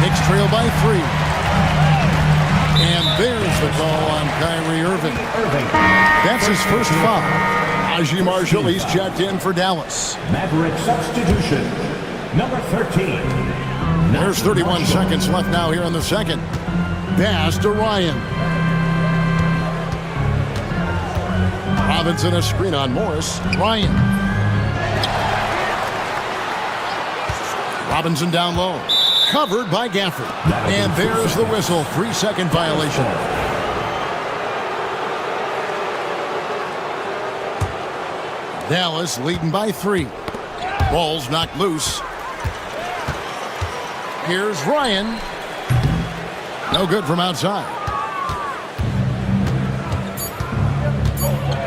Knicks trail by 3. And there's the call on Kyrie Irving. That's his first foul. Najee Marshall, he's checked in for Dallas. Maverick substitution, number 13. There's 31 seconds left now here in the second. Pass to Ryan. Robinson a screen on Morris. Ryan. Robinson down low. Covered by Gafford. And there's the whistle. 3-second violation. Dallas leading by 3. Ball's knocked loose. Here's Ryan. No good from outside.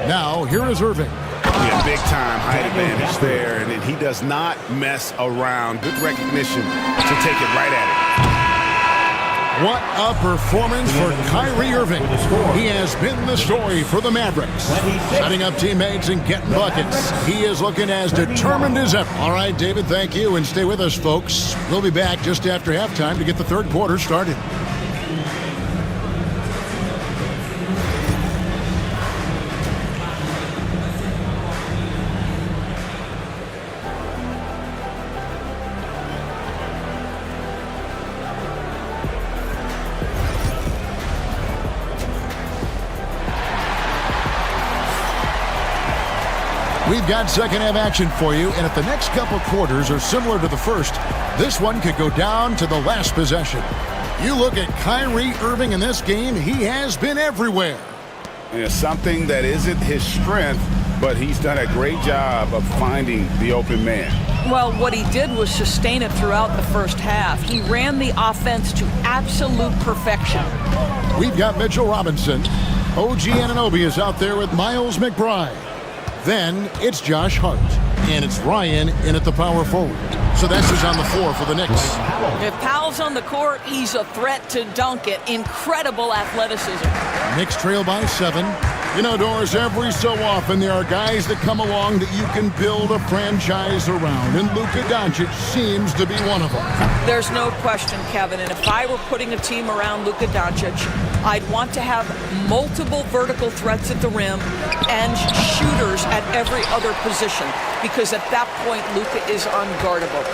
Now, here is Irving. Yeah, big time height advantage there, and he does not mess around. Good recognition to take it right at it. What a performance for Kyrie Irving. He has been the story for the Mavericks. Setting up teammates and getting buckets. He is looking as determined as ever. All right, David, thank you, and stay with us, folks. We'll be back just after halftime to get the third quarter started. We've got second half action for you, and if the next couple quarters are similar to the first, this one could go down to the last possession. You look at Kyrie Irving in this game, he has been everywhere. Yeah, something that isn't his strength, but he's done a great job of finding the open man. Well, what he did was sustain it throughout the first half. He ran the offense to absolute perfection. We've got Mitchell Robinson. OG Anunoby is out there with Miles McBride. Then it's Josh Hart, and it's Ryan in at the power forward. So that's who's on the floor for the Knicks. If Powell's on the court, he's a threat to dunk it. Incredible athleticism. Knicks trail by 7. You know, Doris, every so often there are guys that come along that you can build a franchise around, and Luka Doncic seems to be one of them. There's no question, Kevin, and if I were putting a team around Luka Doncic, I'd want to have multiple vertical threats at the rim and shooters at every other position, because at that point, Luka is unguardable.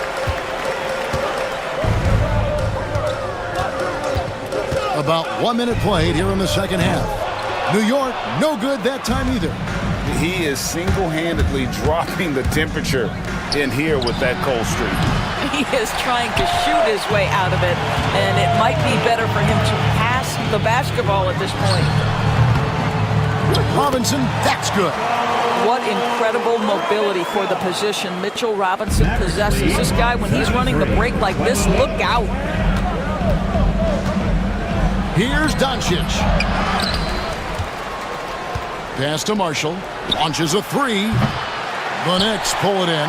About 1 minute played here in the second half. New York, no good that time either. He is single-handedly dropping the temperature in here with that cold streak. He is trying to shoot his way out of it, and it might be better for him to pass the basketball at this point. Robinson, that's good. What incredible mobility for the position Mitchell Robinson possesses. This guy, when he's running the break like this, look out. Here's Doncic. Pass to Marshall. Launches a 3. The Knicks pull it in.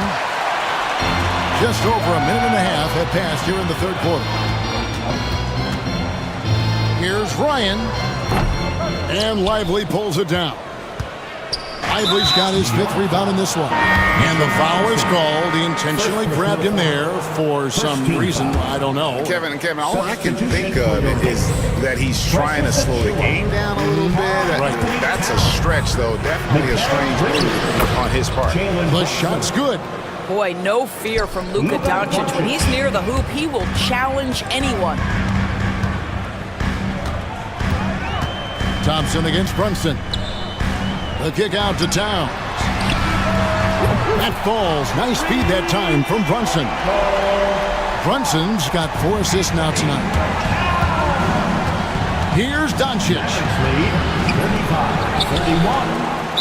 Just over a minute and a half have passed here in the third quarter. Here's Ryan. And Lively pulls it down. Lively's got his 5th rebound in this one. And the foul is called. He intentionally grabbed him there for some reason. I don't know. Kevin, all I can think of is that he's trying to slow the game down a little bit. Right. That's a stretch, though. Definitely a strange move on his part. The shot's good. Boy, no fear from Luka Doncic. When he's near the hoop, he will challenge anyone. Thompson against Brunson. The kick out to Towns. That falls. Nice speed that time from Brunson. Brunson's got 4 assists now tonight. Here's Doncic.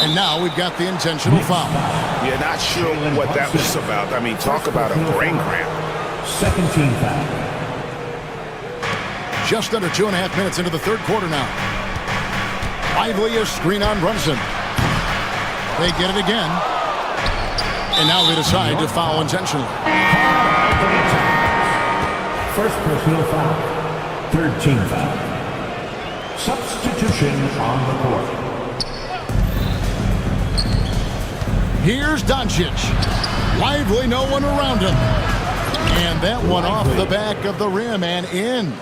And now we've got the intentional foul. Yeah, not sure what that was about. I mean, talk about a brain cramp. Second team foul. Just under 2.5 minutes into the third quarter now. Lively a screen on Brunson. They get it again. And now they decide to foul intentionally. First personal foul. Third team foul. Substitution on the court. Here's Doncic. Lively, no one around him. And that one off the back of the rim and in.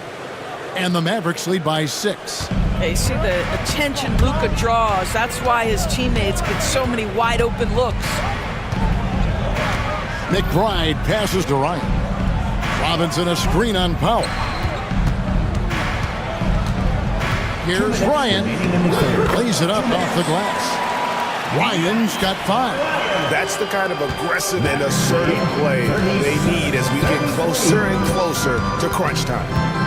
And the Mavericks lead by 6. You see the attention Luka draws. That's why his teammates get so many wide open looks. McBride passes to Ryan. Robinson a screen on Powell. Here's Ryan. Lays it up off the glass. Ryan's got 5. That's the kind of aggressive and assertive play they need as we get closer and closer to crunch time.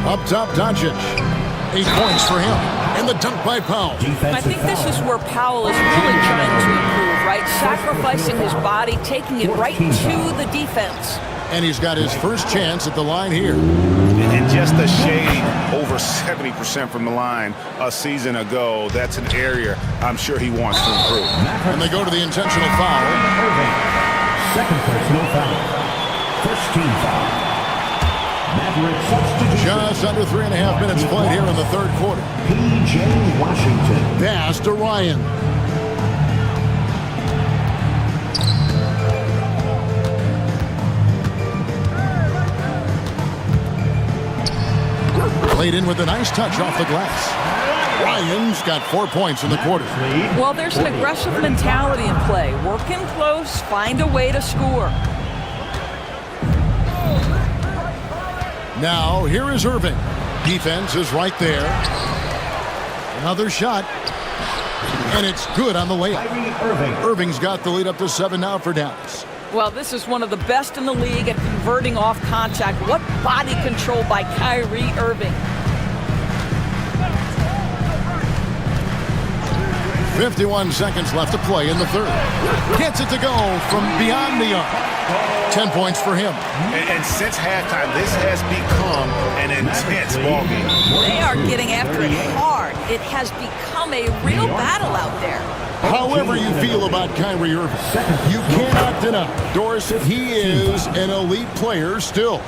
Up top, Doncic. 8 points for him. And the dunk by Powell. I think this is where Powell is really trying to improve, right? Sacrificing his body, taking it right to the defense. And he's got his first chance at the line here. And just a shade over 70% from the line a season ago. That's an area I'm sure he wants to improve. And they go to the intentional foul. Second personal foul. First team foul. Just under 3.5 minutes played here in the third quarter. P.J. Washington. Pass to Ryan. Played in with a nice touch off the glass. Ryan's got 4 points in the quarter. Well, there's an aggressive mentality in play. Work in close, find a way to score. Now, here is Irving. Defense is right there. Another shot. And it's good on the layup. Irving's got the lead up to 7 now for Dallas. Well, this is one of the best in the league at converting off contact. What body control by Kyrie Irving. 51 seconds left to play in the third. Gets it to go from beyond the arc. 10 points for him. And since halftime, this has become an intense ballgame. They are getting after it hard. It has become a real battle out there. However you feel about Kyrie Irving, you cannot deny, Doris, he is an elite player still.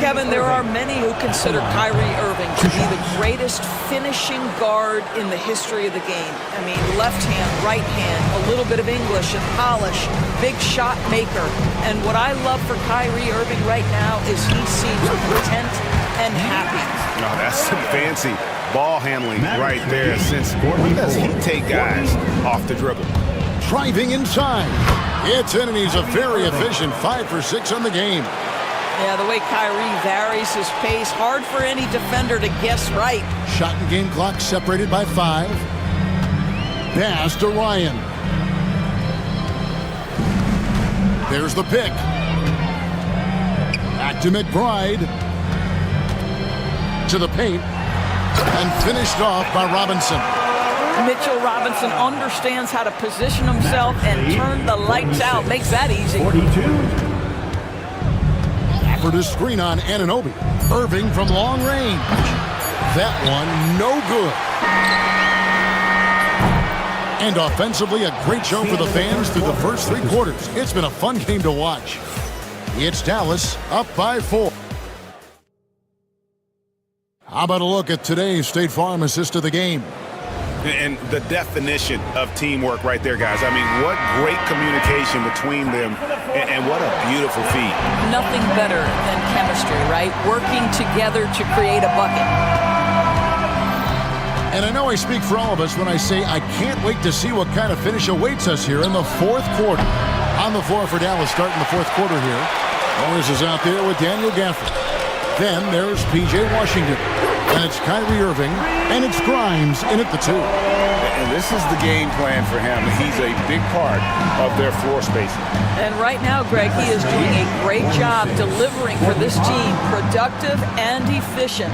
Kevin, there are many who consider Kyrie Irving to be the greatest finishing guard in the history of the game. I mean, left hand, right hand, a little bit of English and polish, big shot maker. And what I love for Kyrie Irving right now is he seems content and happy. No, that's some fancy ball handling right there. Since when does he take guys off the dribble? Driving inside. It's in, and he's a very efficient 5 for 6 on the game. Yeah, the way Kyrie varies his pace, hard for any defender to guess right. Shot and game clock separated by 5. Pass to Ryan. There's the pick. Back to McBride. To the paint. And finished off by Robinson. Mitchell Robinson understands how to position himself and turn the lights out. Makes that easy. 42. For the screen on Anunoby. Irving from long range. That one no good. And offensively, a great show for the fans through the first 3 quarters. It's been a fun game to watch. It's Dallas up by 4. How about a look at today's State Farm assist of the game? And the definition of teamwork right there, guys. I mean, what great communication between them, and what a beautiful feat. Nothing better than chemistry, right? Working together to create a bucket. And I know I speak for all of us when I say I can't wait to see what kind of finish awaits us here in the fourth quarter. On the floor for Dallas starting the fourth quarter here. Morris is out there with Daniel Gafford. Then there's P.J. Washington. And it's Kyrie Irving, and it's Grimes in at the 2. And this is the game plan for him. He's a big part of their floor spacing. And right now, Greg, he is doing a great job delivering for this team, productive and efficient.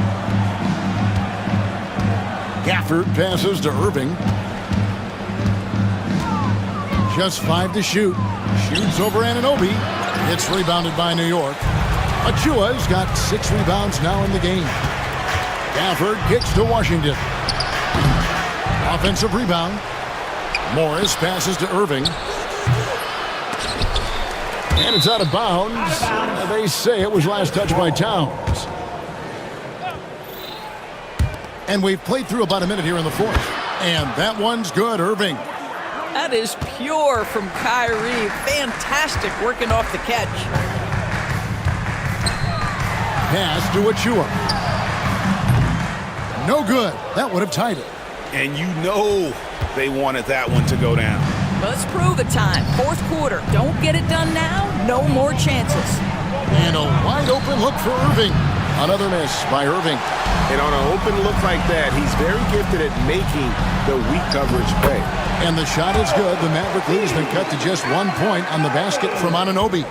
Gafford passes to Irving. Just 5 to shoot. Shoots over Anunoby. It's rebounded by New York. Achua's got 6 rebounds now in the game. Gafford kicks to Washington. Offensive rebound. Morris passes to Irving. And it's out of bounds. They say it was last touched by Towns. And we've played through about a minute here in the fourth. And that one's good, Irving. That is pure from Kyrie. Fantastic working off the catch. Pass to Achua. No good. That would have tied it. And you know they wanted that one to go down. Let's prove it time. Fourth quarter. Don't get it done now. No more chances. And a wide open look for Irving. Another miss by Irving. And on an open look like that, he's very gifted at making the weak coverage pay. And the shot is good. The Maverick lead has been cut to just 1 point on the basket from Anunoby.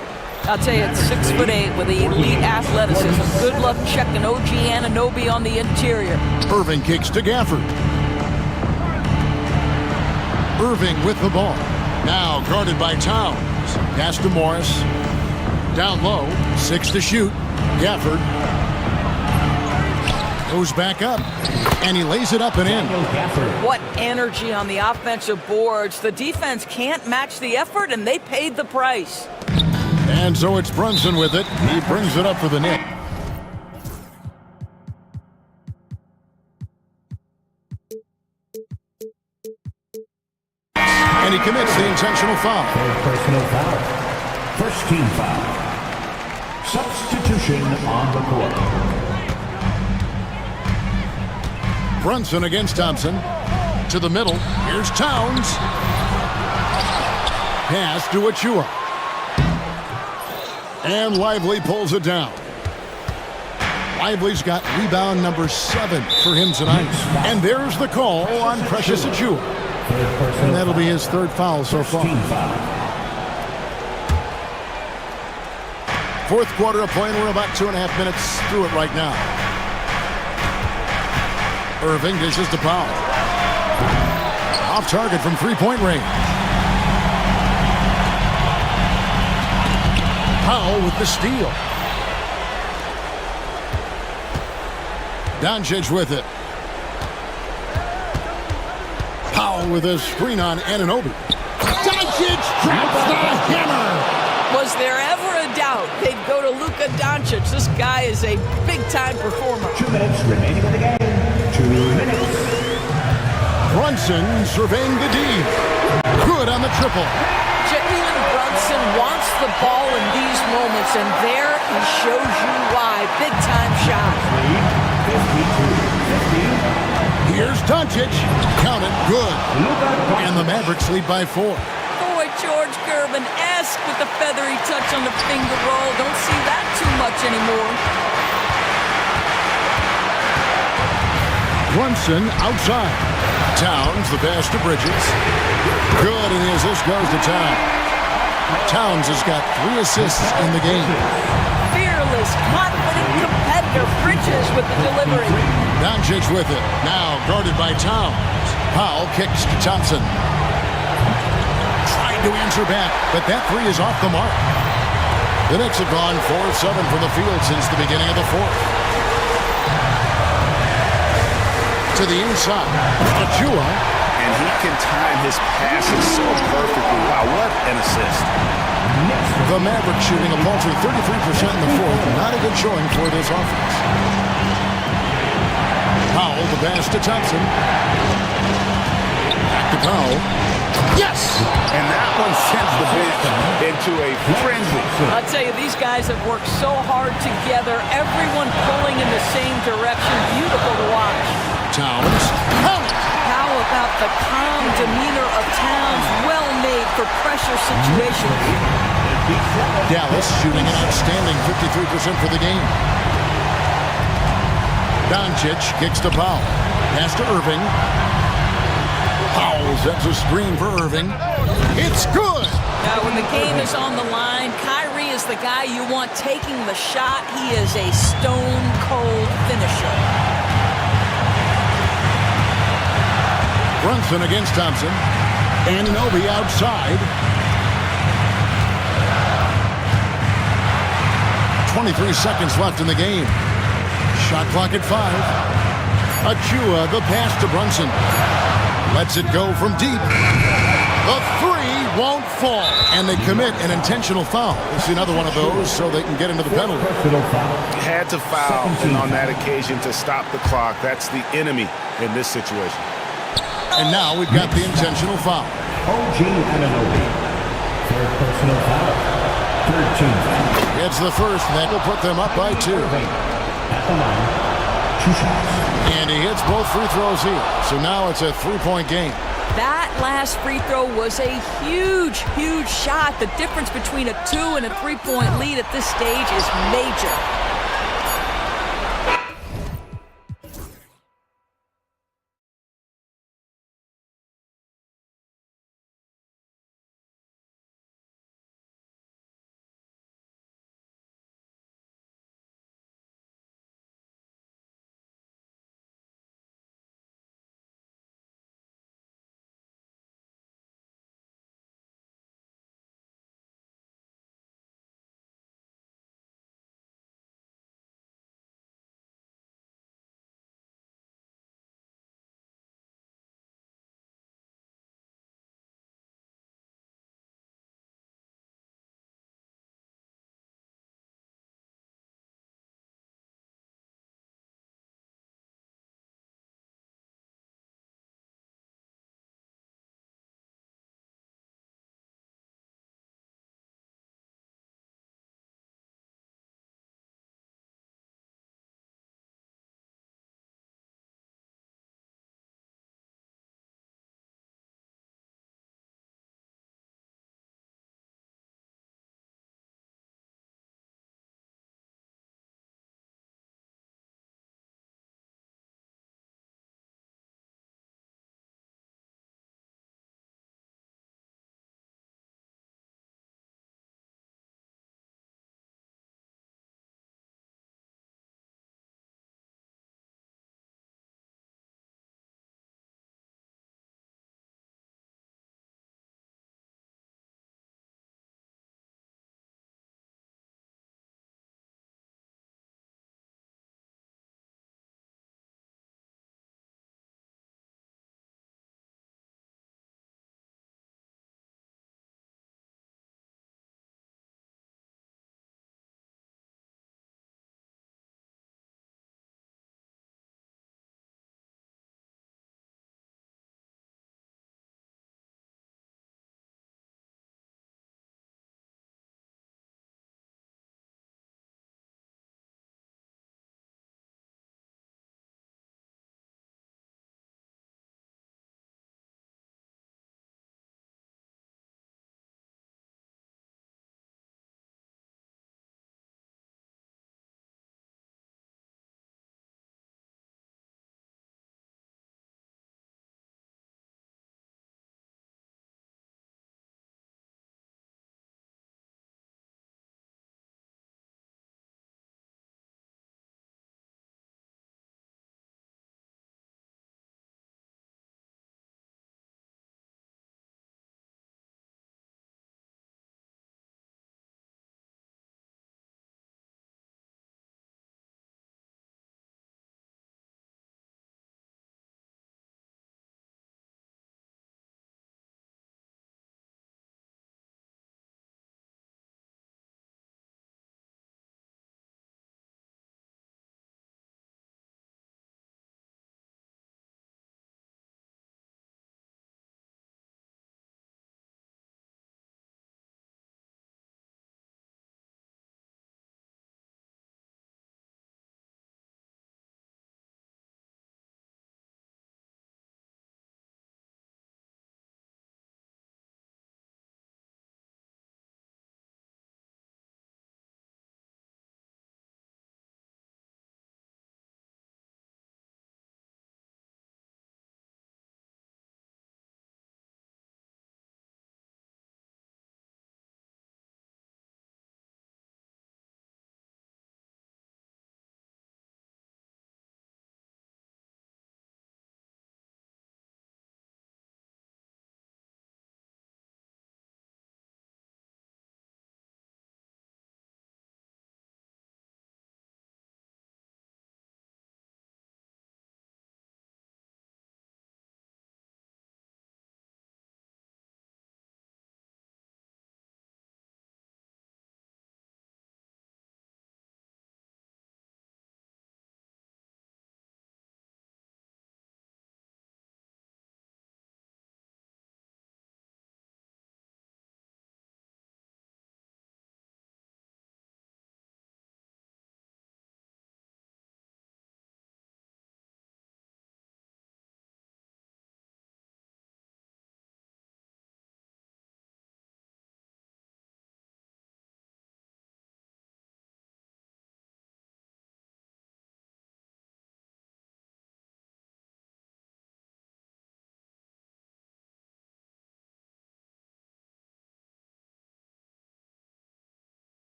I'll tell you, it's 6'8" with elite athleticism. Good luck checking OG Anunoby on the interior. Irving kicks to Gafford. Irving with the ball. Now guarded by Towns. Pass to Morris. Down low. 6 to shoot. Gafford goes back up. And he lays it up and in. What energy on the offensive boards. The defense can't match the effort, and they paid the price. And so it's Brunson with it. He brings it up for the Knicks. And he commits the intentional foul. Personal foul. First team foul. Substitution on the court. Brunson against Thompson. To the middle. Here's Towns. Pass to Achua. And Lively pulls it down. Lively's got rebound number 7 for him tonight. And there's the call on Precious Achua. And that'll be his 3rd foul so far. Fourth quarter of play, and we're about 2.5 minutes through it right now. Irving dishes to Powell. Off target from 3-point range. Powell with the steal. Doncic with it. Powell with a screen on Anunoby. Doncic drops the hammer. Was there ever a doubt they'd go to Luka Doncic? This guy is a big-time performer. 2 minutes remaining in the game. 2 minutes. Brunson surveying the D. Good on the triple. Jalen Brunson wants the ball in these moments, and there he shows you why. Big-time shot. 52-50. Here's Doncic. Count it. Good. And the Mavericks lead by 4. Boy, George Gervin-esque with the feathery touch on the finger roll. Don't see that too much anymore. Brunson outside. Towns, the pass to Bridges. Good, and the assist goes to Towns. Towns has got 3 assists in the game. Fearless, confident competitor. Bridges with the delivery. Doncic with it. Now guarded by Towns. Powell kicks to Thompson. Trying to answer back, but that 3 is off the mark. The Knicks have gone 4 of 7 from the field since the beginning of the fourth. To the inside. Achua. And he can time his passes so perfectly. Wow, what an assist. The Mavericks shooting a paltry 33% in the fourth. Not a good showing for this offense. Powell, the pass to Thompson. Back to Powell. Yes! And that one sends the bench into a frenzy. I'll tell you, these guys have worked so hard together. Everyone pulling in the same direction. Beautiful to watch. Towns. How about the calm demeanor of Towns? Well made for pressure situations. Dallas shooting an outstanding 53% for the game. Doncic kicks to Powell. Pass to Irving. Powell sets a screen for Irving. It's good! Now, when the game is on the line, Kyrie is the guy you want taking the shot. He is a stone-cold finisher. Brunson against Thompson. Anunoby outside. 23 seconds left in the game. Shot clock at 5. Achua, the pass to Brunson. Lets it go from deep. The three won't fall. And they commit an intentional foul. We'll see another one of those so they can get into the penalty. Had to foul, and on that occasion to stop the clock. That's the enemy in this situation. And now we've got the intentional foul. OG Anunoby. Third personal foul. Third team foul. It's the first, and that will put them up by 2. At the line, 2 shots. And he hits both free throws here. So now it's a 3-point game. That last free throw was a huge, huge shot. The difference between a 2 and a 3-point lead at this stage is major.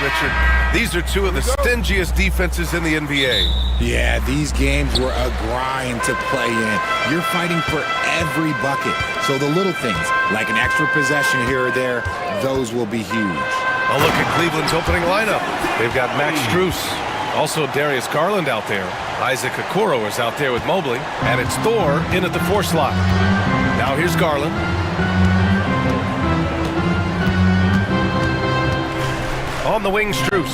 Richard. These are two of the stingiest defenses in the NBA. Yeah, these games were a grind to play in. You're fighting for every bucket. So the little things, like an extra possession here or there, those will be huge. A look at Cleveland's opening lineup. They've got Max Strus, also Darius Garland out there. Isaac Okoro is out there with Mobley, and it's Thor in at the 4 slot. Now here's Garland. On the wing, Strus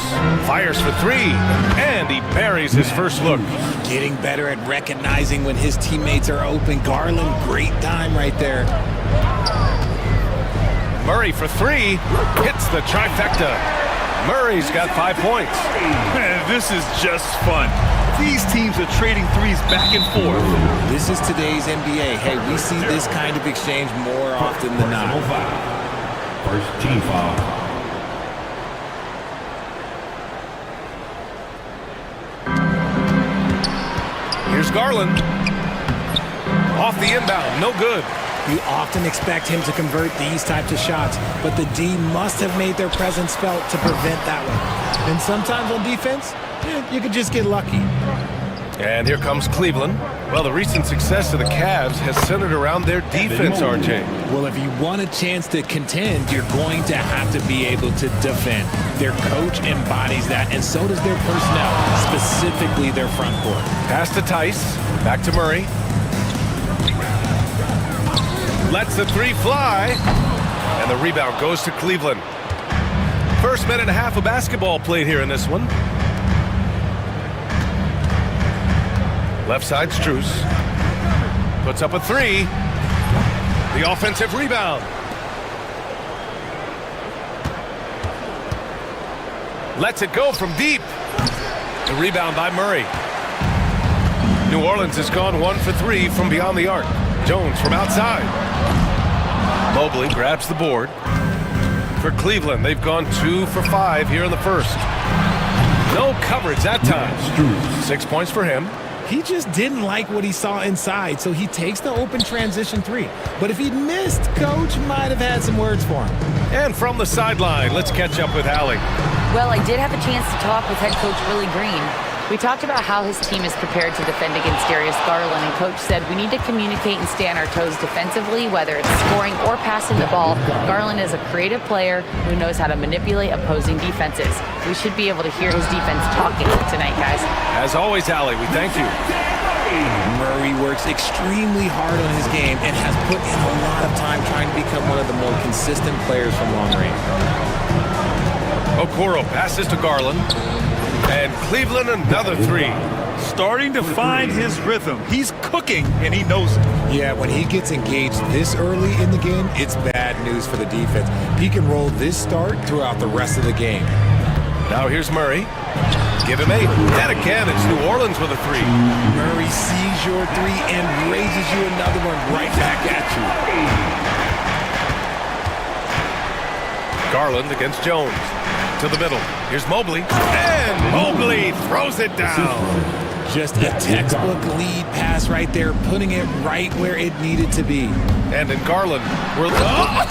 fires for 3, and he buries his first look. Getting better at recognizing when his teammates are open. Garland, great time right there. Murray for 3, hits the trifecta. Murray's got 5 points. Man, this is just fun. These teams are trading threes back and forth. This is today's NBA. Hey, we see this kind of exchange more often than not. First team foul. Here's Garland. Off the inbound, no good. You often expect him to convert these types of shots, but the D must have made their presence felt to prevent that one. And sometimes on defense, you could just get lucky. And here comes Cleveland. Well, the recent success of the Cavs has centered around their defense, RJ. Well, if you want a chance to contend, you're going to have to be able to defend. Their coach embodies that, and so does their personnel, specifically their front court. Pass to Tice, back to Murray. Lets the 3 fly, and the rebound goes to Cleveland. First minute and a half of basketball played here in this one. Left side, Strus. Puts up a 3. The offensive rebound. Lets it go from deep. The rebound by Murray. New Orleans has gone 1 for 3 from beyond the arc. Jones from outside. Mobley grabs the board. For Cleveland, they've gone 2 for 5 here in the first. No coverage that time. 6 points for him. He just didn't like what he saw inside, so he takes the open transition 3. But if he'd missed, Coach might have had some words for him. And from the sideline, let's catch up with Allie. Well, I did have a chance to talk with head coach Willie Green. We talked about how his team is prepared to defend against Darius Garland, and Coach said we need to communicate and stay on our toes defensively, whether it's scoring or passing the ball. Garland is a creative player who knows how to manipulate opposing defenses. We should be able to hear his defense talking tonight, guys. As always, Allie, we thank you. Murray works extremely hard on his game and has put in a lot of time trying to become one of the more consistent players from long range. Okoro passes to Garland. And Cleveland another 3. Starting to find his rhythm. He's cooking, and he knows it. Yeah, when he gets engaged this early in the game, it's bad news for the defense. He can roll this start throughout the rest of the game. Now here's Murray. Give him 8. And again, it's New Orleans with a 3. Murray sees your 3 and raises you another one right back at you. Garland against Jones. To the middle. Here's Mobley. And Mobley throws it down. Just a textbook lead pass right there, putting it right where it needed to be. And in Garland, we're... Wow!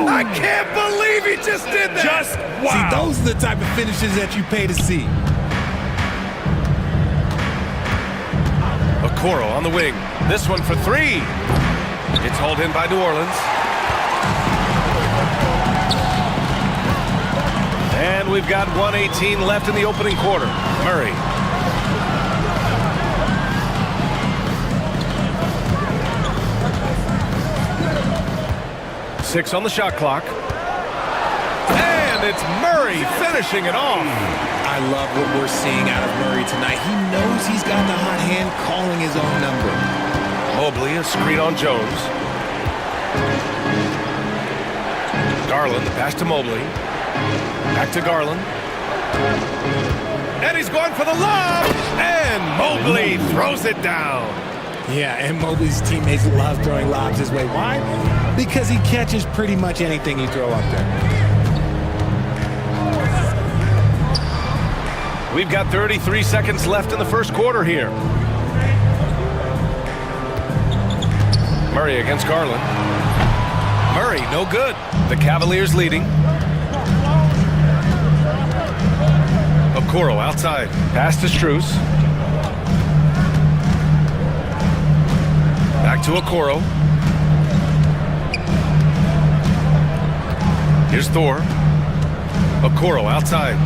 I can't believe he just did that! Just wow! See, those are the type of finishes that you pay to see. Okoro on the wing. This one for 3. It's hauled in by New Orleans. And we've got 1:18 left in the opening quarter. Murray. Six on the shot clock. And it's Murray finishing it off. I love what we're seeing out of Murray tonight. He knows he's got the hot hand calling his own number. Mobley, a screen on Jones. Garland, the pass to Mobley. Back to Garland. And he's going for the lob. And Mobley throws it down. Yeah, and Mobley's teammates love throwing lobs his way. Why? Because he catches pretty much anything you throw up there. We've got 33 seconds left in the first quarter here. Murray against Garland. Murray, no good. The Cavaliers leading. Okoro outside. Pass to Strus. Back to Okoro. Here's Thor. Okoro outside.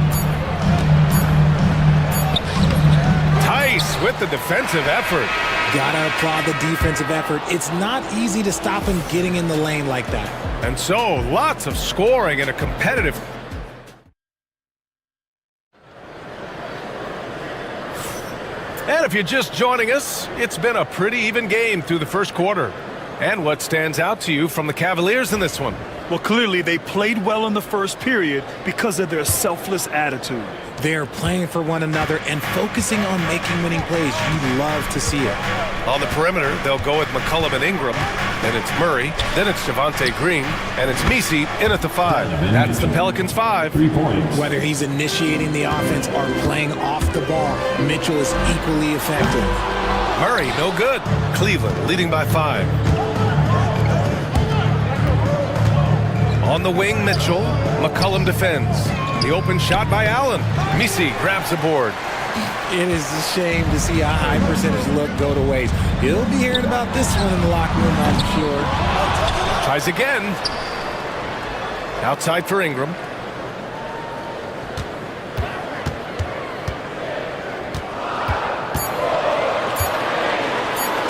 Tice with the defensive effort. Gotta applaud the defensive effort. It's not easy to stop him getting in the lane like that. And so, lots of scoring in a competitive... And if you're just joining us, it's been a pretty even game through the first quarter. And what stands out to you from the Cavaliers in this one? Well, clearly they played well in the first period because of their selfless attitude. They're playing for one another and focusing on making winning plays. You love to see it. On the perimeter, they'll go with McCollum and Ingram. Then it's Murray. Then it's Javante Green. And it's Misi in at the 5. That's the Pelicans' 5. 3 points. Whether he's initiating the offense or playing off the ball, Mitchell is equally effective. Murray, no good. Cleveland leading by 5. On the wing, Mitchell. McCollum defends. The open shot by Allen. Misi grabs the board. It is a shame to see a high percentage look go to waste. He'll be hearing about this one in the locker room, I'm sure. Tries again. Outside for Ingram.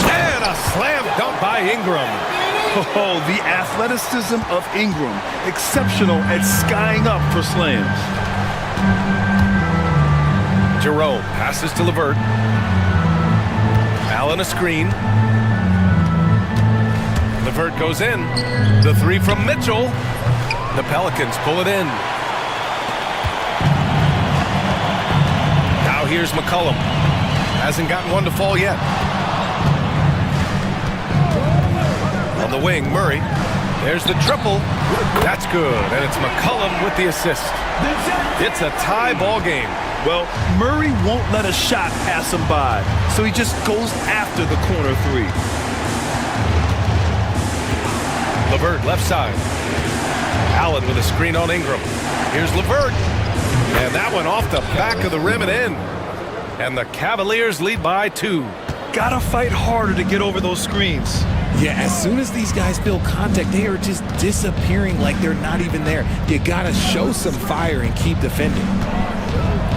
And a slam dunk by Ingram. Oh, the athleticism of Ingram. Exceptional at skying up for slams. Jerome passes to LeVert. Allen a screen. LeVert goes in. The 3 from Mitchell. The Pelicans pull it in. Now here's McCollum. Hasn't gotten one to fall yet. On the wing, Murray. There's the triple. That's good. And it's McCollum with the assist. It's a tie ball game. Well, Murray won't let a shot pass him by, so he just goes after the corner 3. LeVert left side. Allen with a screen on Ingram. Here's LeVert. And that one off the back of the rim and in. And the Cavaliers lead by 2. Gotta fight harder to get over those screens. Yeah, as soon as these guys feel contact, they are just disappearing like they're not even there. You gotta show some fire and keep defending.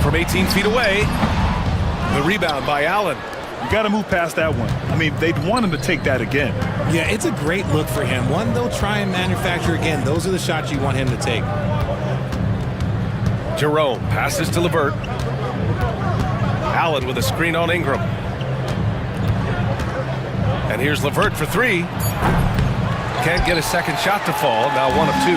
From 18 feet away, the rebound by Allen. You got to move past that one. I mean, they'd want him to take that again. Yeah, it's a great look for him. One they'll try and manufacture again. Those are the shots you want him to take. Jerome passes to LeVert. Allen with a screen on Ingram. And here's LeVert for 3. Can't get a second shot to fall. Now 1 of 2.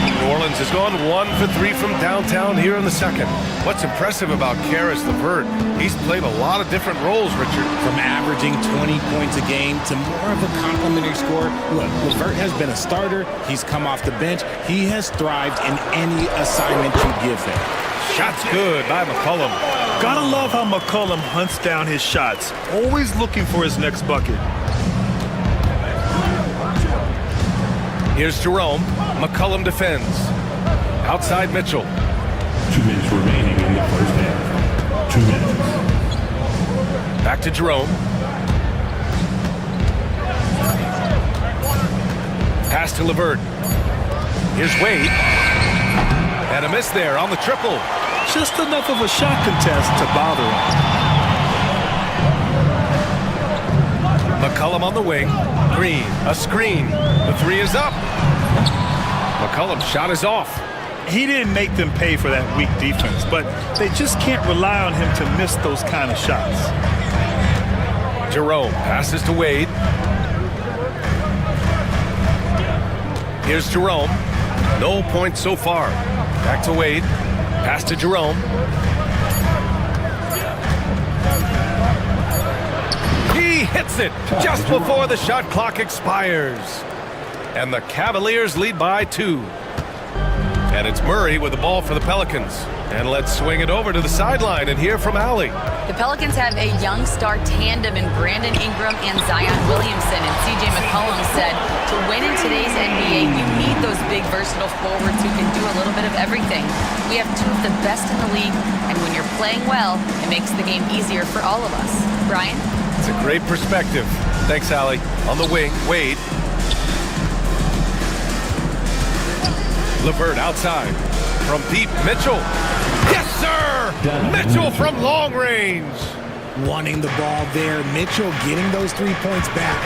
New Orleans has gone 1 for 3 from downtown here in the second. What's impressive about Karis LeVert, he's played a lot of different roles, Richard. From averaging 20 points a game to more of a complimentary scorer. Look, LeVert has been a starter. He's come off the bench. He has thrived in any assignment you give him. Shot's good by McCollum. Gotta love how McCollum hunts down his shots, always looking for his next bucket. Here's Jerome. McCollum defends. Outside Mitchell. 2 minutes remaining in the first half. 2 minutes. Back to Jerome. Pass to LeVert. Here's Wade. And a miss there on the triple. Just enough of a shot contest to bother him. McCollum on the wing. Green, a screen. The 3 is up. McCollum's shot is off. He didn't make them pay for that weak defense, but they just can't rely on him to miss those kind of shots. Jerome passes to Wade. Here's Jerome. No points so far. Back to Wade. Pass to Jerome. He hits it just before the shot clock expires. And the Cavaliers lead by 2. And it's Murray with the ball for the Pelicans. And let's swing it over to the sideline and hear from Allie. The Pelicans have a young star tandem in Brandon Ingram and Zion Williamson. And CJ McCollum said, to win in today's NBA, you need those big, versatile forwards who can do a little bit of everything. We have two of the best in the league, and when you're playing well, it makes the game easier for all of us. Brian? It's a great perspective. Thanks, Allie. On the wing, Wade. LeVert outside. From deep, Mitchell. Yes, sir! Mitchell from long range. Wanting the ball there. Mitchell getting those 3 points back.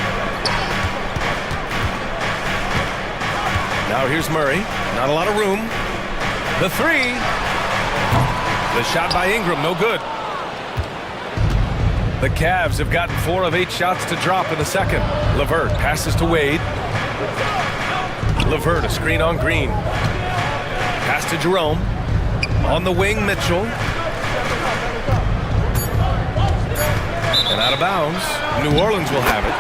Now here's Murray. Not a lot of room. The three. The shot by Ingram, no good. The Cavs have gotten 4 of 8 shots to drop in the second. LeVert passes to Wade. LeVert, a screen on Green. Pass to Jerome. On the wing, Mitchell. And out of bounds. New Orleans will have it.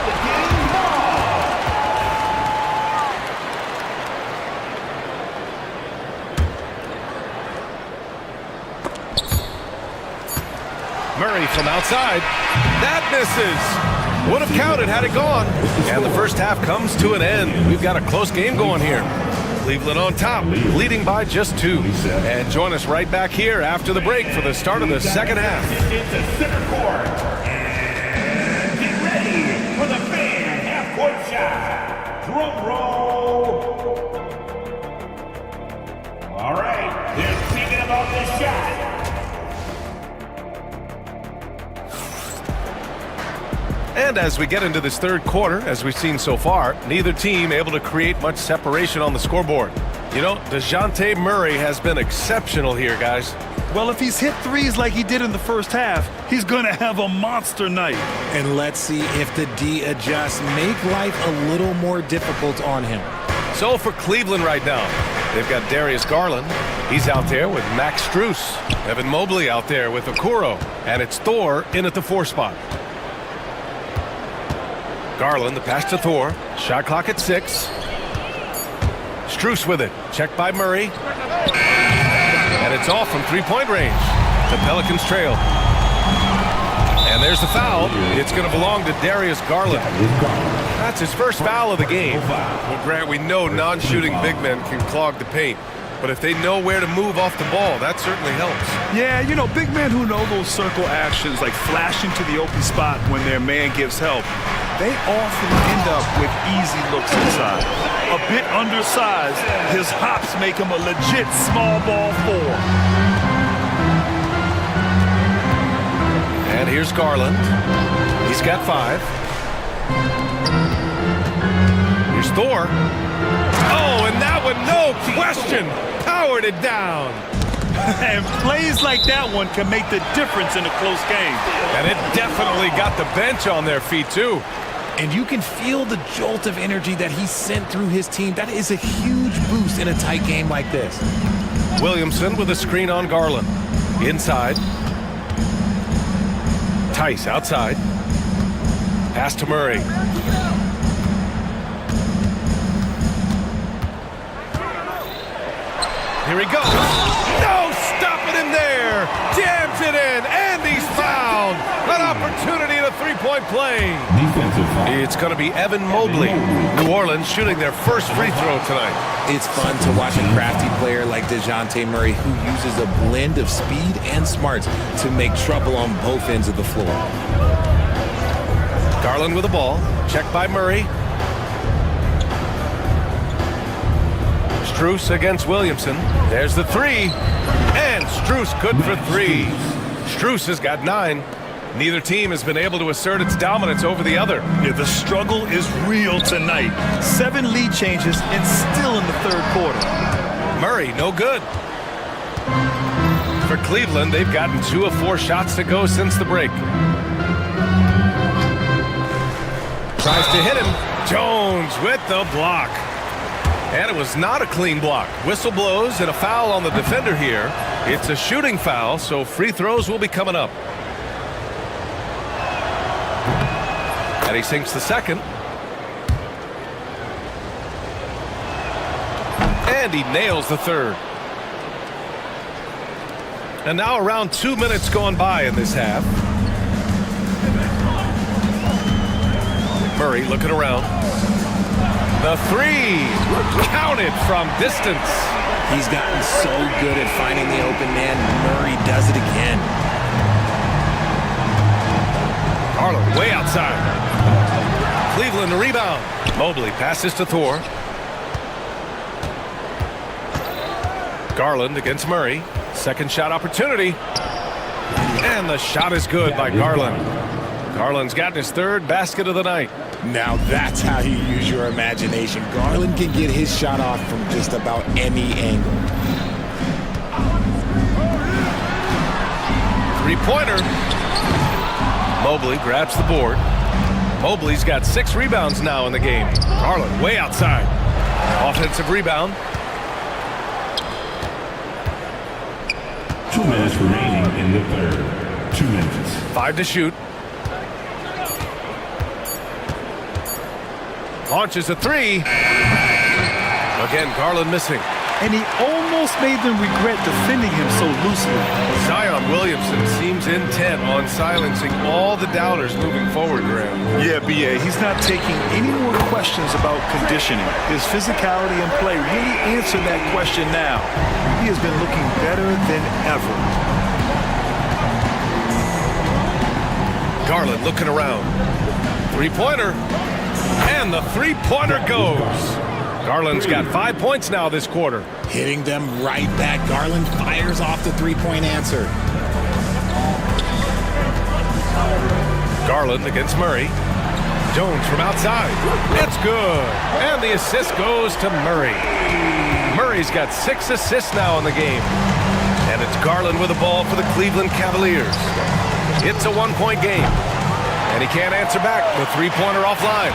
Murray from outside. That misses. Would have counted had it gone. And the first half comes to an end. We've got a close game going here. Cleveland on top, leading by just 2. And join us right back here after the break for the start of the second half. Into center court. And get ready for the fan half-court shot. Drum roll. All right, they're thinking about this shot. And as we get into this third quarter, as we've seen so far, neither team able to create much separation on the scoreboard. You know, DeJounte Murray has been exceptional here, guys. Well, if he's hit threes like he did in the first half, he's going to have a monster night. And let's see if the D adjusts, make life a little more difficult on him. So for Cleveland right now, they've got Darius Garland. He's out there with Max Strus. Evan Mobley out there with Okoro. And it's Thor in at the 4 spot. Garland, the pass to Thor. Shot clock at 6. Strus with it. Checked by Murray. And it's off from 3-point range. The Pelicans trail. And there's the foul. It's going to belong to Darius Garland. That's his first foul of the game. Well, Grant, we know non-shooting big men can clog the paint. But if they know where to move off the ball, that certainly helps. Yeah, you know, big men who know those circle actions, like flashing to the open spot when their man gives help, they often end up with easy looks inside. A bit undersized, his hops make him a legit small ball 4. And here's Garland. He's got 5. Here's Thor. Oh, and that one, no question, powered it down. And plays like that one can make the difference in a close game. And it definitely got the bench on their feet, too. And you can feel the jolt of energy that he sent through his team. That is a huge boost in a tight game like this. Williamson with a screen on Garland. Inside. Tice outside. Pass to Murray. Here he goes. No, stopping him there. Jams it in, and he's fouled. An opportunity at a 3-point play. It's going to be Evan Mobley. New Orleans shooting their first free throw tonight. It's fun to watch a crafty player like DeJounte Murray who uses a blend of speed and smarts to make trouble on both ends of the floor. Garland with the ball. Checked by Murray. Strus against Williamson. There's the 3. And Strus good for 3. Strus has got 9. Neither team has been able to assert its dominance over the other. Yeah, the struggle is real tonight. 7 lead changes and still in the third quarter. Murray, no good. For Cleveland, they've gotten 2 of 4 shots to go since the break. Tries to hit him. Jones with the block. And it was not a clean block. Whistle blows and a foul on the defender here. It's a shooting foul, so free throws will be coming up. And he sinks the second. And he nails the third. And now around 2 minutes going by in this half. Murray looking around. The three, counted from distance. He's gotten so good at finding the open man. Murray does it again. Garland way outside. Cleveland the rebound. Mobley passes to Thor. Garland against Murray. Second shot opportunity. And the shot is good by Garland. Garland's gotten his third basket of the night. Now that's how you use your imagination. Garland can get his shot off from just about any angle. Three-pointer. Mobley grabs the board. Mobley's got 6 rebounds now in the game. Garland way outside. Offensive rebound. 2 minutes remaining in the third. 2 minutes. 5 to shoot. Launches a three. Again, Garland missing. And he almost made them regret defending him so loosely. Zion Williamson seems intent on silencing all the doubters moving forward, Graham. Yeah, B.A., he's not taking any more questions about conditioning. His physicality and play really answer that question now. He has been looking better than ever. Garland looking around. Three-pointer. And the three-pointer goes. Garland's got 5 points now this quarter. Hitting them right back. Garland fires off the three-point answer. Garland against Murray. Jones from outside. It's good. And the assist goes to Murray. Murray's got 6 assists now in the game. And it's Garland with the ball for the Cleveland Cavaliers. It's a one-point game. And he can't answer back. The three-pointer offline.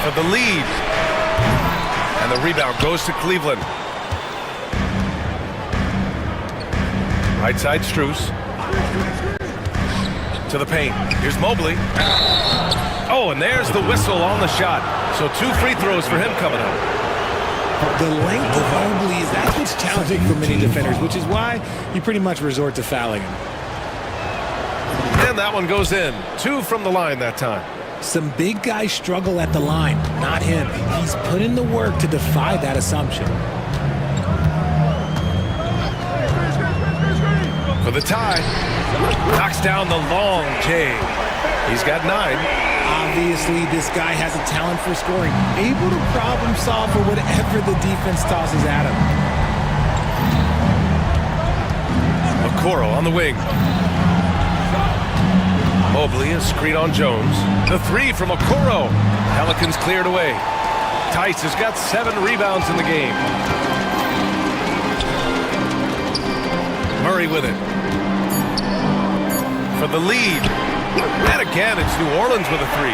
For the lead. And the rebound goes to Cleveland. Right side, Strus. To the paint. Here's Mobley. Oh, and there's the whistle on the shot. So 2 free throws for him coming up. The length of Mobley is that's what's challenging for many defenders, which is why you pretty much resort to fouling him. And that one goes in. 2 from the line that time. Some big guys struggle at the line, not him. He's put in the work to defy that assumption. For the tie. Knocks down the long J. He's got 9. Obviously, this guy has a talent for scoring. Able to problem solve for whatever the defense tosses at him. Okoro on the wing. Mobley, a screen on Jones. The 3 from Okoro. Pelicans cleared away. Tice has got 7 rebounds in the game. Murray with it. For the lead. And again, it's New Orleans with a 3.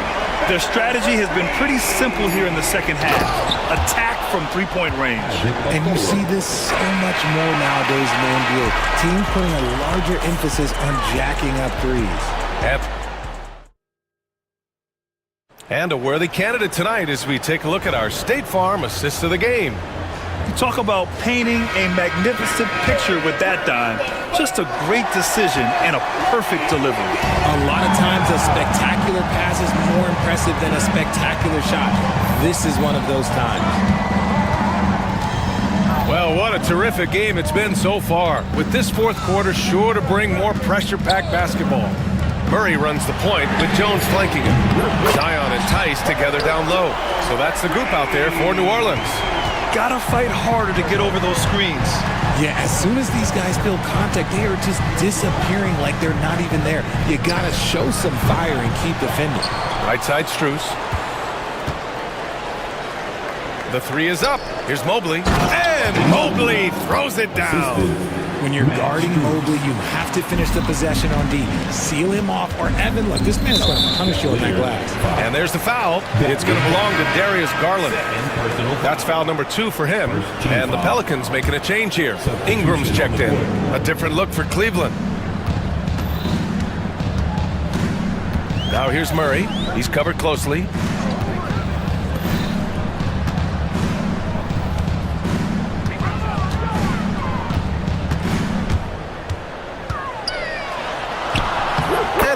Their strategy has been pretty simple here in the second half. Attack from three-point range. And you see this so much more nowadays in the NBA. Teams putting a larger emphasis on jacking up threes. And a worthy candidate tonight as we take a look at our State Farm assist of the game. You talk about painting a magnificent picture with that dime. Just a great decision and a perfect delivery. A lot of times a spectacular pass is more impressive than a spectacular shot. This is one of those times. Well, what a terrific game it's been so far, with this fourth quarter sure to bring more pressure-packed basketball. Murray runs the point with Jones flanking him. Zion and Tice together down low. So that's the group out there for New Orleans. Gotta fight harder to get over those screens. Yeah, as soon as these guys feel contact, they are just disappearing like they're not even there. You gotta show some fire and keep defending. Right side, Strus. The 3 is up. Here's Mobley. And Mobley throws it down. When you're guarding Mobley, you have to finish the possession on D. Seal him off, or Evan, look, this man's going to punish you on that glass. And there's the foul. It's going to belong to Darius Garland. That's foul number 2 for him. And the Pelicans making a change here. Ingram's checked in. A different look for Cleveland. Now here's Murray. He's covered closely.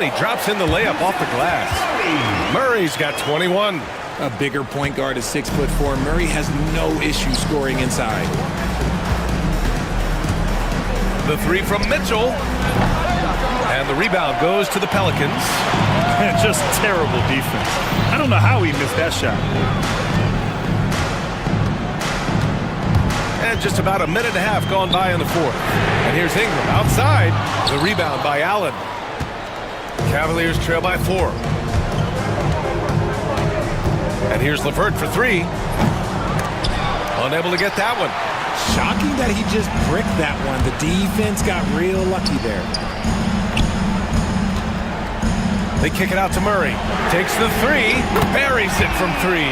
And he drops in the layup off the glass. Murray's got 21. A bigger point guard is 6'4". Murray has no issue scoring inside. The three from Mitchell. And the rebound goes to the Pelicans. Just terrible defense. I don't know how he missed that shot. And just about a minute and a half gone by in the fourth. And here's Ingram outside. The rebound by Allen. Cavaliers trail by 4. And here's LeVert for 3. Unable to get that one. Shocking that he just bricked that one. The defense got real lucky there. They kick it out to Murray. Takes the 3. Buries it from 3.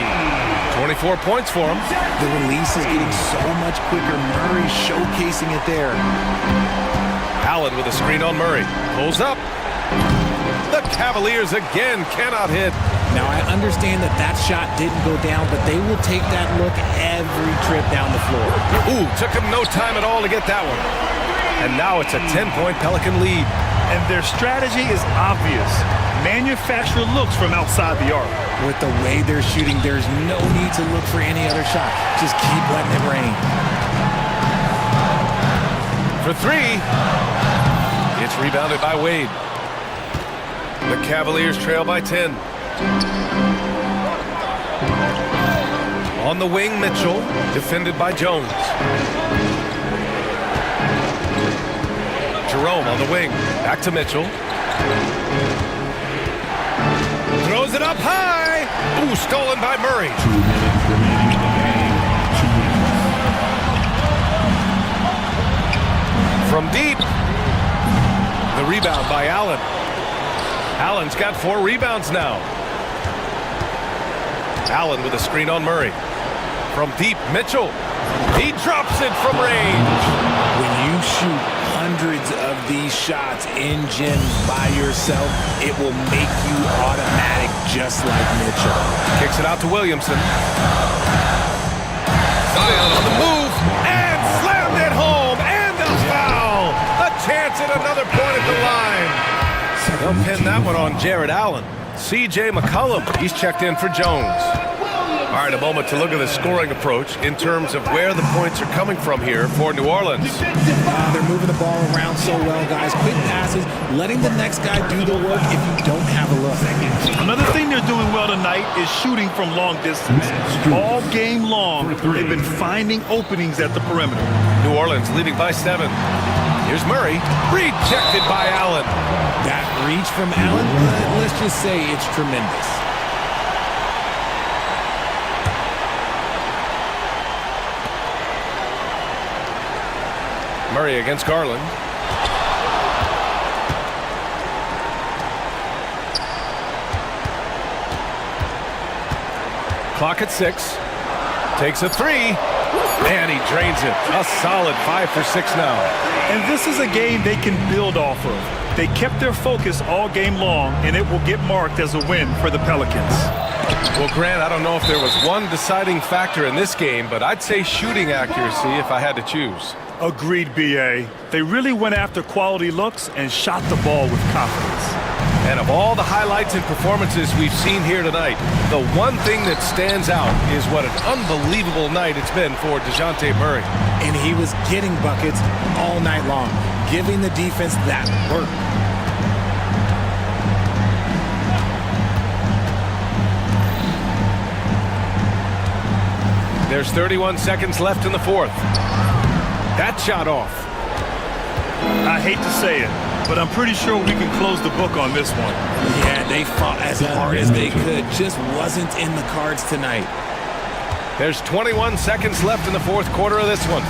24 points for him. The release is getting so much quicker. Murray showcasing it there. Allen with a screen on Murray. Pulls up. The Cavaliers again cannot hit. Now, I understand that that shot didn't go down, but they will take that look every trip down the floor. Ooh, took him no time at all to get that one. And now it's a 10-point Pelican lead. And their strategy is obvious. Manufacture looks from outside the arc. With the way they're shooting, there's no need to look for any other shot. Just keep letting it rain. For 3. It's rebounded by Wade. The Cavaliers trail by 10. On the wing, Mitchell, defended by Jones. Jerome on the wing, back to Mitchell. Throws it up high. Ooh, stolen by Murray. 2 minutes remaining in the game. From deep. The rebound by Allen. Allen's got 4 rebounds now. Allen with a screen on Murray. From deep, Mitchell. He drops it from range. When you shoot hundreds of these shots in gym by yourself, it will make you automatic just like Mitchell. Kicks it out to Williamson. Zion on the move and slammed it home. And the foul. A chance at another point at the line. They'll pin that one on Jared Allen. C.J. McCollum, he's checked in for Jones. All right, a moment to look at the scoring approach in terms of where the points are coming from here for New Orleans. They're moving the ball around so well, guys. Quick passes, letting the next guy do the work if you don't have a look. Another thing they're doing well tonight is shooting from long distance. All game long, they've been finding openings at the perimeter. New Orleans leading by 7. Here's Murray, rejected by Allen. That reach from Allen, let's just say it's tremendous. Murray against Garland. Clock at 6. Takes a 3. And he drains it. A solid 5 for 6 now. And this is a game they can build off of. They kept their focus all game long, and it will get marked as a win for the Pelicans. Well, Grant, I don't know if there was one deciding factor in this game, but I'd say shooting accuracy if I had to choose. Agreed, B.A. They really went after quality looks and shot the ball with confidence. And of all the highlights and performances we've seen here tonight, the one thing that stands out is what an unbelievable night it's been for DeJounte Murray. And he was getting buckets all night long, giving the defense that work. There's 31 seconds left in the fourth. That shot off. I hate to say it, but I'm pretty sure we can close the book on this one. Yeah, they fought as hard as they could. Just wasn't in the cards tonight. There's 21 seconds left in the fourth quarter of this one.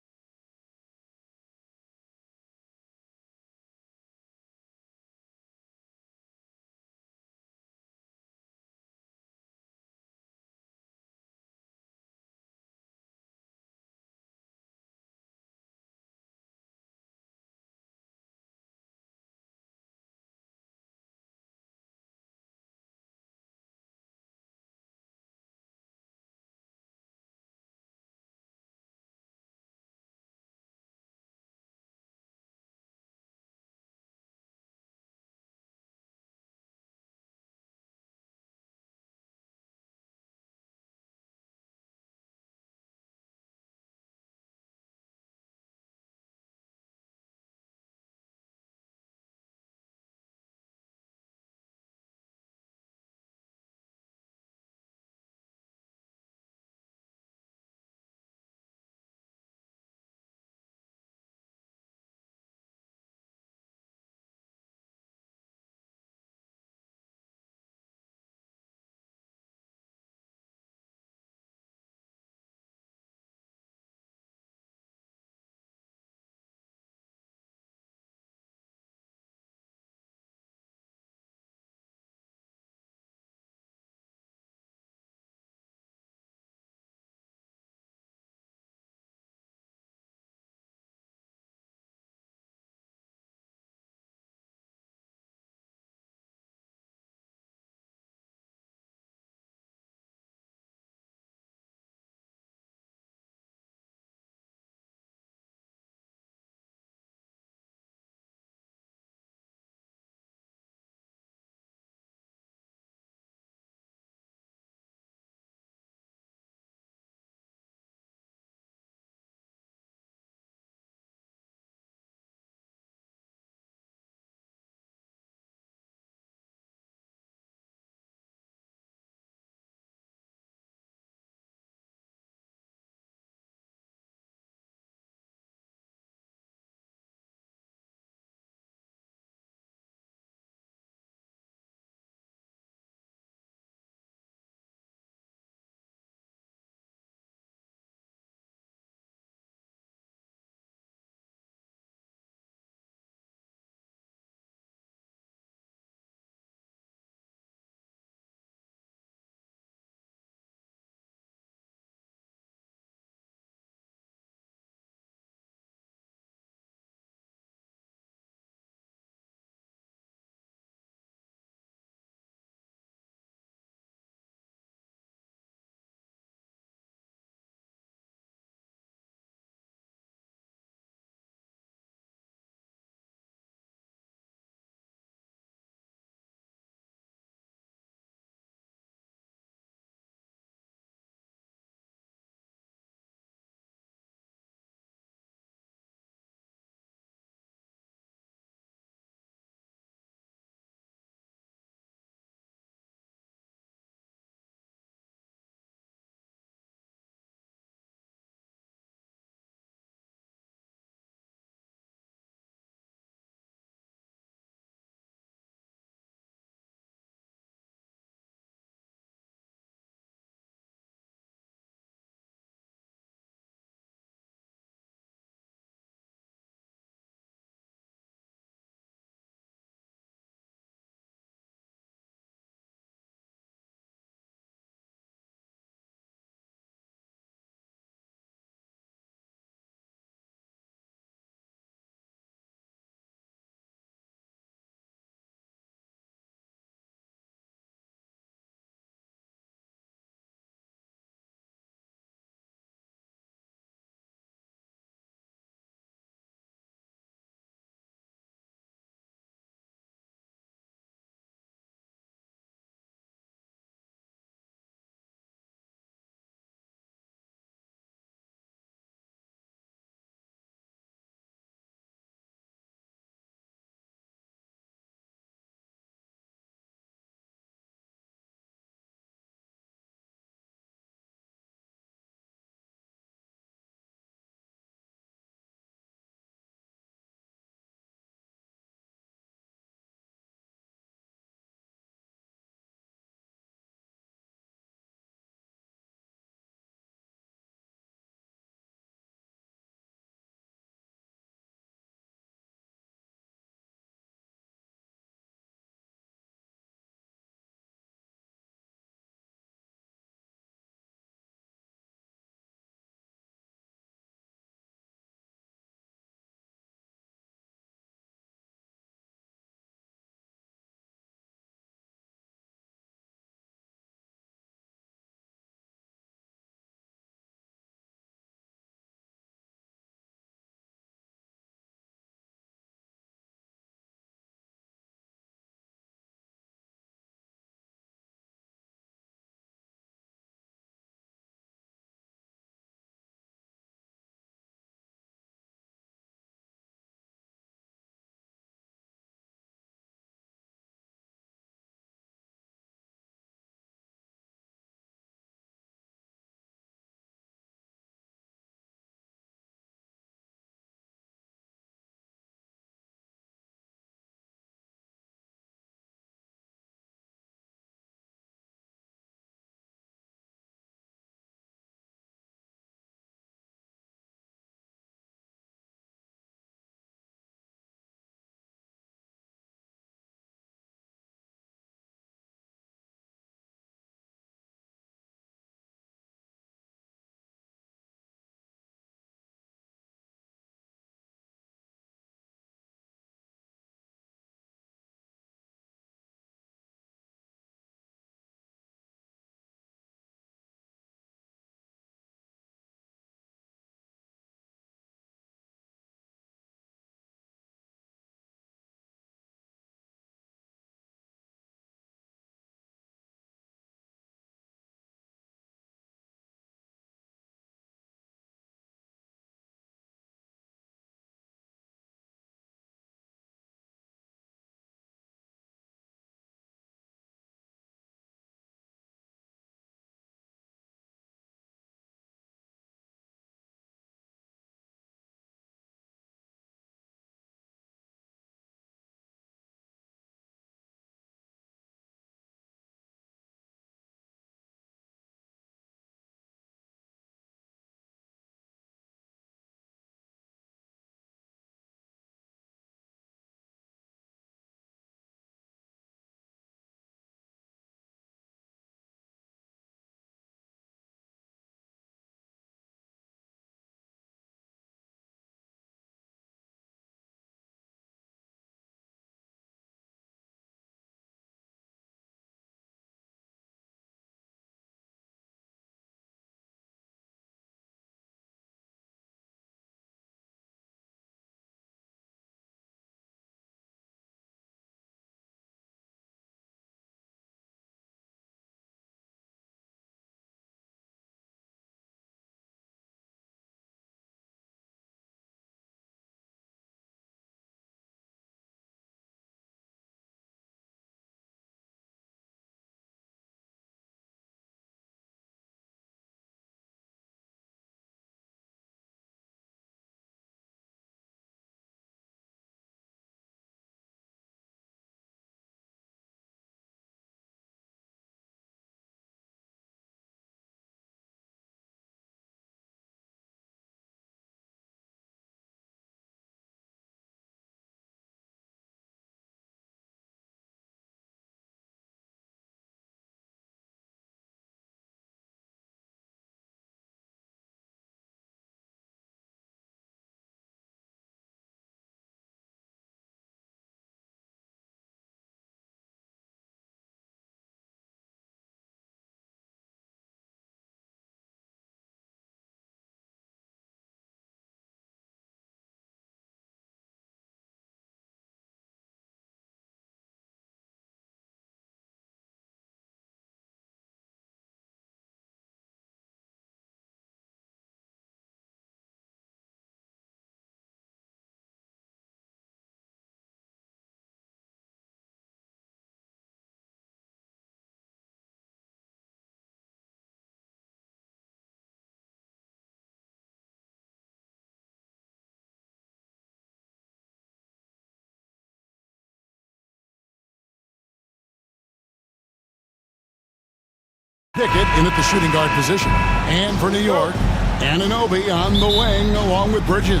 Pickett in at the shooting guard position. And for New York, Anunoby on the wing along with Bridges.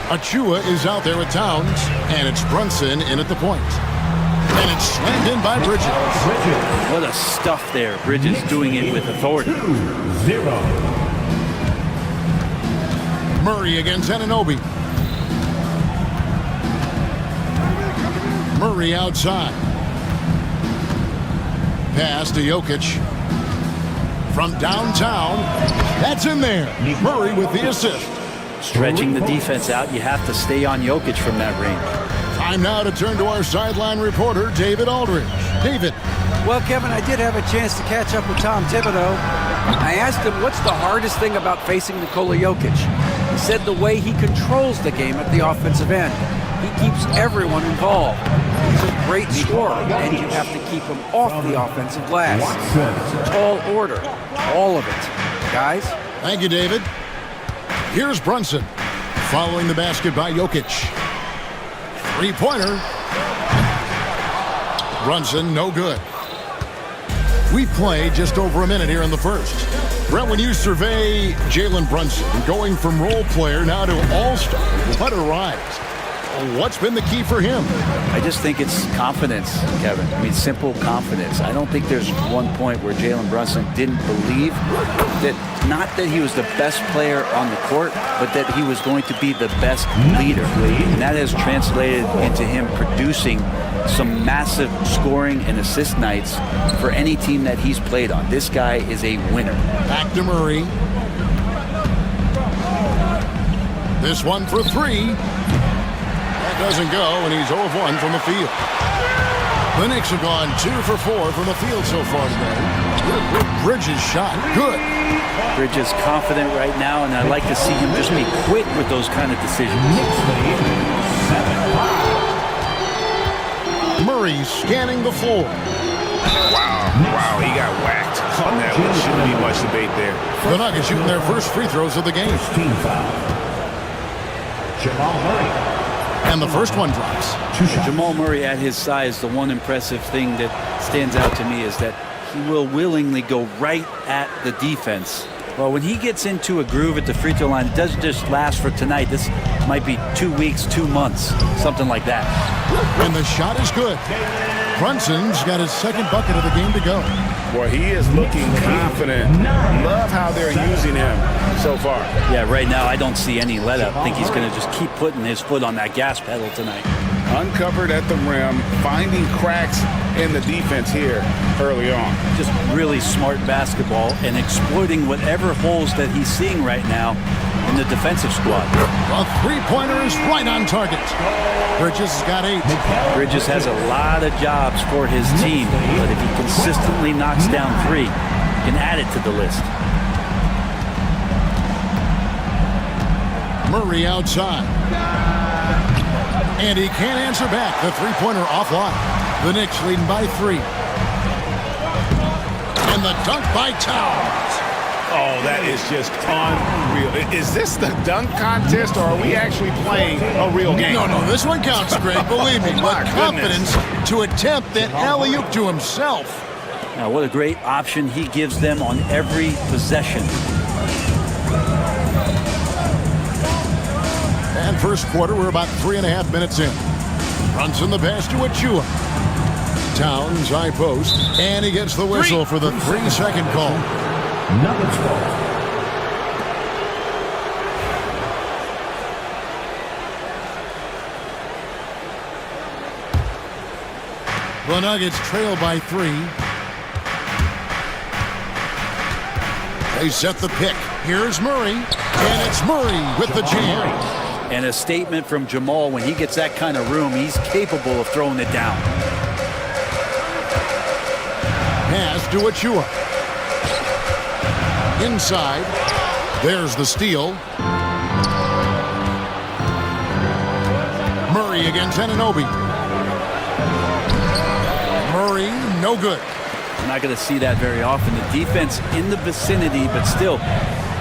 Achua is out there with Towns, and it's Brunson in at the point. And it's slammed in by Bridges. What a stuff there. Bridges doing it with authority. 2-0. Murray against Anunoby. Murray outside. Pass to Jokic. From downtown, that's in there. Murray with the assist. Stretching the defense out, you have to stay on Jokic from that range. Time now to turn to our sideline reporter, David Aldridge. David. Well, Kevin, I did have a chance to catch up with Tom Thibodeau. I asked him what's the hardest thing about facing Nikola Jokic. He said the way he controls the game at the offensive end. He keeps everyone involved. He's a great scorer, and you have to keep him off the offensive glass. It's a tall order, all of it. Guys? Thank you, David. Here's Brunson, following the basket by Jokic. Three-pointer. Brunson, no good. We played just over a minute here in the first. Brett, when you survey Jalen Brunson, going from role player now to all-star, what a rise. What's been the key for him? I just think it's confidence, Kevin. I mean, simple confidence. I don't think there's one point where Jalen Brunson didn't believe that, not that he was the best player on the court, but that he was going to be the best leader. And that has translated into him producing some massive scoring and assist nights for any team that he's played on. This guy is a winner. Back to Murray. This one for three. Doesn't go, and he's 0 of 1 from the field. The Knicks have gone 2 for 4 from the field so far today. Bridges shot good. Bridges confident right now, and I'd like to see him just be quick with those kind of decisions. Murray scanning the floor. Wow, he got whacked on that one. Shouldn't be much debate there. The Nuggets shooting their first free throws of the game. Team foul. Jamal Murray. And the first one drops. Jamal Murray at his size, the one impressive thing that stands out to me is that he will willingly go right at the defense. Well, when he gets into a groove at the free throw line, it doesn't just last for tonight. This might be 2 weeks, 2 months, something like that. And the shot is good. Brunson's got his second bucket of the game to go. Boy, he is looking confident. Love how they're using him so far. Yeah, right now I don't see any let up. I think he's going to just keep putting his foot on that gas pedal tonight. Uncovered at the rim, finding cracks in the defense here early on. Just really smart basketball and exploiting whatever holes that he's seeing right now in the defensive squad. A three-pointer is right on target. Bridges has got 8. Bridges has a lot of jobs for his team, but if he consistently knocks down 3, he can add it to the list. Murray outside. And he can't answer back. The three-pointer offline. The Knicks leading by 3. And the dunk by Towns. Oh, that is just unreal. Is this the dunk contest, or are we actually playing a real game? No, this one counts, Greg, believe me. My But confidence to attempt that alley-oop to himself. Now, what a great option he gives them on every possession. And first quarter, we're about 3.5 minutes in. Brunson the pass to Achua. Towns high post, and he gets the whistle for the 3-second call. Nuggets ball. The Nuggets trail by 3. They set the pick. Here's Murray, and it's Murray with the jam. And a statement from Jamal, when he gets that kind of room, he's capable of throwing it down. Pass to Achua. Inside. There's the steal. Murray against Anunoby. Murray, no good. You're not going to see that very often. The defense in the vicinity, but still,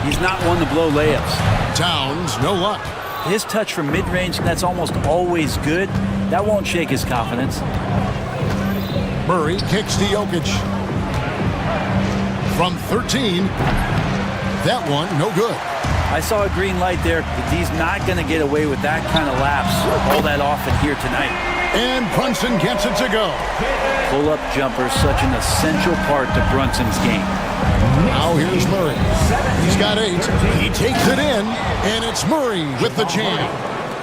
he's not one to blow layups. Towns, no luck. His touch from mid-range, that's almost always good. That won't shake his confidence. Murray kicks to Jokic. from 13. That one, no good. I saw a green light there. He's not going to get away with that kind of lapse all that often here tonight. And Brunson gets it to go. Pull-up jumper, such an essential part to Brunson's game. Now here's Murray. He's got 8. He takes it in, and it's Murray with the jam.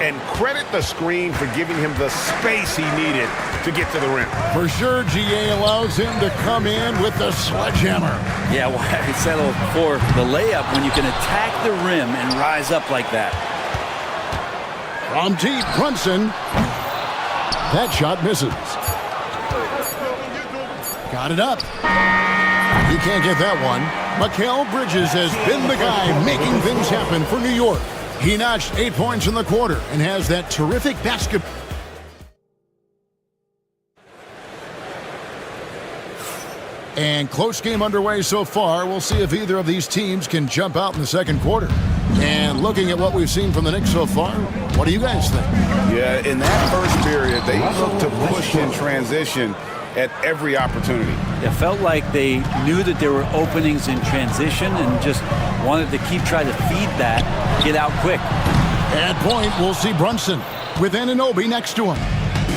And credit the screen for giving him the space he needed to get to the rim. For sure, GA allows him to come in with the sledgehammer. Yeah, why settle for the layup when you can attack the rim and rise up like that? From deep, Brunson. That shot misses. Got it up. He can't get that one. Mikal Bridges has been the guy making things happen for New York. He notched 8 points in the quarter and has that terrific basketball. And close game underway so far. We'll see if either of these teams can jump out in the second quarter. And looking at what we've seen from the Knicks so far, what do you guys think? Yeah, in that first period, they looked to push in transition at every opportunity. It felt like they knew that there were openings in transition and just wanted to keep trying to feed that, get out quick. At point, we'll see Brunson with Anunoby next to him.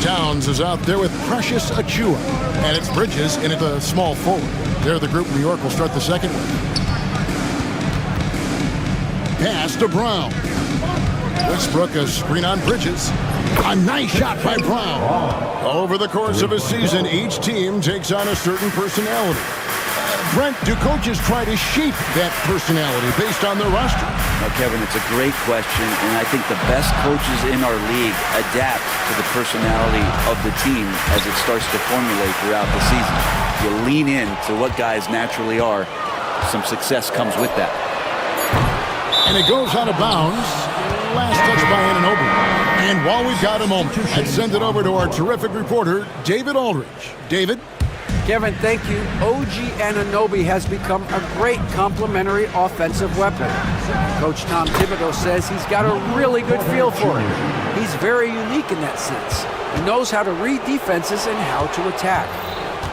Towns is out there with Precious Achua. And it's Bridges in at the small forward. They're the group New York will start the second with. Pass to Brown. Westbrook, a screen on Bridges. A nice shot by Brown. Over the course of a season, each team takes on a certain personality. Brent, do coaches try to shape that personality based on their roster? Now, Kevin, it's a great question, and I think the best coaches in our league adapt to the personality of the team as it starts to formulate throughout the season. You lean in to what guys naturally are. Some success comes with that. And it goes out of bounds. Last touch by Anunoby. And while we've got a moment, I'd send it over to our terrific reporter, David Aldridge. David? Kevin, thank you. OG Anunoby has become a great complementary offensive weapon. Coach Tom Thibodeau says he's got a really good feel for it. He's very unique in that sense. He knows how to read defenses and how to attack.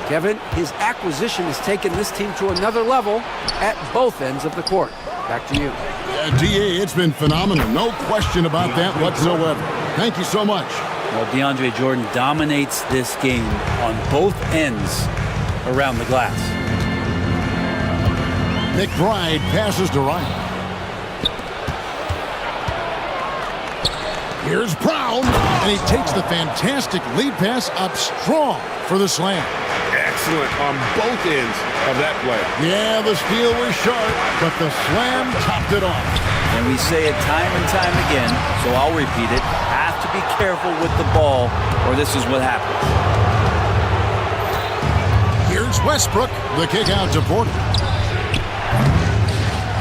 Kevin, his acquisition has taken this team to another level at both ends of the court. Back to you. DA, it's been phenomenal. No question about that whatsoever. Thank you so much. Well, DeAndre Jordan dominates this game on both ends around the glass. McBride passes to Ryan. Here's Brown, and he takes the fantastic lead pass up strong for the slam. Excellent on both ends of that play. Yeah, the steal was sharp, but the slam topped it off. And we say it time and time again, so I'll repeat it. Have to be careful with the ball, or this is what happens. Here's Westbrook, the kick out to Porter.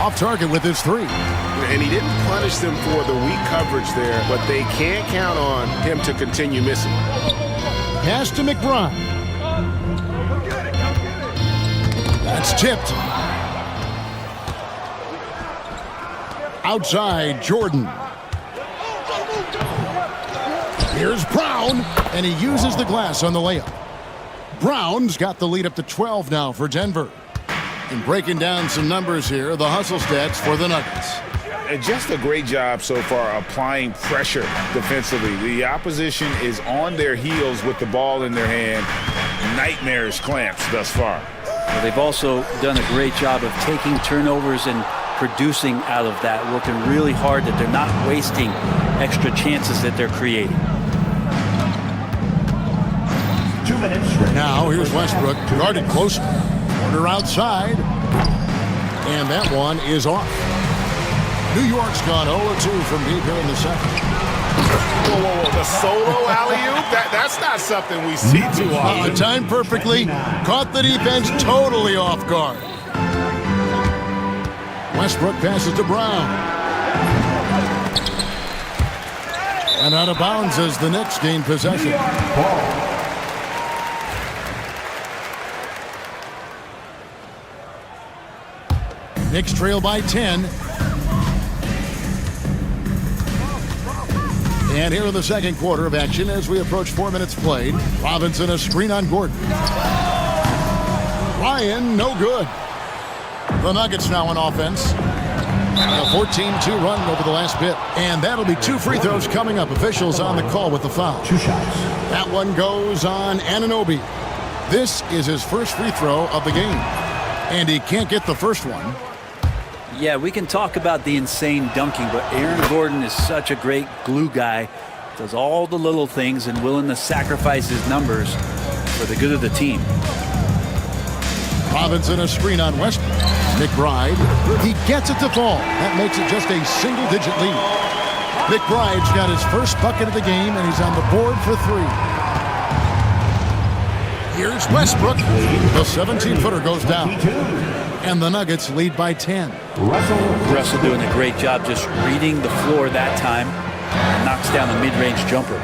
Off target with his 3. And he didn't punish them for the weak coverage there, but they can't count on him to continue missing. Pass to McBride. That's tipped. Outside, Jordan. Here's Brown, and he uses the glass on the layup. Brown's got the lead up to 12 now for Denver. And breaking down some numbers here, the hustle stats for the Nuggets. And just a great job so far applying pressure defensively. The opposition is on their heels with the ball in their hand. Nightmarish clamps thus far. Well, they've also done a great job of taking turnovers and producing out of that, working really hard that they're not wasting extra chances that they're creating. 2 minutes. Now here's Westbrook, guarded close. Porter outside. And that one is off. New York's gone 0-2 from deep here in the second. Whoa, whoa, whoa. The solo alley-oop? That's not something we see too often. Timed perfectly. Caught the defense totally off guard. Westbrook passes to Brown. And out of bounds as the Knicks gain possession. Knicks trail by 10. And here in the second quarter of action as we approach 4 minutes played. Robinson a screen on Gordon. Ryan, no good. The Nuggets now on offense. A 14-2 run over the last bit. And that'll be 2 free throws coming up. Officials on the call with the foul. 2 shots. That one goes on Anunoby. This is his first free throw of the game. And he can't get the first one. Yeah, we can talk about the insane dunking, but Aaron Gordon is such a great glue guy. Does all the little things and willing to sacrifice his numbers for the good of the team. Robinson a screen on Westbrook. McBride, he gets it to fall. That makes it just a single-digit lead. McBride's got his first bucket of the game, and he's on the board for 3. Here's Westbrook. The 17-footer goes down. And the Nuggets lead by 10. Russell doing a great job just reading the floor that time. And knocks down a mid-range jumper.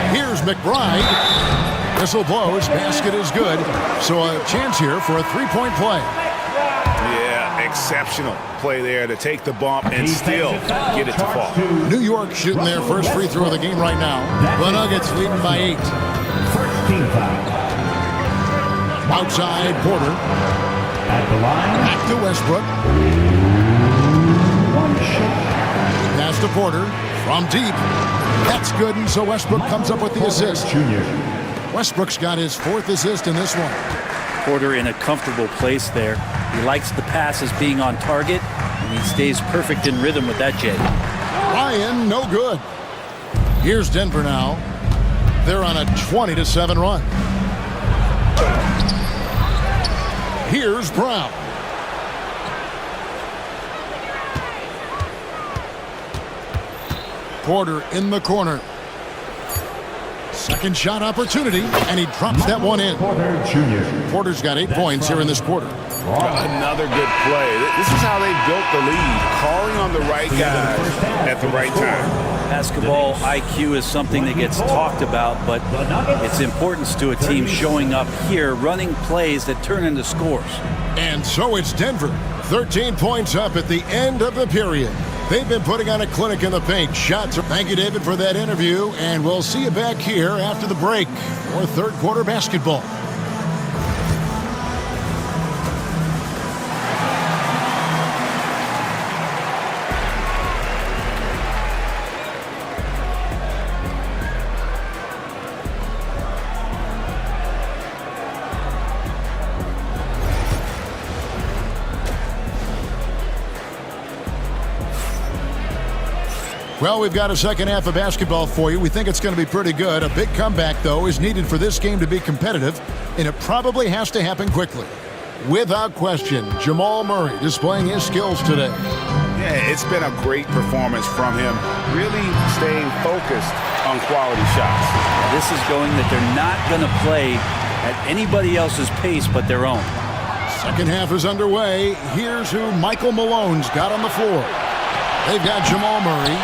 Here's McBride. Whistle blows. Basket is good. So a chance here for a 3-point play. Yeah, exceptional play there to take the bump and still get it to fall. New York shooting their first free throw of the game right now. The Nuggets leading by 8. Outside Porter. At the line. Back to Westbrook. 1 shot. Pass to Porter from deep. That's good, and so Westbrook comes up with the assist. Westbrook's got his 4th assist in this one. Porter in a comfortable place there. He likes the passes being on target, and he stays perfect in rhythm with that Jay. Ryan, no good. Here's Denver now. They're on a 20-7 run. Here's Brown. Porter in the corner. Second shot opportunity, and he drops that one in. Porter Jr. Porter's got 8 points here in this quarter. Another good play. This is how they built the lead, calling on the right guys at the right time. Basketball IQ is something that gets talked about, but its importance to a team showing up here, running plays that turn into scores. And so it's Denver, 13 points up at the end of the period. They've been putting on a clinic in the paint. Shots. Thank you, David, for that interview, and we'll see you back here after the break for third quarter basketball. Well, we've got a second half of basketball for you. We think it's going to be pretty good. A big comeback, though, is needed for this game to be competitive, and it probably has to happen quickly. Without question, Jamal Murray displaying his skills today. Yeah, it's been a great performance from him, really staying focused on quality shots. This is going that they're not going to play at anybody else's pace but their own. Second half is underway. Here's who Michael Malone's got on the floor. They've got Jamal Murray.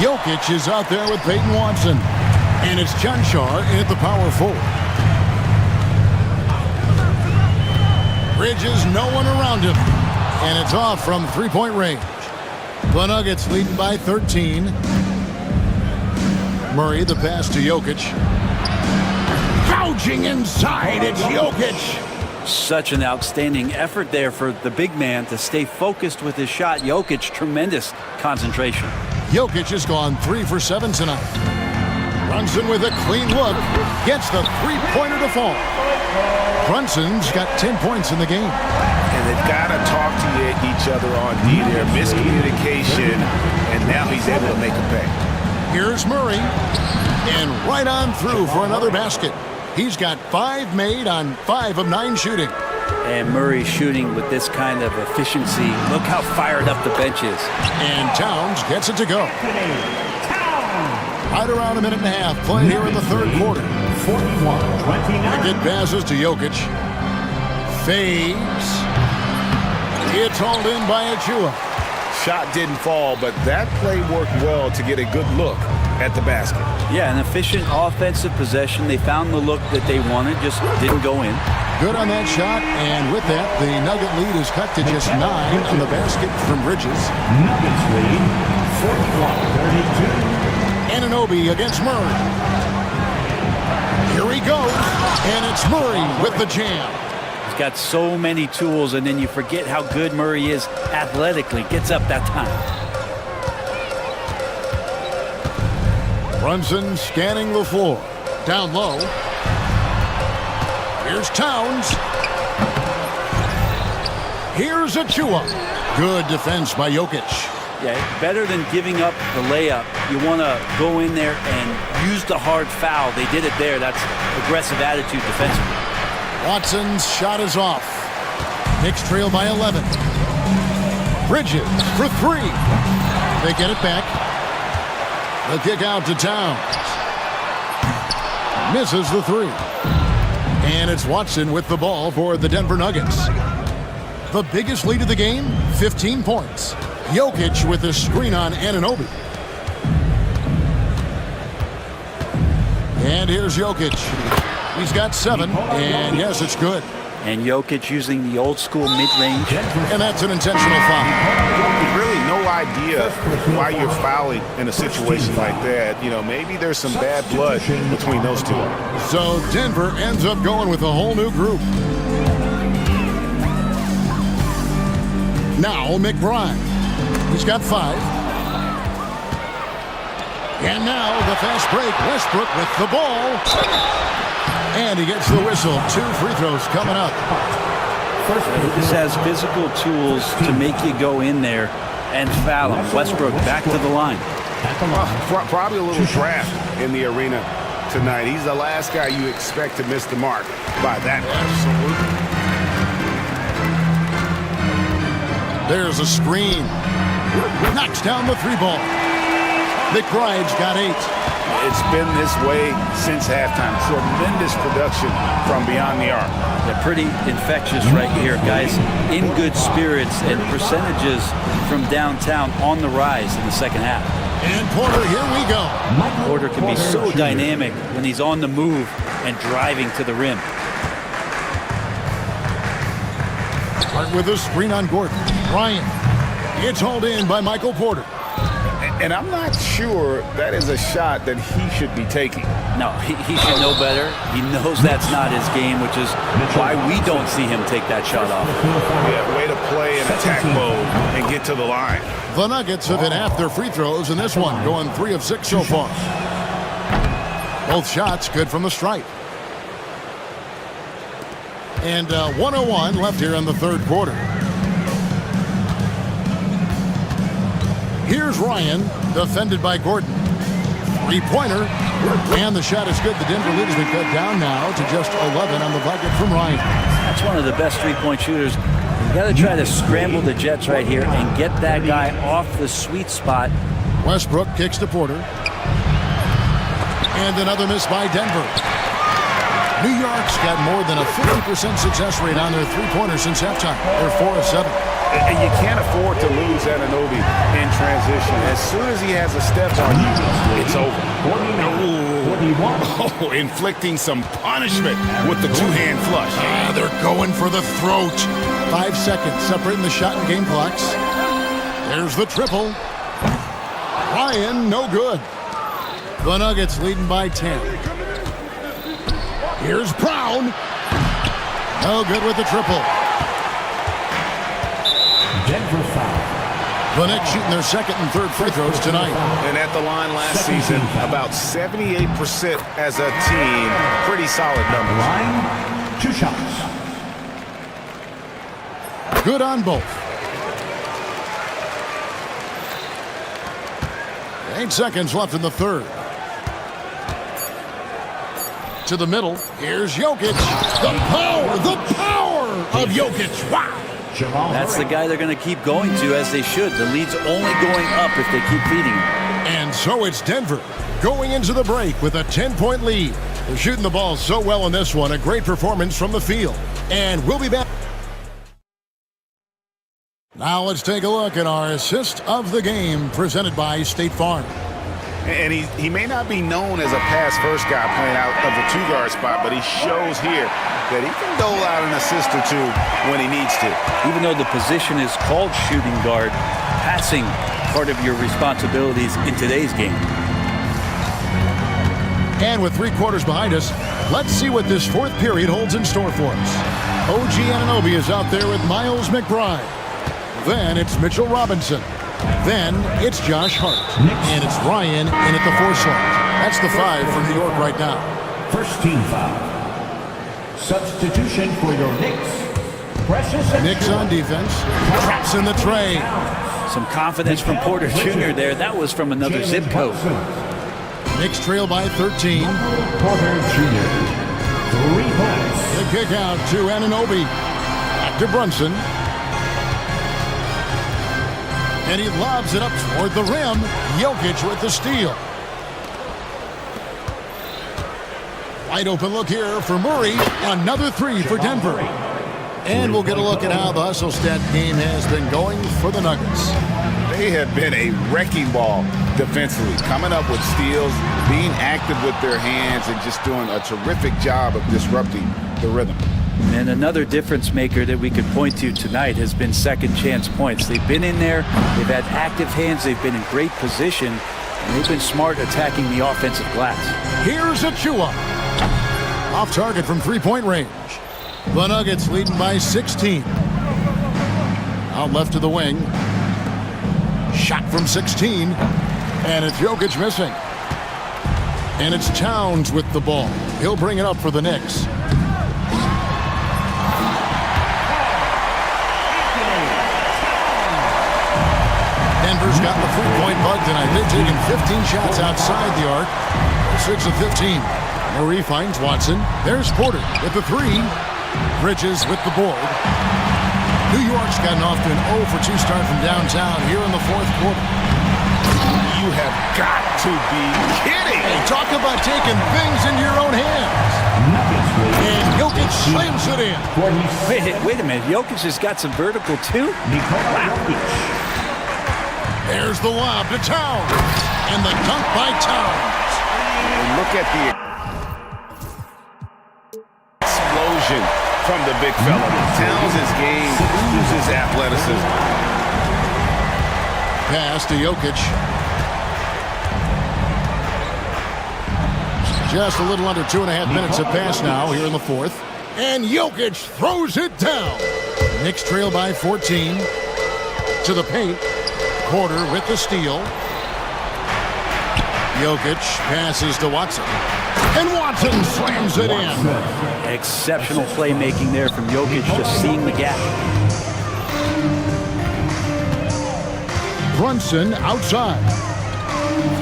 Jokic is out there with Peyton Watson. And it's Chanchar at the power forward. Bridges, no one around him. And it's off from three-point range. The Nuggets leading by 13. Murray, the pass to Jokic. Gouging inside, it's Jokic. Such an outstanding effort there for the big man to stay focused with his shot. Jokic, tremendous concentration. Jokic has gone 3 for 7 tonight. Brunson with a clean look. Gets the three-pointer to fall. Brunson's got 10 points in the game. And they've got to talk to each other on D there. Miscommunication, and now he's able to make a pay. Here's Murray. And right on through for another basket. He's got 5 made on 5 of 9 shooting. And Murray shooting with this kind of efficiency. Look how fired up the bench is. And Towns gets it to go. Right around a minute and a half played here in the third quarter. 41-29. It passes to Jokic. Fades. It's hauled in by Achua. Shot didn't fall, but that play worked well to get a good look at the basket. Yeah, an efficient offensive possession. They found the look that they wanted, just didn't go in. Good on that shot, and with that, the Nugget lead is cut to just 9 on the basket from Bridges. Nuggets lead, 41-32. Anunoby against Murray. Here he goes, and it's Murray with the jam. He's got so many tools, and then you forget how good Murray is athletically. Gets up that time. Brunson scanning the floor. Down low. Here's Towns. Here's Achua. Good defense by Jokic. Yeah, better than giving up the layup. You want to go in there and use the hard foul. They did it there. That's aggressive attitude defensively. Watson's shot is off. Knicks trail by 11. Bridges for three. They get it back. The kick out to Towns. Misses the three. And it's Watson with the ball for the Denver Nuggets. The biggest lead of the game, 15 points. Jokic with the screen on Anunoby. And here's Jokic. He's got 7, and yes, it's good. And Jokic using the old school mid-range. And that's an intentional foul. Really no idea why you're fouling in a situation like that. You know, maybe there's some bad blood between those two. So Denver ends up going with a whole new group. Now McBride. He's got 5. And now the fast break. Westbrook with the ball. And he gets the whistle. 2 free throws coming up. This has physical tools to make you go in there and foul him. Westbrook back to the line. Probably a little draft in the arena tonight. He's the last guy you expect to miss the mark by that much. There's a screen. Knocks down the 3-ball. McBride's got 8. It's been this way since halftime. Tremendous production from beyond the arc. They're pretty infectious right here, guys. In good spirits and percentages from downtown on the rise in the second half. And Porter, here we go. Porter can be so dynamic when he's on the move and driving to the rim. Hart with a screen on Gordon. Ryan. It's hauled in by Michael Porter. And I'm not sure that is a shot that he should be taking. No, he should know better. He knows that's not his game, which is why we don't see him take that shot off. Yeah, way to play in attack mode and get to the line. The Nuggets have hit half their free throws in this one, going 3 of 6 so far. Both shots good from the stripe. And 1:01 left here in the third quarter. Here's Ryan, defended by Gordon. 3-pointer, and the shot is good. The Denver lead has been cut down now to just 11 on the bucket from Ryan. That's one of the best three-point shooters. You got to try to scramble the Jets right here and get that guy off the sweet spot. Westbrook kicks to Porter. And another miss by Denver. New York's got more than a 50% success rate on their three-pointers since halftime. They're 4 of 7. And you can't afford to lose Anunoby in transition. As soon as he has a step on you, it's over. Oh, inflicting some punishment with the two-hand flush. They're going for the throat. 5 seconds separating the shot and game clocks. There's the triple. Ryan, no good. The Nuggets leading by 10. Here's Brown. No good with the triple. Denver foul. The Knicks shooting their second and third free throws tonight. And at the line last season, about 78% as a team. Pretty solid numbers. Line, 2 shots. Good on both. 8 seconds left in the third. To the middle. Here's Jokic. The power of Jokic. Wow. That's the guy they're going to keep going to, as they should. The lead's only going up if they keep feeding him. And so it's Denver going into the break with a 10-point lead. They're shooting the ball so well in this one. A great performance from the field. And we'll be back. Now let's take a look at our assist of the game presented by State Farm. And he may not be known as a pass-first guy playing out of the two-guard spot, but he shows here that he can dole out an assist or two when he needs to. Even though the position is called shooting guard, passing part of your responsibilities in today's game. And with 3 quarters behind us, let's see what this fourth period holds in store for us. OG Anunoby is out there with Miles McBride. Then it's Mitchell Robinson. Then it's Josh Hart. And it's Ryan in at the 4 slot. That's the 5 for New York right now. First team foul. Substitution for your Knicks. Precious. Knicks on defense. Traps in the tray. Some confidence from Porter Jr. there. That was from another zip code. Knicks trail by 13. Porter Jr. 3 points. The kick out to Anunoby. Back to Brunson. And he lobs it up toward the rim. Jokic with the steal. Wide open look here for Murray. Another 3 for Denver. And we'll get a look at how the hustle stat game has been going for the Nuggets. They have been a wrecking ball defensively, coming up with steals, being active with their hands, and just doing a terrific job of disrupting the rhythm. And another difference maker that we could point to tonight has been second chance points. They've been in there, they've had active hands, they've been in great position, and they've been smart attacking the offensive glass. Here's Achua. Off target from 3-point range. The Nuggets leading by 16. Out left to the wing. Shot from 16. And it's Jokic missing. And it's Towns with the ball. He'll bring it up for the Knicks. Denver's got the 3-point bug tonight. They've taken 15 shots outside the arc. 6 of 15. Murray finds Watson. There's Porter with the 3. Bridges with the board. New York's gotten off to an 0 for 2 start from downtown here in the 4th quarter. You have got to be kidding. Hey, talk about taking things into your own hands. And Jokic slams it in. Wait a minute. Jokic has got some vertical too? Wow. There's the lob to Towns. And the dunk by Towns. And look at the explosion from the big fella. Towns' game uses athleticism. Pass to Jokic. Just a little under 2.5 minutes have passed now here in the 4th. And Jokic throws it down. Knicks trail by 14. To the paint. Porter with the steal. Jokic passes to Watson. And Watson slams it in. Exceptional playmaking there from Jokic, just seeing the gap. Brunson outside.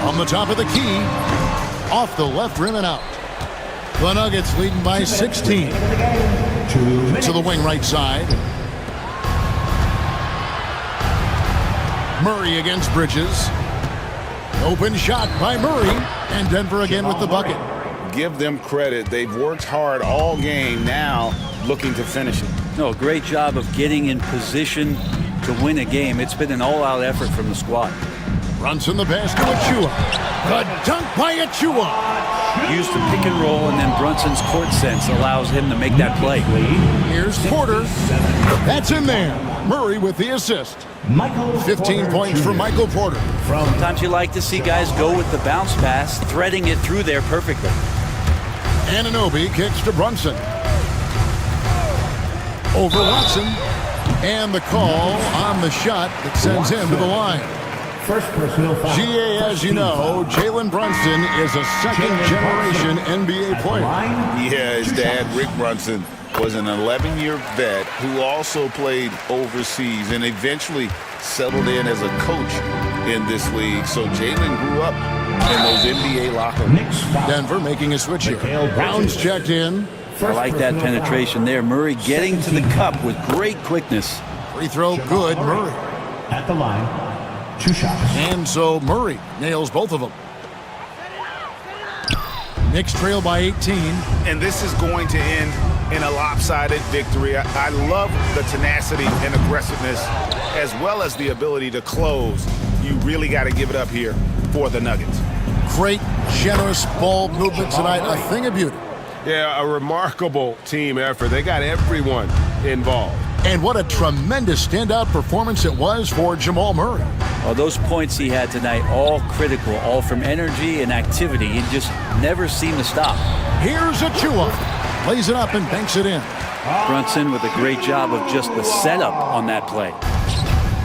On the top of the key. Off the left rim and out. The Nuggets leading by 16. To the wing right side. Murray against Bridges. Open shot by Murray. And Denver again with the bucket. Give them credit. They've worked hard all game, now looking to finish it. No, great job of getting in position to win a game. It's been an all-out effort from the squad. Brunson the pass to Achua. The dunk by Achua. Used the pick and roll, and then Brunson's court sense allows him to make that play. Here's Porter. That's in there. Murray with the assist. 15 points for Michael Porter. Sometimes you like to see guys go with the bounce pass, threading it through there perfectly. Anunoby kicks to Brunson. Over Watson. And the call on the shot that sends him to the line. First personal foul. GA, as you know, Jalen Brunson is a second-generation NBA player. Yeah, his dad, Rick Brunson, was an 11-year vet who also played overseas and eventually settled in as a coach in this league. So Jalen grew up in those NBA locker rooms. Denver making a switch here. Rounds checked in. I like that penetration there. Murray getting to the cup with great quickness. Free throw good, Murray. At the line, 2 shots. And so Murray nails both of them. Knicks trail by 18. And this is going to end in a lopsided victory. I love the tenacity and aggressiveness as well as the ability to close. You really got to give it up here for the Nuggets. Great, generous ball movement tonight. A thing of beauty. Yeah, a remarkable team effort. They got everyone involved. And what a tremendous standout performance it was for Jamal Murray. Well, those points he had tonight, all critical, all from energy and activity. He just never seemed to stop. Here's Achua. Plays it up and banks it in. Brunson with a great job of just the setup on that play.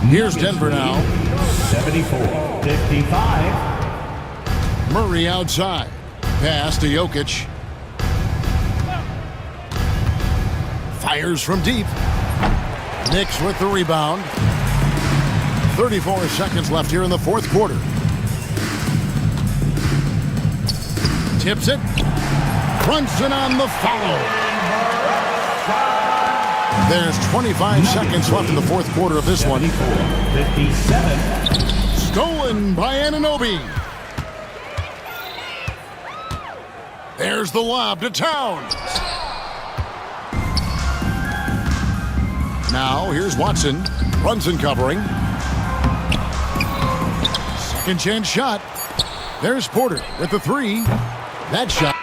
Here's Denver now. 74-55. Murray outside. Pass to Jokic. Fires from deep. Knicks with the rebound. 34 seconds left here in the fourth quarter. Tips it. Brunson on the foul. There's 25 seconds left in the fourth quarter of this one. 57. Stolen by Anunoby. There's the lob to Towns. Now here's Watson. Brunson covering. Second chance shot. There's Porter with the three. That shot.